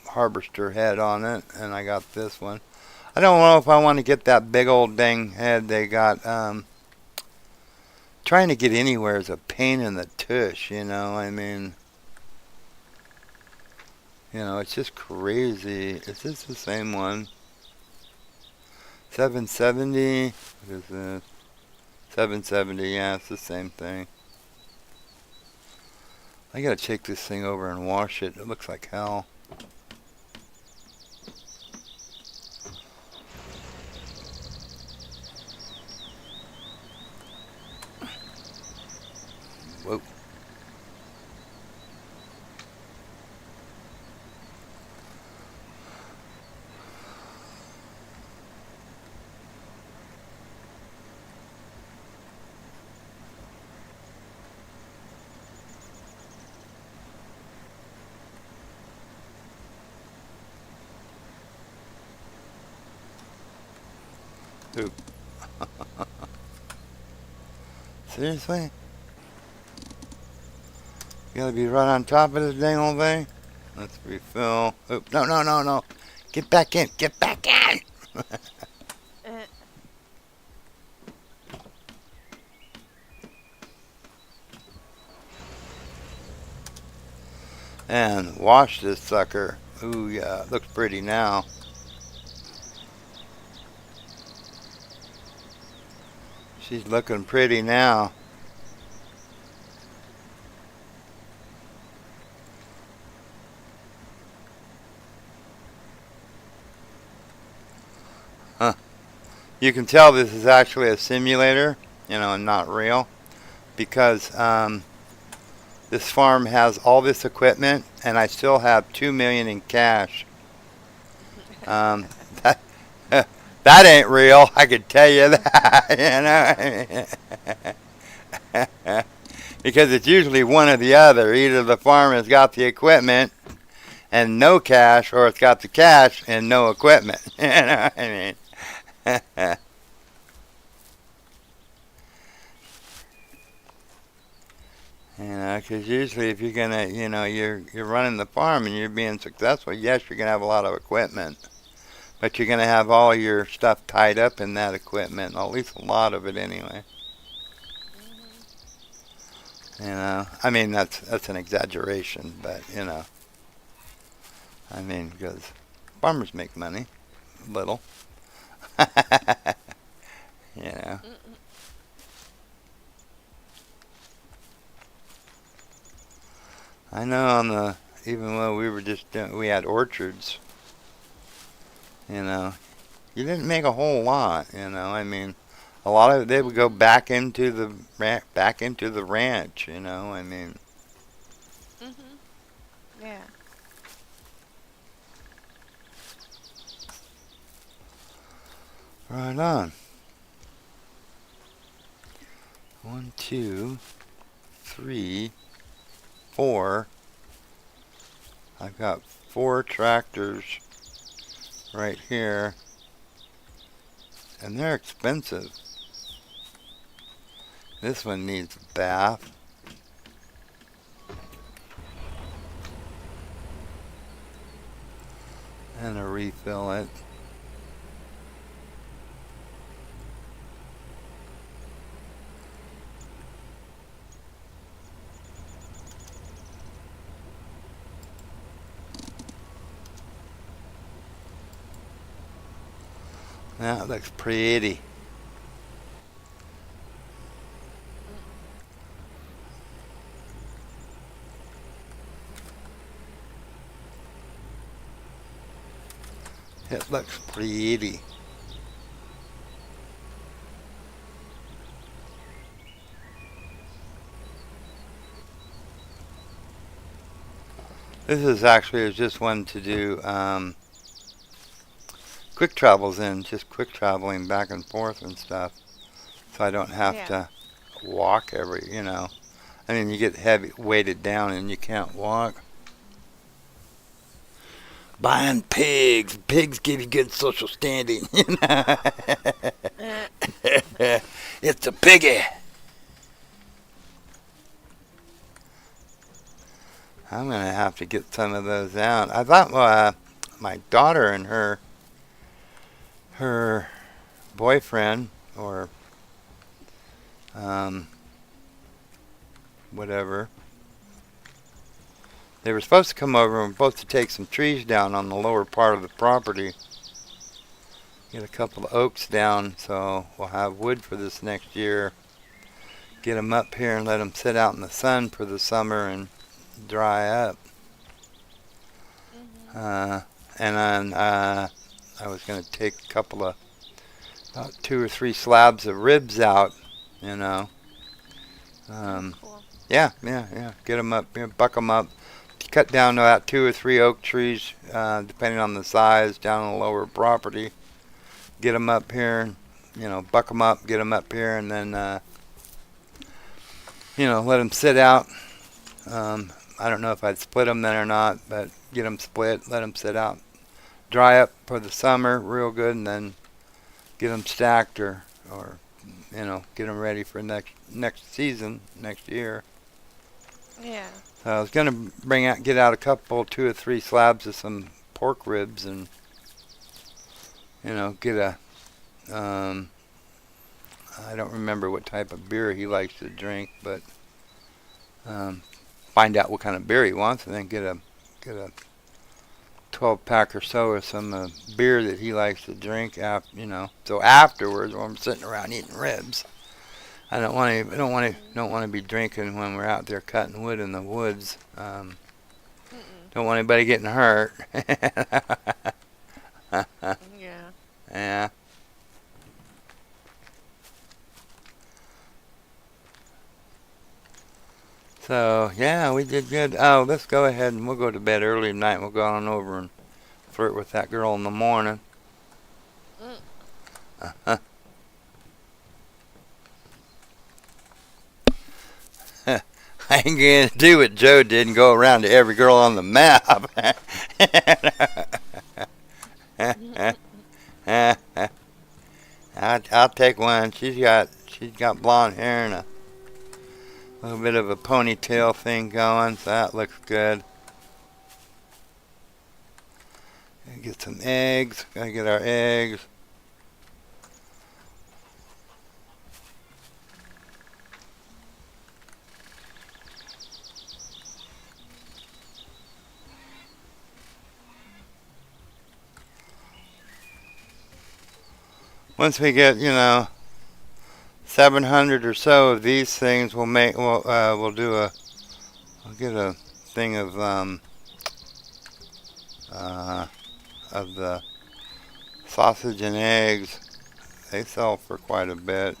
harvester head on it, and I got this one. I don't know if I want to get that big old dang head they got. Trying to get anywhere is a pain in the tush, I mean, it's just crazy. Is this the same one? 770? What is this? 770, yeah, it's the same thing. I gotta take this thing over and wash it. It looks like hell. Who? Seriously? You gotta be right on top of this dang old thing? Let's refill. Oop, no, no, no, no. Get back in. Get back in. Uh, And wash this sucker. Ooh, yeah. It looks pretty now. She's looking pretty now. Huh. You can tell this is actually a simulator, and not real. Because this farm has all this equipment, and I still have 2 million in cash. Um, that, that ain't real. I could tell you that. Because it's usually one or the other. Either the farm has got the equipment and no cash, or it's got the cash and no equipment. You know what I mean? Because usually if you're gonna, you're running the farm and you're being successful, yes, you're gonna have a lot of equipment, but you're gonna have all your stuff tied up in that equipment, at least a lot of it anyway. I mean that's an exaggeration, but I mean because farmers make money, little, you know. I know even when we were just we had orchards, you didn't make a whole lot, I mean, a lot of it they would go back into the ranch, I mean. mhm. Yeah. Right on. 1, 2, 3, 4. I've got 4 tractors right here, and they're expensive. This one needs a bath. And a refill it. That looks pretty. It looks pretty. This is actually just one to do quick travels in, just quick traveling back and forth and stuff. So I don't have Yeah. to walk I mean, you get heavy weighted down and you can't walk. Buying pigs. Pigs give you good social standing. Uh, It's a piggy. I'm gonna have to get some of those out. I thought my daughter and her boyfriend or um, whatever. They were supposed to come over and we're supposed to take some trees down on the lower part of the property. Get a couple of oaks down so we'll have wood for this next year. Get them up here and let them sit out in the sun for the summer and dry up. And then I was going to take a couple of, about 2 or 3 slabs of ribs out, Um, cool. yeah. Get them up, buck them up. Cut down to about 2 or 3 oak trees, depending on the size, down on the lower property. Get them up here, buck them up, get them up here, and then, let them sit out. I don't know if I'd split them then or not, but get them split, let them sit out, dry up for the summer real good, and then get them stacked or get them ready for next season, next year. Yeah. So I was gonna get out a couple, 2 or 3 slabs of some pork ribs, and get a I don't remember what type of beer he likes to drink, but find out what kind of beer he wants, and then get a 12-pack or so of some beer that he likes to drink. So afterwards, when I'm sitting around eating ribs, I don't want to be drinking when we're out there cutting wood in the woods. Don't want anybody getting hurt. Yeah. Yeah. So, yeah, we did good. Oh, let's go ahead and we'll go to bed early tonight. We'll go on over and flirt with that girl in the morning. Mm. I ain't going to do what Joe did and go around to every girl on the map. I'll take one. She's got blonde hair and a little bit of a ponytail thing going, so that looks good. Gotta get some eggs. Gotta get our eggs. Once we get 700 or so of these things, we'll get a thing of the sausage and eggs. They sell for quite a bit.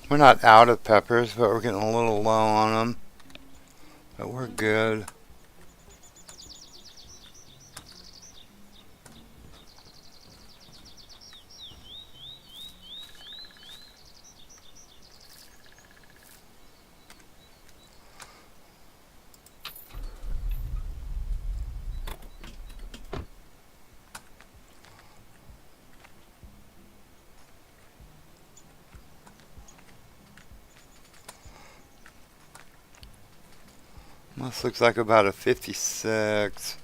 We're not out of peppers, but we're getting a little low on them. But we're good. This looks like about a 56.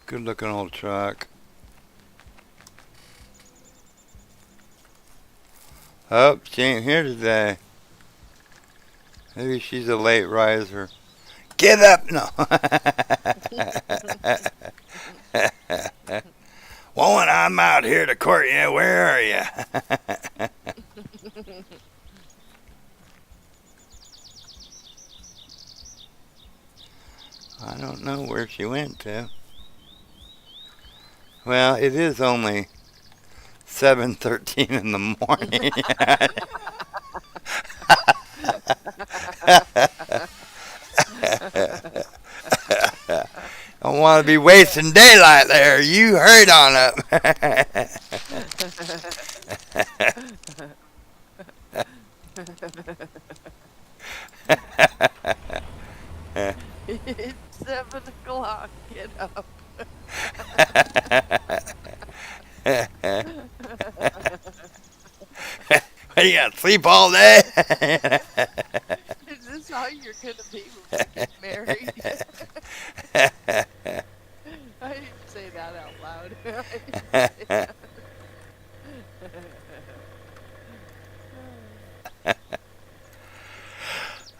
Good looking old truck. Oh, she ain't here today. Maybe she's a late riser. Get up! No. Woman, I'm out here to court you. Where are you? I don't know where she went to. Well, it is only 7:13 in the morning. Don't want to be wasting daylight there. You hurried on up. It's 7 o'clock. Get up. What, you got to sleep all day? Is this how you're gonna be when we get married? I didn't say that out loud. I didn't say that.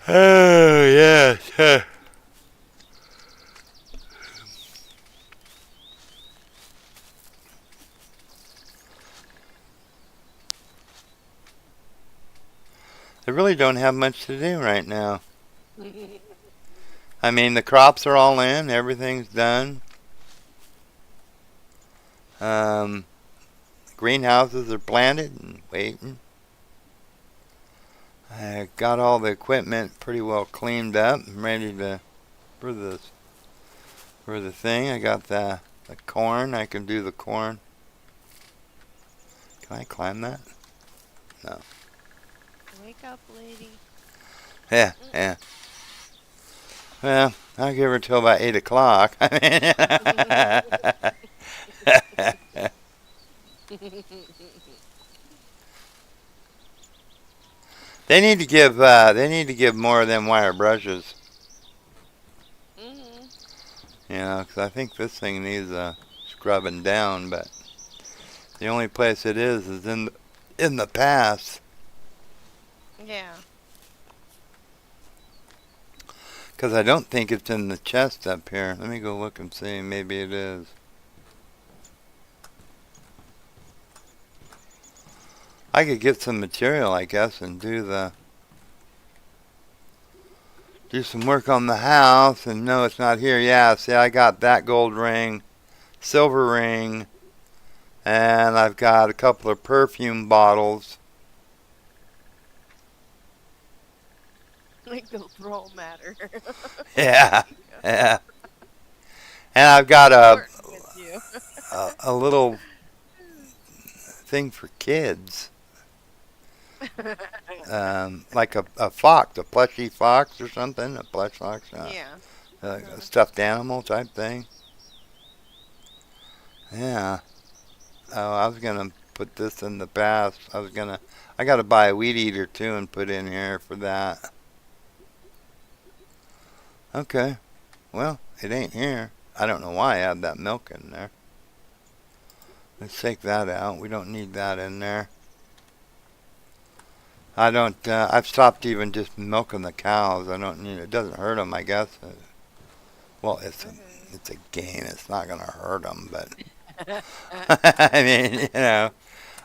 Oh, yes. They really don't have much to do right now. I mean, the crops are all in, everything's done. Greenhouses are planted and waiting. I got all the equipment pretty well cleaned up and ready to for the thing. I got the corn. I can do the corn. Can I climb that? No. Wake up, lady. Yeah, yeah. Well, I'll give her till about 8 o'clock. They need to give more of them wire brushes. Mhm. You know, 'cause I think this thing needs scrubbing down, but the only place it is in the past. Yeah. 'Cause I don't think it's in the chest up here. Let me go look and see. Maybe it is. I could get some material, I guess, and do some work on the house. And no, it's not here. Yeah, see, I got that gold ring, silver ring, and I've got a couple of perfume bottles. Like they'll throw matter. Yeah, yeah. And I've got Flirting with you. a little thing for kids. Like a fox, a plushy fox or something, a plush fox, Yeah. a stuffed animal type thing. Yeah. Oh, I was gonna put this in the past. I gotta buy a weed eater too and put in here for that. Okay. Well, it ain't here. I don't know why I had that milk in there. Let's take that out. We don't need that in there. I don't. I've stopped even just milking the cows. I don't need. It doesn't hurt them, I guess. Well, it's a gain. It's not gonna hurt them, but I mean,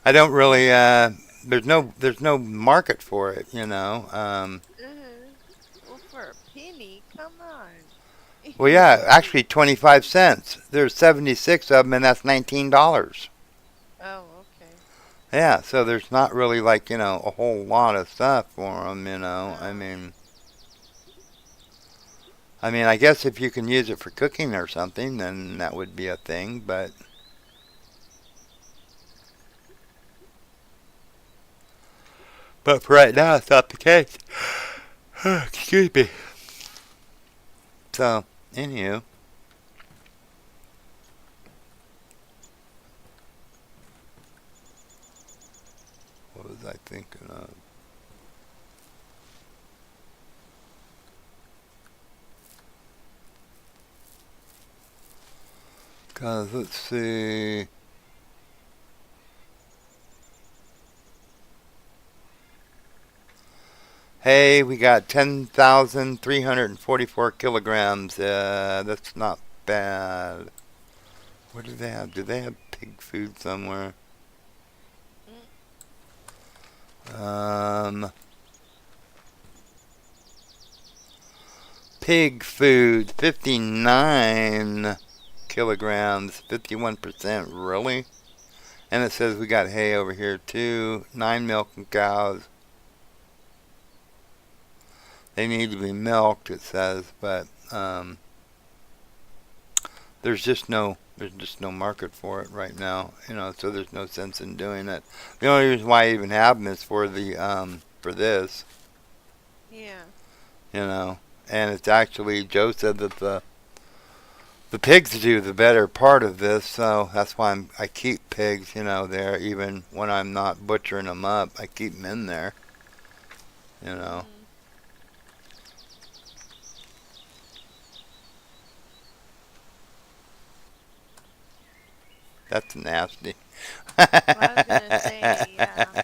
I don't really. There's no market for it. Well, for a penny, come on. Well, yeah, actually 25 cents. There's 76 of them, and that's $19. Oh, okay. Yeah, so there's not really like a whole lot of stuff for them. I mean, I guess if you can use it for cooking or something, then that would be a thing. But for right now, it's not the case. Excuse me. So, anywho. What was I thinking of? Cause let's see. Hey, we got 10,344 kilograms. That's not bad. What do they have? Do they have pig food somewhere? Pig food, 59 kilograms, 51%. Really? And it says we got hay over here too. 9 milking cows. They need to be milked, it says, but there's just no market for it right now. So there's no sense in doing it. The only reason why I even have them is for for this. Yeah. And it's actually, Joe said that the pigs do the better part of this, so that's why I keep pigs, there, even when I'm not butchering them up. I keep them in there, Mm-hmm. That's nasty. Well, I was gonna say, yeah.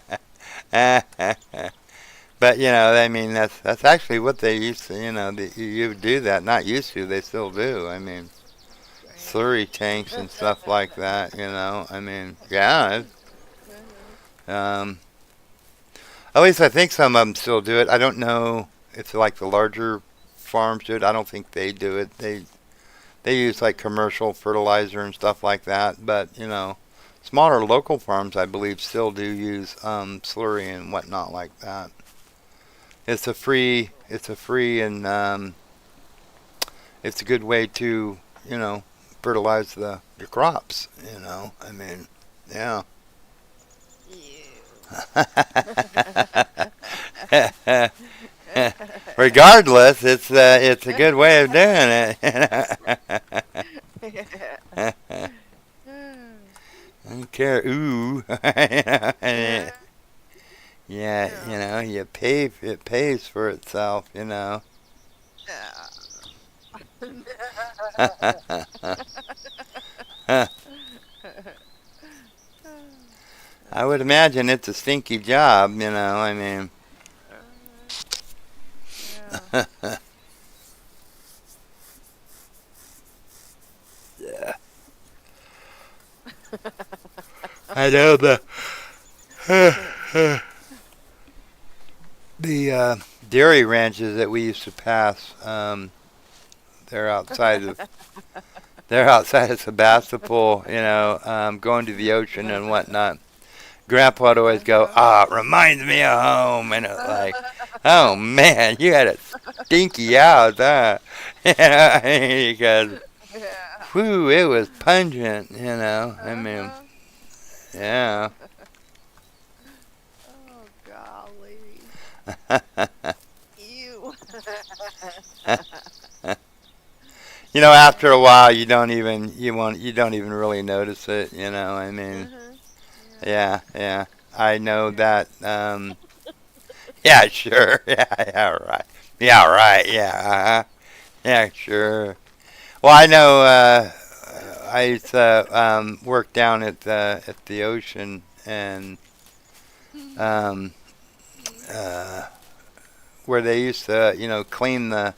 But I mean, that's actually what they used to. You do that. Not used to. They still do. I mean, Right. slurry tanks and stuff like that. I mean, yeah. Mhm. Um, At least I think some of them still do it. I don't know if like the larger farms do it. I don't think they do it. They use like commercial fertilizer and stuff like that. But smaller local farms, I believe, still do use slurry and whatnot like that. It's a free. And it's a good way to fertilize your crops. I mean, yeah. Regardless, it's a good way of doing it. I don't care. Ooh. Yeah, it pays for itself. I would imagine it's a stinky job. I mean. Yeah. I know the dairy ranches that we used to pass. They're outside of Sebastopol. Going to the ocean and whatnot. Grandpa would always go, it reminds me of home. And it's like, oh man, you had a stinky house, huh? Because, whew, it was pungent, I mean, yeah. Oh, golly. Ew. After a while, you don't even really notice it. I mean, yeah. I know that. Yeah, sure. Yeah, right. Yeah, right. Yeah, yeah, sure. Well, I know. I used to work down at the ocean and um, where they used to clean the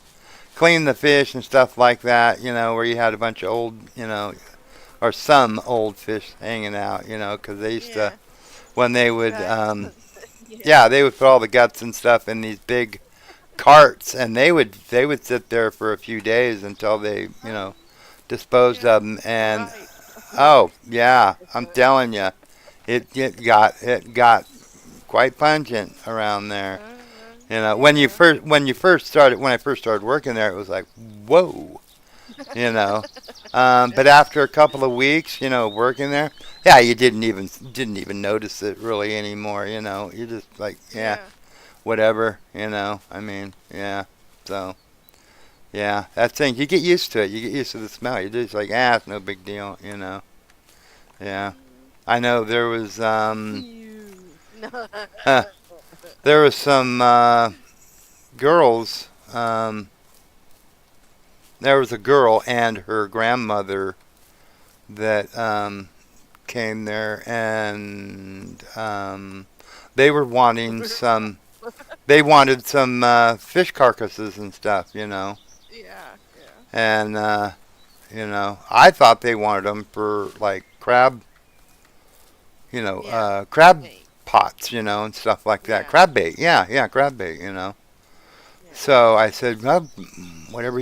fish and stuff like that. Where you had a bunch of old or some old fish hanging out. Because they used to when they would they would put all the guts and stuff in these big carts, and they would sit there for a few days until they disposed of them. And oh yeah, I'm telling you, it got quite pungent around there. When I first started working there, it was like whoa, But after a couple of weeks, working there, yeah, you didn't even notice it really anymore. You just like whatever. I mean, yeah. So yeah, that thing you get used to it. You get used to the smell. You're just like it's no big deal. Yeah. I know there was there was some girls. There was a girl and her grandmother that came there, and they were wanting some. They wanted some fish carcasses and stuff, Yeah. And I thought they wanted them for like crab, crab Bait. pots, and stuff like that. Yeah. Crab bait, yeah, crab bait, Yeah. So I said, well, whatever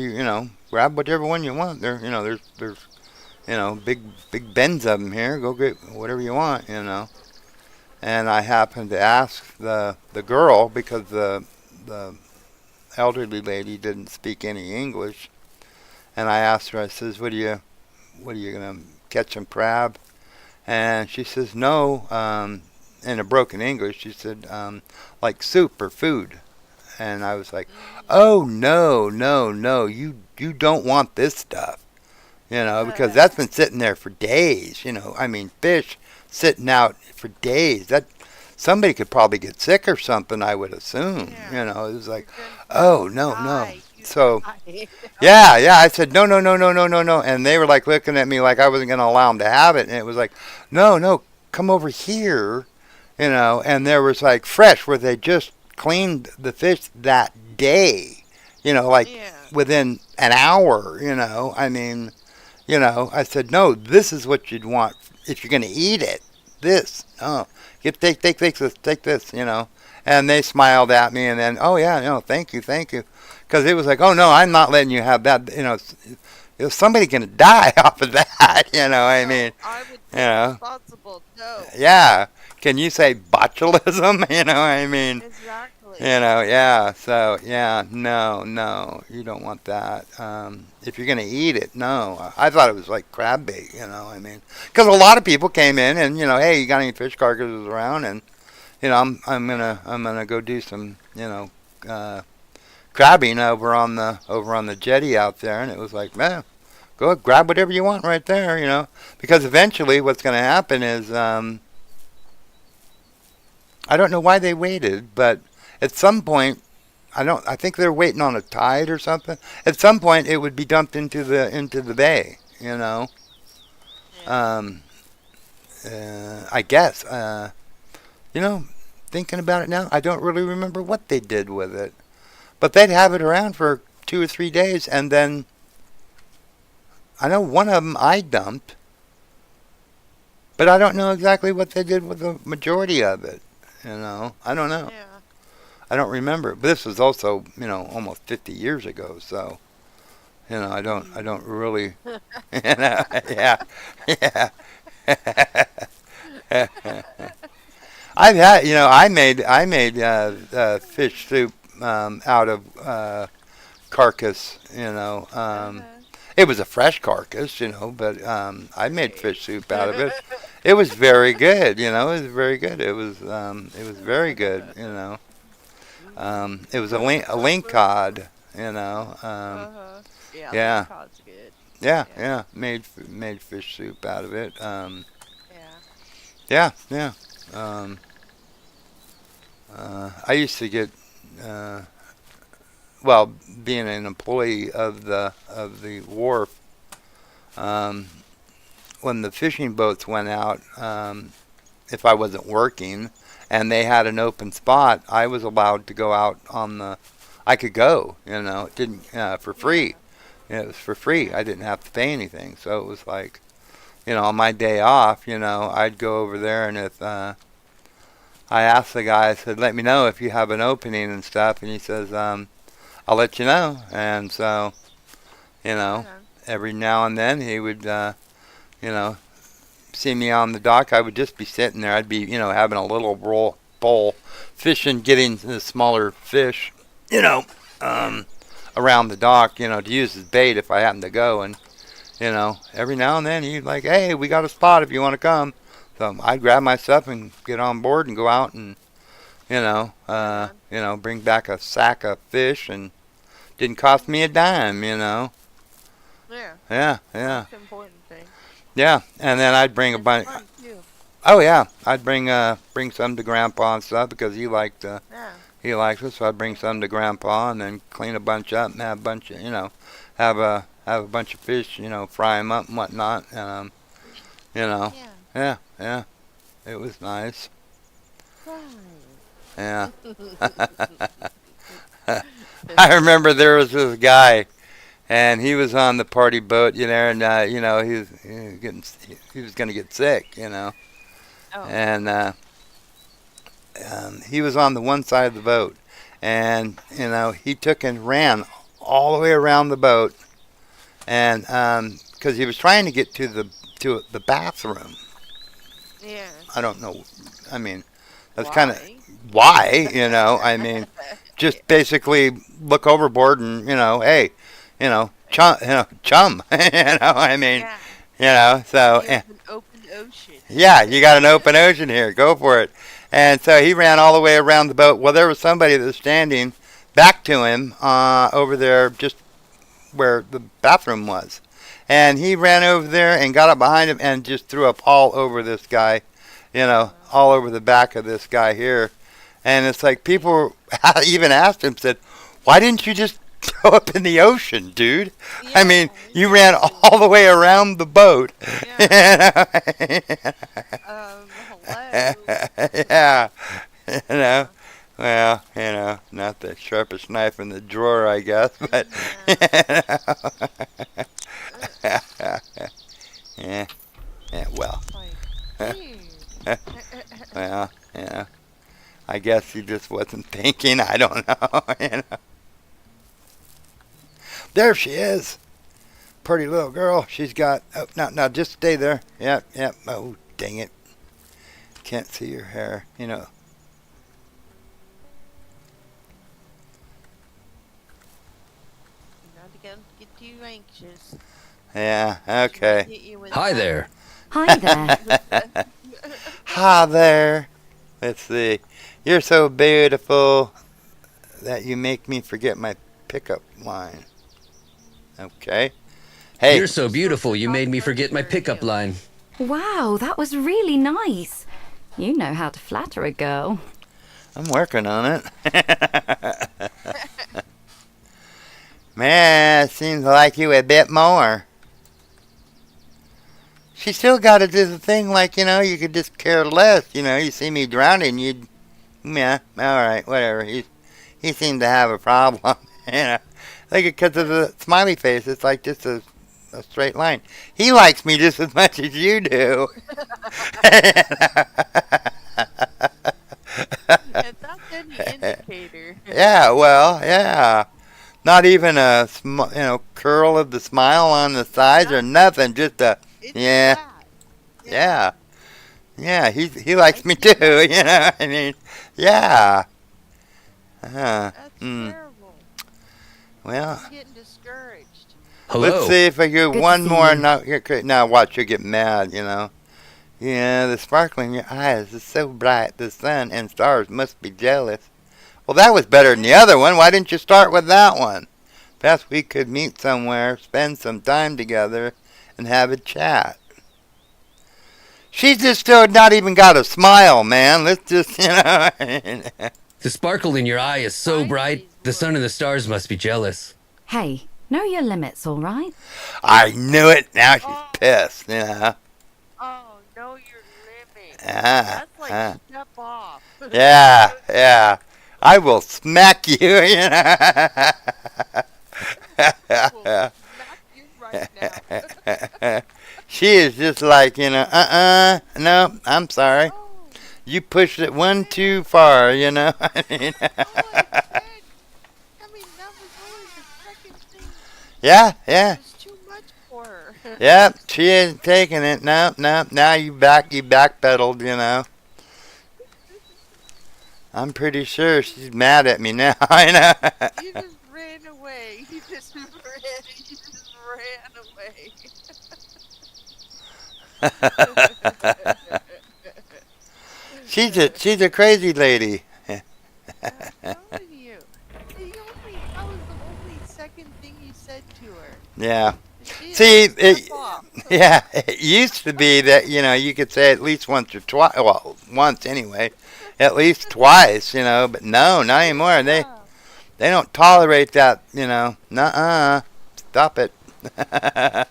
grab whichever one you want. There's big bins of them here. Go get whatever you want, And I happened to ask the girl because the elderly lady didn't speak any English, and I asked her. I says, "What are you gonna catch some crab?" And she says, "No." In a broken English, she said, "Like soup or food." And I was like, "Oh no, no, no! You don't want this stuff, because that's been sitting there for days. I mean, fish sitting out for days. That somebody could probably get sick or something. I would assume. It was like, oh no, no. So yeah. I said no, no, no, no, no, no, no. And they were like looking at me like I wasn't going to allow them to have it. And it was like, no, no, come over here, And there was like fresh where they just cleaned the fish that day, within an hour. I mean, I said no. This is what you'd want if you're going to eat it. this. Oh, take this, take this, And they smiled at me, and then, oh yeah, no, thank you, because it was like, oh no, I'm not letting you have that. If somebody gonna die off of that, I mean, I would you take know, responsible. No. yeah. Can you say botulism? I mean. Exactly. Yeah, so, yeah, no, you don't want that. If you're going to eat it, no. I thought it was like crab bait, I mean. Because a lot of people came in and, hey, you got any fish carcasses around? And, I'm gonna go do some, crabbing over on the jetty out there. And it was like, man, go grab whatever you want right there, Because eventually what's going to happen is, I don't know why they waited, but at some point, I think they're waiting on a tide or something. At some point, it would be dumped into the bay. Yeah. I guess. Thinking about it now, I don't really remember what they did with it, but they'd have it around for 2 or 3 days, and then I know one of them I dumped, but I don't know exactly what they did with the majority of it. I don't know. Yeah. I don't remember. But this was also, almost 50 years ago. So, I don't really, yeah, yeah. I've had, I made fish soup out of carcass. It was a fresh carcass, but I made fish soup out of it. It was very good, It was very good. It was very good, It was a link cod, Yeah. Yeah. Cod's good. Yeah. Made fish soup out of it. Yeah. Yeah. I used to get, well, being an employee of the wharf, when the fishing boats went out, if I wasn't working and they had an open spot, I was allowed to go out I could go, it didn't, for free. It was for free. I didn't have to pay anything. So it was like, on my day off, I'd go over there, and if, I asked the guy, I said, let me know if you have an opening and stuff, and he says, I'll let you know. And so, every now and then he would, see me on the dock. I would just be sitting there. I'd be, having a little bowl, fishing, getting the smaller fish, around the dock, to use as bait if I happen to go. And, every now and then he'd like, hey, we got a spot if you want to come. So I'd grab my stuff and get on board and go out and, bring back a sack of fish, and didn't cost me a dime, Yeah. Yeah. That's the important thing. Yeah, and then I'd bring a bunch. Fun, too. Oh yeah, I'd bring some to Grandpa and stuff because he likes Yeah. it. So I'd bring some to Grandpa and then clean a bunch up and have a bunch of have a bunch of fish, fry them up and whatnot. Yeah. Yeah, it was nice. Right. Yeah. I remember there was this guy, and he was on the party boat, and he was going to get sick, Oh. and he was on the one side of the boat, and he took and ran all the way around the boat, and because he was trying to get to the bathroom. Yeah. I don't know. I mean, that's kind of why, I mean, just basically look overboard and, hey, chum, I mean, so. You have an open ocean. Yeah, you got an open ocean here. Go for it. And so he ran all the way around the boat. Well, there was somebody that was standing back to him over there just where the bathroom was. And he ran over there and got up behind him and just threw up all over this guy, all over the back of this guy here. And it's like people even asked him, said, why didn't you just throw up in the ocean, dude? Yeah. I mean, you ran all the way around the boat. Yeah. Yeah. Well, not the sharpest knife in the drawer, I guess, but yeah, well. Like, dude. I guess he just wasn't thinking. I don't know. You know. There she is. Pretty little girl. She's got. Oh, no, just stay there. Yep. Oh, dang it. Can't see your hair. You know. Not to get too anxious. Yeah. Okay. Hit you with Hi that. there. Hi there. Hi there. Let's see. You're so beautiful that you make me forget my pickup line. Okay. Hey. You're so beautiful, you made me forget my pickup line. Wow, that was really nice. You know how to flatter a girl. I'm working on it. Man, it seems like you a bit more. She still got to do the thing like, you know, you could just care less. You know, you see me drowning, you'd, yeah, all right, whatever. He seemed to have a problem. You know, like because of the smiley face, it's like just a straight line. He likes me just as much as you do. That's not any indicator. Yeah, well, yeah. Not even a curl of the smile on the sides or nothing. Just a It's yeah, flat. yeah. He likes me too. You know, I mean, yeah. That's Mm. terrible. Well, I'm getting discouraged. Hello. let's see if I get Good to one see more. you. Now watch you get mad. You know. Yeah, the sparkle in your eyes is so bright. The sun and stars must be jealous. Well, that was better than the other one. Why didn't you start with that one? Perhaps we could meet somewhere, spend some time together, and have a chat. She's just still not even got a smile, man. Let's just, you know. The sparkle in your eye is so bright, the sun and the stars must be jealous. Hey, know your limits, all right? I knew it. Now she's pissed, you know. Oh, know your limit. Ah, That's like ah. step off. Yeah. I will smack you, you know. I will smack you right now. She is just like, you know, no, I'm sorry. Oh, You pushed it one too far, you know. I mean, all I said. I mean, that was only the second thing. yeah. It was too much for her. Yep, she ain't taking it. No. Now you backpedaled, you know. I'm pretty sure she's mad at me now. I know. You just ran away. You just ran away. She's a crazy lady. I'm telling you. That was the only second thing you said to her. Yeah. She See, had to step off. Yeah, it used to be that, you know, you could say at least once or twice. Well, once anyway. At least twice, you know. But no, not anymore. They don't tolerate that, you know. Nuh-uh. Stop it. All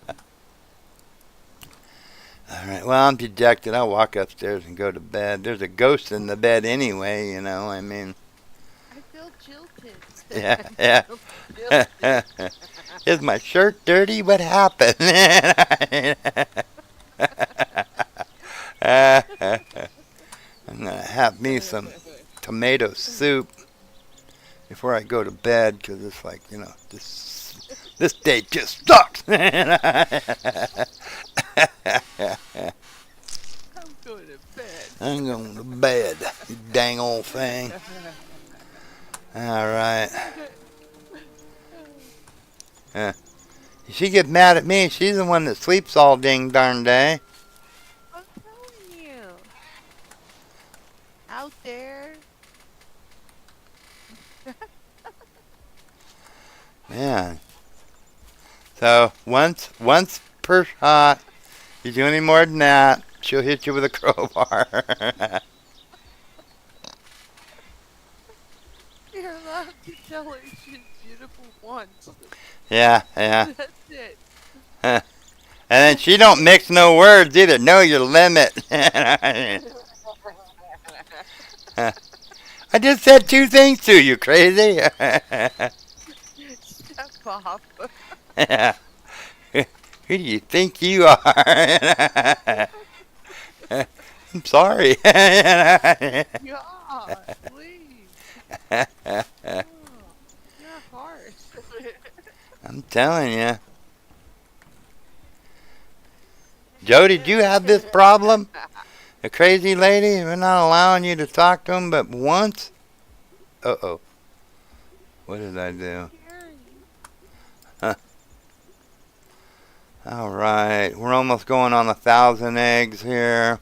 right. Well, I'm dejected. I'll walk upstairs and go to bed. There's a ghost in the bed anyway, you know. I mean, I feel jilted. yeah. Jilted. Is my shirt dirty? What happened? I'm going to have me some tomato soup before I go to bed because it's like, you know, this day just sucks. I'm going to bed. I'm going to bed, you dang old thing. All right. She get mad at me. She's the one that sleeps all ding darn day. I'm telling you. Out there. Man. So once per shot, you do any more than that, she'll hit you with a crowbar. You're allowed to tell her she's beautiful once. Yeah. That's it. And then she don't mix no words either. Know your limit. I just said two things to you, crazy. Step off. Who do you think you are? I'm sorry. Yeah. God, please. Oh, you're harsh. I'm telling you. Joe, did you have this problem? A crazy lady? We're not allowing you to talk to him but once? Uh-oh. What did I do? Scary. All right. We're almost going on 1,000 eggs here.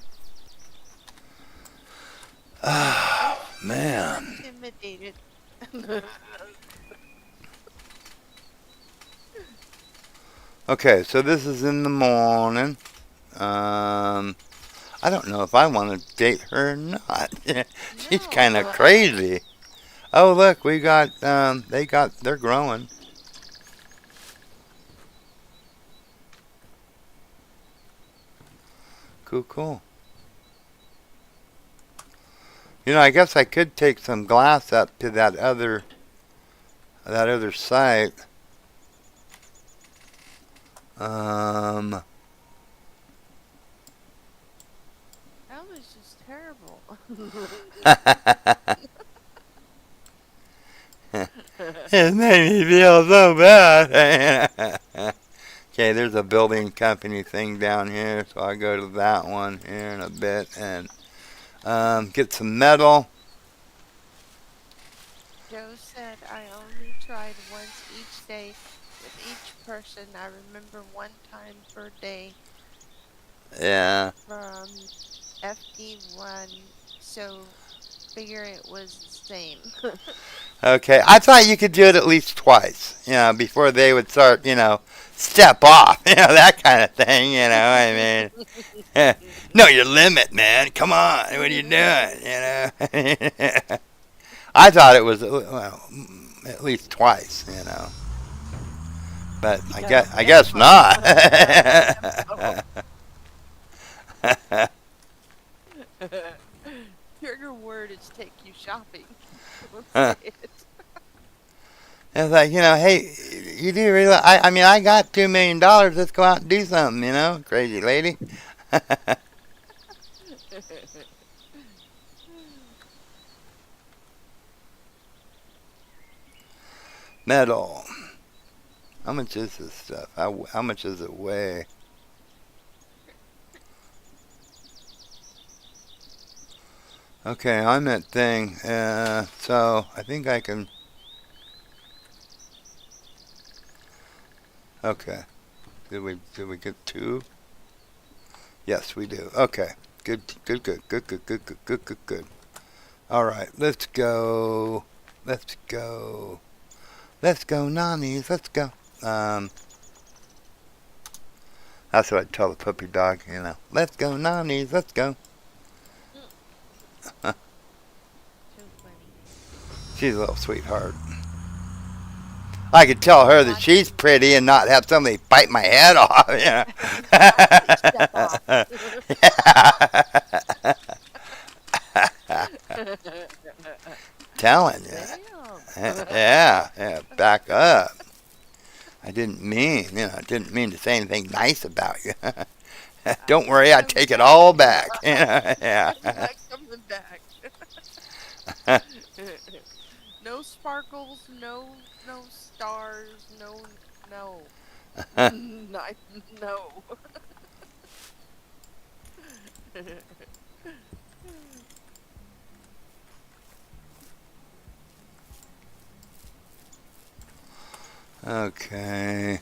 Oh, You're man. intimidated. Okay, so this is in the morning. I don't know if I want to date her or not. She's kind of No. crazy. Oh, look, we got, they're growing. Cool, cool. You know, I guess I could take some glass up to that other site. Um, That was just terrible. it made me feel so bad. Okay, there's a building company thing down here, so I go to that one here in a bit and get some metal. Joe said I only tried once each day with each person. I remember one time per day Yeah. from FD1, so figure it was the same. Okay, I thought you could do it at least twice, before they would start, step off, that kind of thing, I mean, know your limit, man. Come on, what are you doing, I thought it was, well, at least twice. But I Yeah, guess not. trigger word is take you shopping. Let's say it. It's like, hey, you do realize, I mean, I got $2 million. Let's go out and do something, crazy lady. Metal. How much is this stuff? How much does it weigh? Okay, on that thing. So I think I can. Okay. Did we get two? Yes, we do. Okay. Good. Good. Good. Good. Good. Good. Good. Good. Good. Good. All right. Let's go. Let's go. Let's go, nannies. Let's go. That's what I tell the puppy dog. Let's go, nannies. Let's go. So funny. She's a little sweetheart. I could tell her that she's pretty and not have somebody bite my head off. Step off. Telling you. Damn. Yeah, back up. I didn't mean to say anything nice about you. Don't worry, I take it all back. Yeah. Not coming back. No sparkles, no stars, no. Not, no. Okay.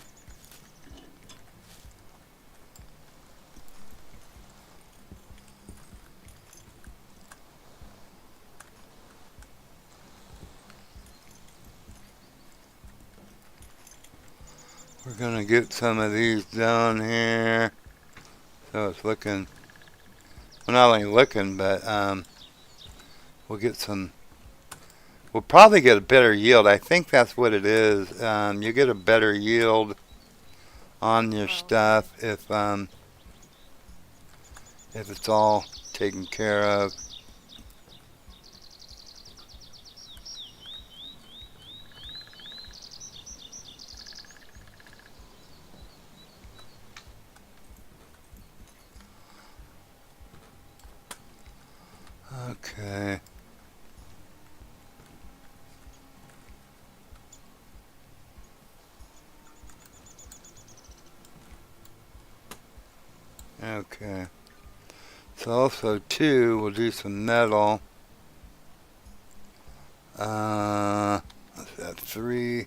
We're gonna get some of these down here. So it's looking, well, not only looking, but we'll get some. We'll probably get a better yield. I think that's what it is. You get a better yield on your stuff if it's all taken care of. Okay. Okay. So also two, we'll do some metal. What's that? Three.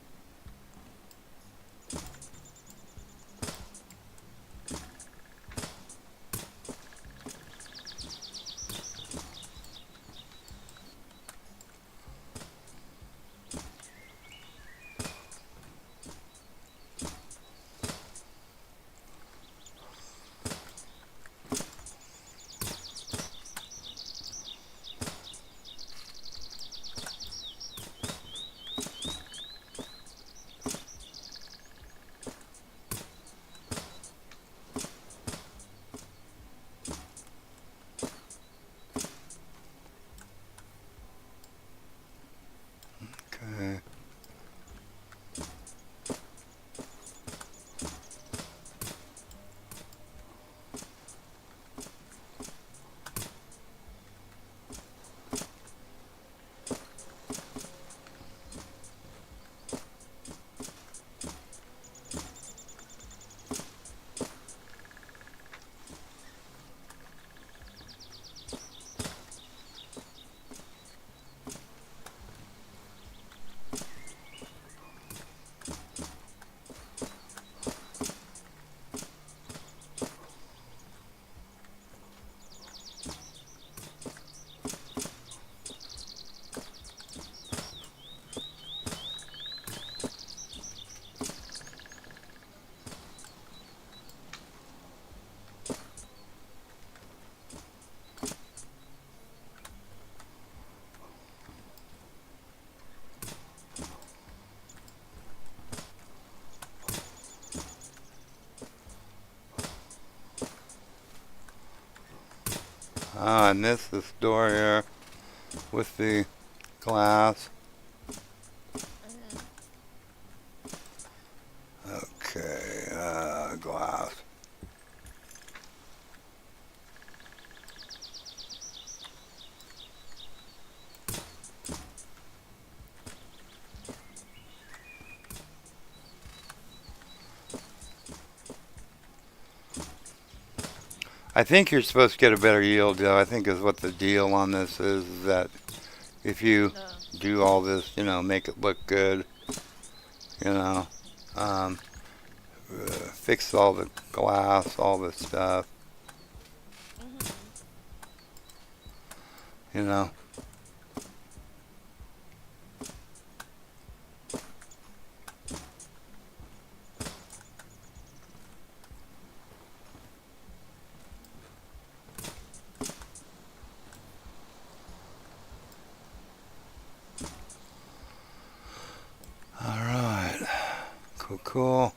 Okay. Ah, I missed this door here with the glass. Mm. Okay, glass. I think you're supposed to get a better yield, though. I think is what the deal on this is that if you No. do all this, make it look good, you know, um, fix all the glass, all the stuff, Mhm. you know. All right, cool, cool.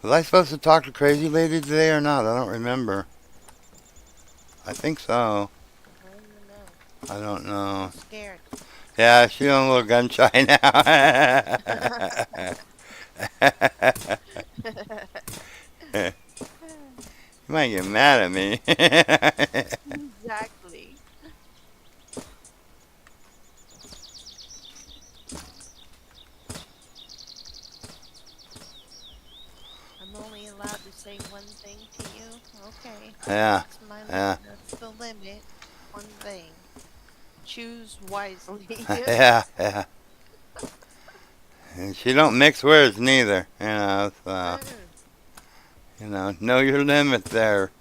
Was I supposed to talk to Crazy Lady today or not? I don't remember. I think so. I don't even know. I don't I'm know. scared. Yeah, she's on a little gun shy now. You might get mad at me. Exactly. I'm only allowed to say one thing to you. Okay. Yeah, yeah, That's the limit. One thing. Choose wisely. yeah, yeah. And she don't mix words neither, so, Mm. know your limit there.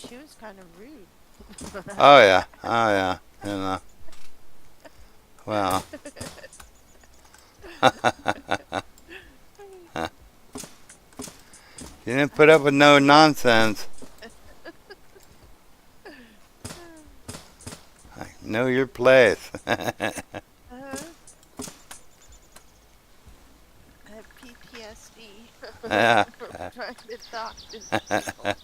she was kind of rude. Oh yeah, oh yeah. You know. Well, you didn't put up with no nonsense. Know your place. Uh, I have PTSD Yeah. from trying to talk to people.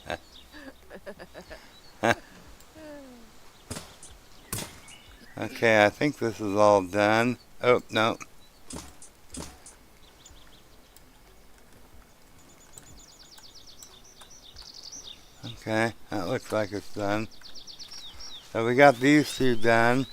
Okay, I think this is all done. Oh, no. Okay, that looks like it's done. So we got these two done.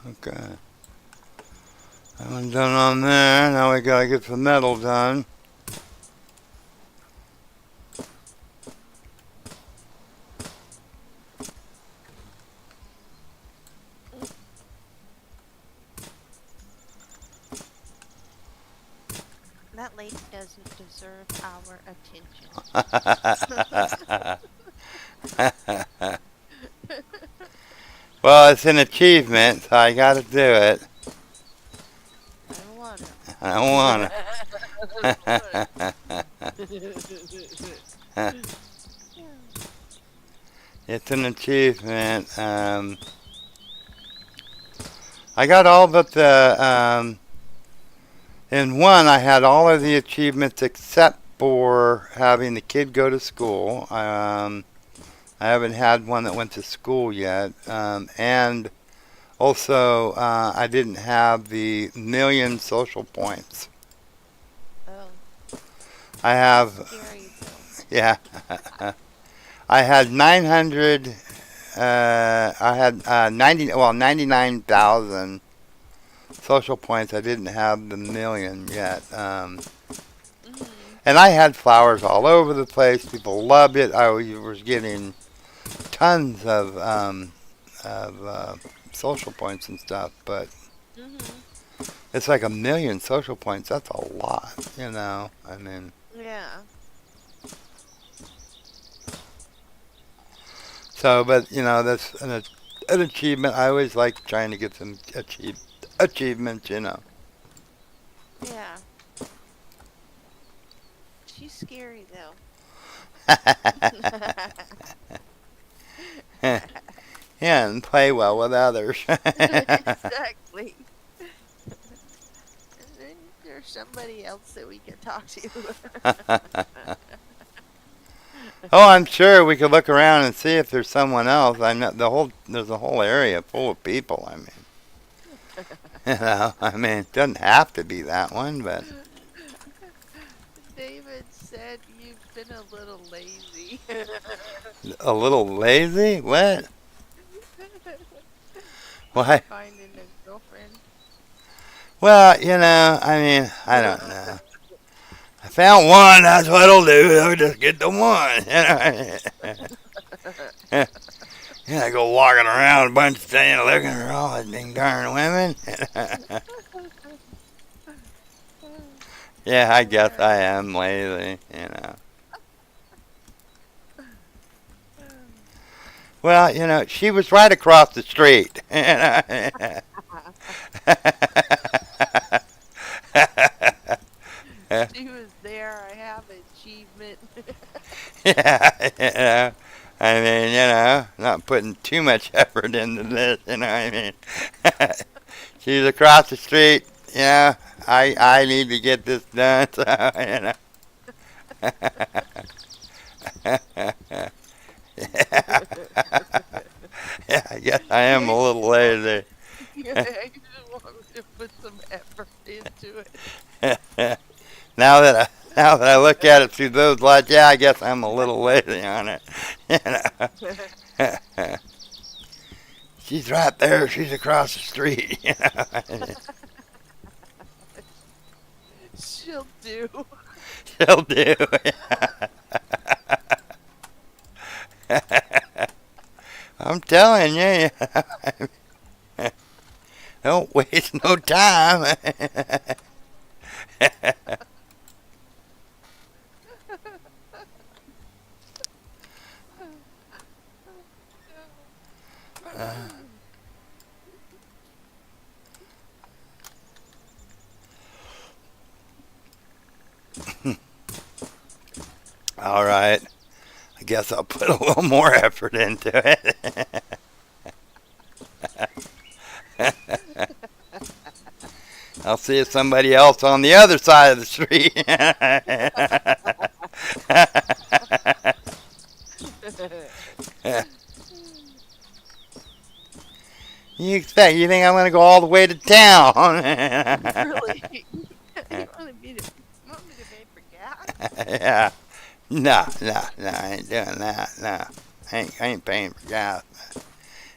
Okay. That one's done on there. Now we gotta get the metal done. That lady doesn't deserve our attention. Well, it's an achievement, so I gotta do it. I don't want her. I don't wanna. It's an achievement. I got all but in one, I had all of the achievements except for having the kid go to school. I haven't had one that went to school yet. And also, I didn't have the million social points. Oh, I have, scary though. yeah. I had 900, I had 99,000 social points. I didn't have the million yet. Mhm. And I had flowers all over the place. People loved it. I was getting tons of social points and stuff. But Mhm. it's like a million social points. That's a lot, you know. I mean, Yeah. so, but you know, that's an achievement. I always like trying to get some achievements, you know. Yeah. She's scary though. Yeah, and play well with others. Exactly. And then there's somebody else that we can talk to. Oh, I'm sure we could look around and see if there's someone else. I know there's a whole area full of people. I mean, you know, I mean, it doesn't have to be that one, but David said you've been a little lazy. a little lazy. What? Why? Finding a girlfriend. Well, you know, I mean, I don't know. I found one. That's what'll do. I'll just get the one. Yeah, I go walking around a bunch of things, looking at all these big darn women. Yeah, I guess I am lazy, you know. Well, she was right across the street. She was there. I have achievement. Yeah, I mean, not putting too much effort into this, I mean. She's across the street, I need to get this done, so, Yeah, I guess I am a little lazy. You just want me to put some effort into it. Now that I look at it through those lights, yeah, I guess I'm a little lazy on it. She's right there. She's across the street. She'll do. She'll do. I'm telling you. Don't waste no time. All right. I guess I'll put a little more effort into it. I'll see if somebody else on the other side of the street. You think I'm going to go all the way to town? Really? You want me to pay for gas? Yeah. No, I ain't doing that. No. I ain't paying for gas.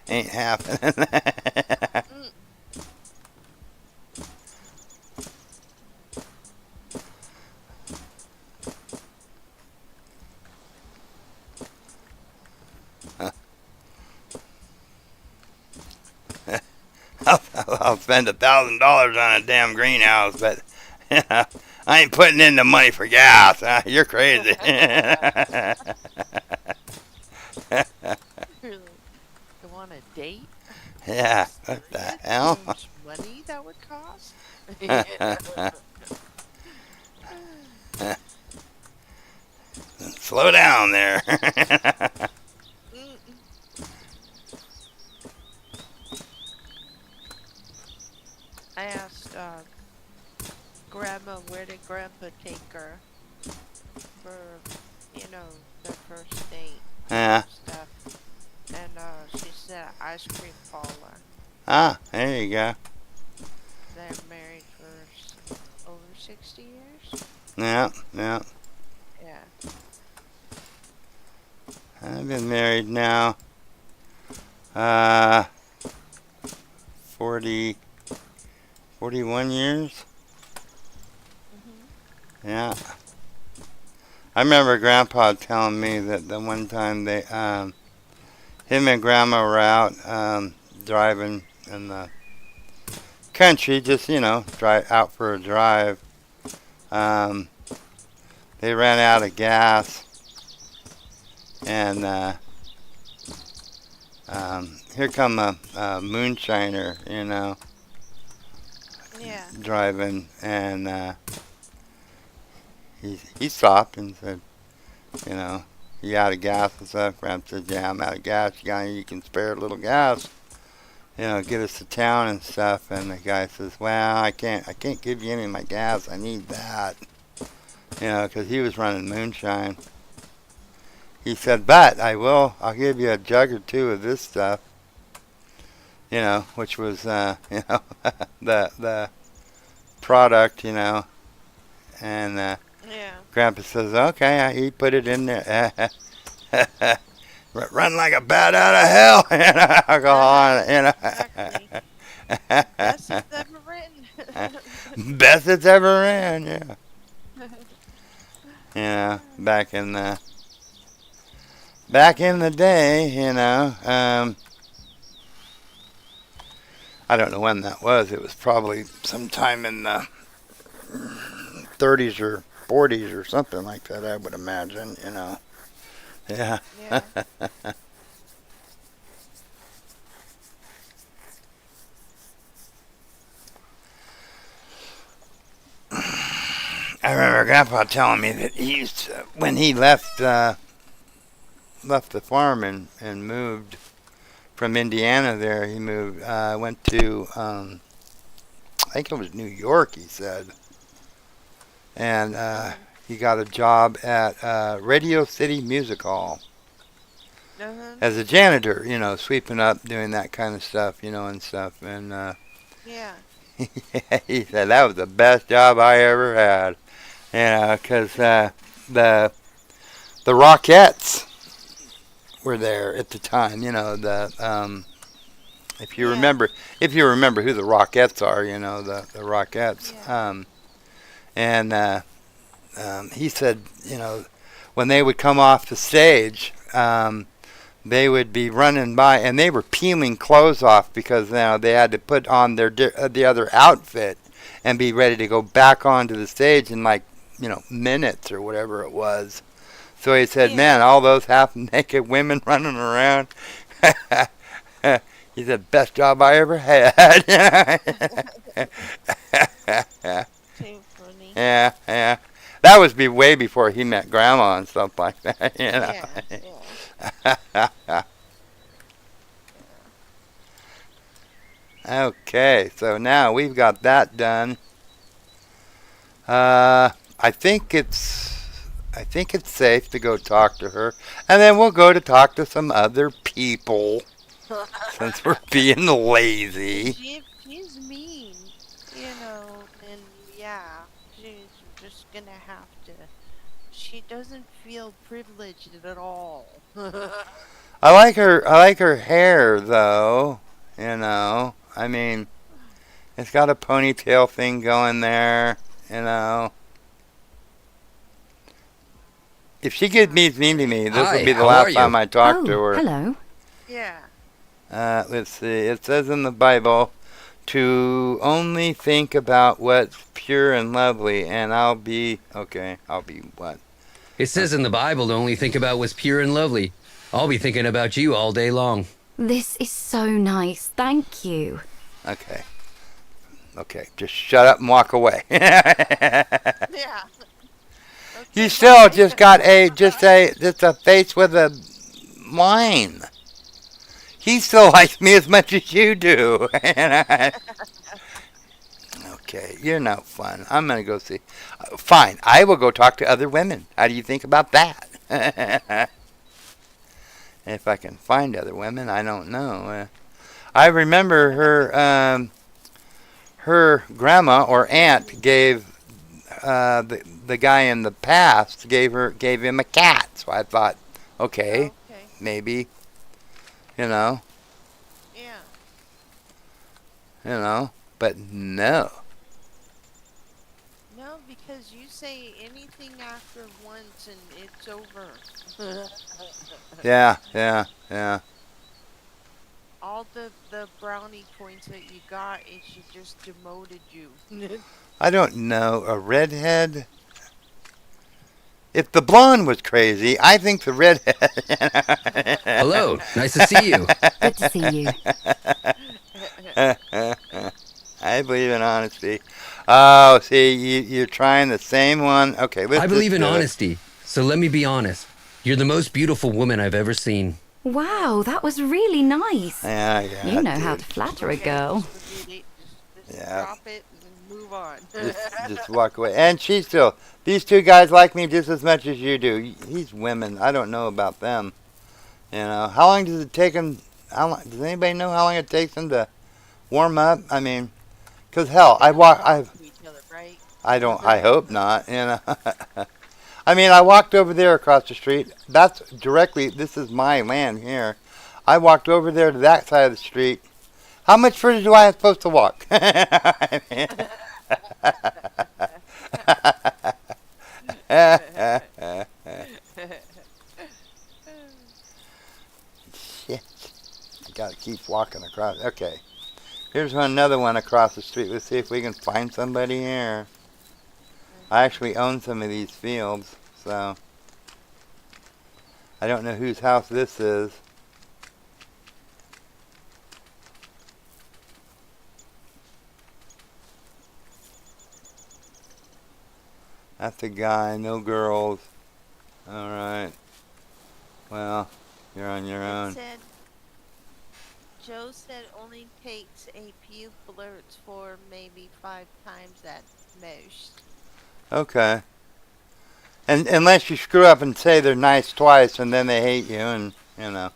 Ain't happening. Mm. I'll spend $1,000 on a damn greenhouse, but I ain't putting in the money for gas. You're crazy. Really? You want a date? Yeah, what the That's hell? how much money that would cost? Slow down there. Mm-mm. I asked Grandma where did Grandpa take her for, their first date Yeah. stuff. And she said ice cream parlor. There you go. They're married for over 60 years. Yeah. Yeah. I've been married now. Uh, 41 years. Hmm. Yeah. I remember Grandpa telling me that the one time him and Grandma were out driving in the country, just drive out for a drive. They ran out of gas, and here come a moonshiner, Yeah. driving, and he stopped and said, you out of gas and stuff? Grandpa said, yeah, I'm out of gas. You can spare a little gas, get us to town and stuff. And the guy says, well, I can't give you any of my gas. I need that, because he was running moonshine. He said, but I'll give you a jug or two of this stuff, which was, the product, and Yeah. Grandpa says, okay, he put it in there. Run like a bat out of hell, alcohol, Exactly. Best it's ever written. Best it's ever ran, yeah. Back in the day, I don't know when that was. It was probably sometime in the 30s or 40s or something like that, I would imagine, Yeah. Yeah. I remember Grandpa telling me that he used to, when he left the farm and moved from Indiana there, he moved, went to, I think it was New York, he said. And he got a job at Radio City Music Hall Uh-huh. as a janitor, sweeping up, doing that kind of stuff, and stuff. And Yeah. he said that was the best job I ever had, because the Rockettes were there at the time. If you Yeah. remember, who the Rockettes are, the Rockettes. Yeah. And he said, when they would come off the stage, they would be running by, and they were peeling clothes off because they had to put on the other outfit and be ready to go back onto the stage in minutes or whatever it was. So he said, Yeah. man, all those half-naked women running around. He said, best job I ever had. Too funny. Yeah. That was way before he met Grandma and stuff like that. Yeah. Okay, so now we've got that done. I think it's safe to go talk to her, and then we'll go to talk to some other people since we're being lazy. She's mean, and yeah, she's just gonna have to. She doesn't feel privileged at all. I like her hair though. I mean, it's got a ponytail thing going there. If she gets mean to me, this will Hi, be the how last are time you? I talk to her. Hello. Yeah. Let's see. It says in the Bible to only think about what's pure and lovely, and I'll be what? It says in the Bible to only think about what's pure and lovely. I'll be thinking about you all day long. This is so nice. Thank you. Okay. Just shut up and walk away. Yeah. You Okay, still bye. just got a face with a line. He still likes me as much as you do. Okay, you're no fun. I'm gonna go see. Fine, I will go talk to other women. How do you think about that? If I can find other women, I don't know. I remember her grandma or aunt gave the guy in the past gave him a cat. So I thought, okay, Okay. maybe, Yeah. but no. No, because you say anything after once and it's over. Yeah. All the brownie points that you got, she just demoted you. I don't know, a redhead. If the blonde was crazy, I think the redhead. Hello, nice to see you. Good to see you. I believe in honesty. Oh, see, you're trying the same one. Okay, let's I believe in just do it. honesty, so let me be honest. You're the most beautiful woman I've ever seen. Wow, that was really nice. Yeah, You know how dude. to flatter a Okay, girl. just forget it. Just Yeah. drop it and move on. Just walk away. And these two guys like me just as much as you do. These women, I don't know about them. How long does it take them? Does anybody know how long it takes them to warm up? I mean, because hell, They don't talk to each other, right? I hope not. I mean, I walked over there across the street. This is my land here. I walked over there to that side of the street. How much further do I have supposed to walk? I mean, shit. I gotta keep walking across. Okay. Here's another one across the street. Let's see if we can find somebody here. I actually own some of these fields, so I don't know whose house this is. That's a guy, no girls. All right. Well, you're on your It own. said Joe said only takes a few flirts for maybe 5 times at most. Okay. And unless you screw up and say they're nice twice, and then they hate you, and you know.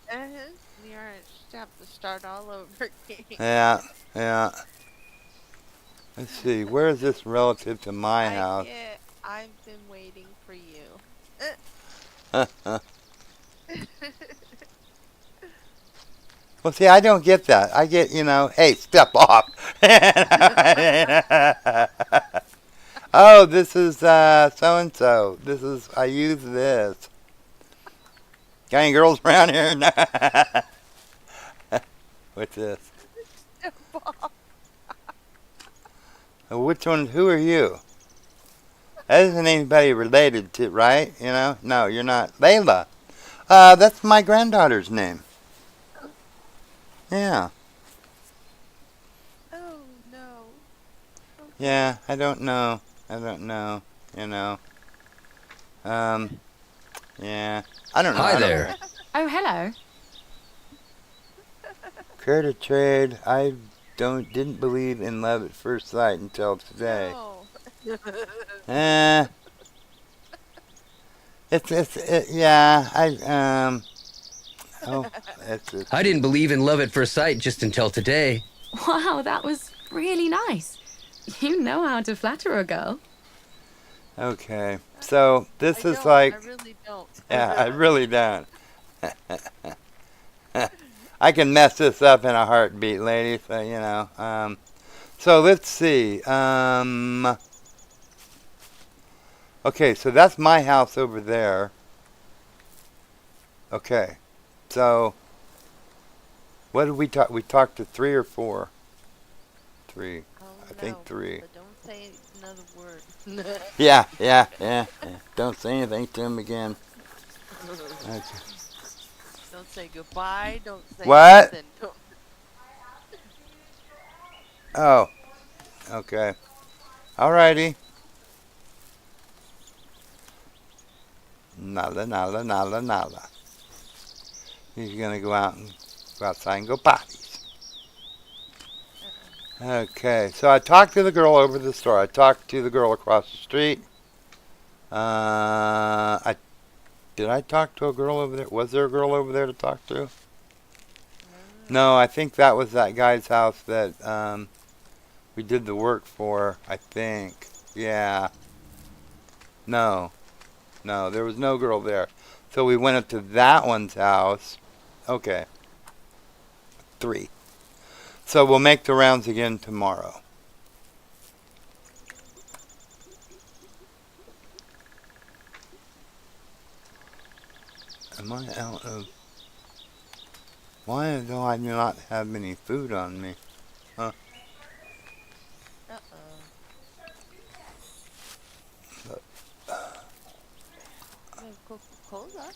We are have to start all over again. Yeah, yeah. Let's see. Where is this relative to my I house? get. I've been waiting for you. Well, see, I don't get that. I get, hey, step off. Oh, this is so and so. I use this. Got any girls around here? No. What's this? Which one? Who are you? That isn't anybody related to, right? No, you're not. Layla. That's my granddaughter's name. Yeah. Oh no. Okay. Yeah, I don't know. You know. Yeah. I don't know. Hi I don't there. care. Oh, hello. Care to trade? I didn't believe in love at first sight until today. No. Eh. Yeah. Oh, it's. I didn't believe in love at first sight just until today. Wow, that was really nice. You know how to flatter a girl. Okay. So this is I like. really don't. Yeah, I really don't. I can mess this up in a heartbeat, ladies. So let's see. Okay, so that's my house over there. Okay, so what did we talk? We talked to 3 or 4. 3. Oh, I think no, 3. But don't say another word. Yeah. Don't say anything to him again. Okay. Don't say goodbye. Don't say What? nothing. Don't. Oh, okay. Alrighty. Nala. He's gonna go outside and go potties. Okay, so I talked to the girl over the store. I talked to the girl across the street. Did I talk to a girl over there? Was there a girl over there to talk to? No, I think that was that guy's house that we did the work for. I think. Yeah. No, there was no girl there. So we went up to that one's house. Okay. 3. So we'll make the rounds again tomorrow. Am I out of... Why do I not have any food on me? Huh? Coca-Cola.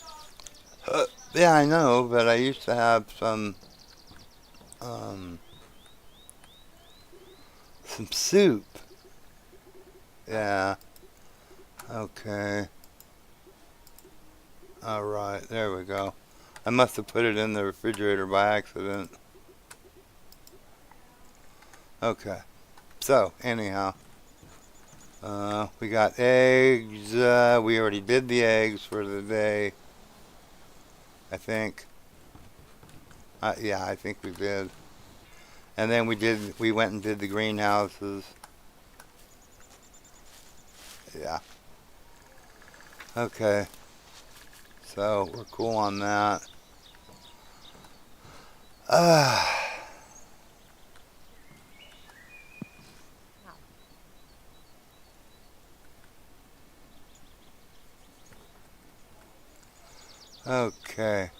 Yeah, I know, but I used to have some soup. Yeah. Okay. Alright, there we go. I must have put it in the refrigerator by accident. Okay. So, anyhow. We got eggs. We already did the eggs for the day. I think. Yeah, I think we did. And then we went and did the greenhouses. Yeah. Okay. So, we're cool on that. Okay.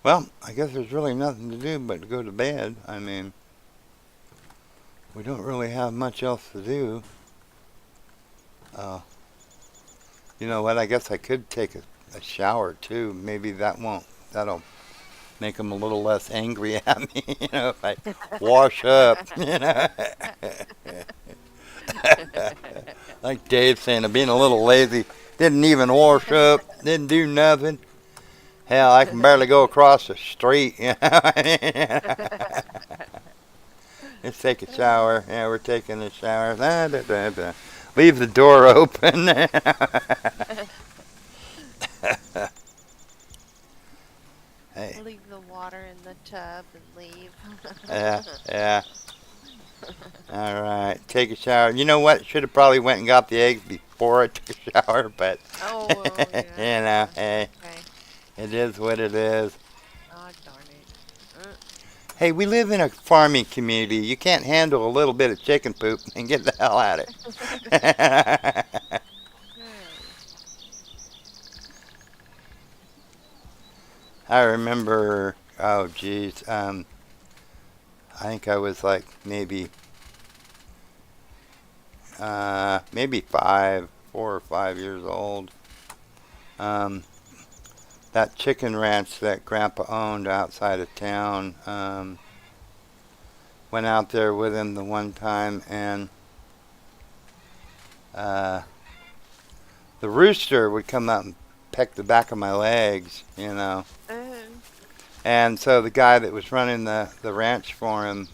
Well, I guess there's really nothing to do but to go to bed. I mean, we don't really have much else to do. You know what? I guess I could take a shower too. Maybe that'll make them a little less angry at me, if I wash up. Like Dave saying, I'm being a little lazy. Didn't even wash up, didn't do nothing. Hell, I can barely go across the street. Let's take a shower. Yeah, we're taking a shower. Da, da, da, da. Leave the door open. Hey. Leave the water in the tub and leave. Yeah, yeah. All right, take a shower. You know what? Should have probably went and got the eggs before I took a shower, but Oh, well, yeah. hey, Okay. it is what it is. Oh, darn it. Hey, we live in a farming community. You can't handle a little bit of chicken poop and get the hell at it. I remember, oh geez, I think I was like maybe 4 or 5 years old. That chicken ranch that Grandpa owned outside of town, went out there with him the one time, and the rooster would come out and peck the back of my legs. And so the guy that was running the ranch for him,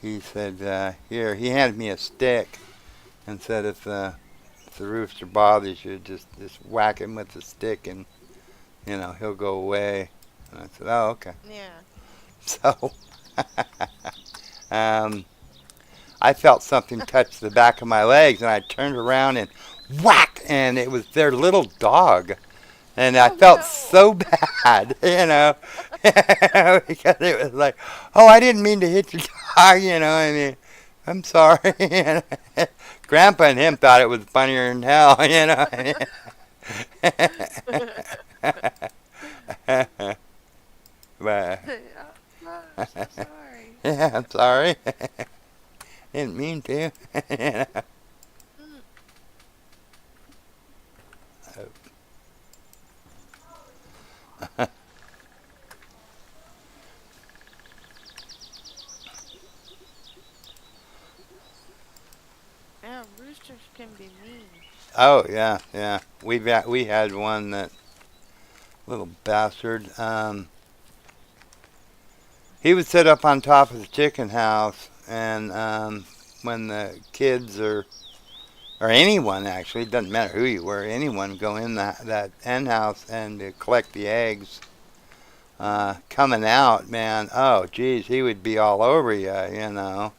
he said, here, he handed me a stick and said, if the rooster bothers you, just whack him with the stick and, he'll go away. And I said, oh, okay. Yeah. So, I felt something touch the back of my legs, and I turned around and whack, and it was their little dog. And I felt so bad, because it was like, oh, I didn't mean to hit your dog, I mean, I'm sorry. Grandpa and him thought it was funnier than hell, But, I'm so sorry. yeah, I'm sorry. Didn't mean to. Yeah, roosters can be mean. Oh yeah, yeah. We had one, that little bastard. He would sit up on top of the chicken house, and when the kids or anyone, actually, it doesn't matter who you were, anyone go in that hen house and collect the eggs. Coming out, man. Oh, geez, he would be all over you, Yeah.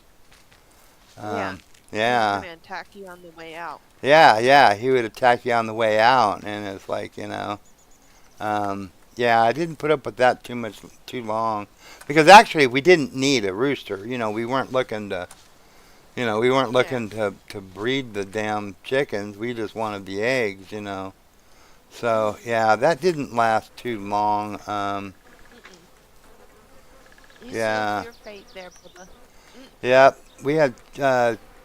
Yeah. He's gonna attack you on the way out. Yeah, he would attack you on the way out, and it's like, yeah, I didn't put up with that too long, because actually we didn't need a rooster. We weren't looking to, to breed the damn chickens. We just wanted the eggs, So yeah, that didn't last too long. You Yeah. sealed your fate there, Bubba. Yep, we had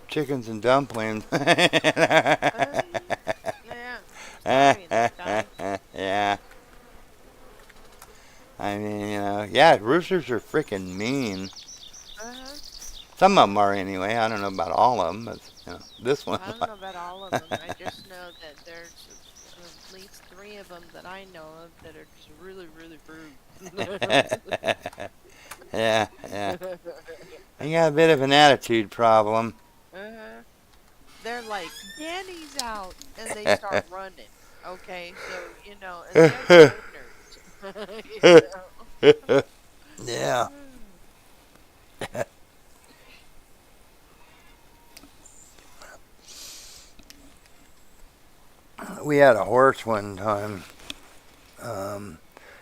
chickens and dumplings. Yeah. Sorry, that guy. Yeah. I mean, yeah, roosters are freaking mean. Some of them are anyway. I don't know about all of them, but this one. I don't know about all of them. I just know that there's at least 3 of them that I know of that are just really, really rude. Yeah. They got a bit of an attitude problem. They're like, Daddy's out, and they start running. Okay, so and they're owners. Yeah. We had a horse one time.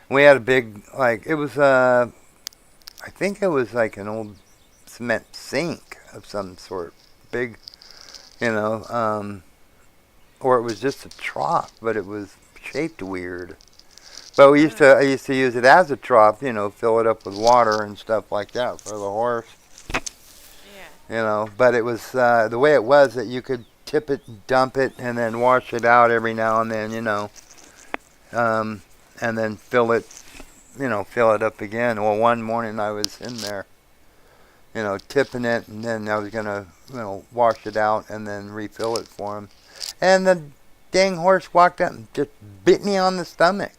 We had a big, it was, I think it was like an old cement sink of some sort. Big, or it was just a trough, but it was shaped weird. But I used to use it as a trough, fill it up with water and stuff like that for the horse. Yeah. But it was, the way it was that you could tip it, dump it, and then wash it out every now and then, and then fill it up again. Well, one morning I was in there, tipping it, and then I was gonna, wash it out and then refill it for him. And the dang horse walked up and just bit me on the stomach.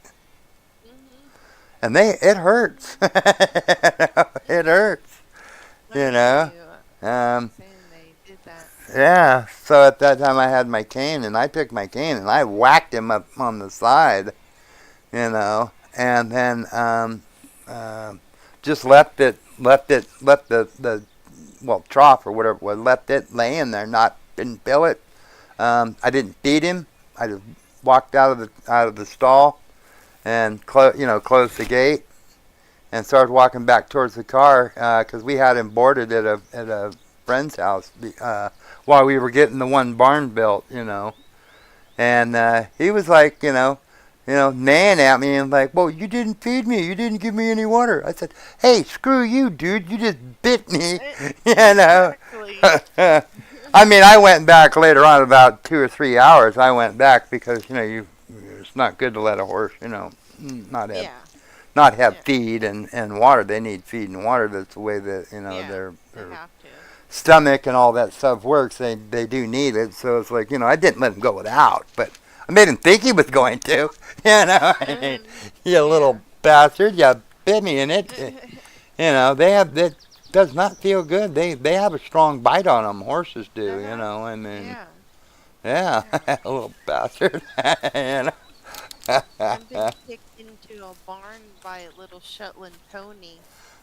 And it hurts. It hurts. You know. Saying they did that. Yeah. So at that time I had my cane, and I took my cane and I whacked him up on the side. And then just left the trough or whatever it was, left it laying there, didn't fill it. I didn't feed him. I just walked out of the stall and closed the gate and started walking back towards the car because we had him boarded at a friend's house while we were getting the one barn built, and he was like, neighing at me and like, well, you didn't feed me, you didn't give me any water. I said, hey, screw you, dude, you just bit me. Exactly. I mean, I went back later on, about 2 or 3 hours. I went back because it's not good to let a horse, not have feed and water. They need feed and water. That's the way that their have to. stomach and all that stuff works. They do need it. So it's like, I didn't let him go without, but I made him think he was going to. You little bastard, you bit me in it. That does not feel good. They have a strong bite on them. Horses do, I mean. Yeah, a little bastard. I've been kicked into a barn by a little Shetland pony.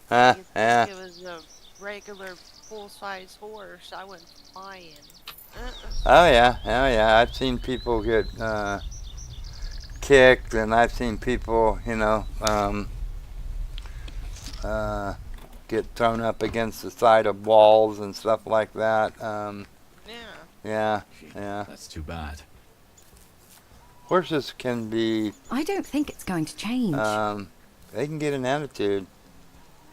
It was a regular full-size horse. I went flying. Oh yeah. I've seen people get kicked, and I've seen people, get thrown up against the side of walls and stuff like that. Yeah. That's too bad. Horses can be. I don't think it's going to change. They can get an attitude.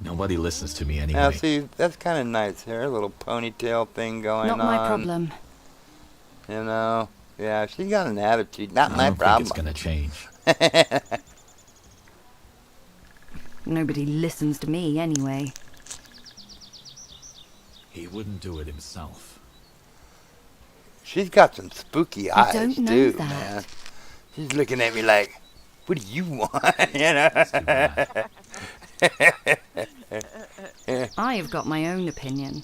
Nobody listens to me anyway. Now, see, that's kind of nice here. A little ponytail thing going on. Not my problem. Yeah, she's got an attitude. Not my I don't problem. think it's gonna change. Nobody listens to me anyway. He wouldn't do it himself. She's got some spooky eyes, don't know too, that. man. She's looking at me like, what do you want? That's too bad. I've got my own opinion.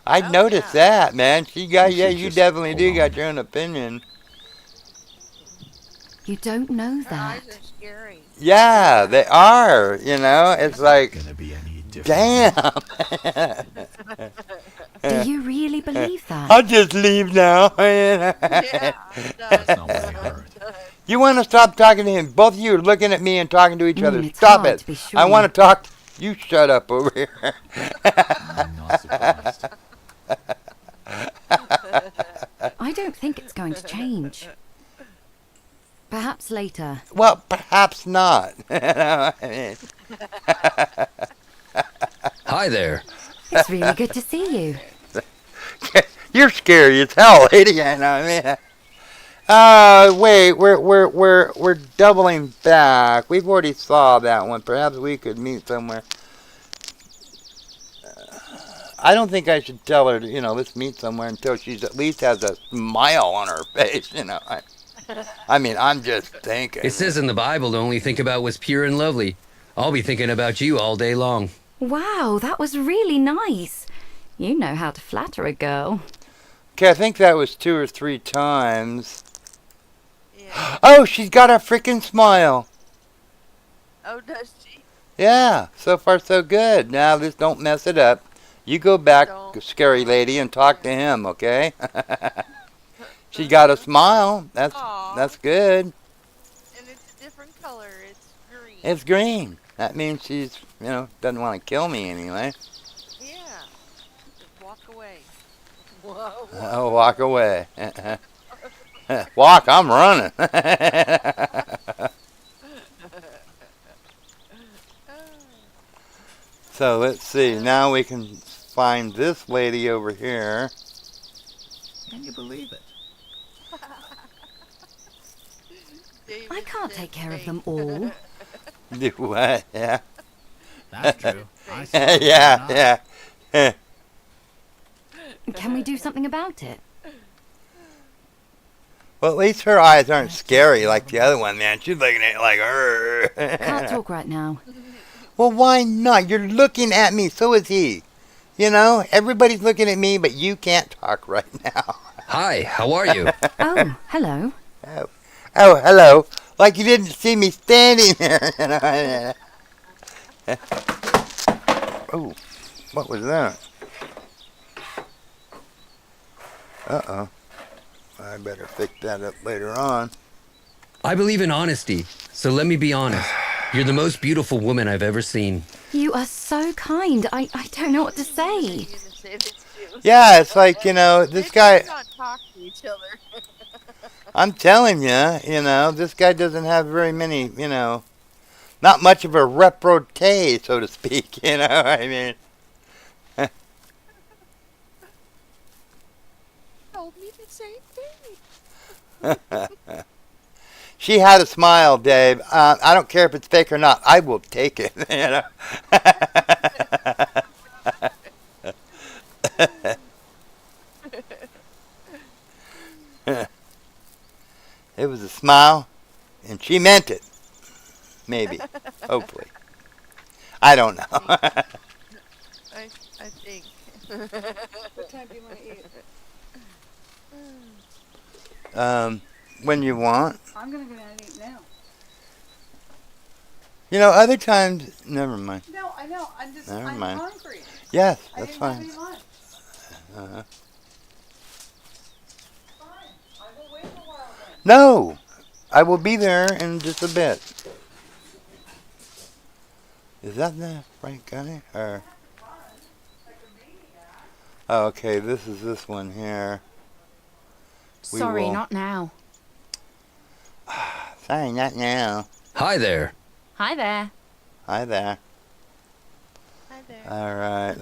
I noticed that, man. You You just definitely do hold got on. your own opinion. You don't know Her eyes that. are scary. Yeah, they are. It's like, Gonna be any different. damn. Do you really believe that? I'll just leave now. Yeah, That's not what I heard. You want to stop talking to him? Both of you are looking at me and talking to each other. It's Stop hard it. to be sure. I want to talk. You shut up over here. I'm not surprised. I don't think it's going to change. Perhaps later. Well, perhaps not. I mean, Hi there. It's really good to see you. you're scary as hell, lady. I know. Wait, we're doubling back. We've already saw that one. Perhaps we could meet somewhere. I don't think I should tell her, let's meet somewhere until she's at least has a smile on her face, I mean, I'm just thinking. It says in the Bible to only think about what's pure and lovely. I'll be thinking about you all day long. Wow, that was really nice. You know how to flatter a girl. Okay, I think that was 2 or 3 times. Yeah. Oh, she's got a freaking smile. Oh, does she? Yeah, so far so good. Now, just don't mess it up. You go back, Don't. scary lady, and talk to him, okay? She got a smile. Aw. That's good. And it's a different color. It's green. It's green. That means she's, doesn't want to kill me anyway. Yeah. Just walk away. Whoa. Oh, walk away. Walk, I'm running. So let's see. Now we can find this lady over here. Can you believe it? David I can't can't take care of them all. Do what? Yeah. That's true. I saw it. Yeah, yeah. Can we do something about it? Well, at least her eyes aren't scary like the other one, man. She's looking at it like, Can't talk right now. Well, why not? You're looking at me. So is he. You know, everybody's looking at me, but you can't talk right now. Hi, how are you? Oh, hello. Oh, hello. Like you didn't see me standing there. You know? Oh, what was that? Uh-oh. I better pick that up later on. I believe in honesty, so let me be honest. You're the most beautiful woman I've ever seen. You are so kind. I don't know what to say. You're gonna say this too. Yeah, it's like, you know, this They guy, do not talk to each other. I'm telling you know, this guy doesn't have very many, you know, not much of a repartee, so to speak, you know, I mean. Told me the same thing. She had a smile, Dave. I don't care if it's fake or not. I will take it, you know. It was a smile, and she meant it. Maybe. Hopefully. I don't know. I think. What time do you want to eat? When you want. I'm gonna go down and eat now. You know, other times, never mind. No, I know. I'm Never mind. hungry. Yes, I that's didn't have fine. any lunch. Uh-huh. Fine. I will wait a while then. No, I will be there in just a bit. Is that the right guy? Or oh, okay, this is this one here. We Sorry, will- not now. Sorry, not now. Hi there. Hi there. Hi there. Hi there. All right.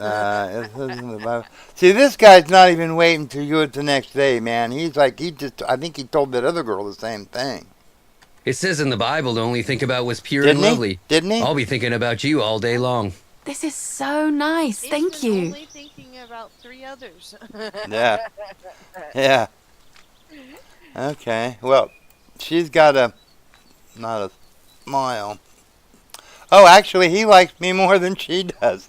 This isn't about. See, this guy's not even waiting to do it the next day, man. He's like, I think he told that other girl the same thing. It says in the Bible to only think about what's pure Didn't and he? lovely. Didn't he? I'll be thinking about you all day long. This is so nice. He's Thank been you. only thinking about 3 others. Yeah. Yeah. Okay. Well, she's got not a smile. Oh, actually, he likes me more than she does.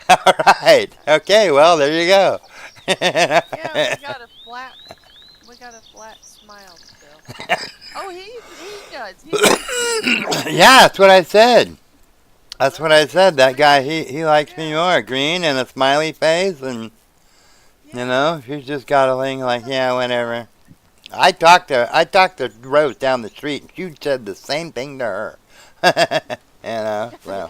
All right. Okay. Well, there you go. Yeah, we got a flat smile still. Oh, he does. He Yeah, that's what I said. That's what I said. That guy, he likes me more. Green and a smiley face, and you know, she's just got a thing like, yeah, whatever. I talked to Rose down the street, and she said the same thing to her. You know, so.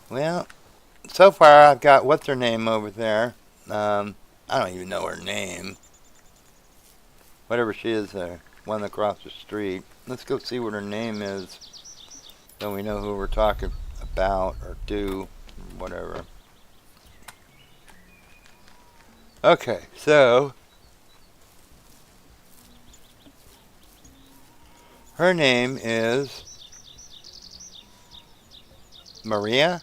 Well, so far I've got what's her name over there. I don't even know her name. Whatever she is, one across the street. Let's go see what her name is, so we know who we're talking about or to, whatever. Okay, so her name is Maria.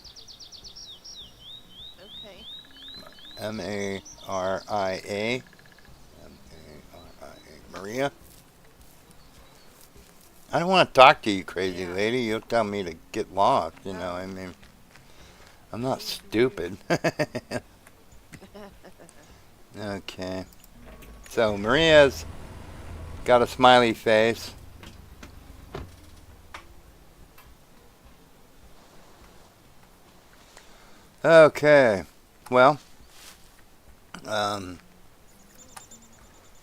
Okay. Maria. M-A-R-I-A. Maria. I don't want to talk to you, crazy lady. You'll tell me to get lost, you know. I mean, I'm not stupid. Okay. So Maria's got a smiley face. Okay. Well,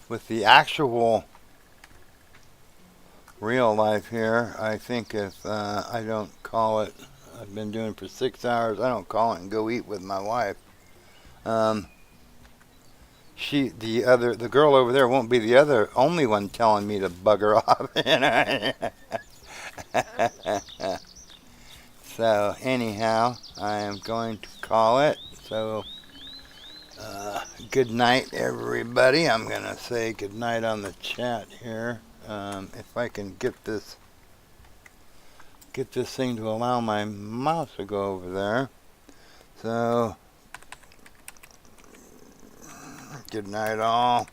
with the actual real life here, I think if I don't call it, I've been doing it for 6 hours, I don't call it and go eat with my wife. The girl over there won't be the only one telling me to bugger off. You know? So anyhow, I am going to call it. So Good night, everybody. I'm going to say good night on the chat here. If I can get this thing to allow my mouse to go over there. So, good night, all.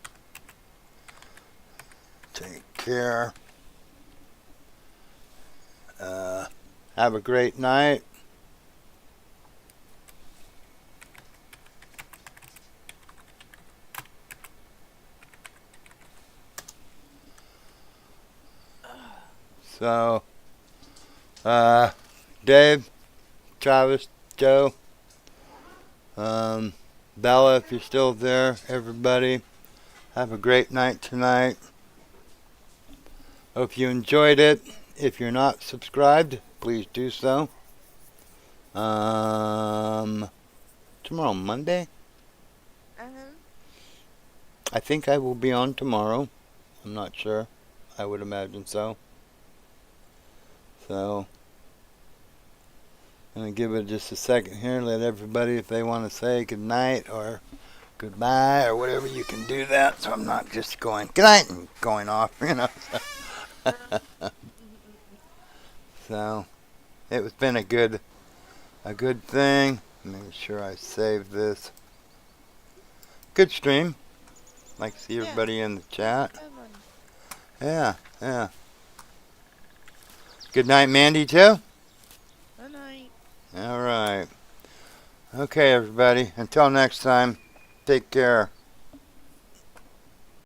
Take care. Have a great night. So, Dave, Travis, Joe, Bella, if you're still there, everybody, have a great night tonight. Hope you enjoyed it. If you're not subscribed, please do so. Tomorrow, Monday? I think I will be on tomorrow. I'm not sure. I would imagine so. So, I'm going to give it just a second here. Let everybody, if they want to say good night or goodbye or whatever, you can do that. So I'm not just going good night and going off, you know. So, it's been a good thing. Make sure I save this. Good stream. Like to see everybody in the chat. Yeah. Good night, Mandy, too? Good night. All right. Okay, everybody. Until next time, take care.